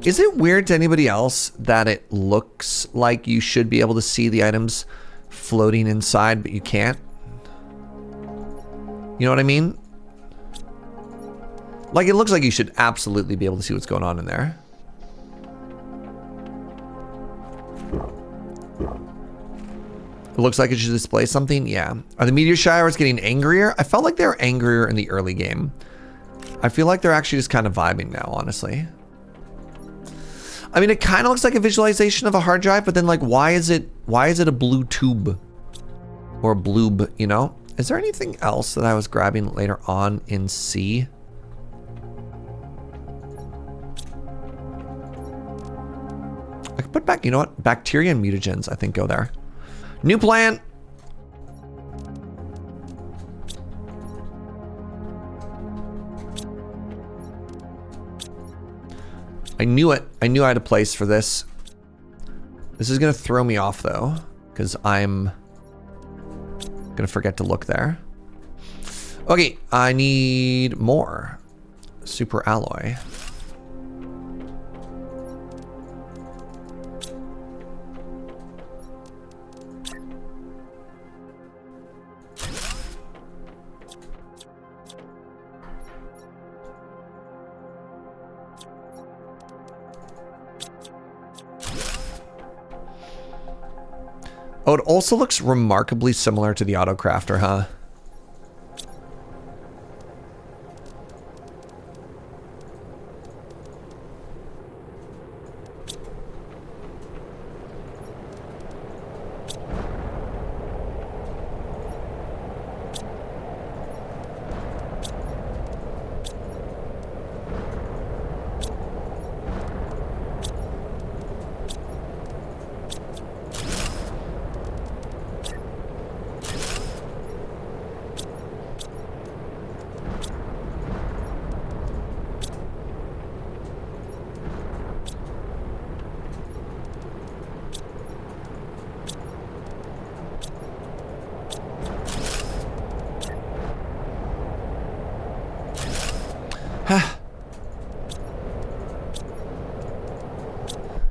Is it weird to anybody else that it looks like you should be able to see the items floating inside, but you can't? You know what I mean? Like, it looks like you should absolutely be able to see what's going on in there. It looks like it should display something. Yeah. Are the meteor showers getting angrier? I felt like they were angrier in the early game. I feel like they're actually just kind of vibing now, honestly. I mean, it kind of looks like a visualization of a hard drive, but then like, why is it a blue tube or a bloob, you know? Is there anything else that I was grabbing later on in C? I could put back, you know what? Bacteria and mutagens, I think, go there. New plant. I knew it. I knew I had a place for this. This is going to throw me off, though, because I'm going to forget to look there. Okay, I need more super alloy. Oh, it also looks remarkably similar to the Autocrafter, huh?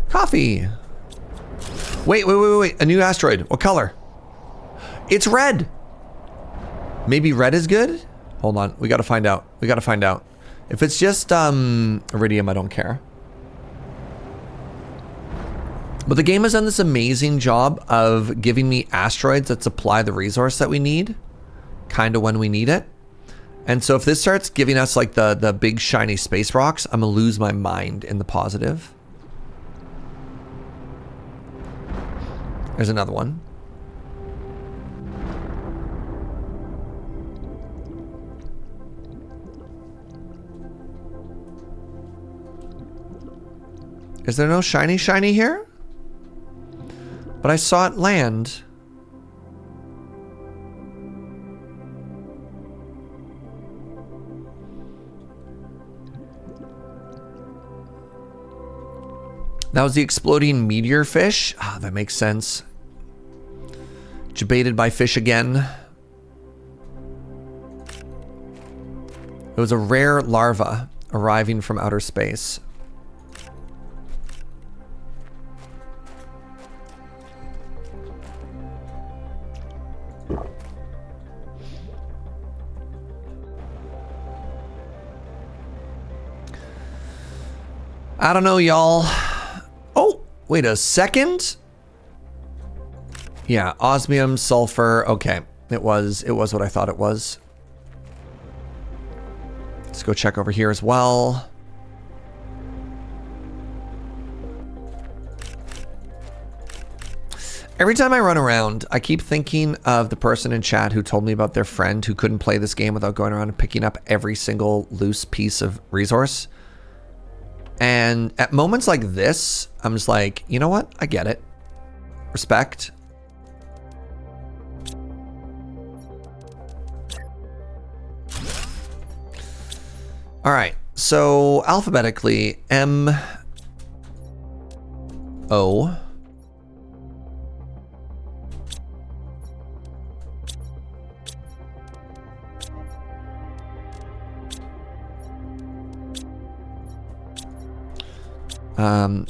Coffee. Wait. A new asteroid. What color? It's red. Maybe red is good? Hold on. We got to find out. We got to find out. If it's just iridium, I don't care. But the game has done this amazing job of giving me asteroids that supply the resource that we need, kind of when we need it. And so if this starts giving us like the big shiny space rocks, I'm gonna lose my mind in the positive. There's another one. Is there no shiny here? But I saw it land. That was the exploding meteor fish. Ah, that makes sense. Debated by fish again. It was a rare larva arriving from outer space. I don't know, y'all. Oh, wait a second. Yeah, osmium, sulfur. Okay, it was what I thought it was. Let's go check over here as well. Every time I run around, I keep thinking of the person in chat who told me about their friend who couldn't play this game without going around and picking up every single loose piece of resource. And at moments like this, I'm just like, you know what? I get it. Respect. All right. So alphabetically, M O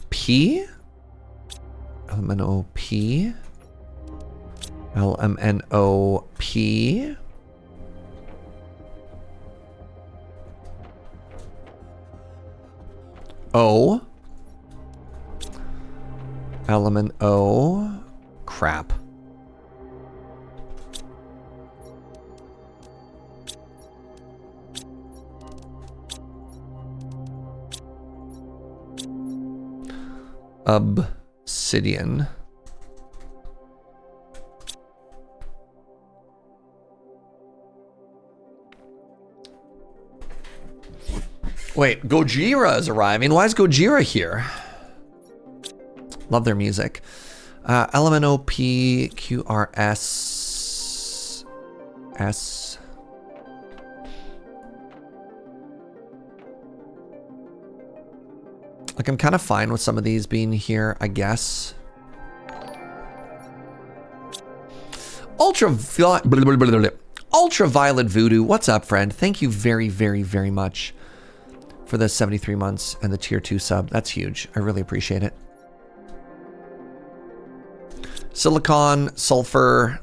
P LMNOP LMNOP O element O crap. Obsidian. Wait, Gojira is arriving. Why is Gojira here? Love their music. LMNOPQRS S. Like, I'm kind of fine with some of these being here, I guess. Ultraviolet Voodoo. What's up, friend? Thank you very, very, very much for the 73 months and the tier 2 sub. That's huge. I really appreciate it. Silicon, sulfur.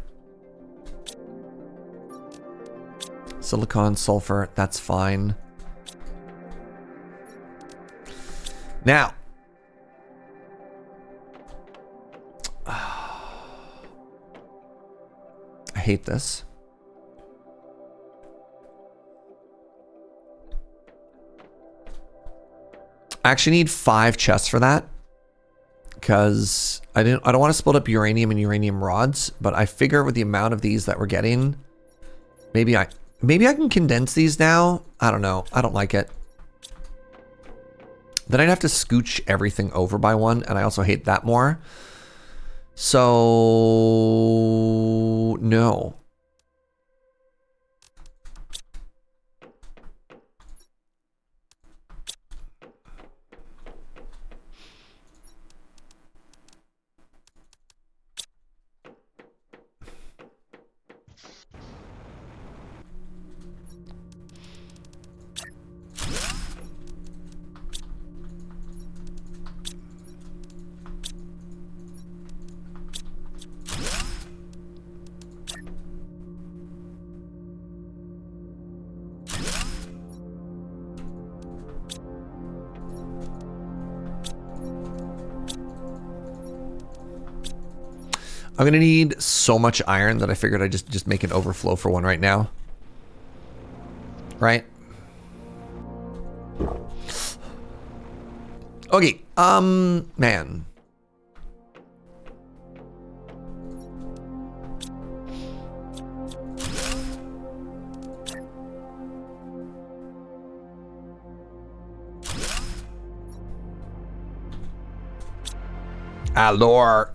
Silicon, sulfur. That's fine. Now, I hate this. I actually need 5 chests for that. Because I don't want to split up uranium and uranium rods, but I figure with the amount of these that we're getting, maybe I can condense these now. I don't know. I don't like it. Then I'd have to scooch everything over by one, and I also hate that more. So no. I'm gonna need so much iron that I figured I'd just make an overflow for one right now. Right? Okay, man. Allure.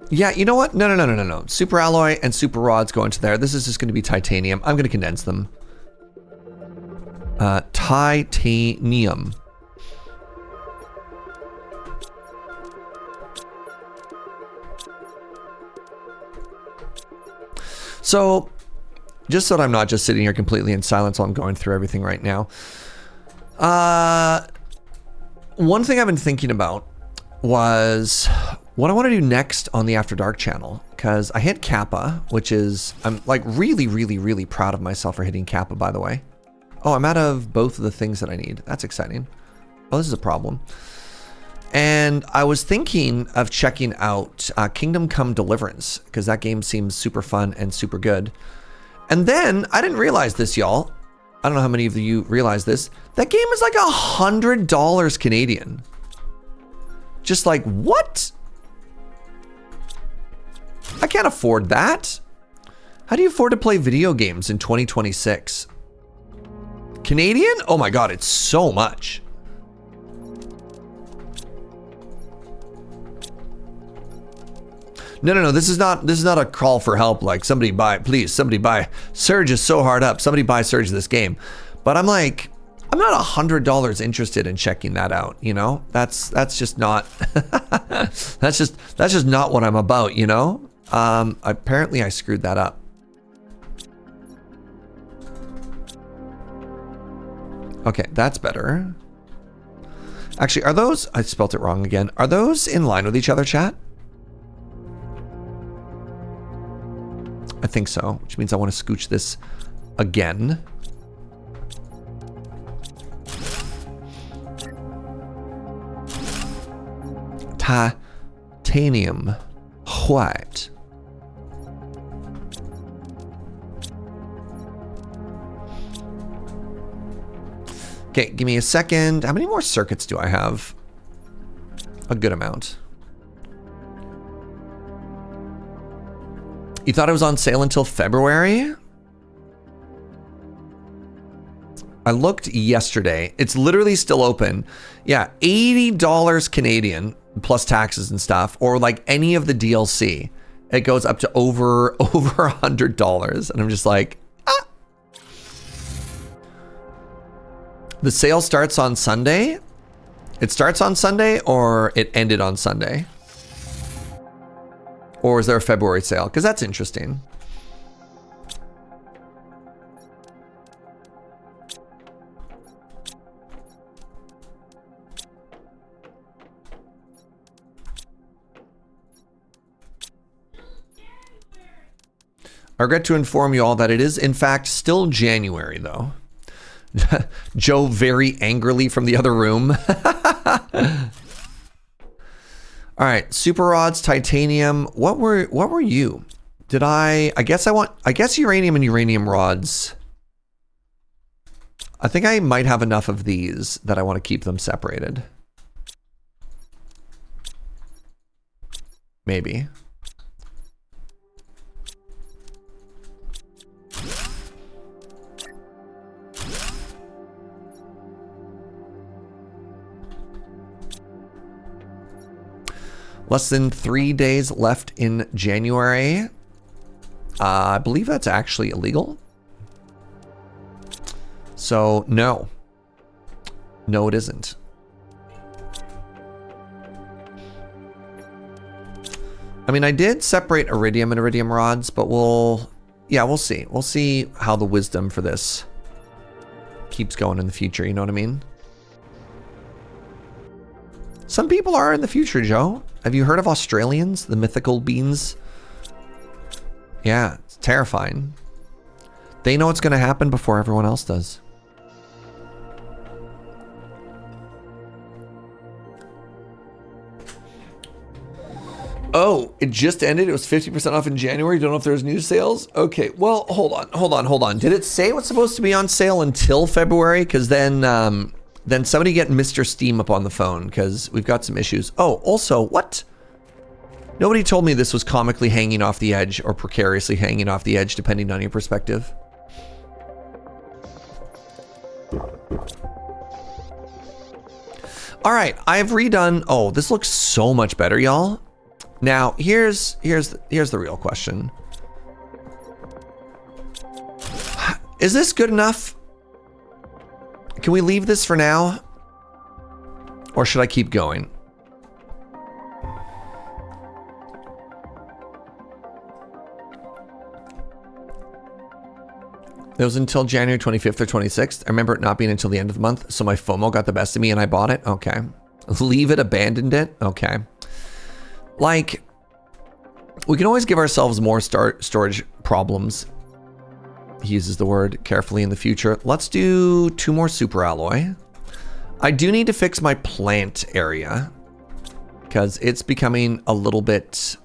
Yeah, you know what? No. Super alloy and super rods go into there. This is just going to be titanium. I'm going to condense them. Titanium. So, just so that I'm not just sitting here completely in silence while I'm going through everything right now. One thing I've been thinking about was what I want to do next on the After Dark channel, because I hit Kappa, which is, I'm like really proud of myself for hitting Kappa, by the way. Oh, I'm out of both of the things that I need. That's exciting. Oh, this is a problem. And I was thinking of checking out Kingdom Come Deliverance, because that game seems super fun and super good. And then, I didn't realize this, y'all. I don't know how many of you realize this. That game is like $100 Canadian. Just like, what? I can't afford that. How do you afford to play video games in 2026? Canadian? Oh my God, it's so much. No. This is not a call for help. Like, somebody buy, please, somebody buy. Surge is so hard up. Somebody buy Surge this game. But I'm like, I'm not $100 interested in checking that out. You know, that's just not. that's just not what I'm about. You know. Apparently I screwed that up. Okay, that's better. Actually, are those? I spelt it wrong again. Are those in line with each other, chat? I think so, which means I want to scooch this again. Titanium white. Okay, give me a second. How many more circuits do I have? A good amount. You thought it was on sale until February? I looked yesterday. It's literally still open. Yeah, $80 Canadian plus taxes and stuff, or like any of the DLC. It goes up to over $100, and I'm just like, ah. The sale starts on Sunday. It starts on Sunday, or it ended on Sunday. Or is there a February sale? Because that's interesting. I regret to inform you all that it is, in fact, still January, though. Joe very angrily from the other room. All right, super rods, titanium. What were you? Did I guess uranium and uranium rods. I think I might have enough of these that I want to keep them separated. Maybe. Less than 3 days left in January. I believe that's actually illegal. So, no. No, it isn't. I mean, I did separate iridium and iridium rods, but we'll see. We'll see how the wisdom for this keeps going in the future, you know what I mean? Some people are in the future, Joe. Have you heard of Australians, the mythical beings? Yeah, it's terrifying. They know what's going to happen before everyone else does. Oh, it just ended. It was 50% off in January. Don't know if there's new sales. Okay, well, hold on. Did it say it was supposed to be on sale until February? Because then somebody get Mr. Steam up on the phone because we've got some issues. Oh, also, what? Nobody told me this was comically hanging off the edge or precariously hanging off the edge, depending on your perspective. All right, I've redone. Oh, this looks so much better, y'all. Now, here's the real question. Is this good enough? Can we leave this for now? Or should I keep going? It was until January 25th or 26th. I remember it not being until the end of the month, so my FOMO got the best of me and I bought it. Okay. Leave it, abandoned it. Okay. Like, we can always give ourselves more storage problems. He uses the word carefully in the future. Let's do 2 more super alloy. I do need to fix my plant area because it's becoming a little bit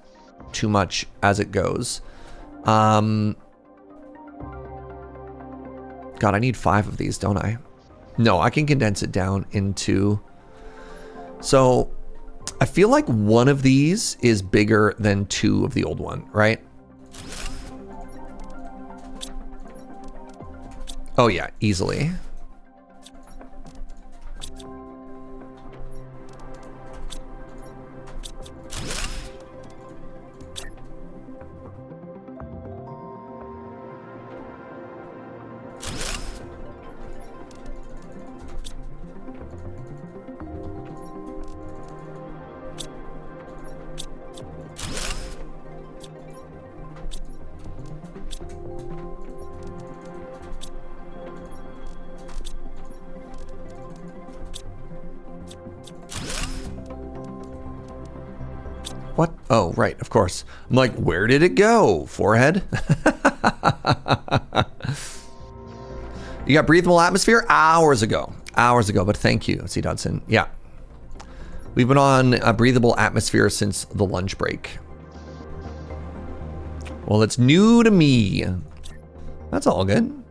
too much as it goes. God, I need 5 of these, don't I? No, I can condense it down into... So, I feel like one of these is bigger than 2 of the old one, right? Oh yeah, easily. What? Oh, right, of course. I'm like, where did it go? Forehead? You got breathable atmosphere? Hours ago, but thank you, C. Dodson. Yeah. We've been on a breathable atmosphere since the lunch break. Well, it's new to me. That's all good.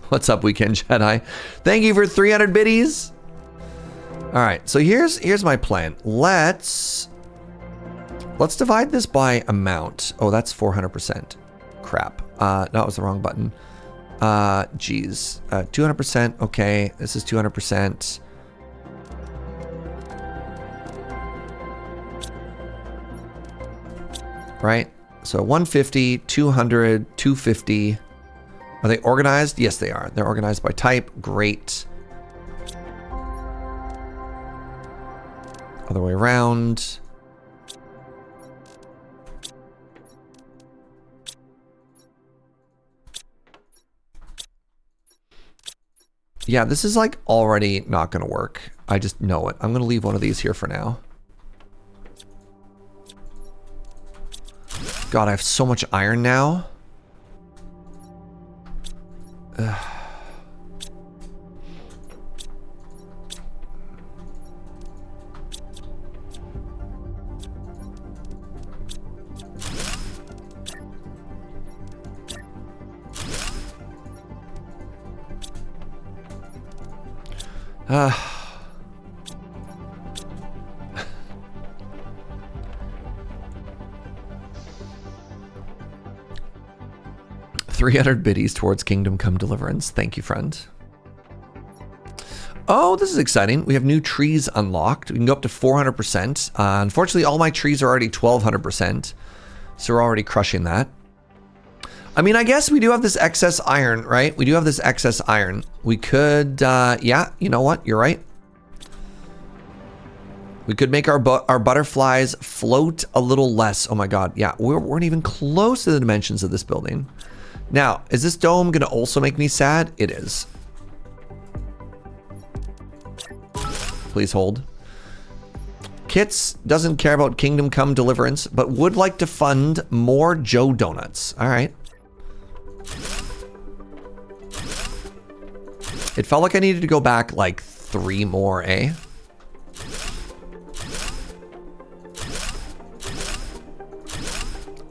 What's up, Weekend Jedi? Thank you for 300 biddies. All right, so here's my plan. Let's divide this by amount. Oh, that's 400%. Crap. That was the wrong button. Geez. 200%. Okay, this is 200%. Right? So 150, 200, 250. Are they organized? Yes, they are. They're organized by type. Great. Other way around. Yeah, this is like already not going to work. I just know it. I'm going to leave one of these here for now. God, I have so much iron now. Ugh. Uh, 300 biddies towards Kingdom Come Deliverance. Thank you, friend. Oh, this is exciting. We have new trees unlocked. We can go up to 400%. Unfortunately, all my trees are already 1200%. So we're already crushing that. I mean, I guess we do have this excess iron, right? We do have this excess iron. We could, yeah, you know what? You're right. We could make our butterflies float a little less. Oh my God, yeah, we weren't even close to the dimensions of this building. Now, is this dome gonna also make me sad? It is. Please hold. Kits doesn't care about Kingdom Come Deliverance, but would like to fund more Joe Donuts. All right. It felt like I needed to go back like 3 more, eh?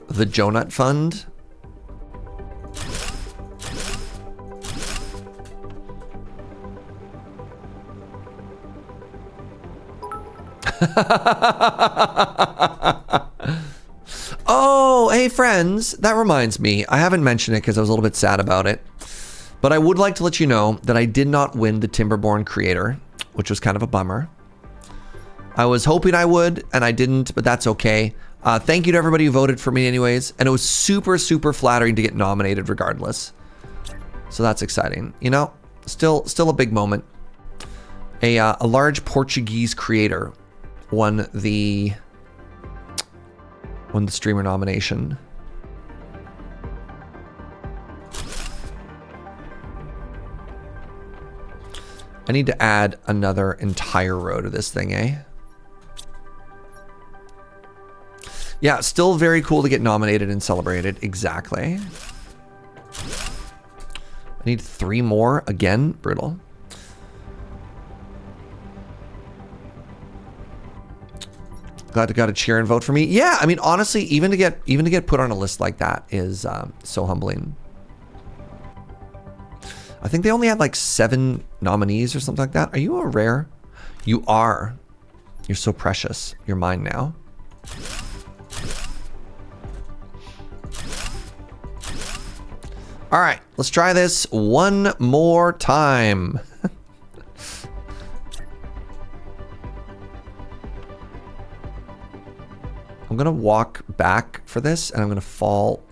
The Jonut Fund. Oh, hey friends, that reminds me. I haven't mentioned it because I was a little bit sad about it. But I would like to let you know that I did not win the Timberborn Creator, which was kind of a bummer. I was hoping I would, and I didn't, but that's okay. Thank you to everybody who voted for me anyways. And it was super, super flattering to get nominated regardless. So that's exciting. You know, still a big moment. A large Portuguese creator won the streamer nomination. I need to add another entire row to this thing, eh? Yeah, still very cool to get nominated and celebrated. Exactly. I need 3 more. Again, brutal. Glad to got a cheer and vote for me. Yeah, I mean, honestly, even to get put on a list like that is so humbling. I think they only had like 7 nominees or something like that. Are you a rare? You are. You're so precious. You're mine now. All right, let's try this one more time. I'm gonna walk back for this and I'm gonna fall.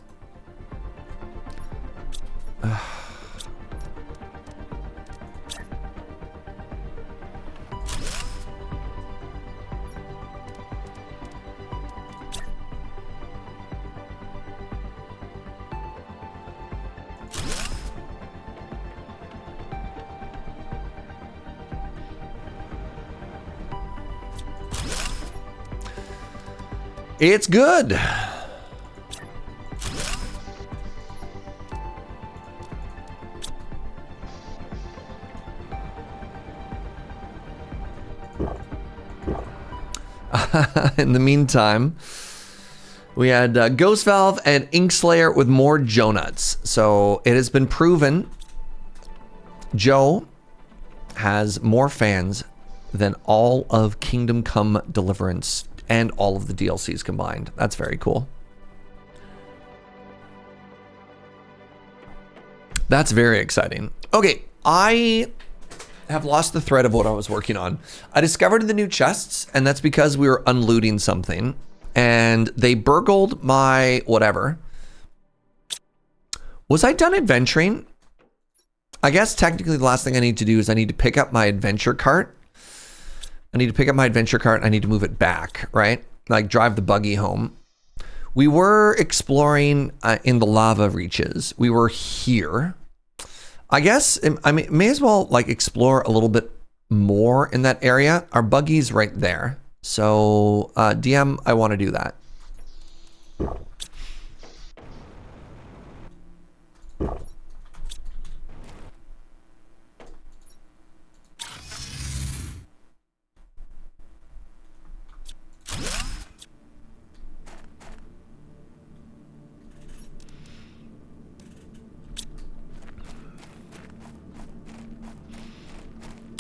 It's good. In the meantime, we had Ghost Valve and Ink Slayer with more Joe Nuts. So it has been proven Joe has more fans than all of Kingdom Come Deliverance and all of the DLCs combined. That's very cool. That's very exciting. Okay, I have lost the thread of what I was working on. I discovered the new chests, and that's because we were unlooting something, and they burgled my whatever. Was I done adventuring? I guess technically the last thing I need to do is I need to pick up my adventure cart. I need to pick up my adventure cart and I need to move it back, right? Like drive the buggy home. We were exploring in the lava reaches. We were here. I guess, I mean, may as well like explore a little bit more in that area. Our buggy's right there. So, DM, I want to do that.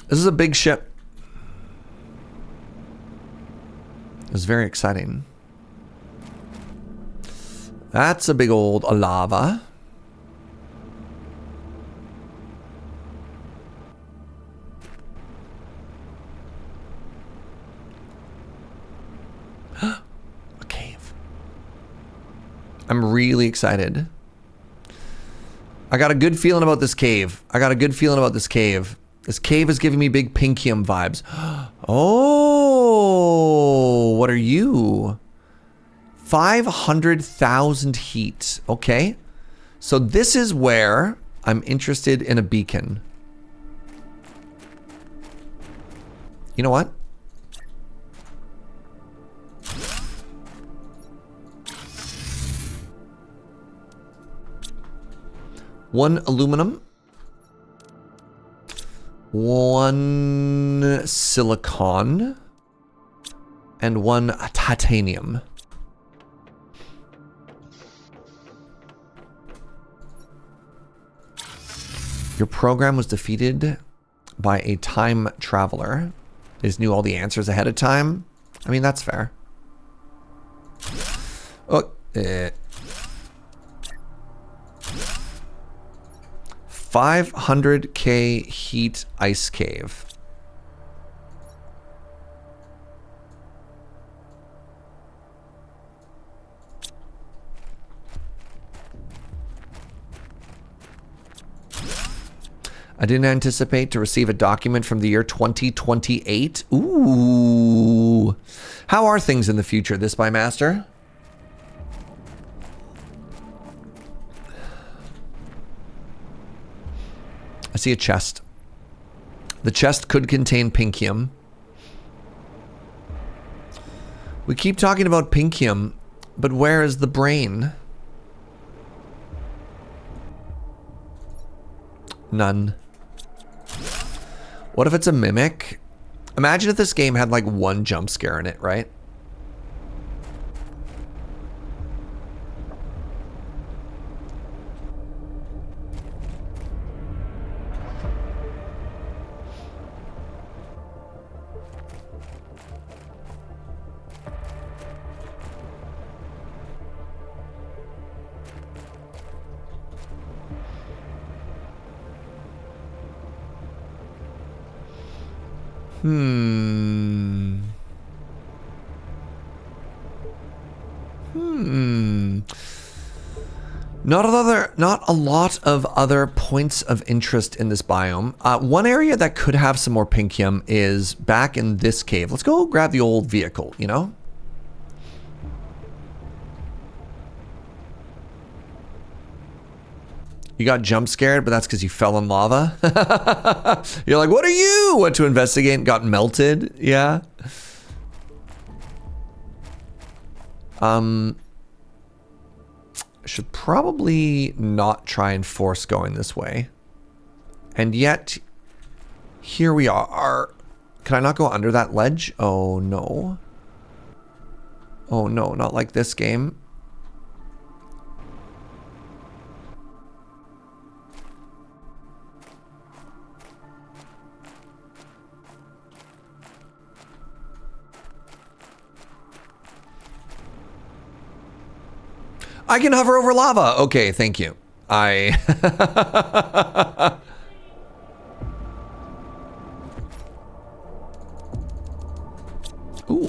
This is a big ship. It was very exciting. That's a big old lava. A cave. I'm really excited. I got a good feeling about this cave. This cave is giving me big Pinkium vibes. Oh, what are you? 500,000 heat. Okay. So this is where I'm interested in a beacon. You know what? One aluminum. One silicon. And one titanium. Your program was defeated by a time traveler. They just knew all the answers ahead of time. I mean, that's fair. Oh, 500k heat ice cave. I didn't anticipate to receive a document from the year 2028. Ooh. How are things in the future, this by Master? I see a chest. The chest could contain Pinkium. We keep talking about Pinkium, but where is the brain? None. What if it's a mimic? Imagine if this game had like one jump scare in it, right? Not a lot of other points of interest in this biome. One area that could have some more Pinkium is back in this cave. Let's go grab the old vehicle, you know? You got jump scared, but that's because you fell in lava. You're like, what are you? Went to investigate, got melted. Yeah. Should probably not try and force going this way. And yet, here we are. Can I not go under that ledge? Oh no. Oh no, not like this game. I can hover over lava. Okay, thank you. Ooh,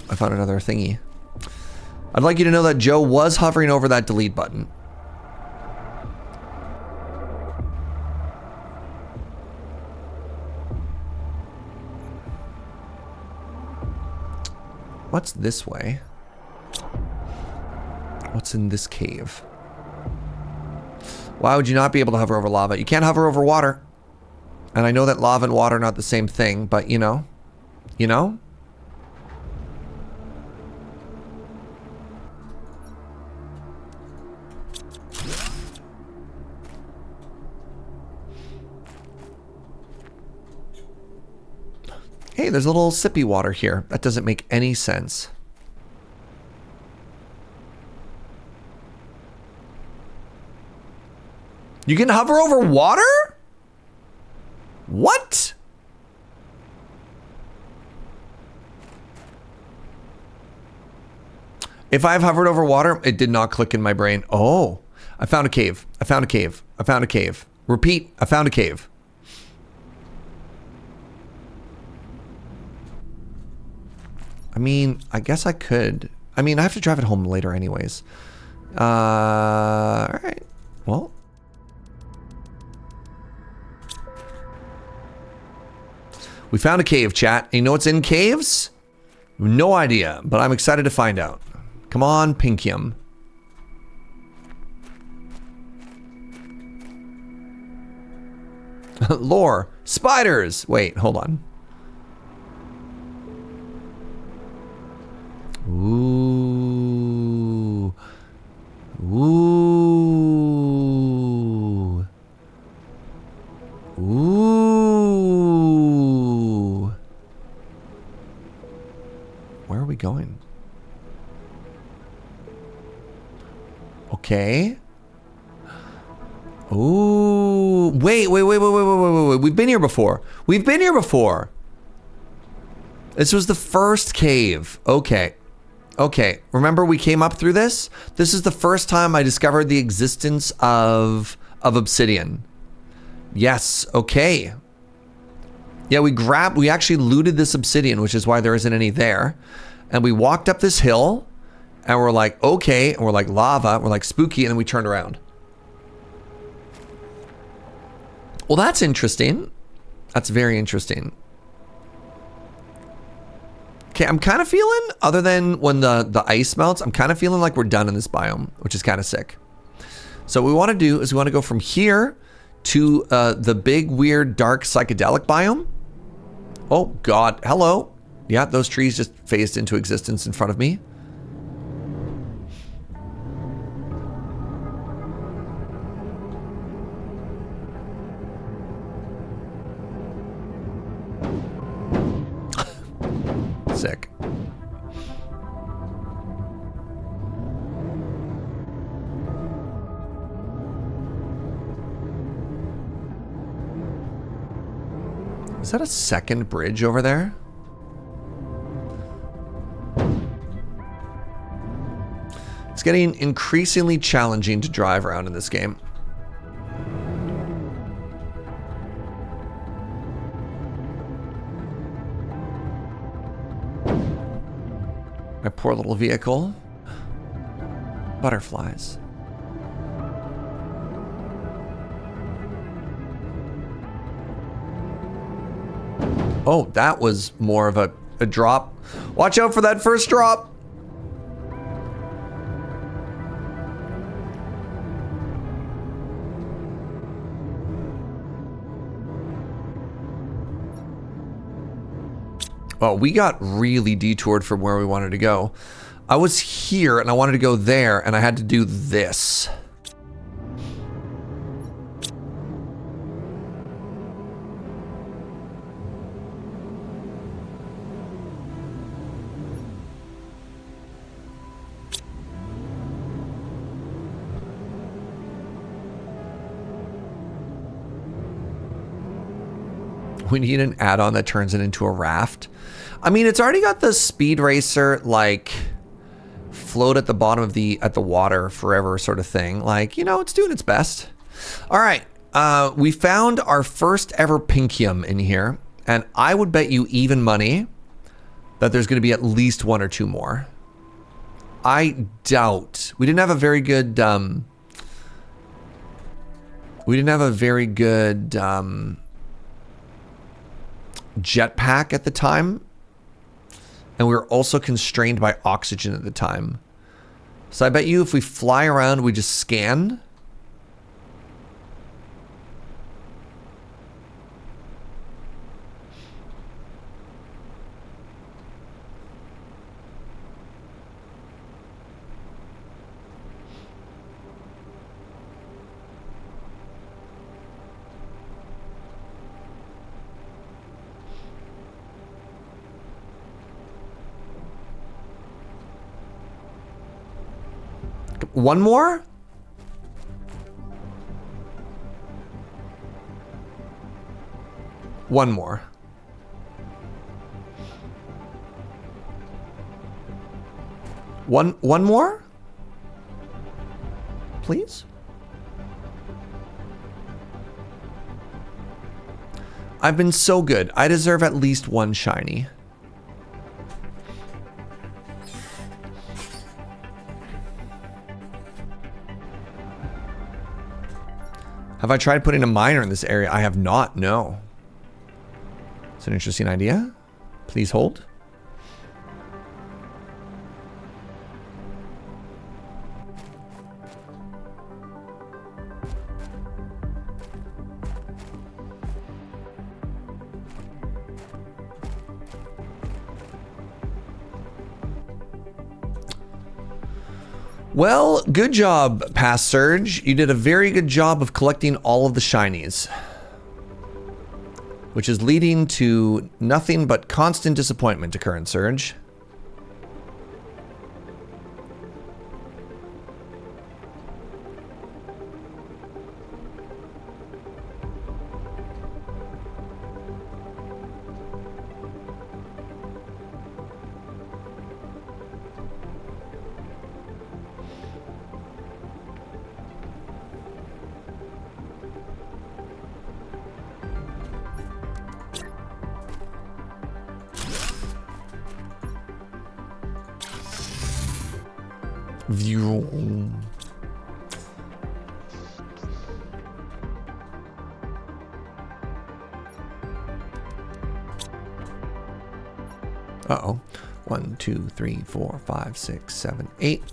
I found another thingy. I'd like you to know that Joe was hovering over that delete button. What's this way? What's in this cave? Why would you not be able to hover over lava? You can't hover over water. And I know that lava and water are not the same thing, but you know? You know? Hey, there's a little sippy water here. That doesn't make any sense. You can hover over water? What? If I've hovered over water, it did not click in my brain. Oh, I found a cave. I found a cave. I found a cave. Repeat, I found a cave. I mean, I guess I could. I mean, I have to drive it home later anyways. All right. Well. We found a cave, chat. And you know what's in caves? No idea, but I'm excited to find out. Come on, Pinkium. Lore. Spiders. Wait, hold on. Ooh. Ooh. Ooh. Where are we going? Okay. Ooh. Wait. We've been here before. We've been here before. This was the first cave. Okay. Okay. Remember we came up through this? This is the first time I discovered the existence of obsidian. Yes. Okay. Yeah, we actually looted this obsidian, which is why there isn't any there. And we walked up this hill and we're like, okay. And we're like lava. We're like spooky. And then we turned around. Well, that's interesting. That's very interesting. Okay, I'm kind of feeling, other than when the ice melts, I'm kind of feeling like we're done in this biome, which is kind of sick. So what we want to do is we want to go from here to the big, weird, dark, psychedelic biome. Oh, God. Hello. Yeah, those trees just phased into existence in front of me. Sick. Is that a second bridge over there? It's getting increasingly challenging to drive around in this game. My poor little vehicle. Butterflies. Oh, that was more of a drop. Watch out for that first drop. Oh, we got really detoured from where we wanted to go. I was here and I wanted to go there and I had to do this. We need an add-on that turns it into a raft. I mean, it's already got the Speed Racer, like, float at the bottom of the water forever sort of thing. Like, you know, it's doing its best. All right. We found our first ever Pinkium in here. And I would bet you even money that there's going to be at least one or two more. I doubt. We didn't have a very good... jetpack at the time, and we were also constrained by oxygen at the time. So I bet you if we fly around, we just scan. One more? One more. One more? Please? I've been so good. I deserve at least one shiny. Have I tried putting a miner in this area? I have not, no. It's an interesting idea. Please hold. Well, good job, Past Surge. You did a very good job of collecting all of the shinies, which is leading to nothing but constant disappointment to current Surge. Uh-oh. 1, 2, 3, 4, 5, 6, 7, 8.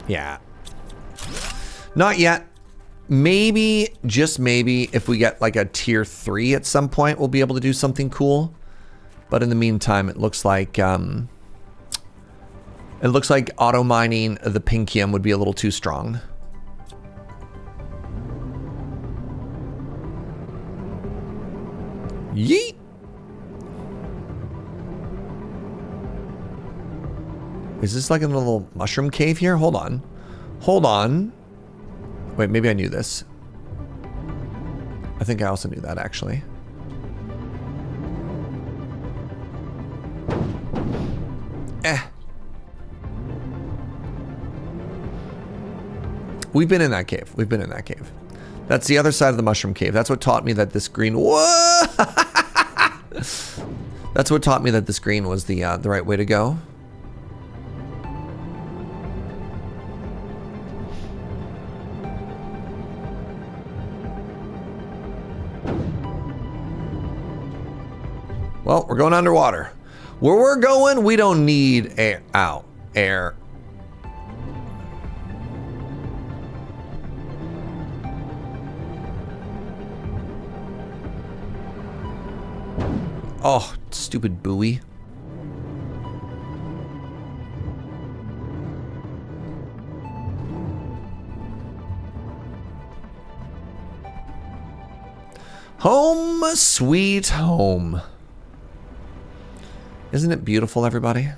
Yeah. Not yet. Maybe, just maybe, if we get like a tier 3 at some point, we'll be able to do something cool. But in the meantime, it looks like auto mining the Pinkium would be a little too strong. Yeet. Is this like a little mushroom cave here? Hold on. Hold on. Wait, maybe I knew this. I think I also knew that, actually. We've been in that cave. We've been in that cave. That's the other side of the mushroom cave. That's what taught me that this green... Whoa! That's what taught me that this green was the right way to go. Well, we're going underwater. Where we're going, we don't need air. Ow. Air. Oh, stupid buoy. Home sweet home. Isn't it beautiful, everybody?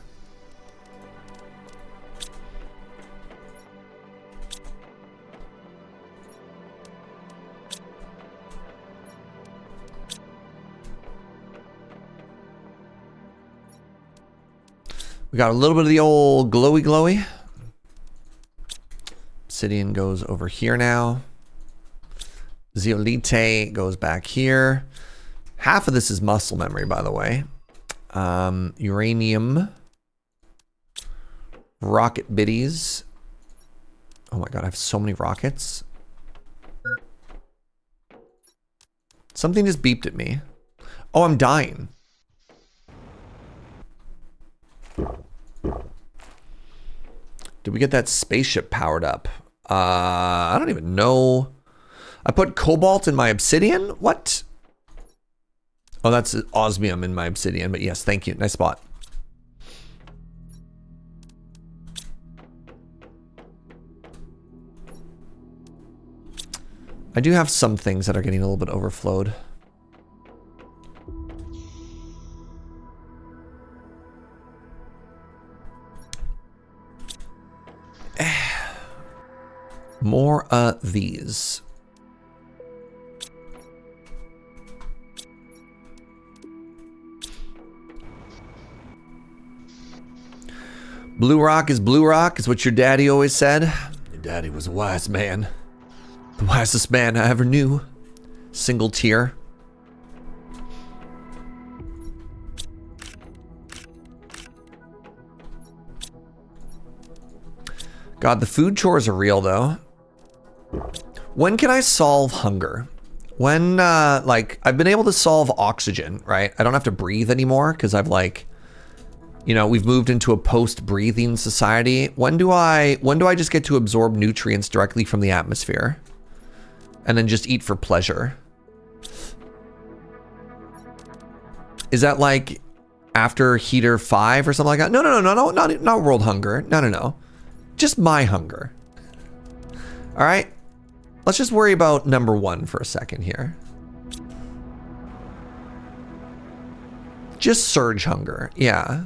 We got a little bit of the old glowy. Obsidian goes over here now. Zeolite goes back here. Half of this is muscle memory, by the way. Uranium. Rocket biddies. Oh my god, I have so many rockets. Something just beeped at me. Oh, I'm dying. Did we get that spaceship powered up? I don't even know. I put cobalt in my obsidian? What? Oh, that's osmium in my obsidian, but yes, thank you. Nice spot. I do have some things that are getting a little bit overflowed. More these. Blue rock is what your daddy always said. Your daddy was a wise man. The wisest man I ever knew. Single tier. God, the food chores are real though. When can I solve hunger? When, like, I've been able to solve oxygen, right? I don't have to breathe anymore because I've like, you know, we've moved into a post-breathing society. When do I just get to absorb nutrients directly from the atmosphere? And then just eat for pleasure? Is that like after heater 5 or something like that? No, not world hunger. No. Just my hunger. All right. Let's just worry about number 1 for a second here. Just surge hunger. Yeah.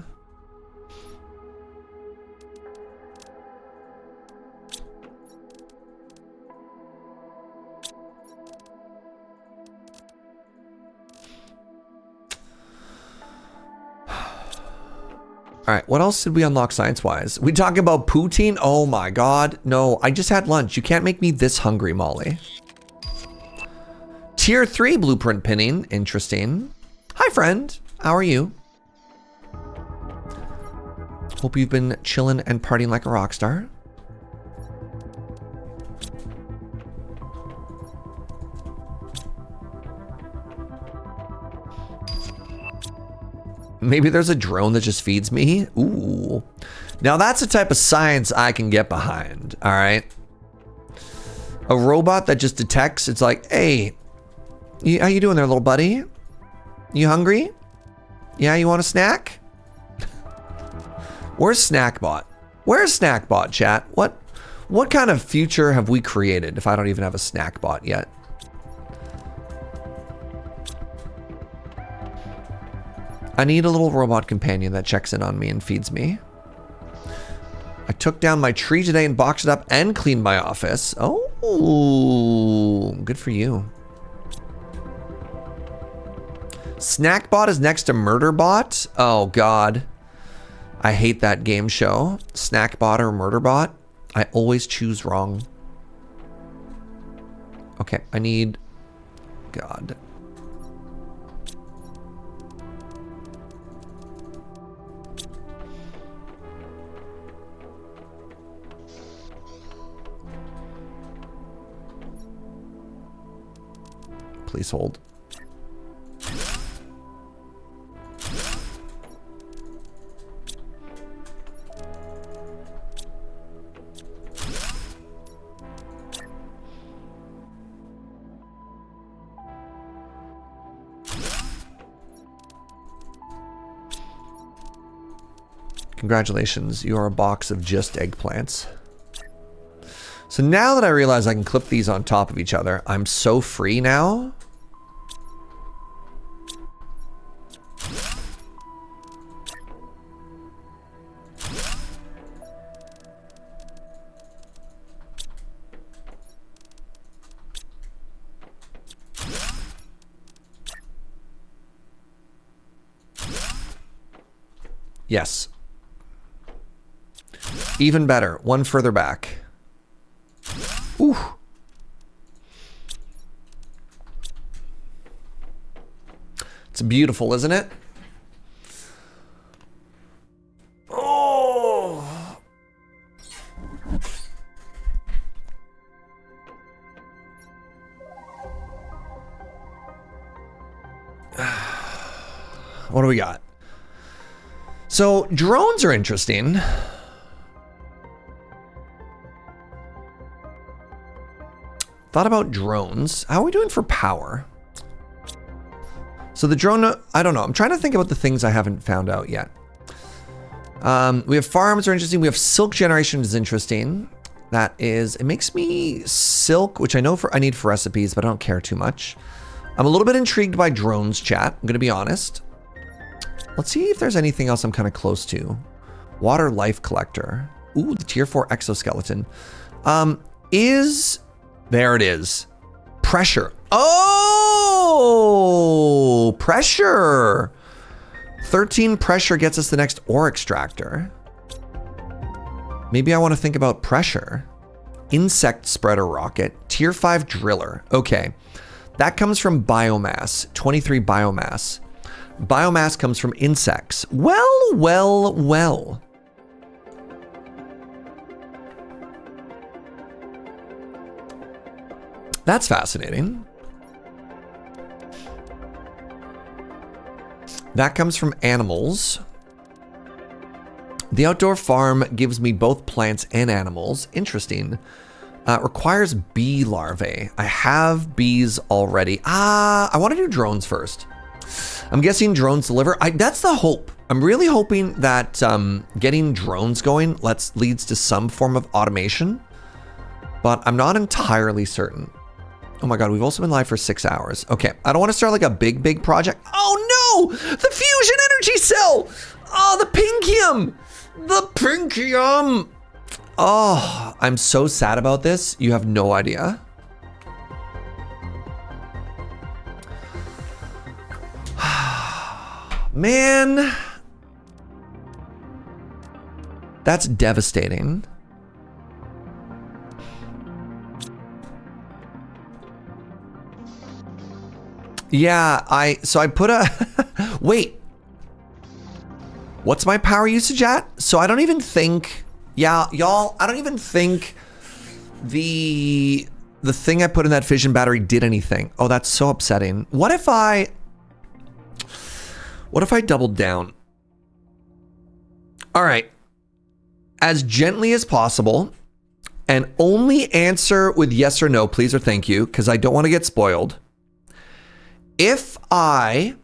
All right, what else did we unlock science-wise? We talking about poutine? Oh my God, no, I just had lunch. You can't make me this hungry, Molly. Tier 3 blueprint pinning, interesting. Hi friend, how are you? Hope you've been chilling and partying like a rock star. Maybe there's a drone that just feeds me. Ooh. Now that's the type of science I can get behind, all right? A robot that just detects, it's like, hey, how you doing there, little buddy? You hungry? Yeah, you want a snack? Where's Snackbot? Where's Snackbot, chat? What kind of future have we created if I don't even have a Snackbot yet? I need a little robot companion that checks in on me and feeds me. I took down my tree today and boxed it up and cleaned my office. Oh, good for you. Snackbot is next to Murderbot. Oh God. I hate that game show. Snackbot or Murderbot. I always choose wrong. Okay, I need... God. Please hold. Congratulations, you are a box of just eggplants. So now that I realize I can clip these on top of each other, I'm so free now. Yes. Even better, one further back. Ooh. It's beautiful, isn't it? Oh. What do we got? So drones are interesting. Thought about drones. How are we doing for power? So the drone, I don't know. I'm trying to think about the things I haven't found out yet. We have farms are interesting. We have silk generation is interesting. That is, it makes me silk, which I know I need for recipes, but I don't care too much. I'm a little bit intrigued by drones, chat. I'm going to be honest. Let's see if there's anything else I'm kind of close to. Water life collector. Ooh, the tier 4 exoskeleton. There it is. Pressure. Oh, pressure. 13 pressure gets us the next ore extractor. Maybe I want to think about pressure. Insect spreader rocket. Tier 5 driller. Okay. That comes from biomass. 23 biomass. Biomass comes from insects. Well. That's fascinating. That comes from animals. The outdoor farm gives me both plants and animals. Interesting. Requires bee larvae. I have bees already. I want to do drones first. I'm guessing drones deliver. That's the hope. I'm really hoping that getting drones going leads to some form of automation, but I'm not entirely certain. Oh my God, we've also been live for 6 hours. Okay, I don't want to start like a big project. Oh no, the fusion energy cell. Oh, the pinkium. The pinkium. Oh, I'm so sad about this. You have no idea. Man, that's devastating. Yeah, so I put a, wait, what's my power usage at? So I don't even think, yeah, y'all, I don't even think the thing I put in that fission battery did anything. Oh, that's so upsetting. What if I doubled down? All right, as gently as possible, and only answer with yes or no, please, or thank you, because I don't want to get spoiled. If I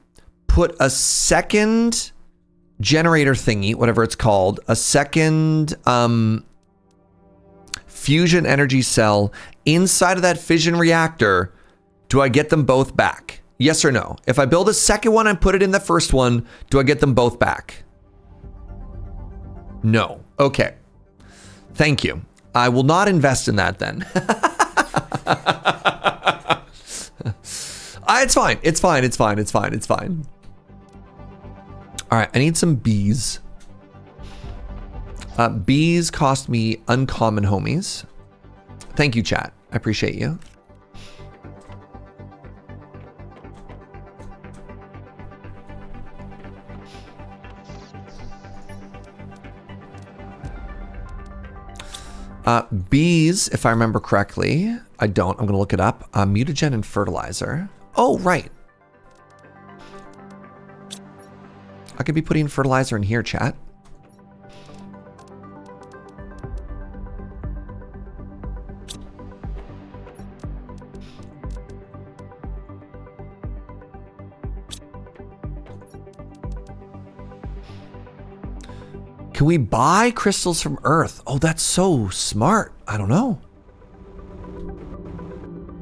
put a second generator thingy, whatever it's called, a second fusion energy cell inside of that fission reactor, do I get them both back? Yes or no? If I build a second one and put it in the first one, do I get them both back? No. Okay. Thank you. I will not invest in that then. It's fine. It's fine. It's fine. It's fine. It's fine. All right. I need some bees. Bees cost me uncommon homies. Thank you, chat. I appreciate you. Bees, if I remember correctly, I don't. I'm going to look it up. Mutagen and fertilizer. Oh, right. I could be putting fertilizer in here, chat. Can we buy crystals from Earth? Oh, that's so smart. I don't know.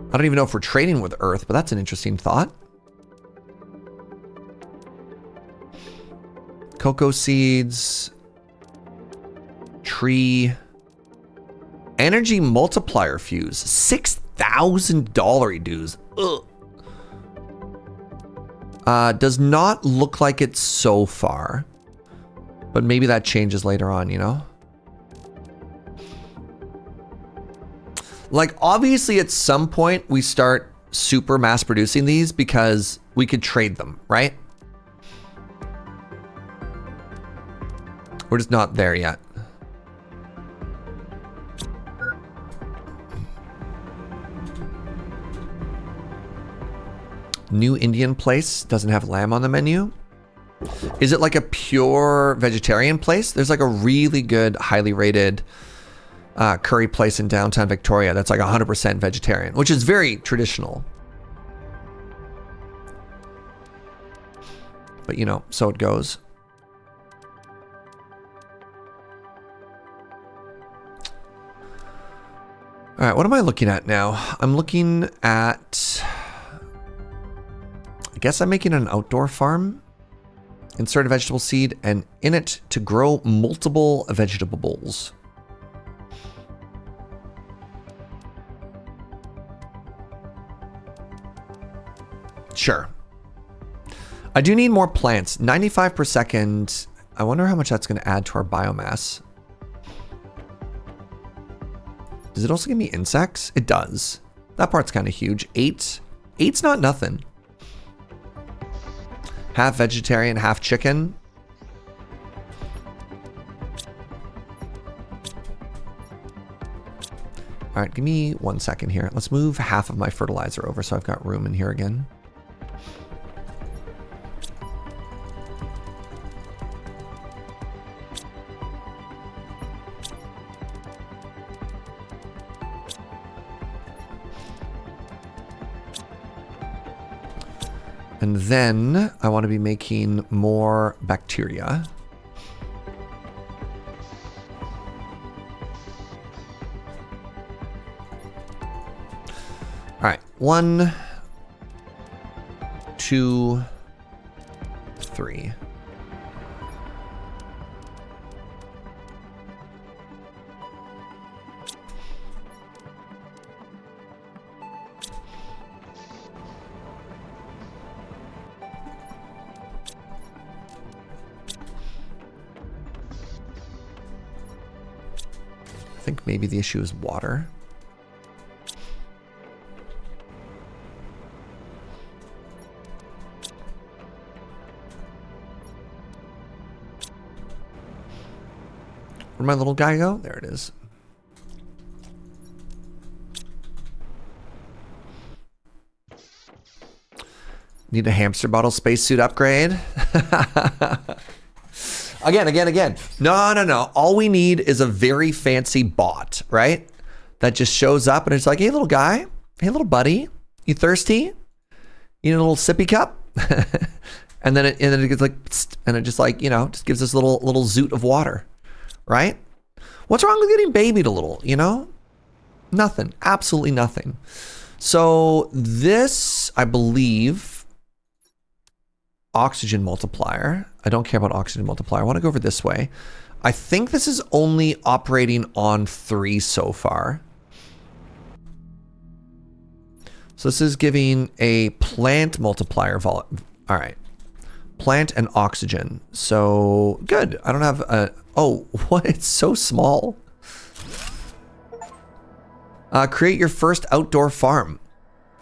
I don't even know if we're trading with Earth, but that's an interesting thought. Cocoa seeds. Tree. Energy multiplier fuse. $6,000 dues. Ugh. Does not look like it so far. But maybe that changes later on, you know? Like, obviously, at some point, we start super mass producing these because we could trade them, right? We're just not there yet. New Indian place doesn't have lamb on the menu. Is it like a pure vegetarian place? There's like a really good, highly rated curry place in downtown Victoria that's like 100% vegetarian, which is very traditional. But, you know, so it goes. All right, what am I looking at now? I'm looking at... I guess I'm making an outdoor farm. Insert a vegetable seed and in it to grow multiple vegetables. Sure. I do need more plants. 95 per second. I wonder how much that's going to add to our biomass. Does it also give me insects? It does. That part's kind of huge. 8. 8's not nothing. Half vegetarian, half chicken. All right, give me 1 second here. Let's move half of my fertilizer over so I've got room in here again. And then I want to be making more bacteria. All right, 1, 2, 3. I think maybe the issue is water. Where'd my little guy go? There it is. Need a hamster bottle spacesuit upgrade? Again. No. All we need is a very fancy bot, right? That just shows up and it's like, hey, little guy. Hey, little buddy. You thirsty? You need a little sippy cup? and then it gets like, psst, and it just like, you know, just gives us a little zoot of water, right? What's wrong with getting babied a little, you know? Nothing. Absolutely nothing. So this, I believe, oxygen multiplier. I don't care about oxygen multiplier. I want to go over this way. I think this is only operating on 3 so far. So this is giving a plant multiplier. All right. Plant and oxygen. So good. I don't have a... Oh, what? It's so small. Create your first outdoor farm.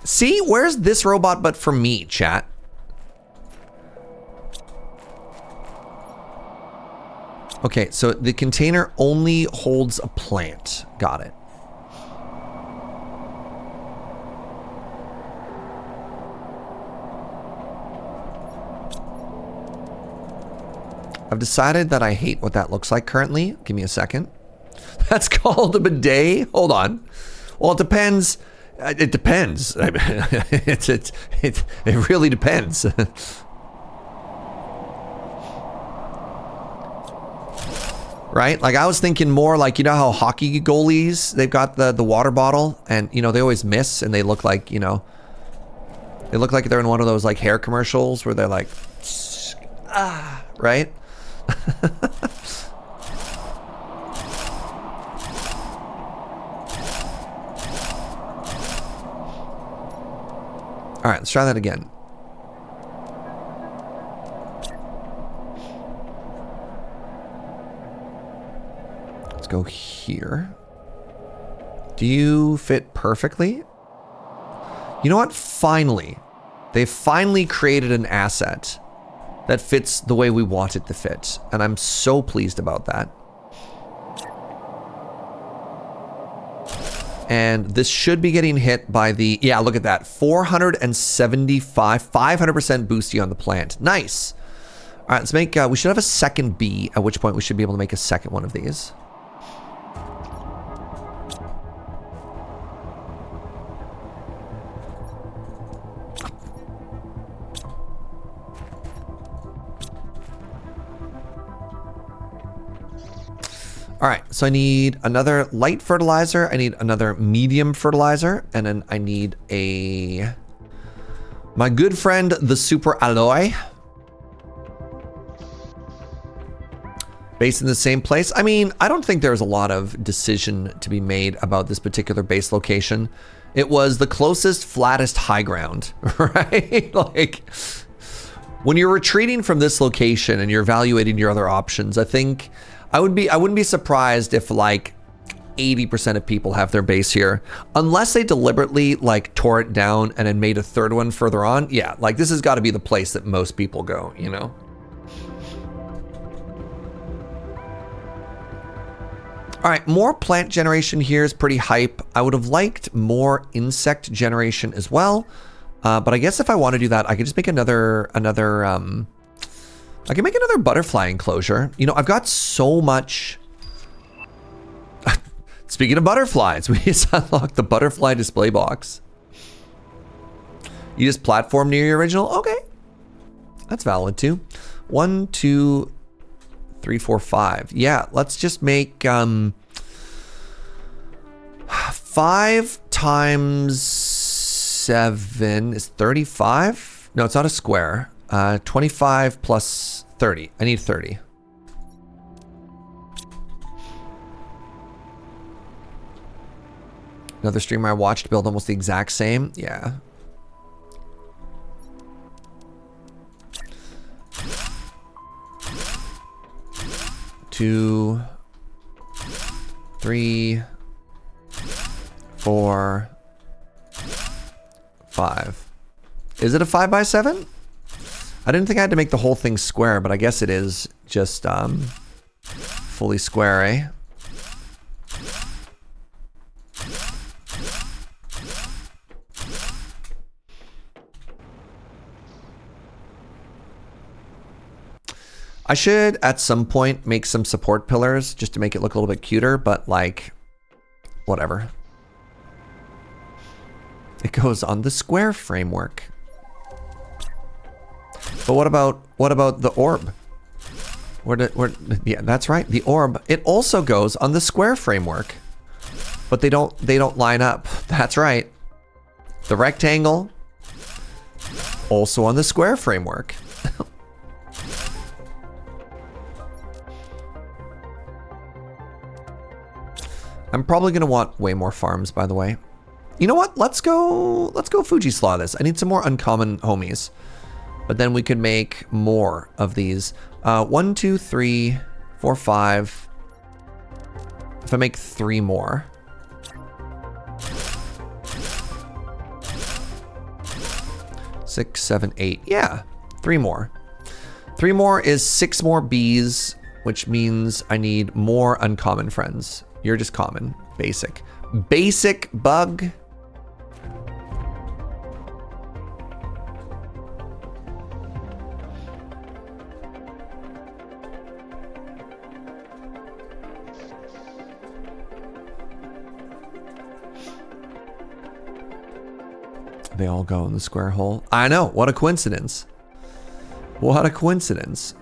See? Where's this robot but for me, chat? Okay, so the container only holds a plant. Got it. I've decided that I hate what that looks like currently. Give me a second. That's called a bidet? Hold on. Well, it depends. It depends. It really depends. Right? Like I was thinking more like, you know how hockey goalies, they've got the water bottle and, you know, they always miss and they look like, you know, they look like they're in one of those like hair commercials where they're like, ah, right? All right, let's try that again. Go here. Do you fit perfectly? You know what? Finally. They finally created an asset that fits the way we want it to fit. And I'm so pleased about that. And this should be getting hit by the... Yeah, look at that. 475, 500% boosty on the plant. Nice. All right, let's make... we should have a second bee, at which point we should be able to make a second one of these. All right, so I need another light fertilizer. I need another medium fertilizer. And then I need my good friend, the super alloy. Base in the same place. I mean, I don't think there's a lot of decision to be made about this particular base location. It was the closest, flattest high ground, right? Like, when you're retreating from this location and you're evaluating your other options, I think I wouldn't be surprised if like 80% of people have their base here, unless they deliberately like tore it down and then made a third one further on. Yeah, like this has got to be the place that most people go, you know? All right, more plant generation here is pretty hype. I would have liked more insect generation as well. But I guess if I want to do that, I could just make another I can make another butterfly enclosure. You know, I've got so much. Speaking of butterflies, we just unlocked the butterfly display box. You just platform near your original? Okay. That's valid too. 1, 2, 3, 4, 5. Yeah, let's just make 5 times 7 is 35. No, it's not a square. 25 plus 30. I need 30. Another streamer I watched build almost the exact same. Yeah. Two, 3, 4, 5. Is it a 5 by 7? I didn't think I had to make the whole thing square, but I guess it is just fully square, eh? I should, at some point, make some support pillars just to make it look a little bit cuter, but like, whatever. It goes on the square framework. But what about the orb? Yeah, that's right, the orb. It also goes on the square framework, but they don't line up. That's right. The rectangle, also on the square framework. I'm probably gonna want way more farms, by the way. You know what? Let's go Fuji Slaw this. I need some more uncommon homies. But then we could make more of these. 1, 2, 3, 4, 5. If I make 3 more. Six, 7, 8. Yeah, 3 more. 3 more is 6 more bees, which means I need more uncommon friends. You're just common. Basic. Basic bug. They all go in the square hole. I know. What a coincidence. What a coincidence.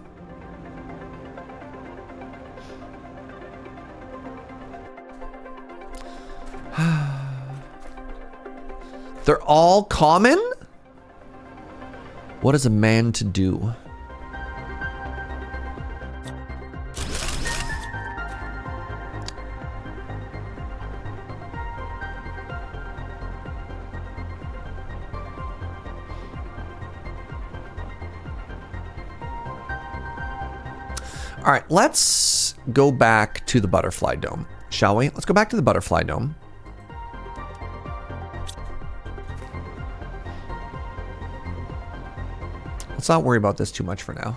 They're all common? What is a man to do? All right, let's go back to the butterfly dome, shall we? Let's go back to the butterfly dome. Let's not worry about this too much for now.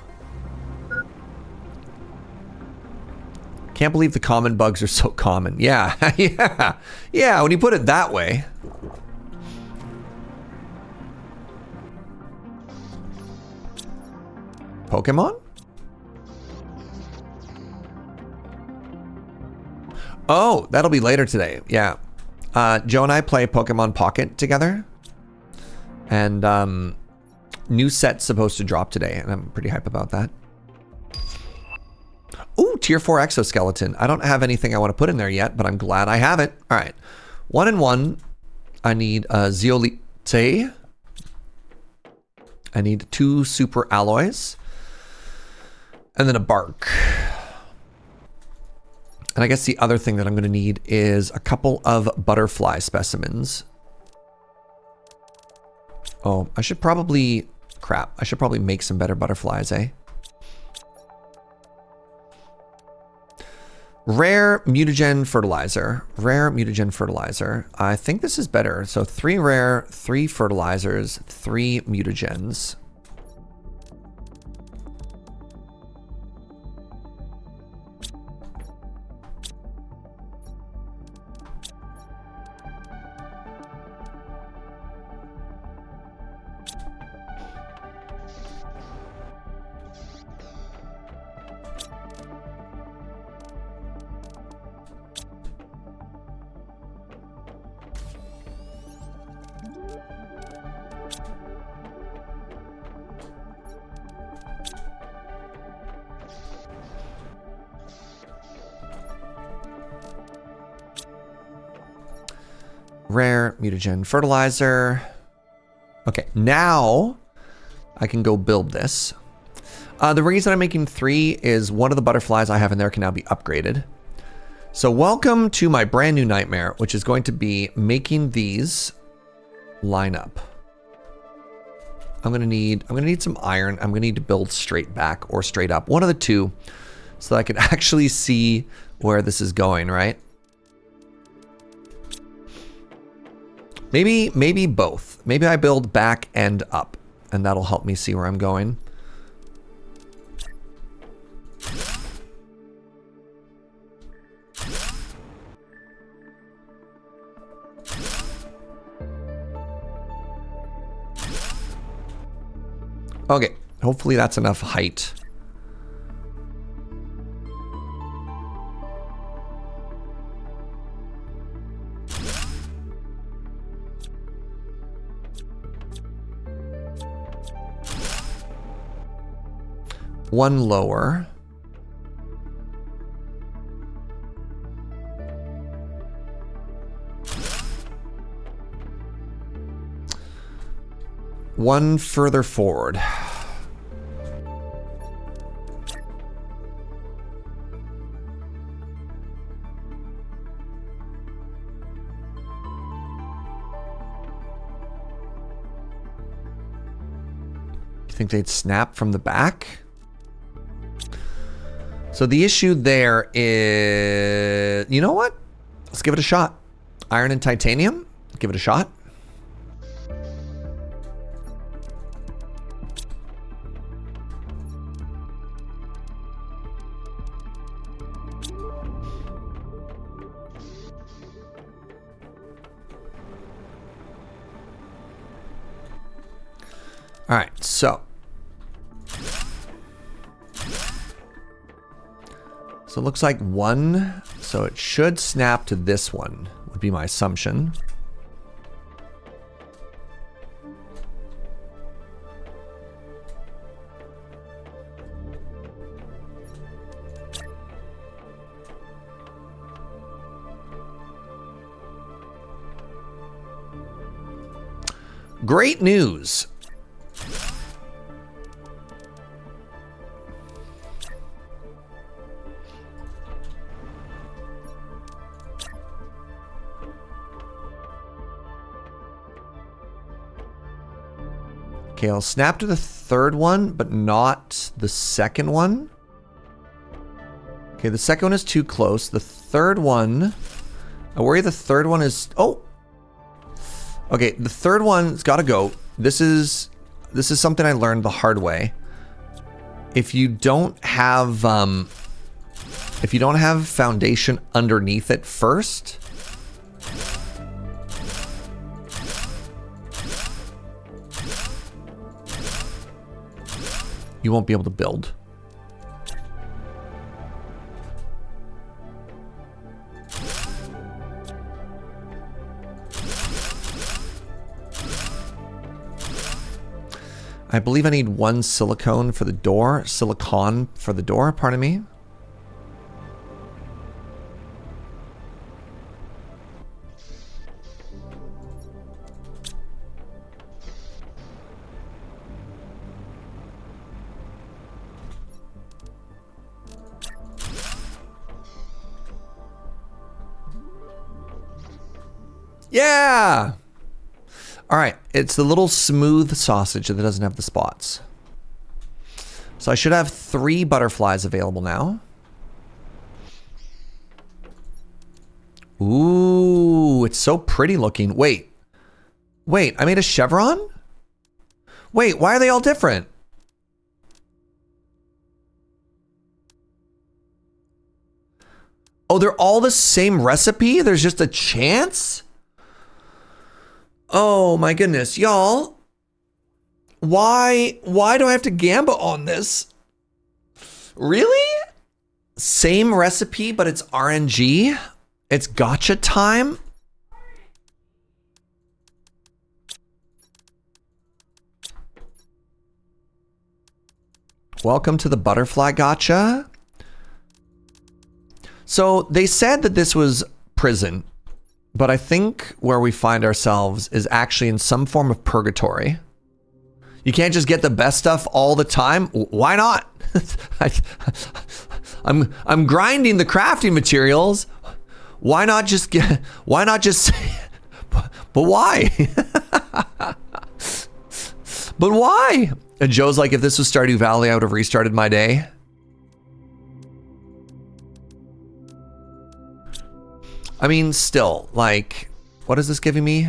Can't believe the common bugs are so common. Yeah, yeah, yeah, when you put it that way. Pokemon? Oh, that'll be later today. Yeah. Joe and I play Pokemon Pocket together. And new set's supposed to drop today, and I'm pretty hype about that. Ooh, tier 4 exoskeleton. I don't have anything I want to put in there yet, but I'm glad I have it. All right. 1 and 1. I need a zeolite. I need 2 super alloys. And then a bark. And I guess the other thing that I'm going to need is a couple of butterfly specimens. Oh, I should probably... Crap. I should probably make some better butterflies, eh? Rare mutagen fertilizer. Rare mutagen fertilizer. I think this is better. So 3 rare, 3 fertilizers, 3 mutagens. Rare mutagen fertilizer. Okay, now I can go build this. The reason I'm making 3 is one of the butterflies I have in there can now be upgraded. So welcome to my brand new nightmare, which is going to be making these line up. I'm gonna need some iron. I'm gonna need to build straight back or straight up, one of the two, so that I can actually see where this is going, right? Maybe both. Maybe I build back and up, and that'll help me see where I'm going. Okay, hopefully that's enough height. One lower. One further forward. You think they'd snap from the back? So the issue there is, you know what? Let's give it a shot. Iron and titanium, give it a shot. All right, so it looks like one, so it should snap to this one, would be my assumption. Great news. Okay, I'll snap to the third one, but not the second one. Okay, the second one is too close. The third one, I worry the third one is, oh. Okay, the third one's gotta go. This is something I learned the hard way. If you don't have foundation underneath it first, you won't be able to build. I believe I need one silicon for the door, pardon me. Yeah. All right. It's the little smooth sausage that doesn't have the spots. So I should have 3 butterflies available now. Ooh, it's so pretty looking. Wait, I made a chevron? Wait, why are they all different? Oh, they're all the same recipe? There's just a chance? Oh my goodness, y'all. Why do I have to gamble on this? Really? Same recipe, but it's RNG? It's gotcha time? Welcome to the butterfly gotcha. So they said that this was prison, but I think where we find ourselves is actually in some form of purgatory. You can't just get the best stuff all the time. Why not? I'm grinding the crafting materials. Why not just but why? But why? And Joe's like, if this was Stardew Valley, I would have restarted my day. I mean, still, like, what is this giving me?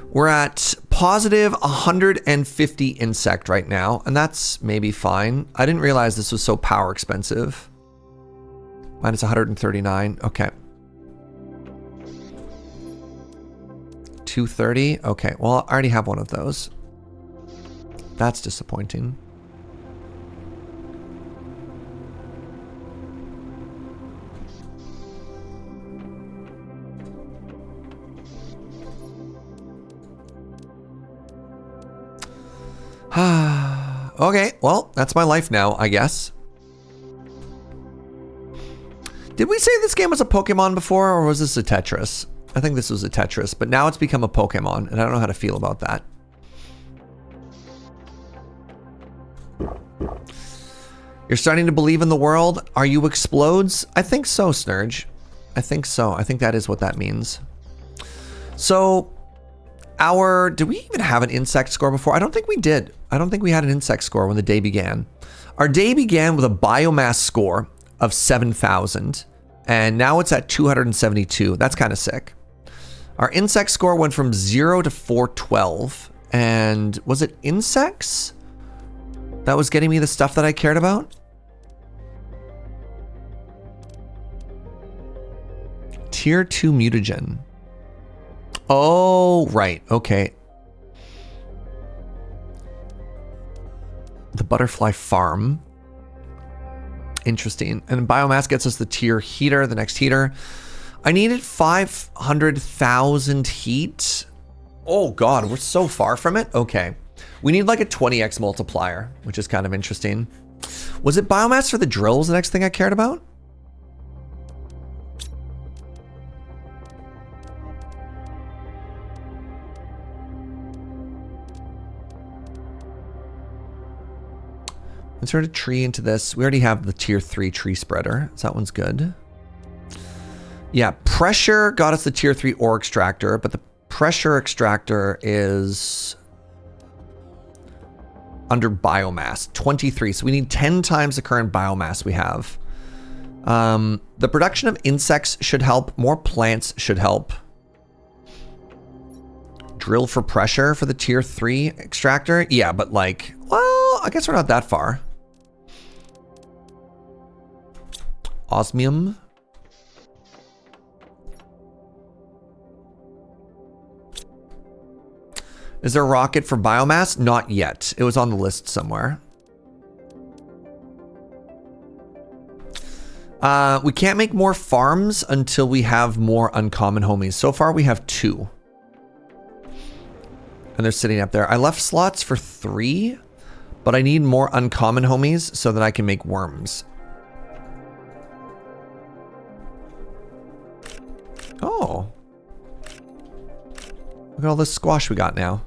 We're at positive 150 insect right now, and that's maybe fine. I didn't realize this was so power expensive. Minus 139, okay. 230, okay, well, I already have one of those. That's disappointing. Okay, well, that's my life now, I guess. Did we say this game was a Pokemon before, or was this a Tetris? I think this was a Tetris, but now it's become a Pokemon, and I don't know how to feel about that. You're starting to believe in the world? Are you explodes? I think so, Snurge. I think so. I think that is what that means. So, did we even have an insect score before? I don't think we did. I don't think we had an insect score when the day began. Our day began with a biomass score of 7,000, and now it's at 272. That's kind of sick. Our insect score went from 0 to 412, and was it insects that was getting me the stuff that I cared about? Tier 2 mutagen. Oh, right. Okay. The butterfly farm. Interesting. And biomass gets us the tier heater, the next heater. I needed 500,000 heat. Oh God, we're so far from it. Okay. We need like a 20x multiplier, which is kind of interesting. Was it biomass for the drills the next thing I cared about? Insert a tree into this. We already have the tier 3 tree spreader, so that one's good. Yeah, pressure got us the tier 3 ore extractor, but the pressure extractor is under biomass, 23. So we need 10 times the current biomass we have. The production of insects should help. More plants should help. Drill for pressure for the tier 3 extractor. Yeah, but like, well, I guess we're not that far. Osmium. Is there a rocket for biomass? Not yet. It was on the list somewhere. We can't make more farms until we have more uncommon homies. So far we have 2. And they're sitting up there. I left slots for 3, but I need more uncommon homies so that I can make worms. Oh. Look at all this squash we got now.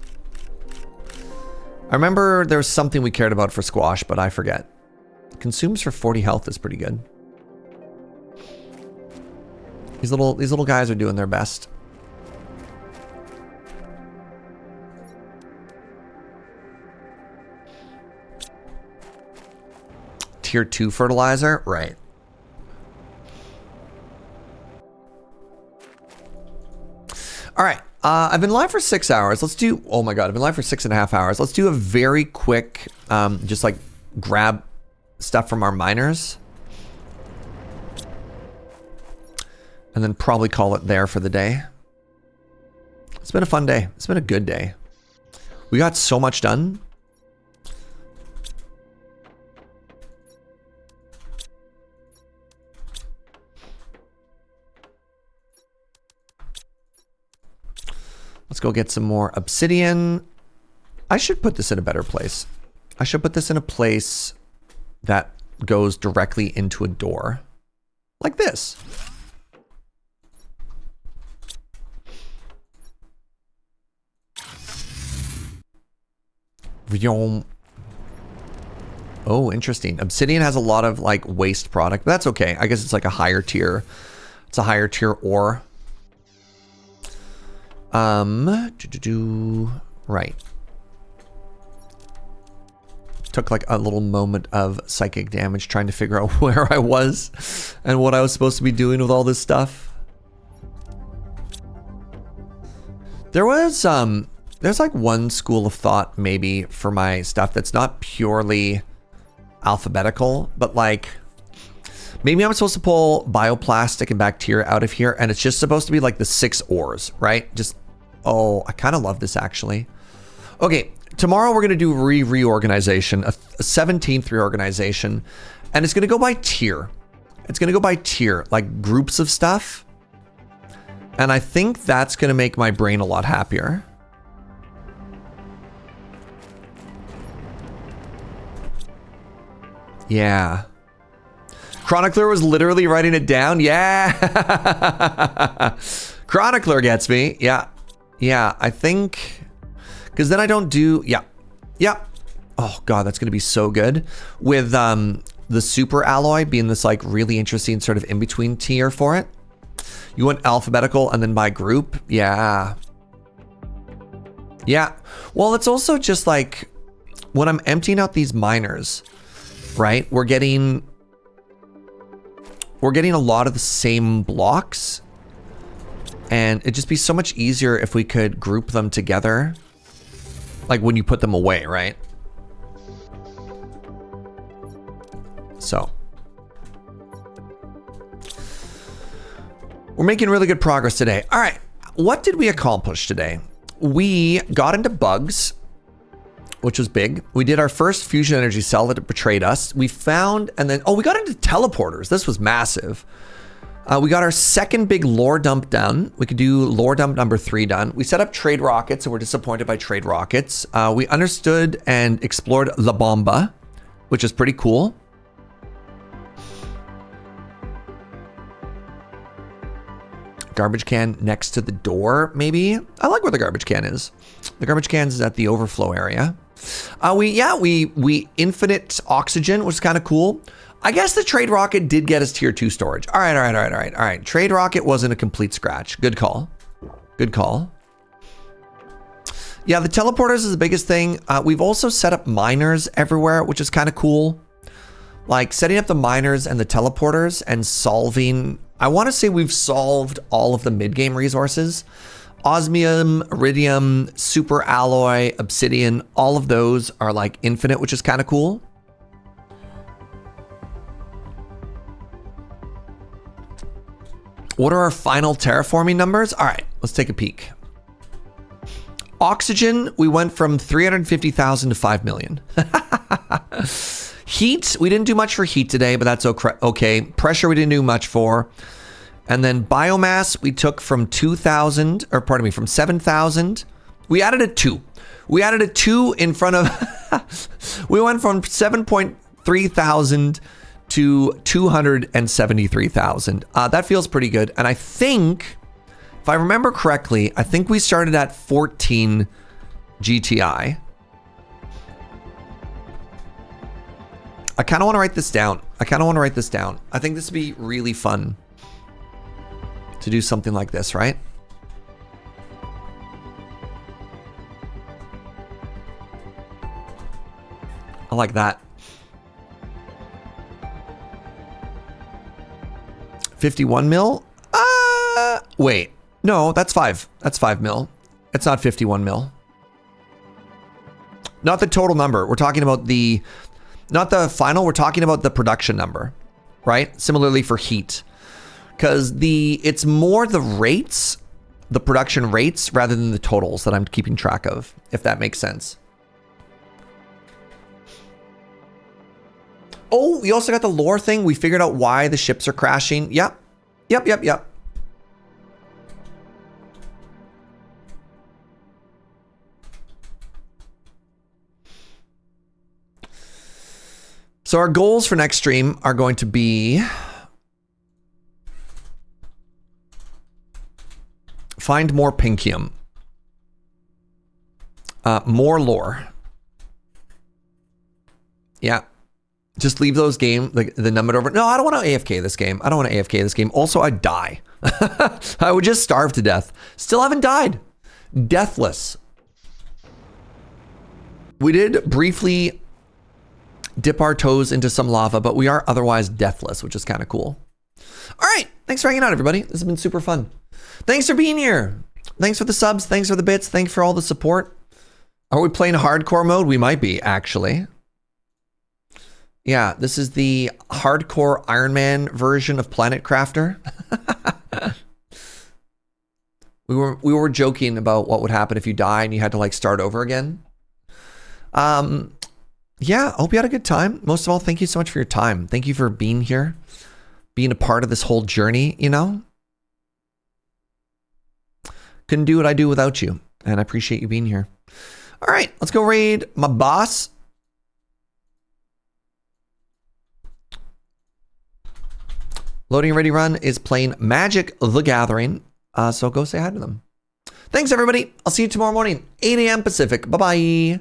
I remember there was something we cared about for squash, but I forget. Consumes for 40 health is pretty good. These little guys are doing their best. tier 2 fertilizer. Right. All right. I've been live for 6 hours. Let's do, oh my God, I've been live for 6.5 hours. Let's do a very quick, just like grab stuff from our miners. And then probably call it there for the day. It's been a fun day. It's been a good day. We got so much done. Let's go get some more obsidian. I should put this in a better place. I should put this in a place that goes directly into a door. Like this. Oh, interesting. Obsidian has a lot of like waste product, but that's okay. I guess it's like a higher tier. It's a higher tier ore. Right. Took like a little moment of psychic damage trying to figure out where I was and what I was supposed to be doing with all this stuff. There's like one school of thought maybe for my stuff that's not purely alphabetical, but like maybe I'm supposed to pull bioplastic and bacteria out of here and it's just supposed to be like the 6 ores, right? Just, oh, I kind of love this actually. Okay, tomorrow we're going to do reorganization, a 17th reorganization, and it's going to go by tier. It's going to go by tier, like groups of stuff. And I think that's going to make my brain a lot happier. Yeah. Chronicler was literally writing it down. Yeah. Chronicler gets me. Yeah. Yeah, I think... Because then I don't do... Yeah. Yeah. Oh, God, that's going to be so good. With the super alloy being this like really interesting sort of in-between tier for it. You want alphabetical and then by group? Yeah. Yeah. Well, it's also just like... When I'm emptying out these miners... Right? We're getting a lot of the same blocks. And it'd just be so much easier if we could group them together. Like when you put them away, right? So. We're making really good progress today. All right. What did we accomplish today? We got into bugs, which was big. We did our first fusion energy cell that betrayed us. We found, and then, oh, we got into teleporters. This was massive. We got our second big lore dump done. We could do lore dump number 3 done. We set up trade rockets and we're disappointed by trade rockets. We understood and explored La Bomba, which is pretty cool. Garbage can next to the door, maybe? I like where the garbage can is. The garbage can is at the overflow area. We infinite oxygen, which is kind of cool. I guess the trade rocket did get us tier 2 storage. All right. Trade rocket wasn't a complete scratch. Good call. Good call. Yeah, the teleporters is the biggest thing. We've also set up miners everywhere, which is kind of cool. Like setting up the miners and the teleporters and solving... I want to say we've solved all of the mid-game resources. Osmium, iridium, super alloy, obsidian, all of those are like infinite, which is kind of cool. What are our final terraforming numbers? All right, let's take a peek. Oxygen, we went from 350,000 to 5 million. Heat, we didn't do much for heat today, but that's okay. Pressure, we didn't do much for. And then biomass, we took from 2,000, or pardon me, from 7,000. We added a 2. We added a 2 in front of, we went from 7.3 thousand to 273,000. That feels pretty good. And I think, if I remember correctly, I think we started at 14 GTI. I kind of want to write this down. I think this would be really fun to do something like this, right? I like that. 51 mil? Wait. No, that's 5. That's 5 mil. It's not 51 mil. Not the total number. We're talking about the, not the final, we're talking about the production number, right? Similarly for heat. Because it's more the rates, the production rates, rather than the totals that I'm keeping track of, if that makes sense. Oh, we also got the lore thing. We figured out why the ships are crashing. Yep. Yep. So our goals for next stream are going to be find more Pinkium. More lore. Yeah. Just leave those the number over. No, I don't want to AFK this game. I don't want to AFK this game. Also, I'd die. I would just starve to death. Still haven't died. Deathless. We did briefly dip our toes into some lava, but we are otherwise deathless, which is kind of cool. All right. Thanks for hanging out, everybody. This has been super fun. Thanks for being here. Thanks for the subs. Thanks for the bits. Thanks for all the support. Are we playing hardcore mode? We might be, actually. Yeah, this is the hardcore Iron Man version of Planet Crafter. we were joking about what would happen if you die and you had to like start over again. Yeah, I hope you had a good time. Most of all, thank you so much for your time. Thank you for being here, being a part of this whole journey, you know? Couldn't do what I do without you, and I appreciate you being here. All right, let's go raid my boss. Loading Ready Run is playing Magic the Gathering, so go say hi to them. Thanks, everybody. I'll see you tomorrow morning, 8 a.m. Pacific. Bye-bye.